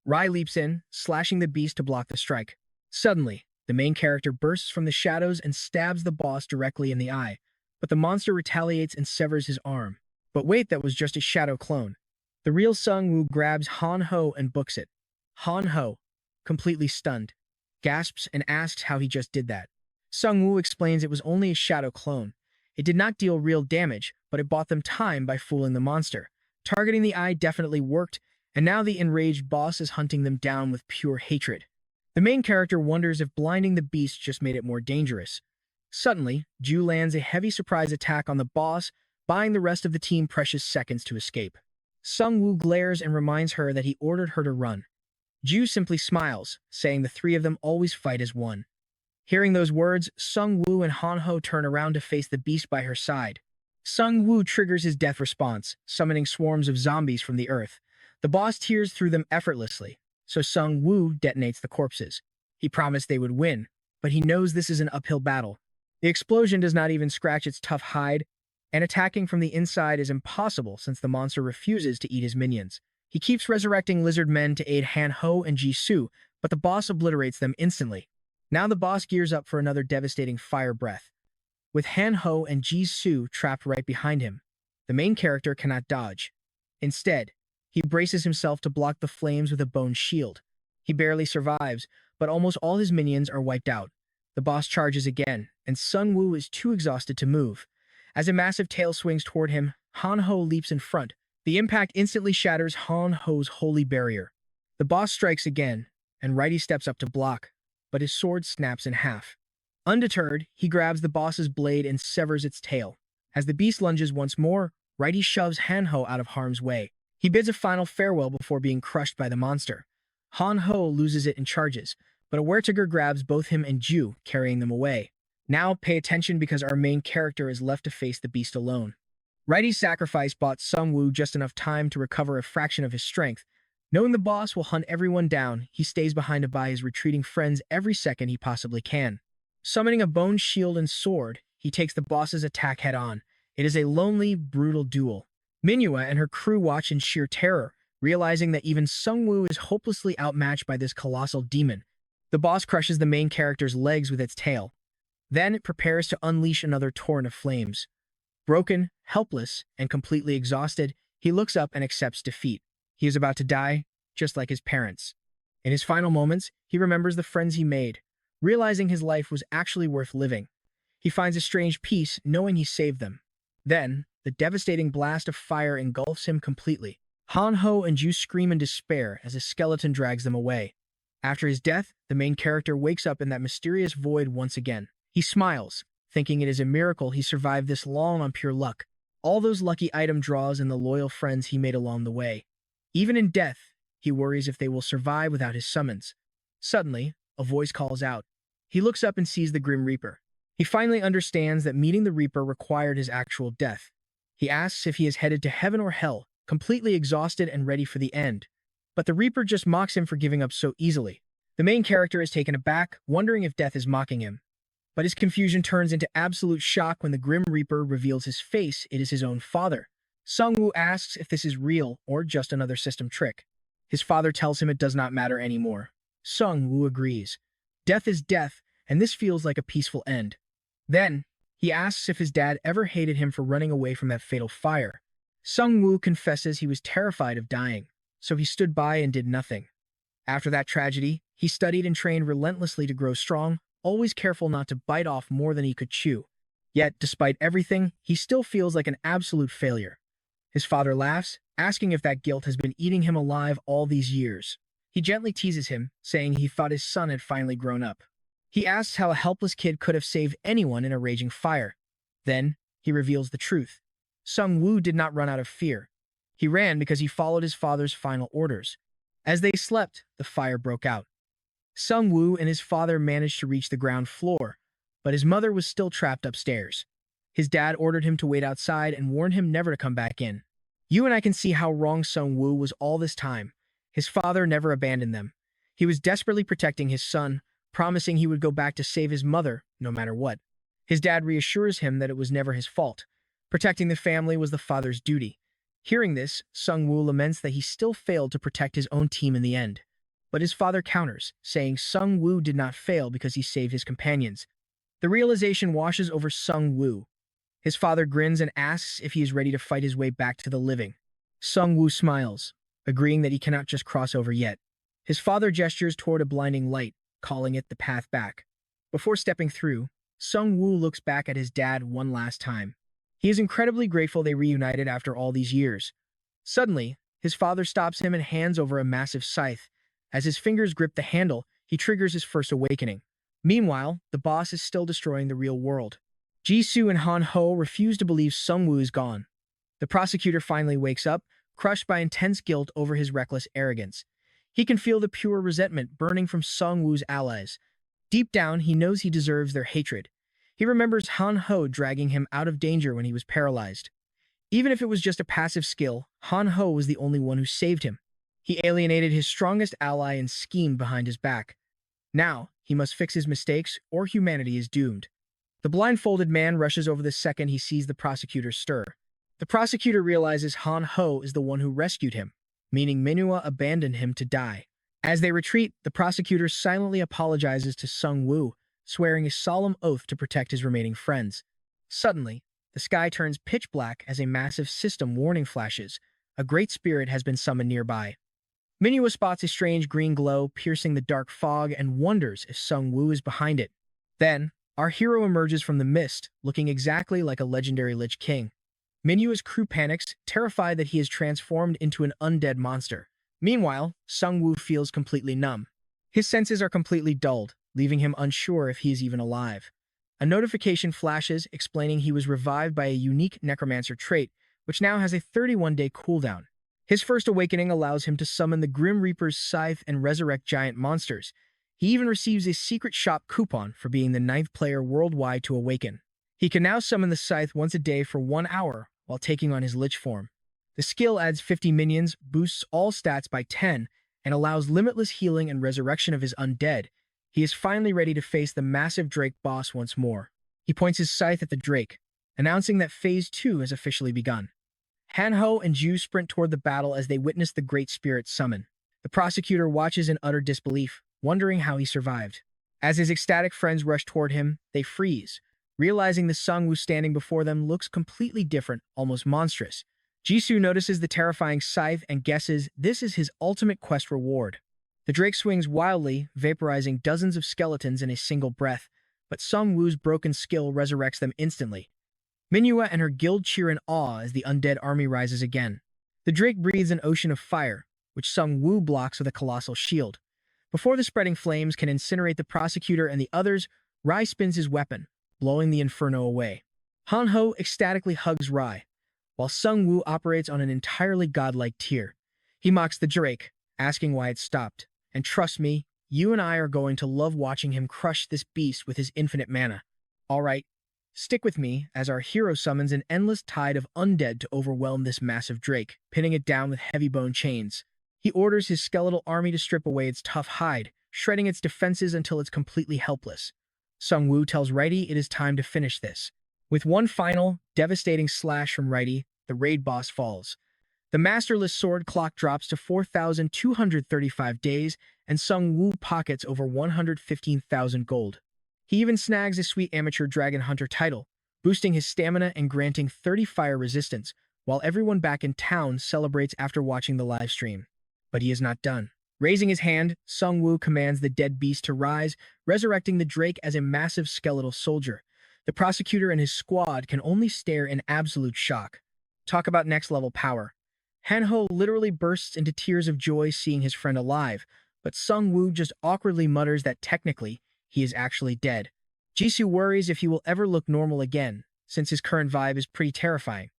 Rai leaps in, slashing the beast to block the strike. Suddenly, The main character bursts from the shadows and stabs the boss directly in the eye, but the monster retaliates and severs his arm. But wait, that was just a shadow clone. The real Sung Woo grabs Han Ho and books it. Han Ho, completely stunned, gasps and asks how he just did that. Sung Woo explains it was only a shadow clone. It did not deal real damage, but it bought them time by fooling the monster. Targeting the eye definitely worked, and now the enraged boss is hunting them down with pure hatred. The main character wonders if blinding the beast just made it more dangerous. Suddenly, Ju lands a heavy surprise attack on the boss, buying the rest of the team precious seconds to escape. Sung Woo glares and reminds her that he ordered her to run. Ju simply smiles, saying the three of them always fight as one. Hearing those words, Sung Woo and Han Ho turn around to face the beast by her side. Sung Woo triggers his death response, summoning swarms of zombies from the earth. The boss tears through them effortlessly, so Sung Woo detonates the corpses. He promised they would win, but he knows this is an uphill battle. The explosion does not even scratch its tough hide, and attacking from the inside is impossible since the monster refuses to eat his minions. He keeps resurrecting lizard men to aid Han Ho and Jisoo, but the boss obliterates them instantly. Now the boss gears up for another devastating fire breath. With Han Ho and Jisoo trapped right behind him, the main character cannot dodge. Instead, he braces himself to block the flames with a bone shield. He barely survives, but almost all his minions are wiped out. The boss charges again, and Sung Woo is too exhausted to move. As a massive tail swings toward him, Han Ho leaps in front. The impact instantly shatters Han Ho's holy barrier. The boss strikes again, and Righty steps up to block, but his sword snaps in half. Undeterred, he grabs the boss's blade and severs its tail. As the beast lunges once more, Righty shoves Han Ho out of harm's way. He bids a final farewell before being crushed by the monster. Han Ho loses it and charges, but a weretiger grabs both him and Ju, carrying them away. Now pay attention because our main character is left to face the beast alone. Righty's sacrifice bought Sung Woo just enough time to recover a fraction of his strength. Knowing the boss will hunt everyone down, he stays behind to buy his retreating friends every second he possibly can. Summoning a bone shield and sword, he takes the boss's attack head-on. It is a lonely, brutal duel. Manhwa and her crew watch in sheer terror, realizing that even Sung Woo is hopelessly outmatched by this colossal demon. The boss crushes the main character's legs with its tail. Then it prepares to unleash another torrent of flames. Broken, helpless, and completely exhausted, he looks up and accepts defeat. He is about to die, just like his parents. In his final moments, he remembers the friends he made, realizing his life was actually worth living. He finds a strange peace knowing he saved them. Then, the devastating blast of fire engulfs him completely. Han Ho and Ju scream in despair as a skeleton drags them away. After his death, the main character wakes up in that mysterious void once again. He smiles, thinking it is a miracle he survived this long on pure luck. All those lucky item draws and the loyal friends he made along the way. Even in death, he worries if they will survive without his summons. Suddenly, a voice calls out. He looks up and sees the Grim Reaper. He finally understands that meeting the Reaper required his actual death. He asks if he is headed to heaven or hell, completely exhausted and ready for the end. But the Reaper just mocks him for giving up so easily. The main character is taken aback, wondering if death is mocking him. But his confusion turns into absolute shock when the Grim Reaper reveals his face. It is his own father. Sung Woo asks if this is real or just another system trick. His father tells him it does not matter anymore. Sung Woo agrees. Death is death, and this feels like a peaceful end. Then, he asks if his dad ever hated him for running away from that fatal fire. Sung Woo confesses he was terrified of dying, so he stood by and did nothing. After that tragedy, he studied and trained relentlessly to grow strong, always careful not to bite off more than he could chew. Yet, despite everything, he still feels like an absolute failure. His father laughs, asking if that guilt has been eating him alive all these years. He gently teases him, saying he thought his son had finally grown up. He asks how a helpless kid could have saved anyone in a raging fire. Then, he reveals the truth. Sung Woo did not run out of fear. He ran because he followed his father's final orders. As they slept, the fire broke out. Sung Woo and his father managed to reach the ground floor, but his mother was still trapped upstairs. His dad ordered him to wait outside and warned him never to come back in. You and I can see how wrong Sung Woo was all this time. His father never abandoned them. He was desperately protecting his son, promising he would go back to save his mother, no matter what. His dad reassures him that it was never his fault. Protecting the family was the father's duty. Hearing this, Sung Woo laments that he still failed to protect his own team in the end. but his father counters, saying Sung Woo did not fail because he saved his companions. The realization washes over Sung Woo. His father grins and asks if he is ready to fight his way back to the living. Sung Woo smiles, agreeing that he cannot just cross over yet. His father gestures toward a blinding light, calling it the path back. Before stepping through, Sung Woo looks back at his dad one last time. He is incredibly grateful they reunited after all these years. Suddenly, his father stops him and hands over a massive scythe. As his fingers grip the handle, he triggers his first awakening. Meanwhile, the boss is still destroying the real world. Jisoo and Han Ho refuse to believe Sung Woo is gone. The prosecutor finally wakes up, crushed by intense guilt over his reckless arrogance. He can feel the pure resentment burning from Sung Woo's allies. Deep down, he knows he deserves their hatred. He remembers Han Ho dragging him out of danger when he was paralyzed. Even if it was just a passive skill, Han Ho was the only one who saved him. He alienated his strongest ally and schemed behind his back. Now, he must fix his mistakes, or humanity is doomed. The blindfolded man rushes over the second he sees the prosecutor stir. The prosecutor realizes Han Ho is the one who rescued him, meaning Manhwa abandoned him to die. As they retreat, the prosecutor silently apologizes to Sung Woo, swearing a solemn oath to protect his remaining friends. Suddenly, the sky turns pitch black as a massive system warning flashes. A great spirit has been summoned nearby. Manhwa spots a strange green glow piercing the dark fog and wonders if Sung Woo is behind it. Then, our hero emerges from the mist, looking exactly like a legendary Lich King. Manhwa's crew panics, terrified that he is transformed into an undead monster. Meanwhile, Sung Woo feels completely numb. His senses are completely dulled, leaving him unsure if he is even alive. A notification flashes explaining he was revived by a unique necromancer trait, which now has a 31-day cooldown. His first awakening allows him to summon the Grim Reaper's scythe and resurrect giant monsters. He even receives a secret shop coupon for being the 9th player worldwide to awaken. He can now summon the scythe once a day for 1 hour while taking on his lich form. The skill adds 50 minions, boosts all stats by 10, and allows limitless healing and resurrection of his undead. He is finally ready to face the massive Drake boss once more. He points his scythe at the Drake, announcing that Phase 2 has officially begun. Han Ho and Ju sprint toward the battle as they witness the Great Spirit summon. The prosecutor watches in utter disbelief, wondering how he survived. As his ecstatic friends rush toward him, they freeze, realizing the Sung Woo standing before them looks completely different, almost monstrous. Jisoo notices the terrifying scythe and guesses this is his ultimate quest reward. The Drake swings wildly, vaporizing dozens of skeletons in a single breath, but Sung Woo's broken skill resurrects them instantly. Manhwa and her guild cheer in awe as the undead army rises again. The Drake breathes an ocean of fire, which Sung Woo blocks with a colossal shield. Before the spreading flames can incinerate the prosecutor and the others, Rai spins his weapon, blowing the inferno away. Han Ho ecstatically hugs Rai, while Sung Woo operates on an entirely godlike tier. He mocks the Drake, asking why it stopped. And trust me, you and I are going to love watching him crush this beast with his infinite mana. Alright, stick with me as our hero summons an endless tide of undead to overwhelm this massive Drake, pinning it down with heavy bone chains. He orders his skeletal army to strip away its tough hide, shredding its defenses until it's completely helpless. Sung Woo tells Righty it is time to finish this. With one final, devastating slash from Righty, the raid boss falls. The masterless sword clock drops to 4,235 days, and Sung Woo pockets over 115,000 gold. He even snags a sweet amateur dragon hunter title, boosting his stamina and granting 30 fire resistance, while everyone back in town celebrates after watching the live stream. But he is not done. Raising his hand, Sung Woo commands the dead beast to rise, resurrecting the Drake as a massive skeletal soldier. The prosecutor and his squad can only stare in absolute shock. Talk about next-level power. Han Ho literally bursts into tears of joy seeing his friend alive, but Sung Woo just awkwardly mutters that technically, he is actually dead. Jisoo worries if he will ever look normal again, since his current vibe is pretty terrifying.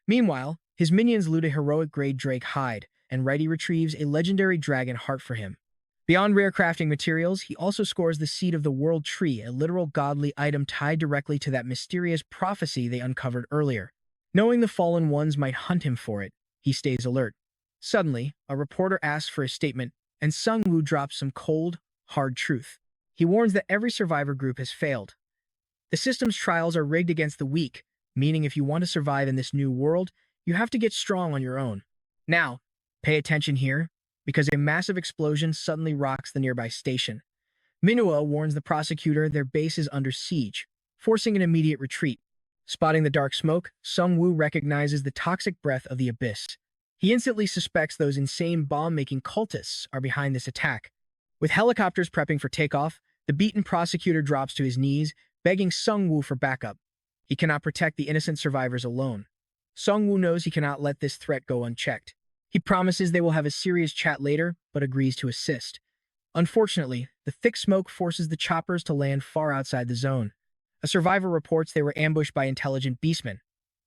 Meanwhile, his minions loot a heroic grade Drake hide, and Righty retrieves a legendary dragon heart for him. Beyond rare crafting materials, he also scores the Seed of the World Tree, a literal godly item tied directly to that mysterious prophecy they uncovered earlier. Knowing the Fallen Ones might hunt him for it, he stays alert. Suddenly, a reporter asks for a statement, and Sung Woo drops some cold, hard truth. He warns that every survivor group has failed. The system's trials are rigged against the weak, meaning if you want to survive in this new world, you have to get strong on your own. Now, pay attention here, because a massive explosion suddenly rocks the nearby station. Manhwa warns the prosecutor their base is under siege, forcing an immediate retreat. Spotting the dark smoke, Sung-woo recognizes the toxic breath of the abyss. He instantly suspects those insane bomb-making cultists are behind this attack. With helicopters prepping for takeoff, the beaten prosecutor drops to his knees, begging Sung-woo for backup. He cannot protect the innocent survivors alone. Sung-woo knows he cannot let this threat go unchecked. He promises they will have a serious chat later, but agrees to assist. Unfortunately, the thick smoke forces the choppers to land far outside the zone. A survivor reports they were ambushed by intelligent beastmen.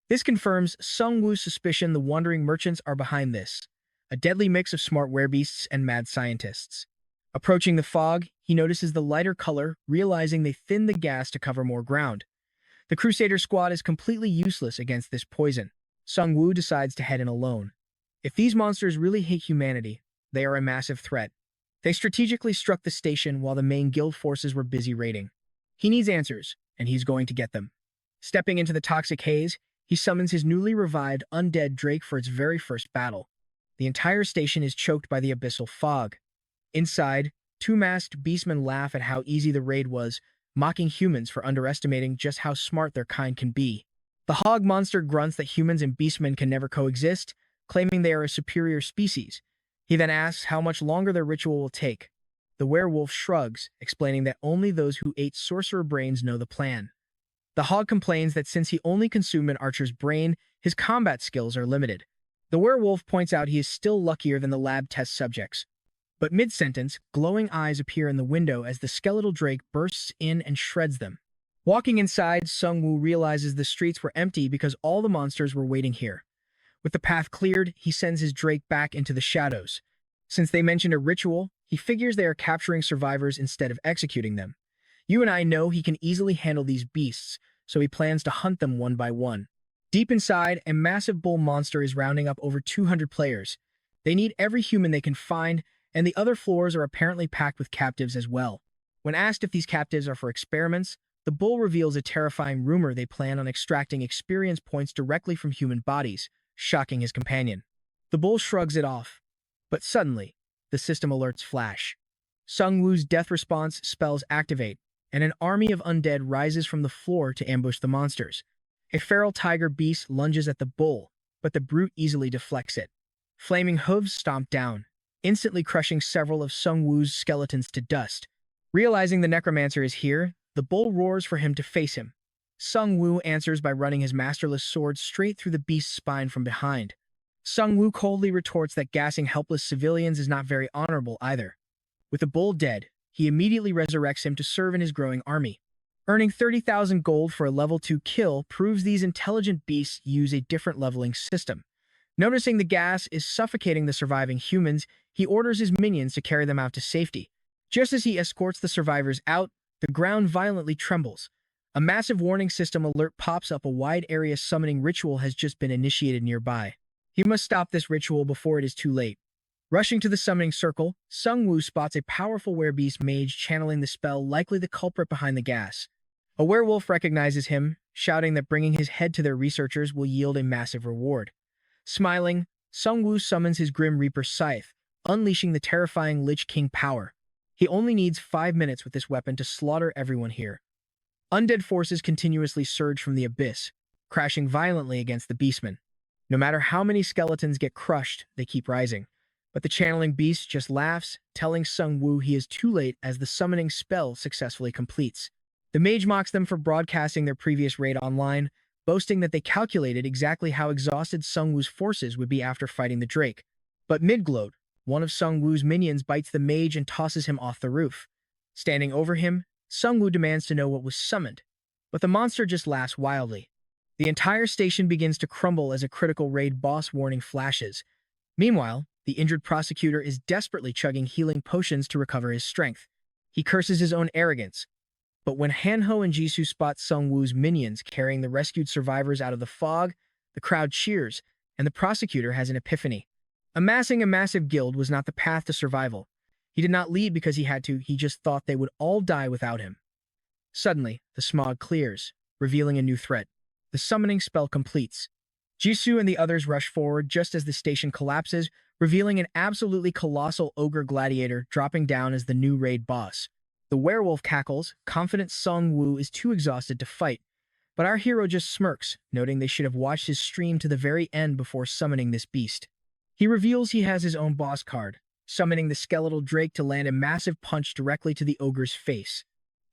This confirms Sung-woo's suspicion the wandering merchants are behind this, a deadly mix of smart werebeasts and mad scientists. Approaching the fog, he notices the lighter color, realizing they thinned the gas to cover more ground. The Crusader squad is completely useless against this poison. Sung-woo decides to head in alone. If these monsters really hate humanity, they are a massive threat. They strategically struck the station while the main guild forces were busy raiding. He needs answers, and he's going to get them. Stepping into the toxic haze, he summons his newly revived undead Drake for its very first battle. The entire station is choked by the abyssal fog. Inside, two masked beastmen laugh at how easy the raid was, mocking humans for underestimating just how smart their kind can be. The hog monster grunts that humans and beastmen can never coexist, claiming they are a superior species. He then asks how much longer their ritual will take. The werewolf shrugs, explaining that only those who ate sorcerer brains know the plan. The hog complains that since he only consumed an archer's brain, his combat skills are limited. The werewolf points out he is still luckier than the lab test subjects. But mid-sentence, glowing eyes appear in the window as the skeletal drake bursts in and shreds them. Walking inside, Sung-woo realizes the streets were empty because all the monsters were waiting here. With the path cleared, he sends his drake back into the shadows. Since they mentioned a ritual, he figures they are capturing survivors instead of executing them. You and I know he can easily handle these beasts, so he plans to hunt them one by one. Deep inside, a massive bull monster is rounding up over 200 players. They need every human they can find, and the other floors are apparently packed with captives as well. When asked if these captives are for experiments, the bull reveals a terrifying rumor they plan on extracting experience points directly from human bodies, shocking his companion. The bull shrugs it off, but suddenly, the system alerts flash. Sung-woo's death response spells activate, and an army of undead rises from the floor to ambush the monsters. A feral tiger beast lunges at the bull, but the brute easily deflects it. Flaming hooves stomp down, instantly crushing several of Sung-woo's skeletons to dust. Realizing the necromancer is here, the bull roars for him to face him. Sung-woo answers by running his masterless sword straight through the beast's spine from behind. Sung-woo coldly retorts that gassing helpless civilians is not very honorable either. With the bull dead, he immediately resurrects him to serve in his growing army. Earning 30,000 gold for a level 2 kill proves these intelligent beasts use a different leveling system. Noticing the gas is suffocating the surviving humans, he orders his minions to carry them out to safety. Just as he escorts the survivors out, the ground violently trembles. A massive warning system alert pops up. A wide area summoning ritual has just been initiated nearby. He must stop this ritual before it is too late. Rushing to the summoning circle, Sung-woo spots a powerful werebeast mage channeling the spell, likely the culprit behind the gas. A werewolf recognizes him, shouting that bringing his head to their researchers will yield a massive reward. Smiling, Sung-woo summons his Grim Reaper scythe, unleashing the terrifying Lich King power. He only needs 5 minutes with this weapon to slaughter everyone here. Undead forces continuously surge from the abyss, crashing violently against the beastmen. No matter how many skeletons get crushed, they keep rising. But the channeling beast just laughs, telling Sung-woo he is too late as the summoning spell successfully completes. The mage mocks them for broadcasting their previous raid online, boasting that they calculated exactly how exhausted Sung-woo's forces would be after fighting the Drake. But mid-gloat, one of Sung-woo's minions bites the mage and tosses him off the roof. Standing over him, Sung-woo demands to know what was summoned, but the monster just laughs wildly. The entire station begins to crumble as a critical raid boss warning flashes. Meanwhile, the injured prosecutor is desperately chugging healing potions to recover his strength. He curses his own arrogance. But when Hanho and Jisoo spot Sung-woo's minions carrying the rescued survivors out of the fog, the crowd cheers, and the prosecutor has an epiphany. Amassing a massive guild was not the path to survival. He did not lead because he had to, he just thought they would all die without him. Suddenly, the smog clears, revealing a new threat. The summoning spell completes. Jisoo and the others rush forward just as the station collapses, revealing an absolutely colossal ogre gladiator dropping down as the new raid boss. The werewolf cackles, confident Sung Woo is too exhausted to fight, but our hero just smirks, noting they should have watched his stream to the very end before summoning this beast. He reveals he has his own boss card, summoning the skeletal drake to land a massive punch directly to the ogre's face.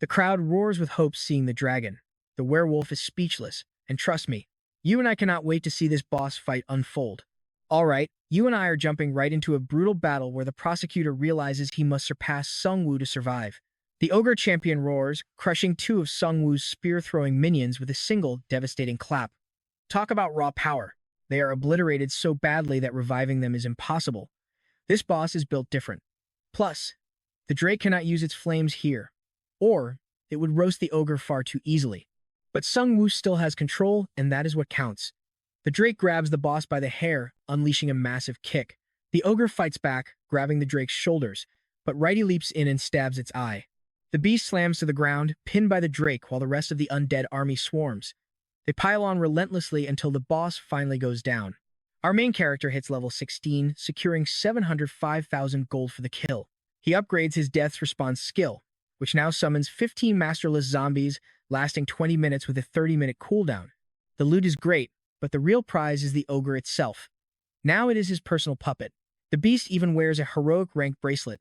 The crowd roars with hope seeing the dragon. The werewolf is speechless, and trust me, you and I cannot wait to see this boss fight unfold. Alright, you and I are jumping right into a brutal battle where the prosecutor realizes he must surpass Sung Woo to survive. The ogre champion roars, crushing two of Sung Woo's spear-throwing minions with a single, devastating clap. Talk about raw power. They are obliterated so badly that reviving them is impossible. This boss is built different. Plus, the drake cannot use its flames here, or it would roast the ogre far too easily. But Sung Woo still has control, and that is what counts. The drake grabs the boss by the hair, unleashing a massive kick. The ogre fights back, grabbing the drake's shoulders, but Righty leaps in and stabs its eye. The beast slams to the ground, pinned by the drake while the rest of the undead army swarms. They pile on relentlessly until the boss finally goes down. Our main character hits level 16, securing 705,000 gold for the kill. He upgrades his death's response skill, which now summons 15 masterless zombies, lasting 20 minutes with a 30-minute cooldown. The loot is great, but the real prize is the ogre itself. Now it is his personal puppet. The beast even wears a heroic rank bracelet,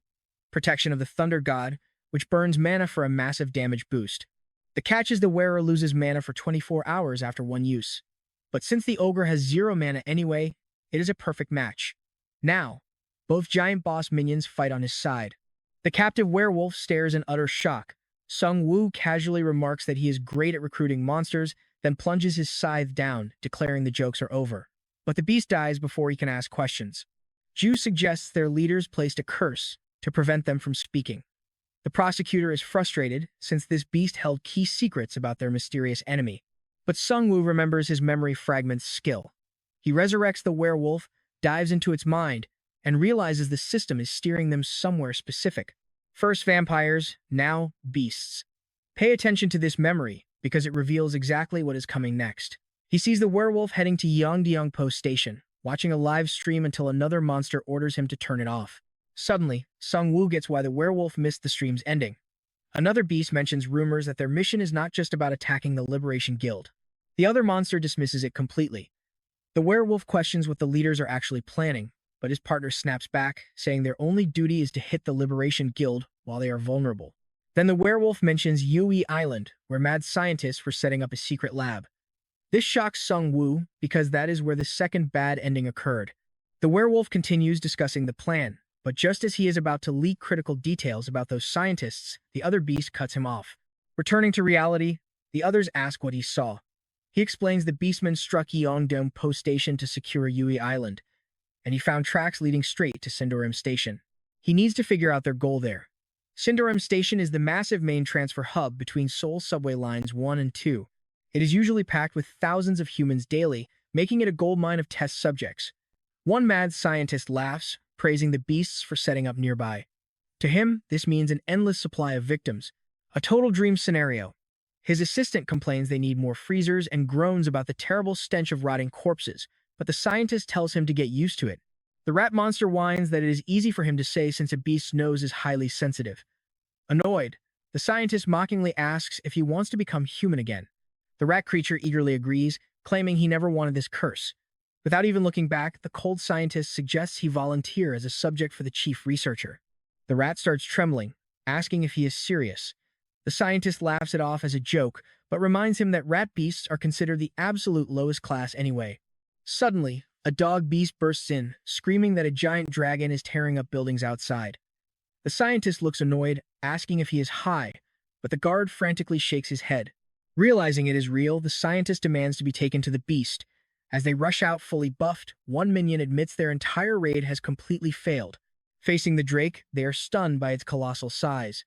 protection of the thunder god, which burns mana for a massive damage boost. The catch is the wearer loses mana for 24 hours after one use. But since the ogre has 0 mana anyway, it is a perfect match. Now, both giant boss minions fight on his side. The captive werewolf stares in utter shock. Sung Woo casually remarks that he is great at recruiting monsters, then plunges his scythe down, declaring the jokes are over. But the beast dies before he can ask questions. Ju suggests their leaders placed a curse to prevent them from speaking. The prosecutor is frustrated, since this beast held key secrets about their mysterious enemy. But Sung Woo remembers his memory fragment's skill. He resurrects the werewolf, dives into its mind, and realizes the system is steering them somewhere specific. First vampires, now beasts. Pay attention to this memory, because it reveals exactly what is coming next. He sees the werewolf heading to Yongdeongpo Station, watching a live stream until another monster orders him to turn it off. Suddenly, Sung Woo gets why the werewolf missed the stream's ending. Another beast mentions rumors that their mission is not just about attacking the Liberation Guild. The other monster dismisses it completely. The werewolf questions what the leaders are actually planning, but his partner snaps back, saying their only duty is to hit the Liberation Guild while they are vulnerable. Then the werewolf mentions Yui Island, where mad scientists were setting up a secret lab. This shocks Sung Woo, because that is where the second bad ending occurred. The werewolf continues discussing the plan, but just as he is about to leak critical details about those scientists, the other beast cuts him off. Returning to reality, the others ask what he saw. He explains the beastman struck Yeongdeongpo Station to secure Yui Island, and he found tracks leading straight to Sindorim Station. He needs to figure out their goal there. Sindorim Station is the massive main transfer hub between Seoul subway lines 1 and 2. It is usually packed with thousands of humans daily, making it a goldmine of test subjects. One mad scientist laughs, praising the beasts for setting up nearby. To him, this means an endless supply of victims, a total dream scenario. His assistant complains they need more freezers and groans about the terrible stench of rotting corpses, but the scientist tells him to get used to it. The rat monster whines that it is easy for him to say since a beast's nose is highly sensitive. Annoyed, the scientist mockingly asks if he wants to become human again. The rat creature eagerly agrees, claiming he never wanted this curse. Without even looking back, the cold scientist suggests he volunteer as a subject for the chief researcher. The rat starts trembling, asking if he is serious. The scientist laughs it off as a joke, but reminds him that rat beasts are considered the absolute lowest class anyway. Suddenly, a dog beast bursts in, screaming that a giant dragon is tearing up buildings outside. The scientist looks annoyed, asking if he is high, but the guard frantically shakes his head. Realizing it is real, the scientist demands to be taken to the beast. As they rush out fully buffed, one minion admits their entire raid has completely failed. Facing the drake, they are stunned by its colossal size.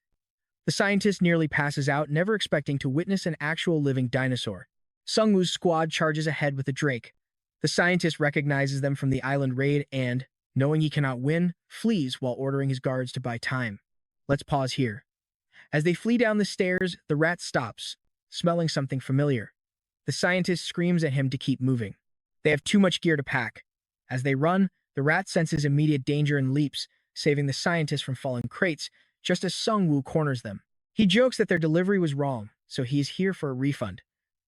The scientist nearly passes out, never expecting to witness an actual living dinosaur. Sung Woo's squad charges ahead with the drake. The scientist recognizes them from the island raid and, knowing he cannot win, flees while ordering his guards to buy time. Let's pause here. As they flee down the stairs, the rat stops, smelling something familiar. The scientist screams at him to keep moving. They have too much gear to pack. As they run, The rat senses immediate danger and leaps, saving the scientists from falling crates, just as Sung-woo corners them. He jokes that their delivery was wrong, so he is here for a refund.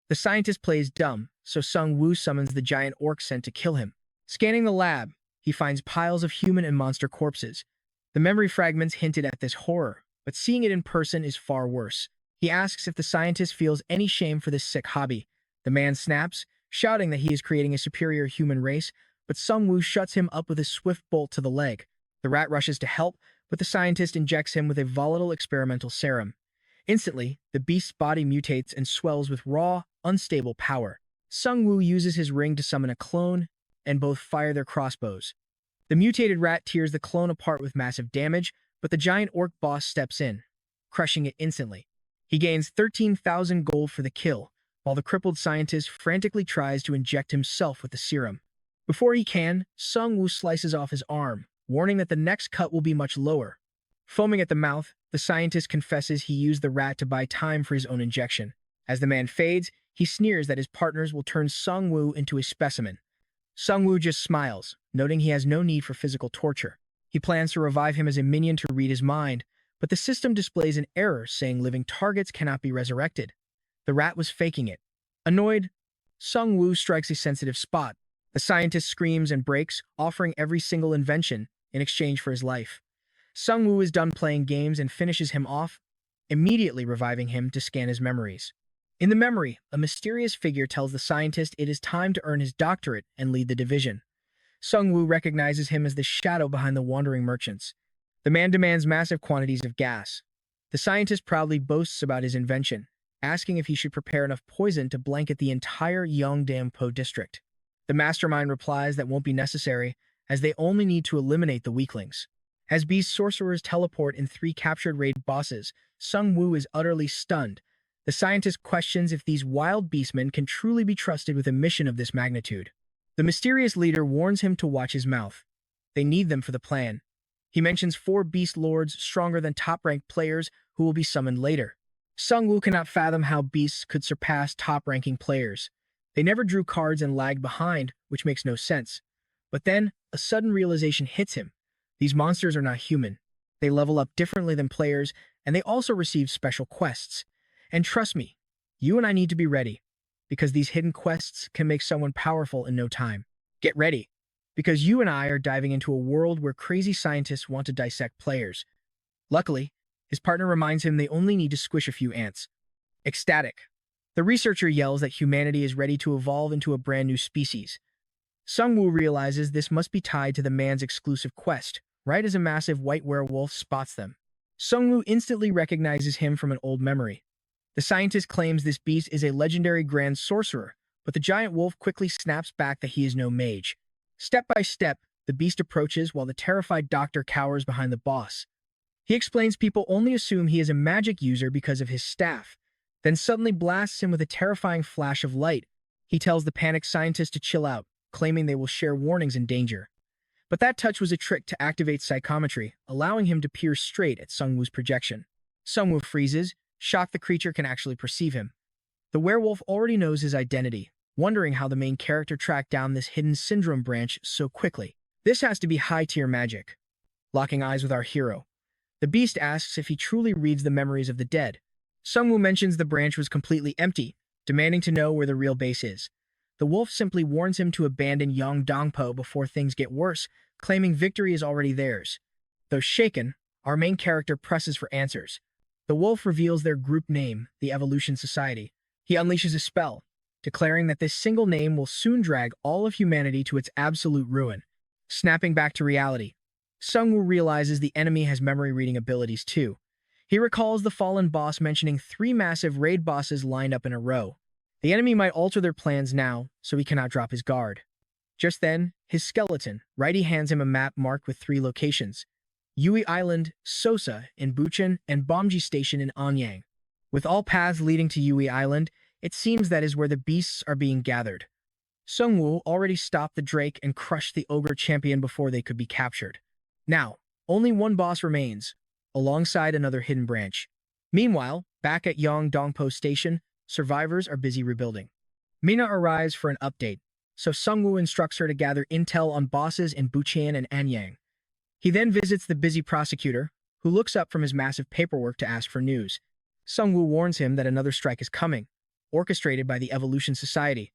The scientist plays dumb, so Sung-woo summons the giant orc sent to kill him. Scanning the lab, he finds piles of human and monster corpses. The memory fragments hinted at this horror, but seeing it in person is far worse. He asks if the scientist feels any shame for this sick hobby. The man snaps, shouting that he is creating a superior human race, but Sung-woo shuts him up with a swift bolt to the leg. The rat rushes to help, but the scientist injects him with a volatile experimental serum. Instantly, the beast's body mutates and swells with raw, unstable power. Sung-woo uses his ring to summon a clone, and both fire their crossbows. The mutated rat tears the clone apart with massive damage, but the giant orc boss steps in, crushing it instantly. He gains 13,000 gold for the kill, while the crippled scientist frantically tries to inject himself with the serum. Before he can, Sung-woo slices off his arm, warning that the next cut will be much lower. Foaming at the mouth, the scientist confesses he used the rat to buy time for his own injection. As the man fades, he sneers that his partners will turn Sung-woo into a specimen. Sung-woo just smiles, noting he has no need for physical torture. He plans to revive him as a minion to read his mind, but the system displays an error saying living targets cannot be resurrected. The rat was faking it. Annoyed, Sung-woo strikes a sensitive spot. The scientist screams and breaks, offering every single invention in exchange for his life. Sung-woo is done playing games and finishes him off, immediately reviving him to scan his memories. In the memory, a mysterious figure tells the scientist it is time to earn his doctorate and lead the division. Sung-woo recognizes him as the shadow behind the wandering merchants. The man demands massive quantities of gas. The scientist proudly boasts about his invention, asking if he should prepare enough poison to blanket the entire Yeongdam-po district. The mastermind replies that won't be necessary, as they only need to eliminate the weaklings. As Beast sorcerers teleport in 3 captured raid bosses, Sung-woo is utterly stunned. The scientist questions if these wild beastmen can truly be trusted with a mission of this magnitude. The mysterious leader warns him to watch his mouth. They need them for the plan. He mentions 4 beast lords stronger than top-ranked players who will be summoned later. Sung-woo cannot fathom how beasts could surpass top-ranking players. They never drew cards and lagged behind, which makes no sense. But then, a sudden realization hits him. These monsters are not human. They level up differently than players, and they also receive special quests. And trust me, you and I need to be ready, because these hidden quests can make someone powerful in no time. Get ready, because you and I are diving into a world where crazy scientists want to dissect players. Luckily, his partner reminds him they only need to squish a few ants. Ecstatic, the researcher yells that humanity is ready to evolve into a brand new species. Sung-woo realizes this must be tied to the man's exclusive quest, right as a massive white werewolf spots them. Sung-woo instantly recognizes him from an old memory. The scientist claims this beast is a legendary grand sorcerer, but the giant wolf quickly snaps back that he is no mage. Step by step, the beast approaches while the terrified doctor cowers behind the boss. He explains people only assume he is a magic user because of his staff, then suddenly blasts him with a terrifying flash of light. He tells the panicked scientist to chill out, claiming they will share warnings in danger. But that touch was a trick to activate psychometry, allowing him to peer straight at Sung-woo's projection. Sung-woo freezes, shocked the creature can actually perceive him. The werewolf already knows his identity, wondering how the main character tracked down this hidden syndrome branch so quickly. This has to be high-tier magic. Locking eyes with our hero, the beast asks if he truly reads the memories of the dead. Sung-woo mentions the branch was completely empty, demanding to know where the real base is. The wolf simply warns him to abandon Yeongdam-po before things get worse, claiming victory is already theirs. Though shaken, our main character presses for answers. The wolf reveals their group name, the Evolution Society. He unleashes a spell, declaring that this single name will soon drag all of humanity to its absolute ruin. Snapping back to reality, Sung-woo realizes the enemy has memory-reading abilities too. He recalls the fallen boss mentioning 3 massive raid bosses lined up in a row. The enemy might alter their plans now, so he cannot drop his guard. Just then, his skeleton, Righty, hands him a map marked with 3 locations: Yui Island, Sosa in Bucheon, and Bomji Station in Anyang. With all paths leading to Yui Island, it seems that is where the beasts are being gathered. Sung-woo already stopped the Drake and crushed the Ogre champion before they could be captured. Now, only one boss remains, alongside another hidden branch. Meanwhile, back at Yeongdam-po Station, survivors are busy rebuilding. Mina arrives for an update, so Sungwoo instructs her to gather intel on bosses in Bucheon and Anyang. He then visits the busy prosecutor, who looks up from his massive paperwork to ask for news. Sungwoo warns him that another strike is coming, orchestrated by the Evolution Society.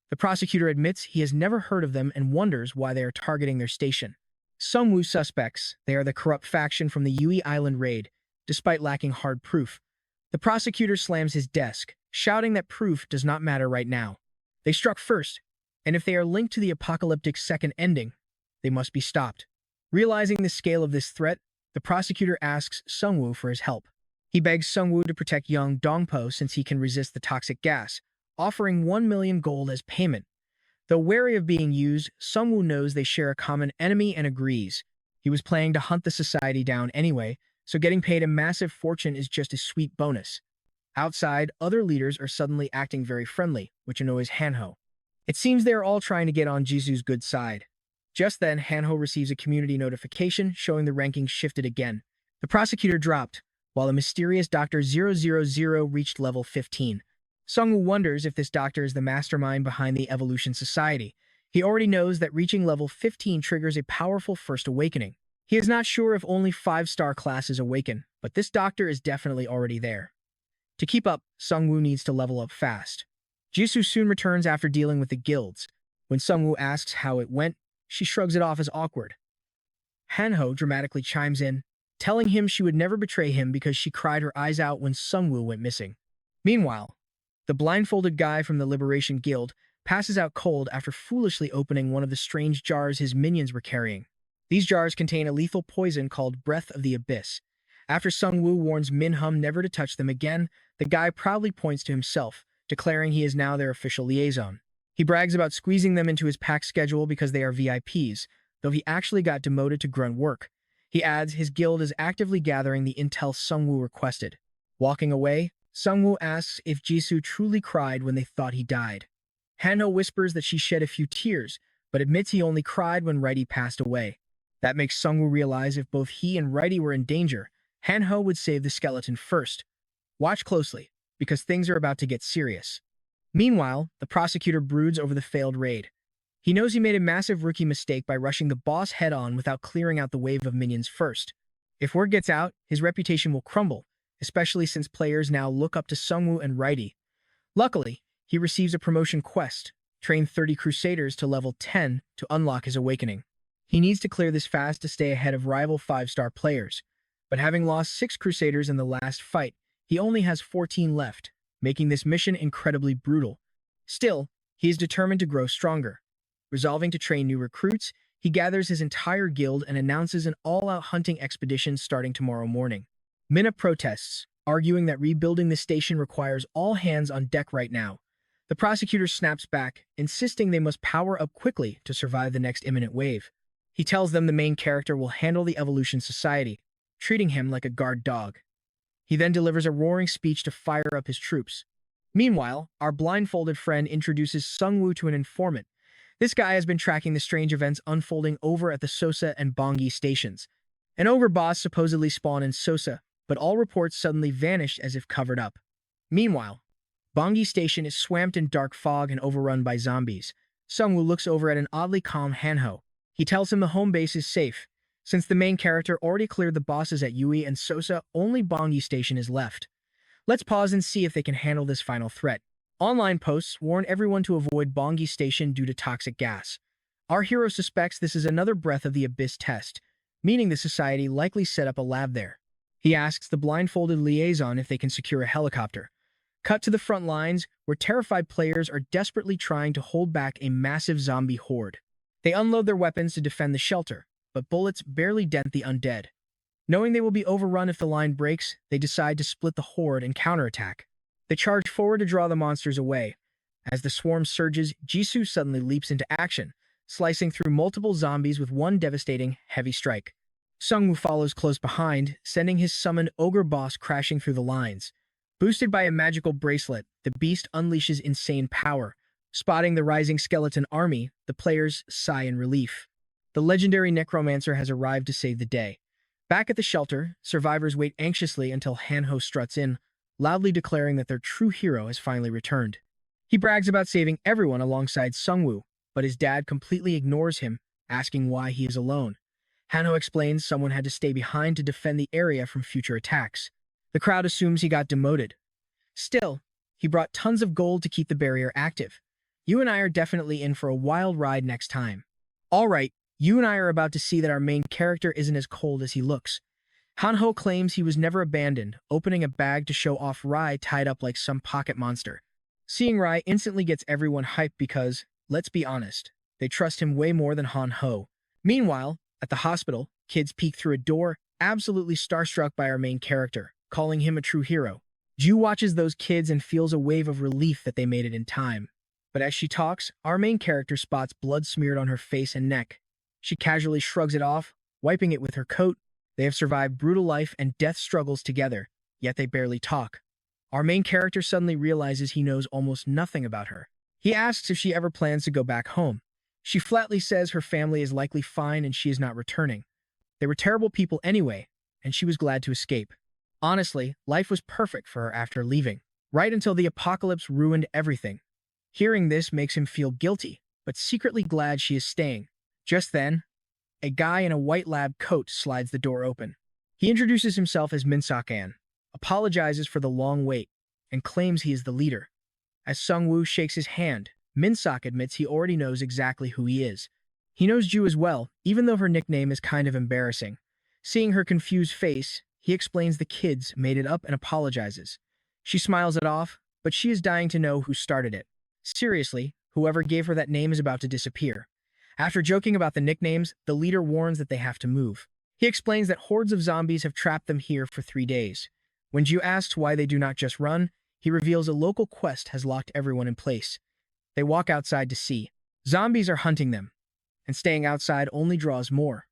The prosecutor admits he has never heard of them and wonders why they are targeting their station. Sungwoo suspects they are the corrupt faction from the Yui Island raid, despite lacking hard proof. The prosecutor slams his desk, shouting that proof does not matter right now. They struck first, and if they are linked to the apocalyptic second ending, they must be stopped. Realizing the scale of this threat, the prosecutor asks Sungwoo for his help. He begs Sungwoo to protect young Dongpo since he can resist the toxic gas, offering 1 million gold as payment. Though wary of being used, Sungwoo knows they share a common enemy and agrees. He was planning to hunt the society down anyway, so getting paid a massive fortune is just a sweet bonus. Outside, other leaders are suddenly acting very friendly, which annoys Hanho. It seems they are all trying to get on Jisoo's good side. Just then, Hanho receives a community notification showing the rankings shifted again. The prosecutor dropped, while a mysterious Dr. 000 reached level 15. Sungwoo wonders if this doctor is the mastermind behind the Evolution Society. He already knows that reaching level 15 triggers a powerful first awakening. He is not sure if only 5-star classes awaken, but this doctor is definitely already there. To keep up, Sungwoo needs to level up fast. Jisoo soon returns after dealing with the guilds. When Sungwoo asks how it went, she shrugs it off as awkward. Hanho dramatically chimes in, telling him she would never betray him because she cried her eyes out when Sungwoo went missing. Meanwhile, the blindfolded guy from the Liberation Guild passes out cold after foolishly opening one of the strange jars his minions were carrying. These jars contain a lethal poison called Breath of the Abyss. After Sungwoo warns Minhum never to touch them again, the guy proudly points to himself, declaring he is now their official liaison. He brags about squeezing them into his pack schedule because they are VIPs, though he actually got demoted to grunt work. He adds his guild is actively gathering the intel Sungwoo requested. Walking away, Sungwoo asks if Jisoo truly cried when they thought he died. Hanho whispers that she shed a few tears, but admits he only cried when Righty passed away. That makes Sungwoo realize if both he and Righty were in danger, Hanho would save the skeleton first. Watch closely, because things are about to get serious. Meanwhile, the prosecutor broods over the failed raid. He knows he made a massive rookie mistake by rushing the boss head-on without clearing out the wave of minions first. If word gets out, his reputation will crumble, especially since players now look up to Sungwoo and Righty. Luckily, he receives a promotion quest, train 30 Crusaders to level 10 to unlock his awakening. He needs to clear this fast to stay ahead of rival 5-star players, but having lost 6 Crusaders in the last fight, he only has 14 left, making this mission incredibly brutal. Still, he is determined to grow stronger. Resolving to train new recruits, he gathers his entire guild and announces an all-out hunting expedition starting tomorrow morning. Minna protests, arguing that rebuilding the station requires all hands on deck right now. The prosecutor snaps back, insisting they must power up quickly to survive the next imminent wave. He tells them the main character will handle the Evolution Society, treating him like a guard dog. He then delivers a roaring speech to fire up his troops. Meanwhile, our blindfolded friend introduces Sungwoo to an informant. This guy has been tracking the strange events unfolding over at the Sosa and Bongi stations. An ogre boss supposedly spawned in Sosa, but all reports suddenly vanished as if covered up. Meanwhile, Bongi station is swamped in dark fog and overrun by zombies. Sungwoo looks over at an oddly calm Hanho. He tells him the home base is safe. Since the main character already cleared the bosses at Yui and Sosa, only Bongi station is left. Let's pause and see if they can handle this final threat. Online posts warn everyone to avoid Bongi station due to toxic gas. Our hero suspects this is another Breath of the Abyss test, meaning the society likely set up a lab there. He asks the blindfolded liaison if they can secure a helicopter. Cut to the front lines, where terrified players are desperately trying to hold back a massive zombie horde. They unload their weapons to defend the shelter, but bullets barely dent the undead. Knowing they will be overrun if the line breaks, they decide to split the horde and counterattack. They charge forward to draw the monsters away. As the swarm surges, Jisoo suddenly leaps into action, slicing through multiple zombies with one devastating, heavy strike. Sungwoo follows close behind, sending his summoned ogre boss crashing through the lines. Boosted by a magical bracelet, the beast unleashes insane power. Spotting the rising skeleton army, the players sigh in relief. The legendary necromancer has arrived to save the day. Back at the shelter, survivors wait anxiously until Hanho struts in, loudly declaring that their true hero has finally returned. He brags about saving everyone alongside Sungwoo, but his dad completely ignores him, asking why he is alone. Hanho explains someone had to stay behind to defend the area from future attacks. The crowd assumes he got demoted. Still, he brought tons of gold to keep the barrier active. You and I are definitely in for a wild ride next time. Alright, you and I are about to see that our main character isn't as cold as he looks. Hanho claims he was never abandoned, opening a bag to show off Rai tied up like some pocket monster. Seeing Rai instantly gets everyone hyped because, let's be honest, they trust him way more than Hanho. Meanwhile, at the hospital, kids peek through a door, absolutely starstruck by our main character, calling him a true hero. Ju watches those kids and feels a wave of relief that they made it in time. But as she talks, our main character spots blood smeared on her face and neck. She casually shrugs it off, wiping it with her coat. They have survived brutal life and death struggles together, yet they barely talk. Our main character suddenly realizes he knows almost nothing about her. He asks if she ever plans to go back home. She flatly says her family is likely fine and she is not returning. They were terrible people anyway, and she was glad to escape. Honestly, life was perfect for her after leaving, right until the apocalypse ruined everything. Hearing this makes him feel guilty, but secretly glad she is staying. Just then, a guy in a white lab coat slides the door open. He introduces himself as Minsak-an, apologizes for the long wait, and claims he is the leader. As Sung-woo shakes his hand, Minsak admits he already knows exactly who he is. He knows Ju as well, even though her nickname is kind of embarrassing. Seeing her confused face, he explains the kids made it up and apologizes. She smiles it off, but she is dying to know who started it. Seriously, whoever gave her that name is about to disappear. After joking about the nicknames, the leader warns that they have to move. He explains that hordes of zombies have trapped them here for 3 days. When Ju asks why they do not just run, he reveals a local quest has locked everyone in place. They walk outside to see. Zombies are hunting them, and staying outside only draws more.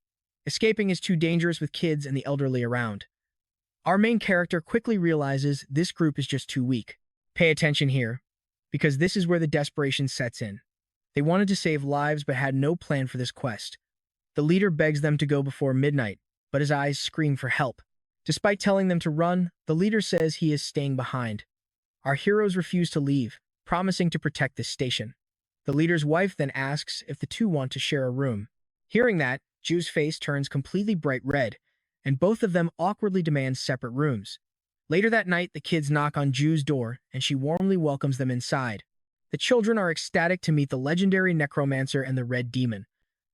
Escaping is too dangerous with kids and the elderly around. Our main character quickly realizes this group is just too weak. Pay attention here, because this is where the desperation sets in. They wanted to save lives but had no plan for this quest. The leader begs them to go before midnight, but his eyes scream for help. Despite telling them to run, the leader says he is staying behind. Our heroes refuse to leave, promising to protect this station. The leader's wife then asks if the two want to share a room. Hearing that, Ju's face turns completely bright red, and both of them awkwardly demand separate rooms. Later that night, the kids knock on Ju's door, and she warmly welcomes them inside. The children are ecstatic to meet the legendary necromancer and the red demon.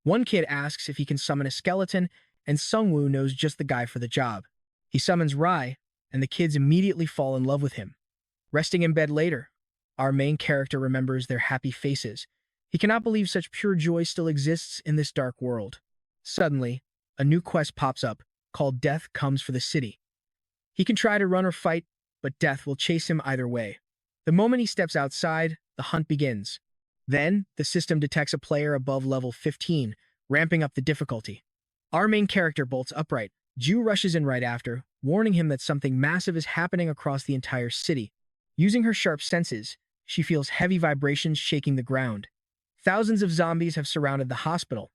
One kid asks if he can summon a skeleton, and Sung-woo knows just the guy for the job. He summons Rai, and the kids immediately fall in love with him. Resting in bed later, our main character remembers their happy faces. He cannot believe such pure joy still exists in this dark world. Suddenly, a new quest pops up, called Death Comes for the City. He can try to run or fight, but death will chase him either way. The moment he steps outside, the hunt begins. Then, the system detects a player above level 15, ramping up the difficulty. Our main character bolts upright. Ju rushes in right after, warning him that something massive is happening across the entire city. Using her sharp senses, she feels heavy vibrations shaking the ground. Thousands of zombies have surrounded the hospital.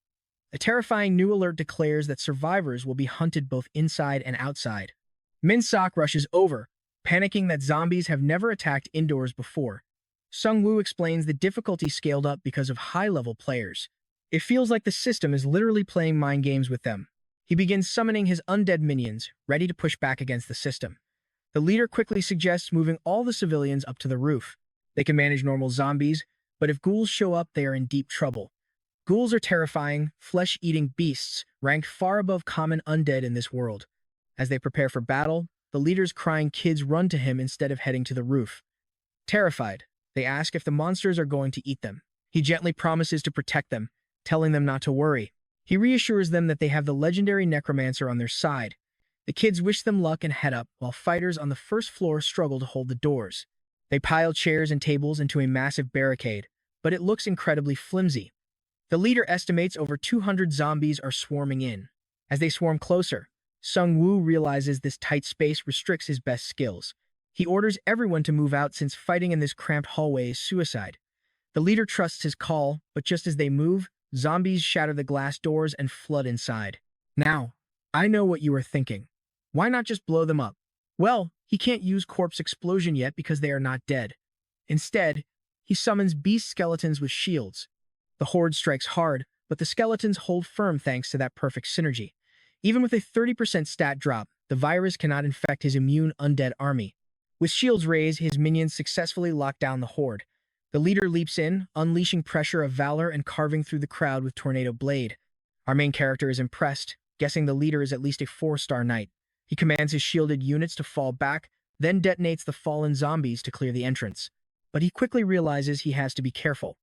A terrifying new alert declares that survivors will be hunted both inside and outside. Min-sok rushes over, panicking that zombies have never attacked indoors before. Sung-woo explains the difficulty scaled up because of high-level players. It feels like the system is literally playing mind games with them. He begins summoning his undead minions, ready to push back against the system. The leader quickly suggests moving all the civilians up to the roof. They can manage normal zombies, but if ghouls show up, they are in deep trouble. Ghouls are terrifying, flesh-eating beasts, ranked far above common undead in this world. As they prepare for battle, the leader's crying kids run to him instead of heading to the roof. Terrified, they ask if the monsters are going to eat them. He gently promises to protect them, telling them not to worry. He reassures them that they have the legendary necromancer on their side. The kids wish them luck and head up, while fighters on the first floor struggle to hold the doors. They pile chairs and tables into a massive barricade, but it looks incredibly flimsy. The leader estimates over 200 zombies are swarming in. As they swarm closer, Sung-woo realizes this tight space restricts his best skills. He orders everyone to move out since fighting in this cramped hallway is suicide. The leader trusts his call, but just as they move, zombies shatter the glass doors and flood inside. Now, I know what you are thinking. Why not just blow them up? Well, he can't use corpse explosion yet because they are not dead. Instead, he summons beast skeletons with shields. The horde strikes hard, but the skeletons hold firm thanks to that perfect synergy. Even with a 30% stat drop, the virus cannot infect his immune undead army. With shields raised, his minions successfully lock down the horde. The leader leaps in, unleashing pressure of valor and carving through the crowd with tornado blade. Our main character is impressed, guessing the leader is at least a 4-star knight. He commands his shielded units to fall back, then detonates the fallen zombies to clear the entrance. But he quickly realizes he has to be careful.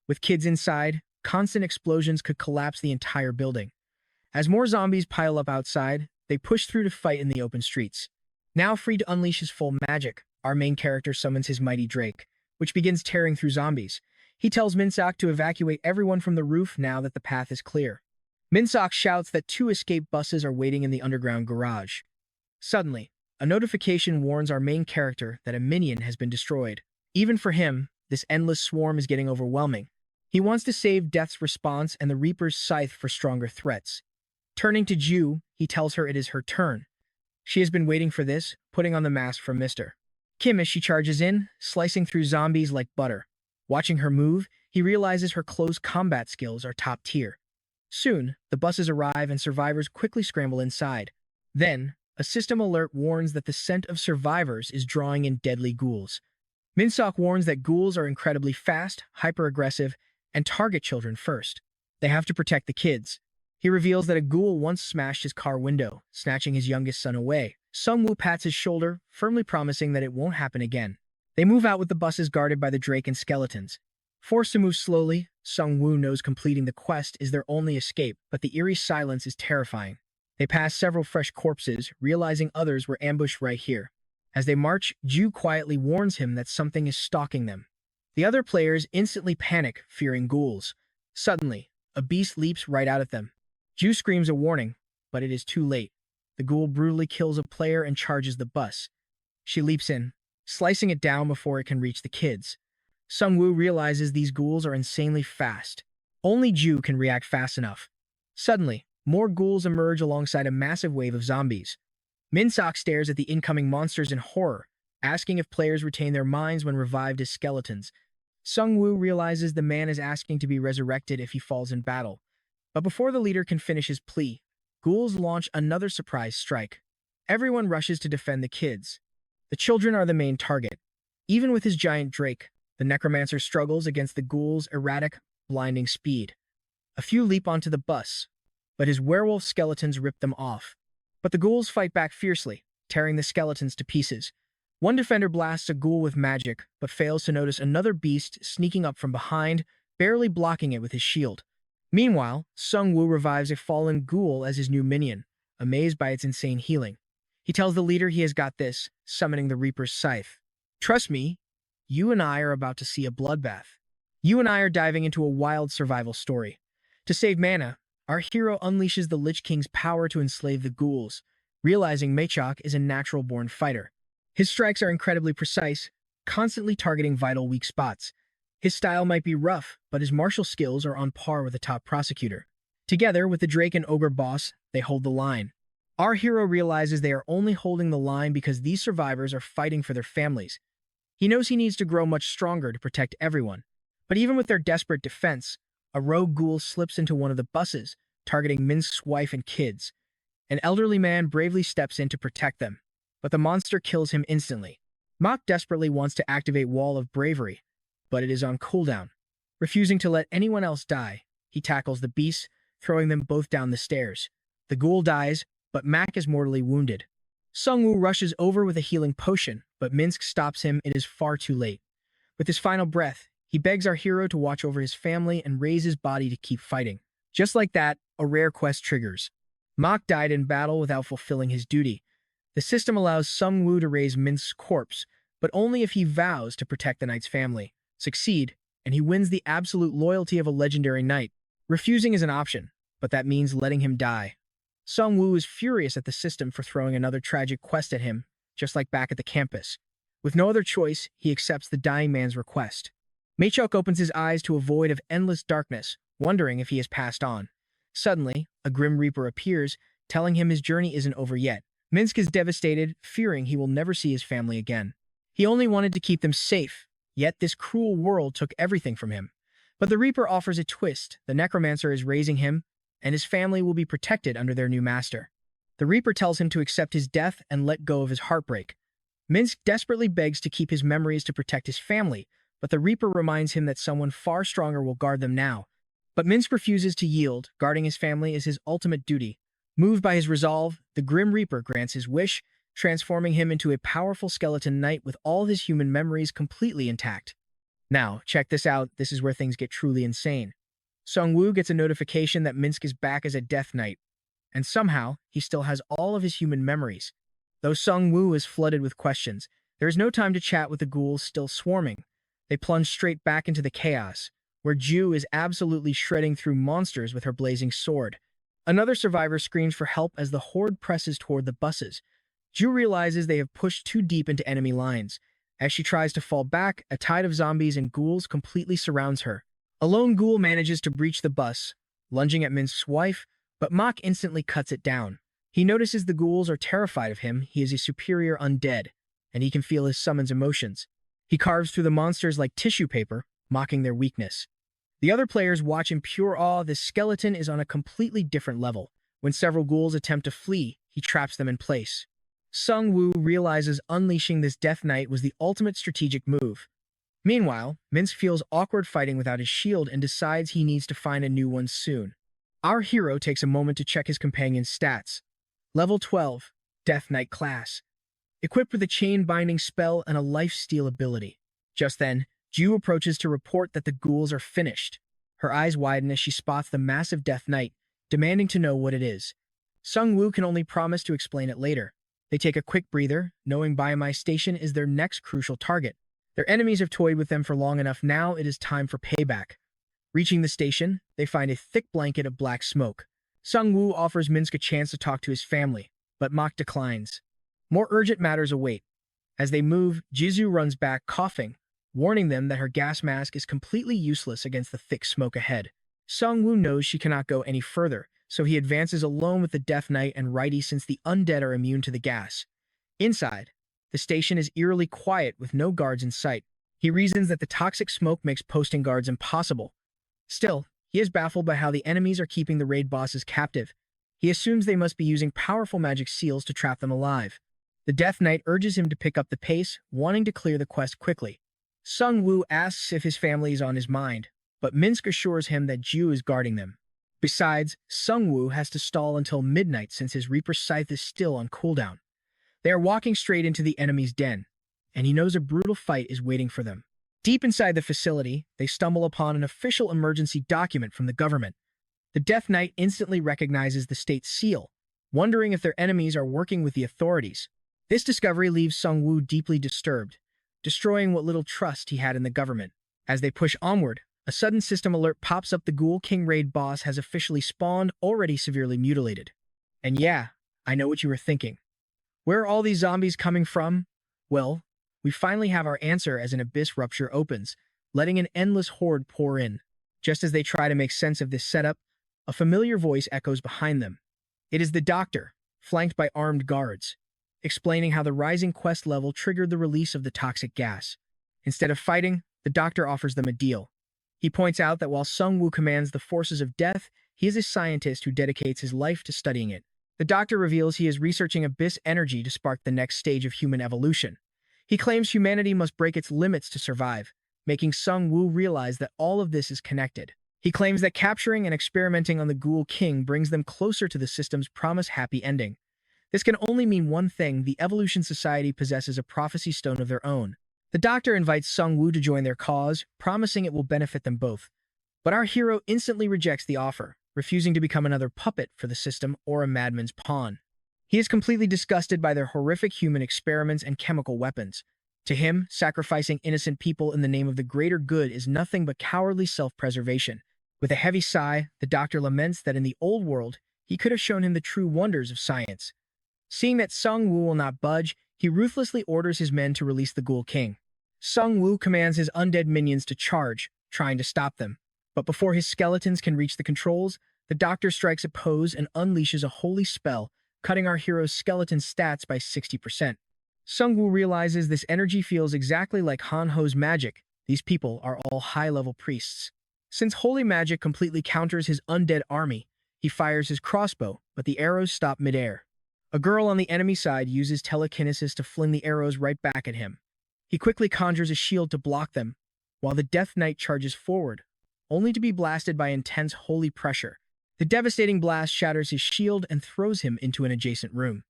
With kids inside, constant explosions could collapse the entire building. As more zombies pile up outside, they push through to fight in the open streets. Now free to unleash his full magic, our main character summons his mighty Drake, which begins tearing through zombies. He tells Minsak to evacuate everyone from the roof now that the path is clear. Minsak shouts that 2 escape buses are waiting in the underground garage. Suddenly, a notification warns our main character that a minion has been destroyed. Even for him, this endless swarm is getting overwhelming. He wants to save Death's response and the Reaper's scythe for stronger threats. Turning to Ju, he tells her it is her turn. She has been waiting for this, putting on the mask from Mr. Kim as she charges in, slicing through zombies like butter. Watching her move, he realizes her close combat skills are top tier. Soon, the buses arrive and survivors quickly scramble inside. Then, a system alert warns that the scent of survivors is drawing in deadly ghouls. Minsak warns that ghouls are incredibly fast, hyper-aggressive, and target children first. They have to protect the kids. He reveals that a ghoul once smashed his car window, snatching his youngest son away. Sung-woo pats his shoulder, firmly promising that it won't happen again. They move out with the buses guarded by the Drake and skeletons. Forced to move slowly, Sung-woo knows completing the quest is their only escape, but the eerie silence is terrifying. They pass several fresh corpses, realizing others were ambushed right here. As they march, Ju quietly warns him that something is stalking them. The other players instantly panic, fearing ghouls. Suddenly, a beast leaps right out at them. Ju screams a warning, but it is too late. The ghoul brutally kills a player and charges the bus. She leaps in, slicing it down before it can reach the kids. Sung-woo realizes these ghouls are insanely fast. Only Ju can react fast enough. Suddenly, more ghouls emerge alongside a massive wave of zombies. Minsak stares at the incoming monsters in horror, asking if players retain their minds when revived as skeletons. Sung-woo realizes the man is asking to be resurrected if he falls in battle. But before the leader can finish his plea, ghouls launch another surprise strike. Everyone rushes to defend the kids. The children are the main target. Even with his giant Drake, the necromancer struggles against the ghouls' erratic, blinding speed. A few leap onto the bus, but his werewolf skeletons rip them off. But the ghouls fight back fiercely, tearing the skeletons to pieces. One defender blasts a ghoul with magic, but fails to notice another beast sneaking up from behind, barely blocking it with his shield. Meanwhile, Sung-woo revives a fallen ghoul as his new minion, amazed by its insane healing. He tells the leader he has got this, summoning the Reaper's scythe. Trust me, you and I are about to see a bloodbath. You and I are diving into a wild survival story. To save mana, our hero unleashes the Lich King's power to enslave the ghouls, realizing Mechok is a natural-born fighter. His strikes are incredibly precise, constantly targeting vital weak spots. His style might be rough, but his martial skills are on par with a top prosecutor. Together with the Drake and Ogre boss, they hold the line. Our hero realizes they are only holding the line because these survivors are fighting for their families. He knows he needs to grow much stronger to protect everyone. But even with their desperate defense, a rogue ghoul slips into one of the buses, targeting Minsk's wife and kids. An elderly man bravely steps in to protect them, but the monster kills him instantly. Mok desperately wants to activate Wall of Bravery, but it is on cooldown. Refusing to let anyone else die, he tackles the beasts, throwing them both down the stairs. The ghoul dies, but Mak is mortally wounded. Sung-woo rushes over with a healing potion, but Minsk stops him. It is far too late. With his final breath, he begs our hero to watch over his family and raise his body to keep fighting. Just like that, a rare quest triggers. Mok died in battle without fulfilling his duty. The system allows Sung-woo to raise Minsk's corpse, but only if he vows to protect the knight's family. Succeed, and he wins the absolute loyalty of a legendary knight. Refusing is an option, but that means letting him die. Sung-woo is furious at the system for throwing another tragic quest at him, just like back at the campus. With no other choice, he accepts the dying man's request. Mechok opens his eyes to a void of endless darkness, wondering if he has passed on. Suddenly, a Grim Reaper appears, telling him his journey isn't over yet. Minsk is devastated, fearing he will never see his family again. He only wanted to keep them safe, yet this cruel world took everything from him. But the Reaper offers a twist. The necromancer is raising him, and his family will be protected under their new master. The Reaper tells him to accept his death and let go of his heartbreak. Minsk desperately begs to keep his memories to protect his family, but the Reaper reminds him that someone far stronger will guard them now. But Minsk refuses to yield. Guarding his family is his ultimate duty. Moved by his resolve, the Grim Reaper grants his wish, transforming him into a powerful skeleton knight with all his human memories completely intact. Now, check this out. This is where things get truly insane. Sung-woo gets a notification that Minsk is back as a Death Knight, and somehow, he still has all of his human memories. Though Sung-woo is flooded with questions, there is no time to chat with the ghouls still swarming. They plunge straight back into the chaos, where Ju is absolutely shredding through monsters with her blazing sword. Another survivor screams for help as the horde presses toward the buses. Ju realizes they have pushed too deep into enemy lines. As she tries to fall back, a tide of zombies and ghouls completely surrounds her. A lone ghoul manages to breach the bus, lunging at Minsk's wife, but Mach instantly cuts it down. He notices the ghouls are terrified of him. He is a superior undead, and he can feel his summon's emotions. He carves through the monsters like tissue paper, mocking their weakness. The other players watch in pure awe. This skeleton is on a completely different level. When several ghouls attempt to flee, he traps them in place. Sung-woo realizes unleashing this Death Knight was the ultimate strategic move. Meanwhile, Minsk feels awkward fighting without his shield and decides he needs to find a new one soon. Our hero takes a moment to check his companion's stats. Level 12, Death Knight class. Equipped with a chain-binding spell and a life-steal ability. Just then, Ju approaches to report that the ghouls are finished. Her eyes widen as she spots the massive Death Knight, demanding to know what it is. Sung-woo can only promise to explain it later. They take a quick breather, knowing Baiamai Station is their next crucial target. Their enemies have toyed with them for long enough. Now it is time for payback. Reaching the station, they find a thick blanket of black smoke. Sung-woo offers Minsk a chance to talk to his family, but Mach declines. More urgent matters await. As they move, Jisoo runs back, coughing, warning them that her gas mask is completely useless against the thick smoke ahead. Sung-woo knows she cannot go any further, so he advances alone with the Death Knight and Righty since the undead are immune to the gas. Inside, the station is eerily quiet with no guards in sight. He reasons that the toxic smoke makes posting guards impossible. Still, he is baffled by how the enemies are keeping the raid bosses captive. He assumes they must be using powerful magic seals to trap them alive. The Death Knight urges him to pick up the pace, wanting to clear the quest quickly. Sung-woo asks if his family is on his mind, but Minsk assures him that Ju is guarding them. Besides, Sung-woo has to stall until midnight since his Reaper Scythe is still on cooldown. They are walking straight into the enemy's den, and he knows a brutal fight is waiting for them. Deep inside the facility, they stumble upon an official emergency document from the government. The Death Knight instantly recognizes the state's seal, wondering if their enemies are working with the authorities. This discovery leaves Sung-woo deeply disturbed, destroying what little trust he had in the government. As they push onward, a sudden system alert pops up. The Ghoul King raid boss has officially spawned, already severely mutilated. And yeah, I know what you were thinking. Where are all these zombies coming from? Well, we finally have our answer as an abyss rupture opens, letting an endless horde pour in. Just as they try to make sense of this setup, a familiar voice echoes behind them. It is the Doctor, flanked by armed guards, explaining how the rising quest level triggered the release of the toxic gas. Instead of fighting, the Doctor offers them a deal. He points out that while Sung-woo commands the forces of death, he is a scientist who dedicates his life to studying it. The Doctor reveals he is researching abyss energy to spark the next stage of human evolution. He claims humanity must break its limits to survive, making Sung-woo realize that all of this is connected. He claims that capturing and experimenting on the Ghoul King brings them closer to the system's promised happy ending. This can only mean one thing: the Evolution Society possesses a prophecy stone of their own. The Doctor invites Sung-woo to join their cause, promising it will benefit them both. But our hero instantly rejects the offer, refusing to become another puppet for the system or a madman's pawn. He is completely disgusted by their horrific human experiments and chemical weapons. To him, sacrificing innocent people in the name of the greater good is nothing but cowardly self-preservation. With a heavy sigh, the Doctor laments that in the old world, he could have shown him the true wonders of science. Seeing that Sung-woo will not budge, he ruthlessly orders his men to release the Ghoul King. Sung-woo commands his undead minions to charge, trying to stop them. But before his skeletons can reach the controls, the Doctor strikes a pose and unleashes a holy spell, cutting our hero's skeleton stats by 60%. Sung-woo realizes this energy feels exactly like Han-ho's magic. These people are all high-level priests. Since holy magic completely counters his undead army, he fires his crossbow, but the arrows stop midair. A girl on the enemy side uses telekinesis to fling the arrows right back at him. He quickly conjures a shield to block them, while the Death Knight charges forward, only to be blasted by intense holy pressure. The devastating blast shatters his shield and throws him into an adjacent room.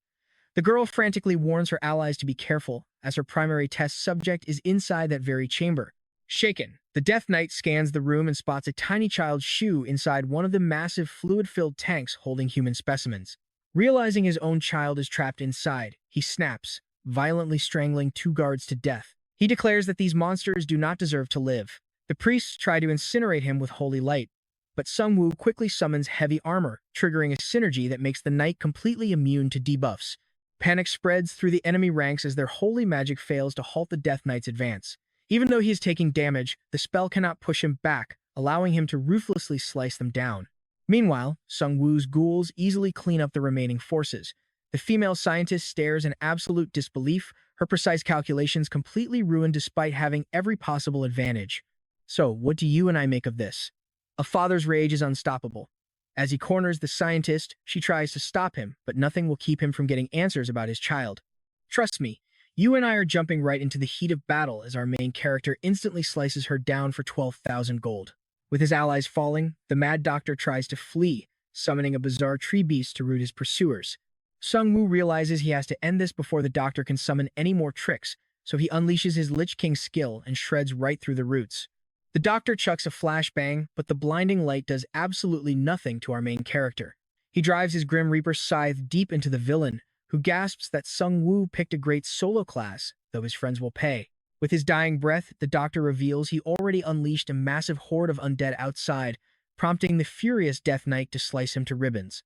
The girl frantically warns her allies to be careful, as her primary test subject is inside that very chamber. Shaken, the Death Knight scans the room and spots a tiny child's shoe inside one of the massive fluid-filled tanks holding human specimens. Realizing his own child is trapped inside, he snaps, violently strangling two guards to death. He declares that these monsters do not deserve to live. The priests try to incinerate him with holy light, but Sung-woo quickly summons heavy armor, triggering a synergy that makes the knight completely immune to debuffs. Panic spreads through the enemy ranks as their holy magic fails to halt the Death Knight's advance. Even though he is taking damage, the spell cannot push him back, allowing him to ruthlessly slice them down. Meanwhile, Sung-woo's ghouls easily clean up the remaining forces. The female scientist stares in absolute disbelief, her precise calculations completely ruined despite having every possible advantage. So, what do you and I make of this? A father's rage is unstoppable. As he corners the scientist, she tries to stop him, but nothing will keep him from getting answers about his child. Trust me, you and I are jumping right into the heat of battle as our main character instantly slices her down for 12,000 gold. With his allies falling, the Mad Doctor tries to flee, summoning a bizarre tree beast to rout his pursuers. Sung-woo realizes he has to end this before the Doctor can summon any more tricks, so he unleashes his Lich King skill and shreds right through the roots. The Doctor chucks a flashbang, but the blinding light does absolutely nothing to our main character. He drives his Grim Reaper scythe deep into the villain, who gasps that Sung-woo picked a great solo class, though his friends will pay. With his dying breath, the Doctor reveals he already unleashed a massive horde of undead outside, prompting the furious Death Knight to slice him to ribbons.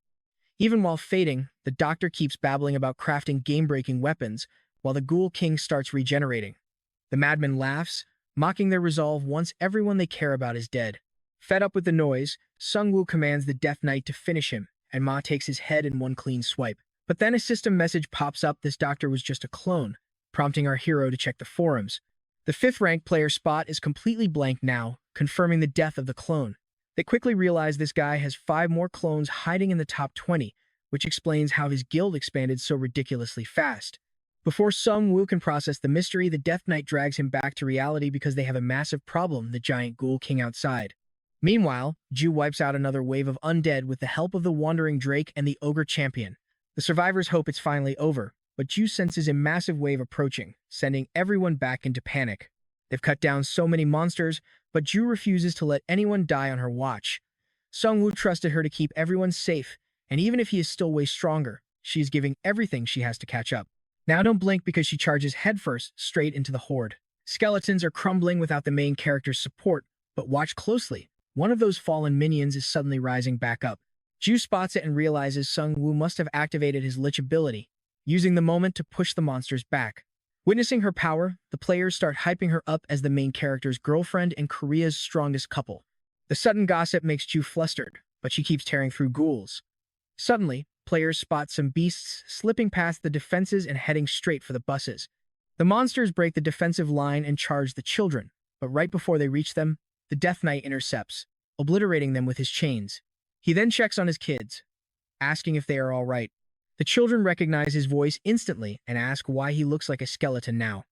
Even while fading, the Doctor keeps babbling about crafting game-breaking weapons, while the Ghoul King starts regenerating. The madman laughs, mocking their resolve once everyone they care about is dead. Fed up with the noise, Sung-woo commands the Death Knight to finish him, and Ma takes his head in one clean swipe. But then a system message pops up this Doctor was just a clone, prompting our hero to check the forums. The 5th-ranked player spot is completely blank now, confirming the death of the clone. They quickly realize this guy has 5 more clones hiding in the top 20, which explains how his guild expanded so ridiculously fast. Before Sung-woo can process the mystery, the Death Knight drags him back to reality because they have a massive problem, the giant Ghoul King outside. Meanwhile, Ju wipes out another wave of undead with the help of the Wandering Drake and the Ogre Champion. The survivors hope it's finally over, but Ju senses a massive wave approaching, sending everyone back into panic. They've cut down so many monsters, but Ju refuses to let anyone die on her watch. Sung-woo trusted her to keep everyone safe, and even if he is still way stronger, she is giving everything she has to catch up. Now don't blink because she charges headfirst straight into the horde. Skeletons are crumbling without the main character's support, but watch closely. One of those fallen minions is suddenly rising back up. Ju spots it and realizes Sung-woo must have activated his Lich ability, using the moment to push the monsters back. Witnessing her power, the players start hyping her up as the main character's girlfriend and Korea's strongest couple. The sudden gossip makes Ju flustered, but she keeps tearing through ghouls. Suddenly, players spot some beasts slipping past the defenses and heading straight for the buses. The monsters break the defensive line and charge the children, but right before they reach them, the Death Knight intercepts, obliterating them with his chains. He then checks on his kids, asking if they are all right. The children recognize his voice instantly and ask why he looks like a skeleton now.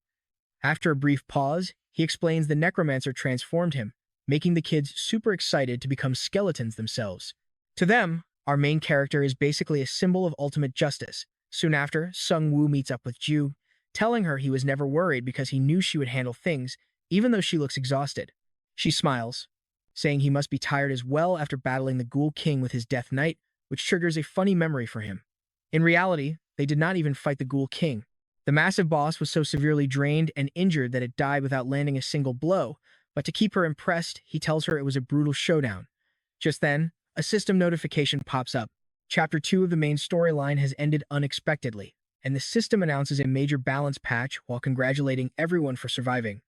After a brief pause, he explains the necromancer transformed him, making the kids super excited to become skeletons themselves. To them, our main character is basically a symbol of ultimate justice. Soon after, Sung-woo meets up with Ju, telling her he was never worried because he knew she would handle things, even though she looks exhausted. She smiles, saying he must be tired as well after battling the Ghoul King with his Death Knight, which triggers a funny memory for him. In reality, they did not even fight the Ghoul King. The massive boss was so severely drained and injured that it died without landing a single blow, but to keep her impressed, he tells her it was a brutal showdown. Just then, a system notification pops up. Chapter 2 of the main storyline has ended unexpectedly, and the system announces a major balance patch while congratulating everyone for surviving.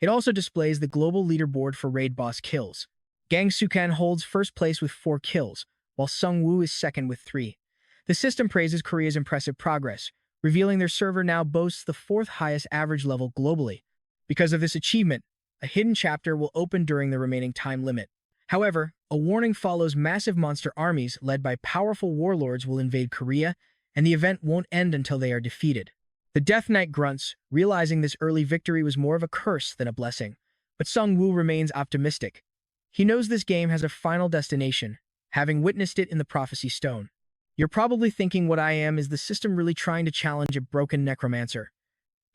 It also displays the global leaderboard for raid boss kills. Gang Sukan holds first place with 4 kills, while Sung-woo is second with 3. The system praises Korea's impressive progress, revealing their server now boasts the 4th highest average level globally. Because of this achievement, a hidden chapter will open during the remaining time limit. However, a warning follows: massive monster armies led by powerful warlords will invade Korea, and the event won't end until they are defeated. The Death Knight grunts, realizing this early victory was more of a curse than a blessing, but Sung-woo remains optimistic. He knows this game has a final destination, having witnessed it in the Prophecy Stone. You're probably thinking what I am: is the system really trying to challenge a broken necromancer?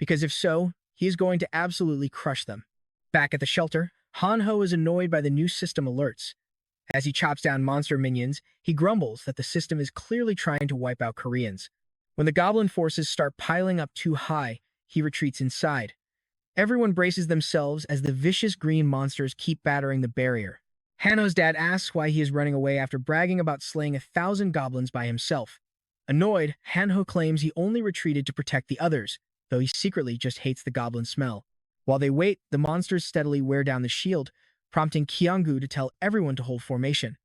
Because if so, he is going to absolutely crush them. Back at the shelter, Han-ho is annoyed by the new system alerts. As he chops down monster minions, he grumbles that the system is clearly trying to wipe out Koreans. When the goblin forces start piling up too high, he retreats inside. Everyone braces themselves as the vicious green monsters keep battering the barrier. Han-ho's dad asks why he is running away after bragging about slaying 1,000 goblins by himself. Annoyed, Han-ho claims he only retreated to protect the others, though he secretly just hates the goblin smell. While they wait, the monsters steadily wear down the shield, prompting Kyung-gu to tell everyone to hold formation.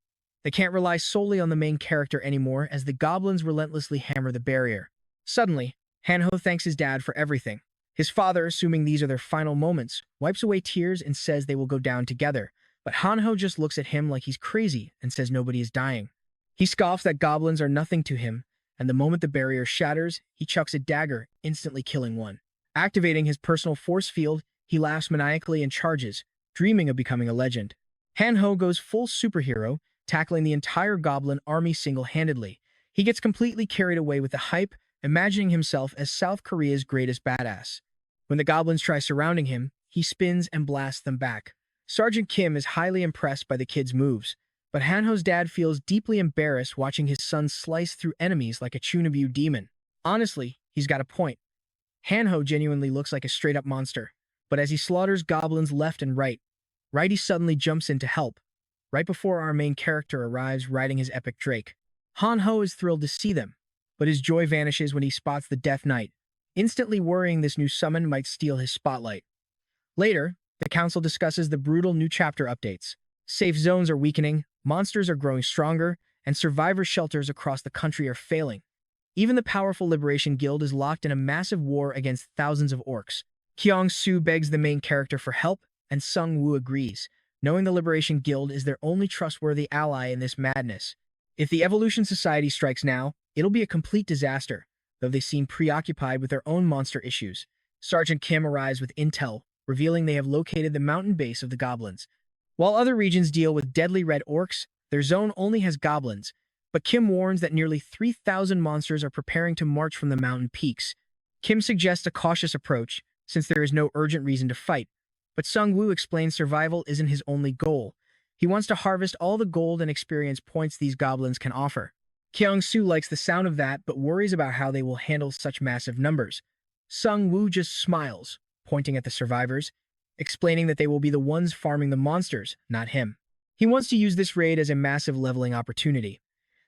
They can't rely solely on the main character anymore as the goblins relentlessly hammer the barrier. Suddenly, Han-ho thanks his dad for everything. His father, assuming these are their final moments, wipes away tears and says they will go down together, but Han-ho just looks at him like he's crazy and says nobody is dying. He scoffs that goblins are nothing to him, and the moment the barrier shatters, he chucks a dagger, instantly killing one. Activating his personal force field, he laughs maniacally and charges, dreaming of becoming a legend. Han-ho goes full superhero, tackling the entire goblin army single-handedly. He gets completely carried away with the hype, imagining himself as South Korea's greatest badass. When the goblins try surrounding him, he spins and blasts them back. Sergeant Kim is highly impressed by the kid's moves, but Han-ho's dad feels deeply embarrassed watching his son slice through enemies like a Chunabu demon. Honestly, he's got a point. Han-ho genuinely looks like a straight-up monster, but as he slaughters goblins left and right, Righty suddenly jumps in to help, right before our main character arrives riding his epic Drake. Han-ho is thrilled to see them, but his joy vanishes when he spots the Death Knight, instantly worrying this new summon might steal his spotlight. Later, the council discusses the brutal new chapter updates. Safe zones are weakening, monsters are growing stronger, and survivor shelters across the country are failing. Even the powerful Liberation Guild is locked in a massive war against thousands of orcs. Kyung-soo begs the main character for help, and Sung-woo agrees, knowing the Liberation Guild is their only trustworthy ally in this madness. If the Evolution Society strikes now, it'll be a complete disaster, though they seem preoccupied with their own monster issues. Sergeant Kim arrives with intel, revealing they have located the mountain base of the goblins. While other regions deal with deadly red orcs, their zone only has goblins, but Kim warns that nearly 3,000 monsters are preparing to march from the mountain peaks. Kim suggests a cautious approach, since there is no urgent reason to fight, but Sung-woo explains survival isn't his only goal. He wants to harvest all the gold and experience points these goblins can offer. Kyung-soo likes the sound of that, but worries about how they will handle such massive numbers. Sung-woo just smiles, pointing at the survivors, explaining that they will be the ones farming the monsters, not him. He wants to use this raid as a massive leveling opportunity.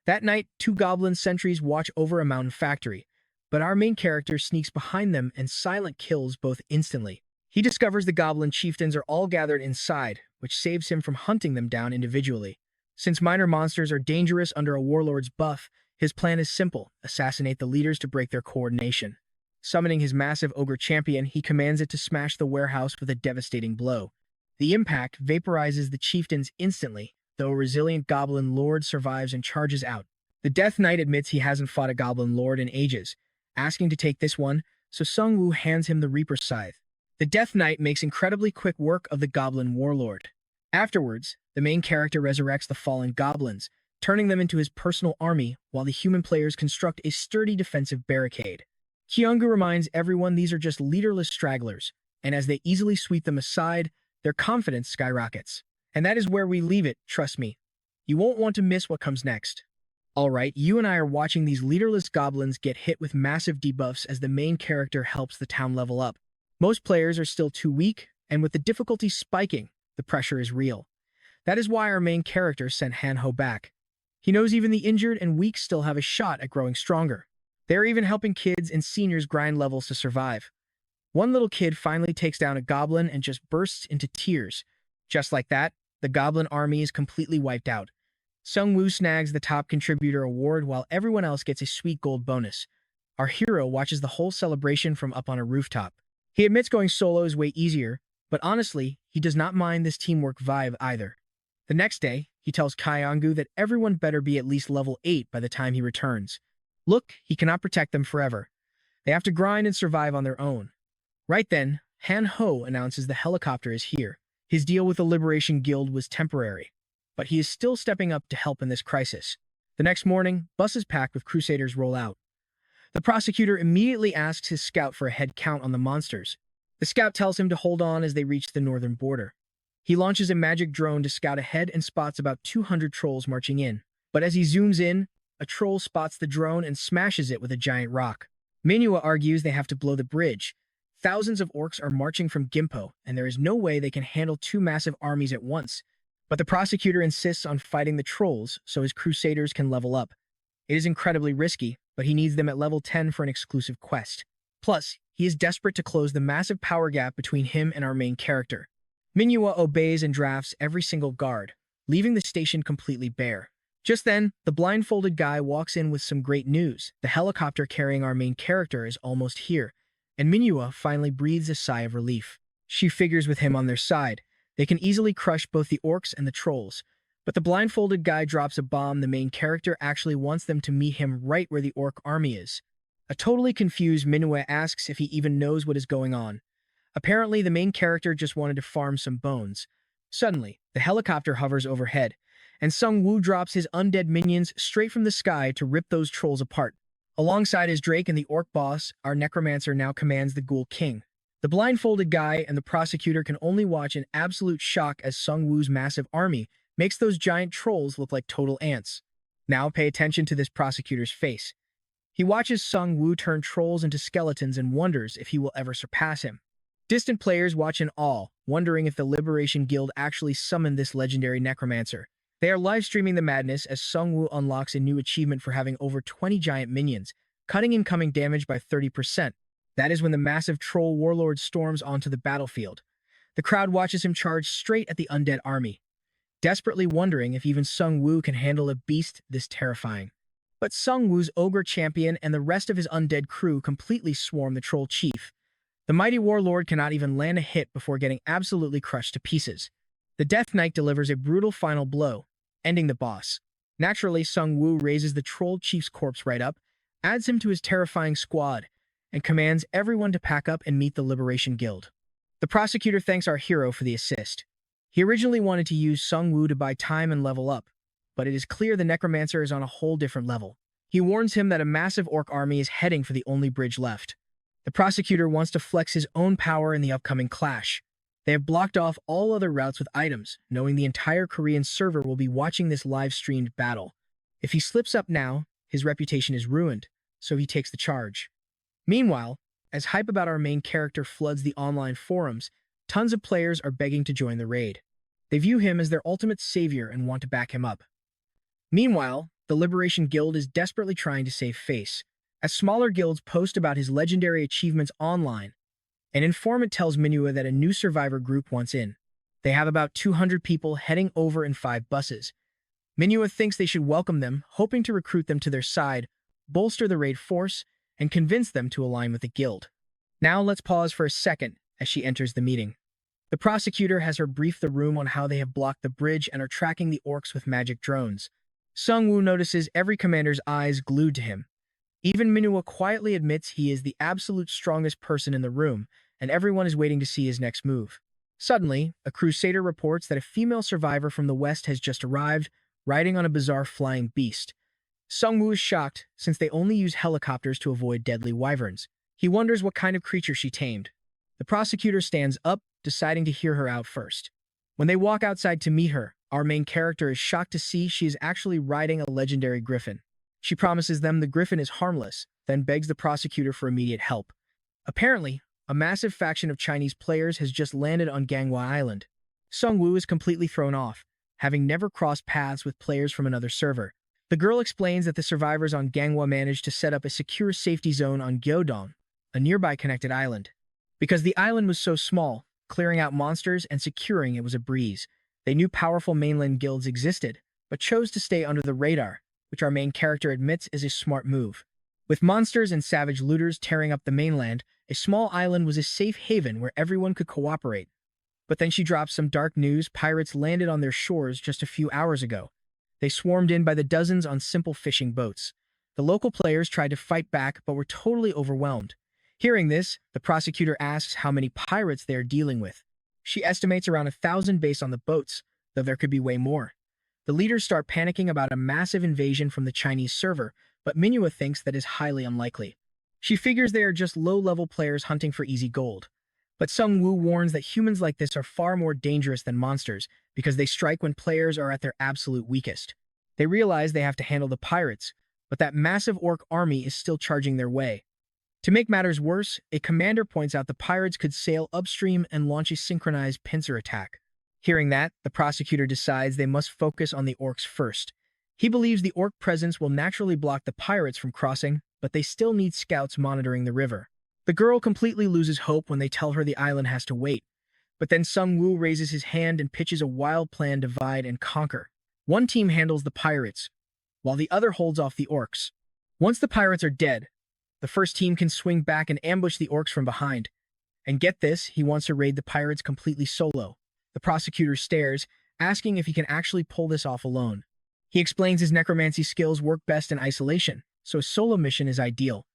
That night, 2 goblin sentries watch over a mountain factory, but our main character sneaks behind them and silent kills both instantly. He discovers the goblin chieftains are all gathered inside, which saves him from hunting them down individually. Since minor monsters are dangerous under a warlord's buff, his plan is simple: assassinate the leaders to break their coordination. Summoning his massive ogre champion, he commands it to smash the warehouse with a devastating blow. The impact vaporizes the chieftains instantly, though a resilient goblin lord survives and charges out. The Death Knight admits he hasn't fought a goblin lord in ages, asking to take this one, so Sung-woo hands him the Reaper Scythe. The Death Knight makes incredibly quick work of the goblin warlord. Afterwards, the main character resurrects the fallen goblins, turning them into his personal army while the human players construct a sturdy defensive barricade. Kyung-gu reminds everyone these are just leaderless stragglers, and as they easily sweep them aside, their confidence skyrockets. And that is where we leave it, trust me. You won't want to miss what comes next. Alright, you and I are watching these leaderless goblins get hit with massive debuffs as the main character helps the town level up. Most players are still too weak, and with the difficulty spiking, the pressure is real. That is why our main character sent Han-ho back. He knows even the injured and weak still have a shot at growing stronger. They're even helping kids and seniors grind levels to survive. One little kid finally takes down a goblin and just bursts into tears. Just like that, the goblin army is completely wiped out. Sung-woo snags the top contributor award while everyone else gets a sweet gold bonus. Our hero watches the whole celebration from up on a rooftop. He admits going solo is way easier, but honestly, he does not mind this teamwork vibe either. The next day, he tells Kyangu that everyone better be at least level 8 by the time he returns. Look, he cannot protect them forever. They have to grind and survive on their own. Right then, Han Ho announces the helicopter is here. His deal with the Liberation Guild was temporary, but he is still stepping up to help in this crisis. The next morning, buses packed with crusaders roll out. The prosecutor immediately asks his scout for a head count on the monsters. The scout tells him to hold on as they reach the northern border. He launches a magic drone to scout ahead and spots about 200 trolls marching in. But as he zooms in, a troll spots the drone and smashes it with a giant rock. Manhwa argues they have to blow the bridge. Thousands of orcs are marching from Gimpo, and there is no way they can handle two massive armies at once. But the prosecutor insists on fighting the trolls so his crusaders can level up. It is incredibly risky, but he needs them at level 10 for an exclusive quest. Plus, he is desperate to close the massive power gap between him and our main character. Manhwa obeys and drafts every single guard, leaving the station completely bare. Just then, the blindfolded guy walks in with some great news. The helicopter carrying our main character is almost here, and Manhwa finally breathes a sigh of relief. She figures with him on their side, they can easily crush both the orcs and the trolls. But the blindfolded guy drops a bomb. The main character actually wants them to meet him right where the orc army is. A totally confused Manhwa asks if he even knows what is going on. Apparently, the main character just wanted to farm some bones. Suddenly, the helicopter hovers overhead, and Sung Woo drops his undead minions straight from the sky to rip those trolls apart. Alongside his Drake and the orc boss, our necromancer now commands the Ghoul King. The blindfolded guy and the prosecutor can only watch in absolute shock as Sung Woo's massive army makes those giant trolls look like total ants. Now pay attention to this prosecutor's face. He watches Sung Woo turn trolls into skeletons and wonders if he will ever surpass him. Distant players watch in awe, wondering if the Liberation Guild actually summoned this legendary necromancer. They are live-streaming the madness as Sung Woo unlocks a new achievement for having over 20 giant minions, cutting incoming damage by 30%. That is when the massive troll warlord storms onto the battlefield. The crowd watches him charge straight at the undead army, desperately wondering if even Sung Woo can handle a beast this terrifying. But Sung Woo's ogre champion and the rest of his undead crew completely swarm the troll chief. The mighty warlord cannot even land a hit before getting absolutely crushed to pieces. The Death Knight delivers a brutal final blow, ending the boss. Naturally, Sung Woo raises the troll chief's corpse right up, adds him to his terrifying squad, and commands everyone to pack up and meet the Liberation Guild. The prosecutor thanks our hero for the assist. He originally wanted to use Sung Woo to buy time and level up, but it is clear the necromancer is on a whole different level. He warns him that a massive orc army is heading for the only bridge left. The prosecutor wants to flex his own power in the upcoming clash. They have blocked off all other routes with items, knowing the entire Korean server will be watching this live-streamed battle. If he slips up now, his reputation is ruined, so he takes the charge. Meanwhile, as hype about our main character floods the online forums, tons of players are begging to join the raid. They view him as their ultimate savior and want to back him up. Meanwhile, the Liberation Guild is desperately trying to save face. As smaller guilds post about his legendary achievements online, an informant tells Manhwa that a new survivor group wants in. They have about 200 people heading over in 5 buses. Manhwa thinks they should welcome them, hoping to recruit them to their side, bolster the raid force, and convince them to align with the guild. Now let's pause for a second as she enters the meeting. The prosecutor has her brief the room on how they have blocked the bridge and are tracking the orcs with magic drones. Sung Woo notices every commander's eyes glued to him. Even Manhwa quietly admits he is the absolute strongest person in the room, and everyone is waiting to see his next move. Suddenly, a crusader reports that a female survivor from the west has just arrived, riding on a bizarre flying beast. Sung Woo is shocked, since they only use helicopters to avoid deadly wyverns. He wonders what kind of creature she tamed. The prosecutor stands up, deciding to hear her out first. When they walk outside to meet her, our main character is shocked to see she is actually riding a legendary griffin. She promises them the griffin is harmless, then begs the prosecutor for immediate help. Apparently, a massive faction of Chinese players has just landed on Manhwa Island. Sung Woo is completely thrown off, having never crossed paths with players from another server. The girl explains that the survivors on Manhwa managed to set up a secure safety zone on Gyeodong, a nearby connected island. Because the island was so small, clearing out monsters and securing it was a breeze. They knew powerful mainland guilds existed, but chose to stay under the radar, which our main character admits is a smart move. With monsters and savage looters tearing up the mainland, a small island was a safe haven where everyone could cooperate. But then she drops some dark news: pirates landed on their shores just a few hours ago. They swarmed in by the dozens on simple fishing boats. The local players tried to fight back but were totally overwhelmed. Hearing this, the prosecutor asks how many pirates they are dealing with. She estimates around 1,000 based on the boats, though there could be way more. The leaders start panicking about a massive invasion from the Chinese server, but Manhwa thinks that is highly unlikely. She figures they are just low-level players hunting for easy gold. But Sung-woo warns that humans like this are far more dangerous than monsters because they strike when players are at their absolute weakest. They realize they have to handle the pirates, but that massive orc army is still charging their way. To make matters worse, a commander points out the pirates could sail upstream and launch a synchronized pincer attack. Hearing that, the prosecutor decides they must focus on the orcs first. He believes the orc presence will naturally block the pirates from crossing, but they still need scouts monitoring the river. The girl completely loses hope when they tell her the island has to wait. But then Sung-woo raises his hand and pitches a wild plan to divide and conquer. One team handles the pirates, while the other holds off the orcs. Once the pirates are dead, the first team can swing back and ambush the orcs from behind. And get this, he wants to raid the pirates completely solo. The prosecutor stares, asking if he can actually pull this off alone. He explains his necromancy skills work best in isolation, so a solo mission is ideal.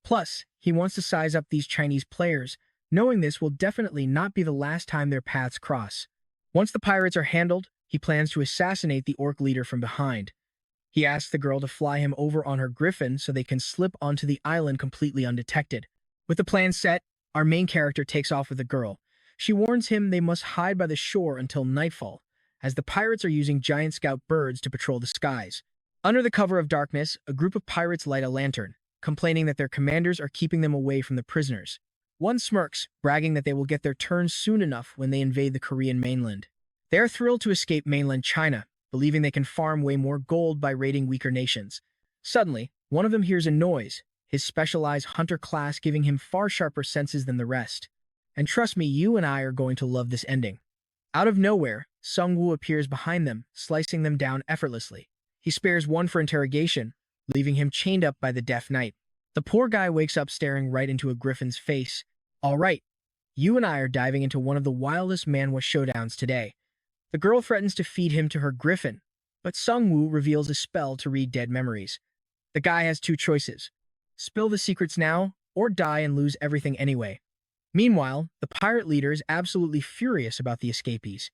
Plus, he wants to size up these Chinese players, knowing this will definitely not be the last time their paths cross. Once the pirates are handled, he plans to assassinate the orc leader from behind. He asks the girl to fly him over on her griffin so they can slip onto the island completely undetected. With the plan set, our main character takes off with the girl. She warns him they must hide by the shore until nightfall, as the pirates are using giant scout birds to patrol the skies. Under the cover of darkness, a group of pirates light a lantern, complaining that their commanders are keeping them away from the prisoners. One smirks, bragging that they will get their turn soon enough when they invade the Korean mainland. They are thrilled to escape mainland China, believing they can farm way more gold by raiding weaker nations. Suddenly, one of them hears a noise, his specialized hunter class giving him far sharper senses than the rest. And trust me, you and I are going to love this ending. Out of nowhere, Sung-woo appears behind them, slicing them down effortlessly. He spares one for interrogation, leaving him chained up by the deaf knight. The poor guy wakes up staring right into a griffin's face. All right, you and I are diving into one of the wildest manhwa showdowns today. The girl threatens to feed him to her griffin, but Sung-woo reveals a spell to read dead memories. The guy has two choices: spill the secrets now, or die and lose everything anyway. Meanwhile, the pirate leader is absolutely furious about the escapees.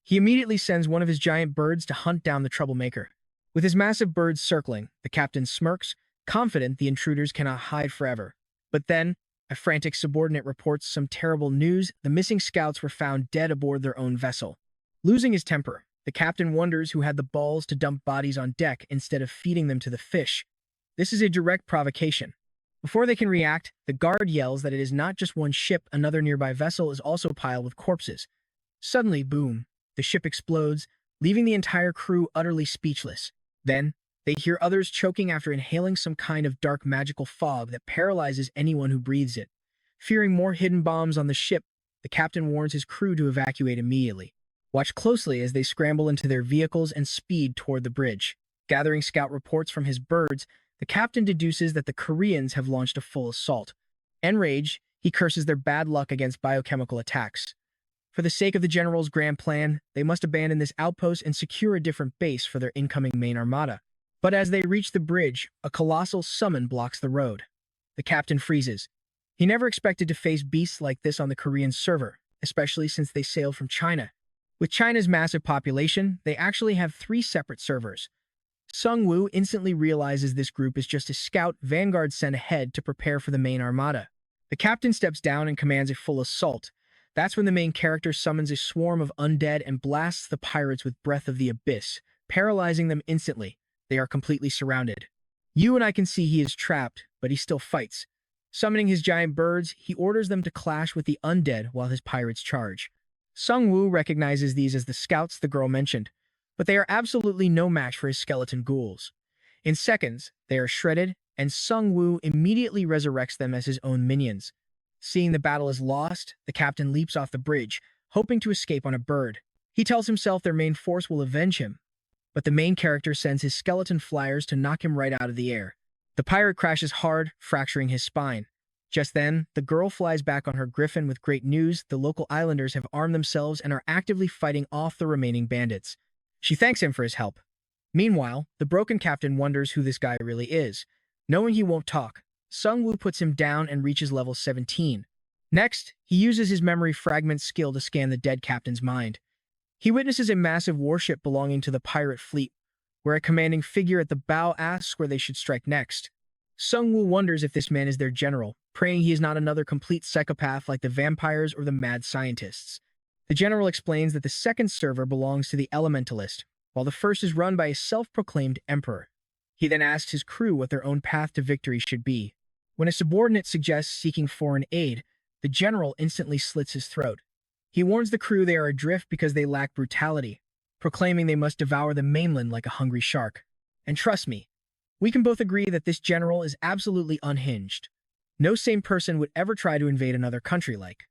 He immediately sends one of his giant birds to hunt down the troublemaker. With his massive birds circling, the captain smirks, confident the intruders cannot hide forever. But then, a frantic subordinate reports some terrible news: the missing scouts were found dead aboard their own vessel. Losing his temper, the captain wonders who had the balls to dump bodies on deck instead of feeding them to the fish. This is a direct provocation. Before they can react, the guard yells that it is not just one ship, another nearby vessel is also piled with corpses. Suddenly, boom, the ship explodes, leaving the entire crew utterly speechless. Then, they hear others choking after inhaling some kind of dark magical fog that paralyzes anyone who breathes it. Fearing more hidden bombs on the ship, the captain warns his crew to evacuate immediately. Watch closely as they scramble into their vehicles and speed toward the bridge. Gathering scout reports from his birds, the captain deduces that the Koreans have launched a full assault. Enraged, he curses their bad luck against biochemical attacks. For the sake of the general's grand plan, they must abandon this outpost and secure a different base for their incoming main armada. But as they reach the bridge, a colossal summon blocks the road. The captain freezes. He never expected to face beasts like this on the Korean server, especially since they sailed from China. With China's massive population, they actually have 3 separate servers. Sung-woo instantly realizes this group is just a scout vanguard sent ahead to prepare for the main armada. The captain steps down and commands a full assault. That's when the main character summons a swarm of undead and blasts the pirates with Breath of the Abyss, paralyzing them instantly. They are completely surrounded. You and I can see he is trapped, but he still fights. Summoning his giant birds, he orders them to clash with the undead while his pirates charge. Sung-woo recognizes these as the scouts the girl mentioned, but they are absolutely no match for his skeleton ghouls. In seconds, they are shredded, and Sung-woo immediately resurrects them as his own minions. Seeing the battle is lost, the captain leaps off the bridge, hoping to escape on a bird. He tells himself their main force will avenge him, but the main character sends his skeleton flyers to knock him right out of the air. The pirate crashes hard, fracturing his spine. Just then, the girl flies back on her griffin with great news. The local islanders have armed themselves and are actively fighting off the remaining bandits. She thanks him for his help. Meanwhile, the broken captain wonders who this guy really is. Knowing he won't talk, Sung-woo puts him down and reaches level 17. Next, he uses his memory fragment skill to scan the dead captain's mind. He witnesses a massive warship belonging to the pirate fleet, where a commanding figure at the bow asks where they should strike next. Sung-woo wonders if this man is their general, praying he is not another complete psychopath like the vampires or the mad scientists. The general explains that the second server belongs to the elementalist, while the first is run by a self-proclaimed emperor. He then asks his crew what their own path to victory should be. When a subordinate suggests seeking foreign aid, the general instantly slits his throat. He warns the crew they are adrift because they lack brutality, proclaiming they must devour the mainland like a hungry shark. And trust me, we can both agree that this general is absolutely unhinged. No sane person would ever try to invade another country like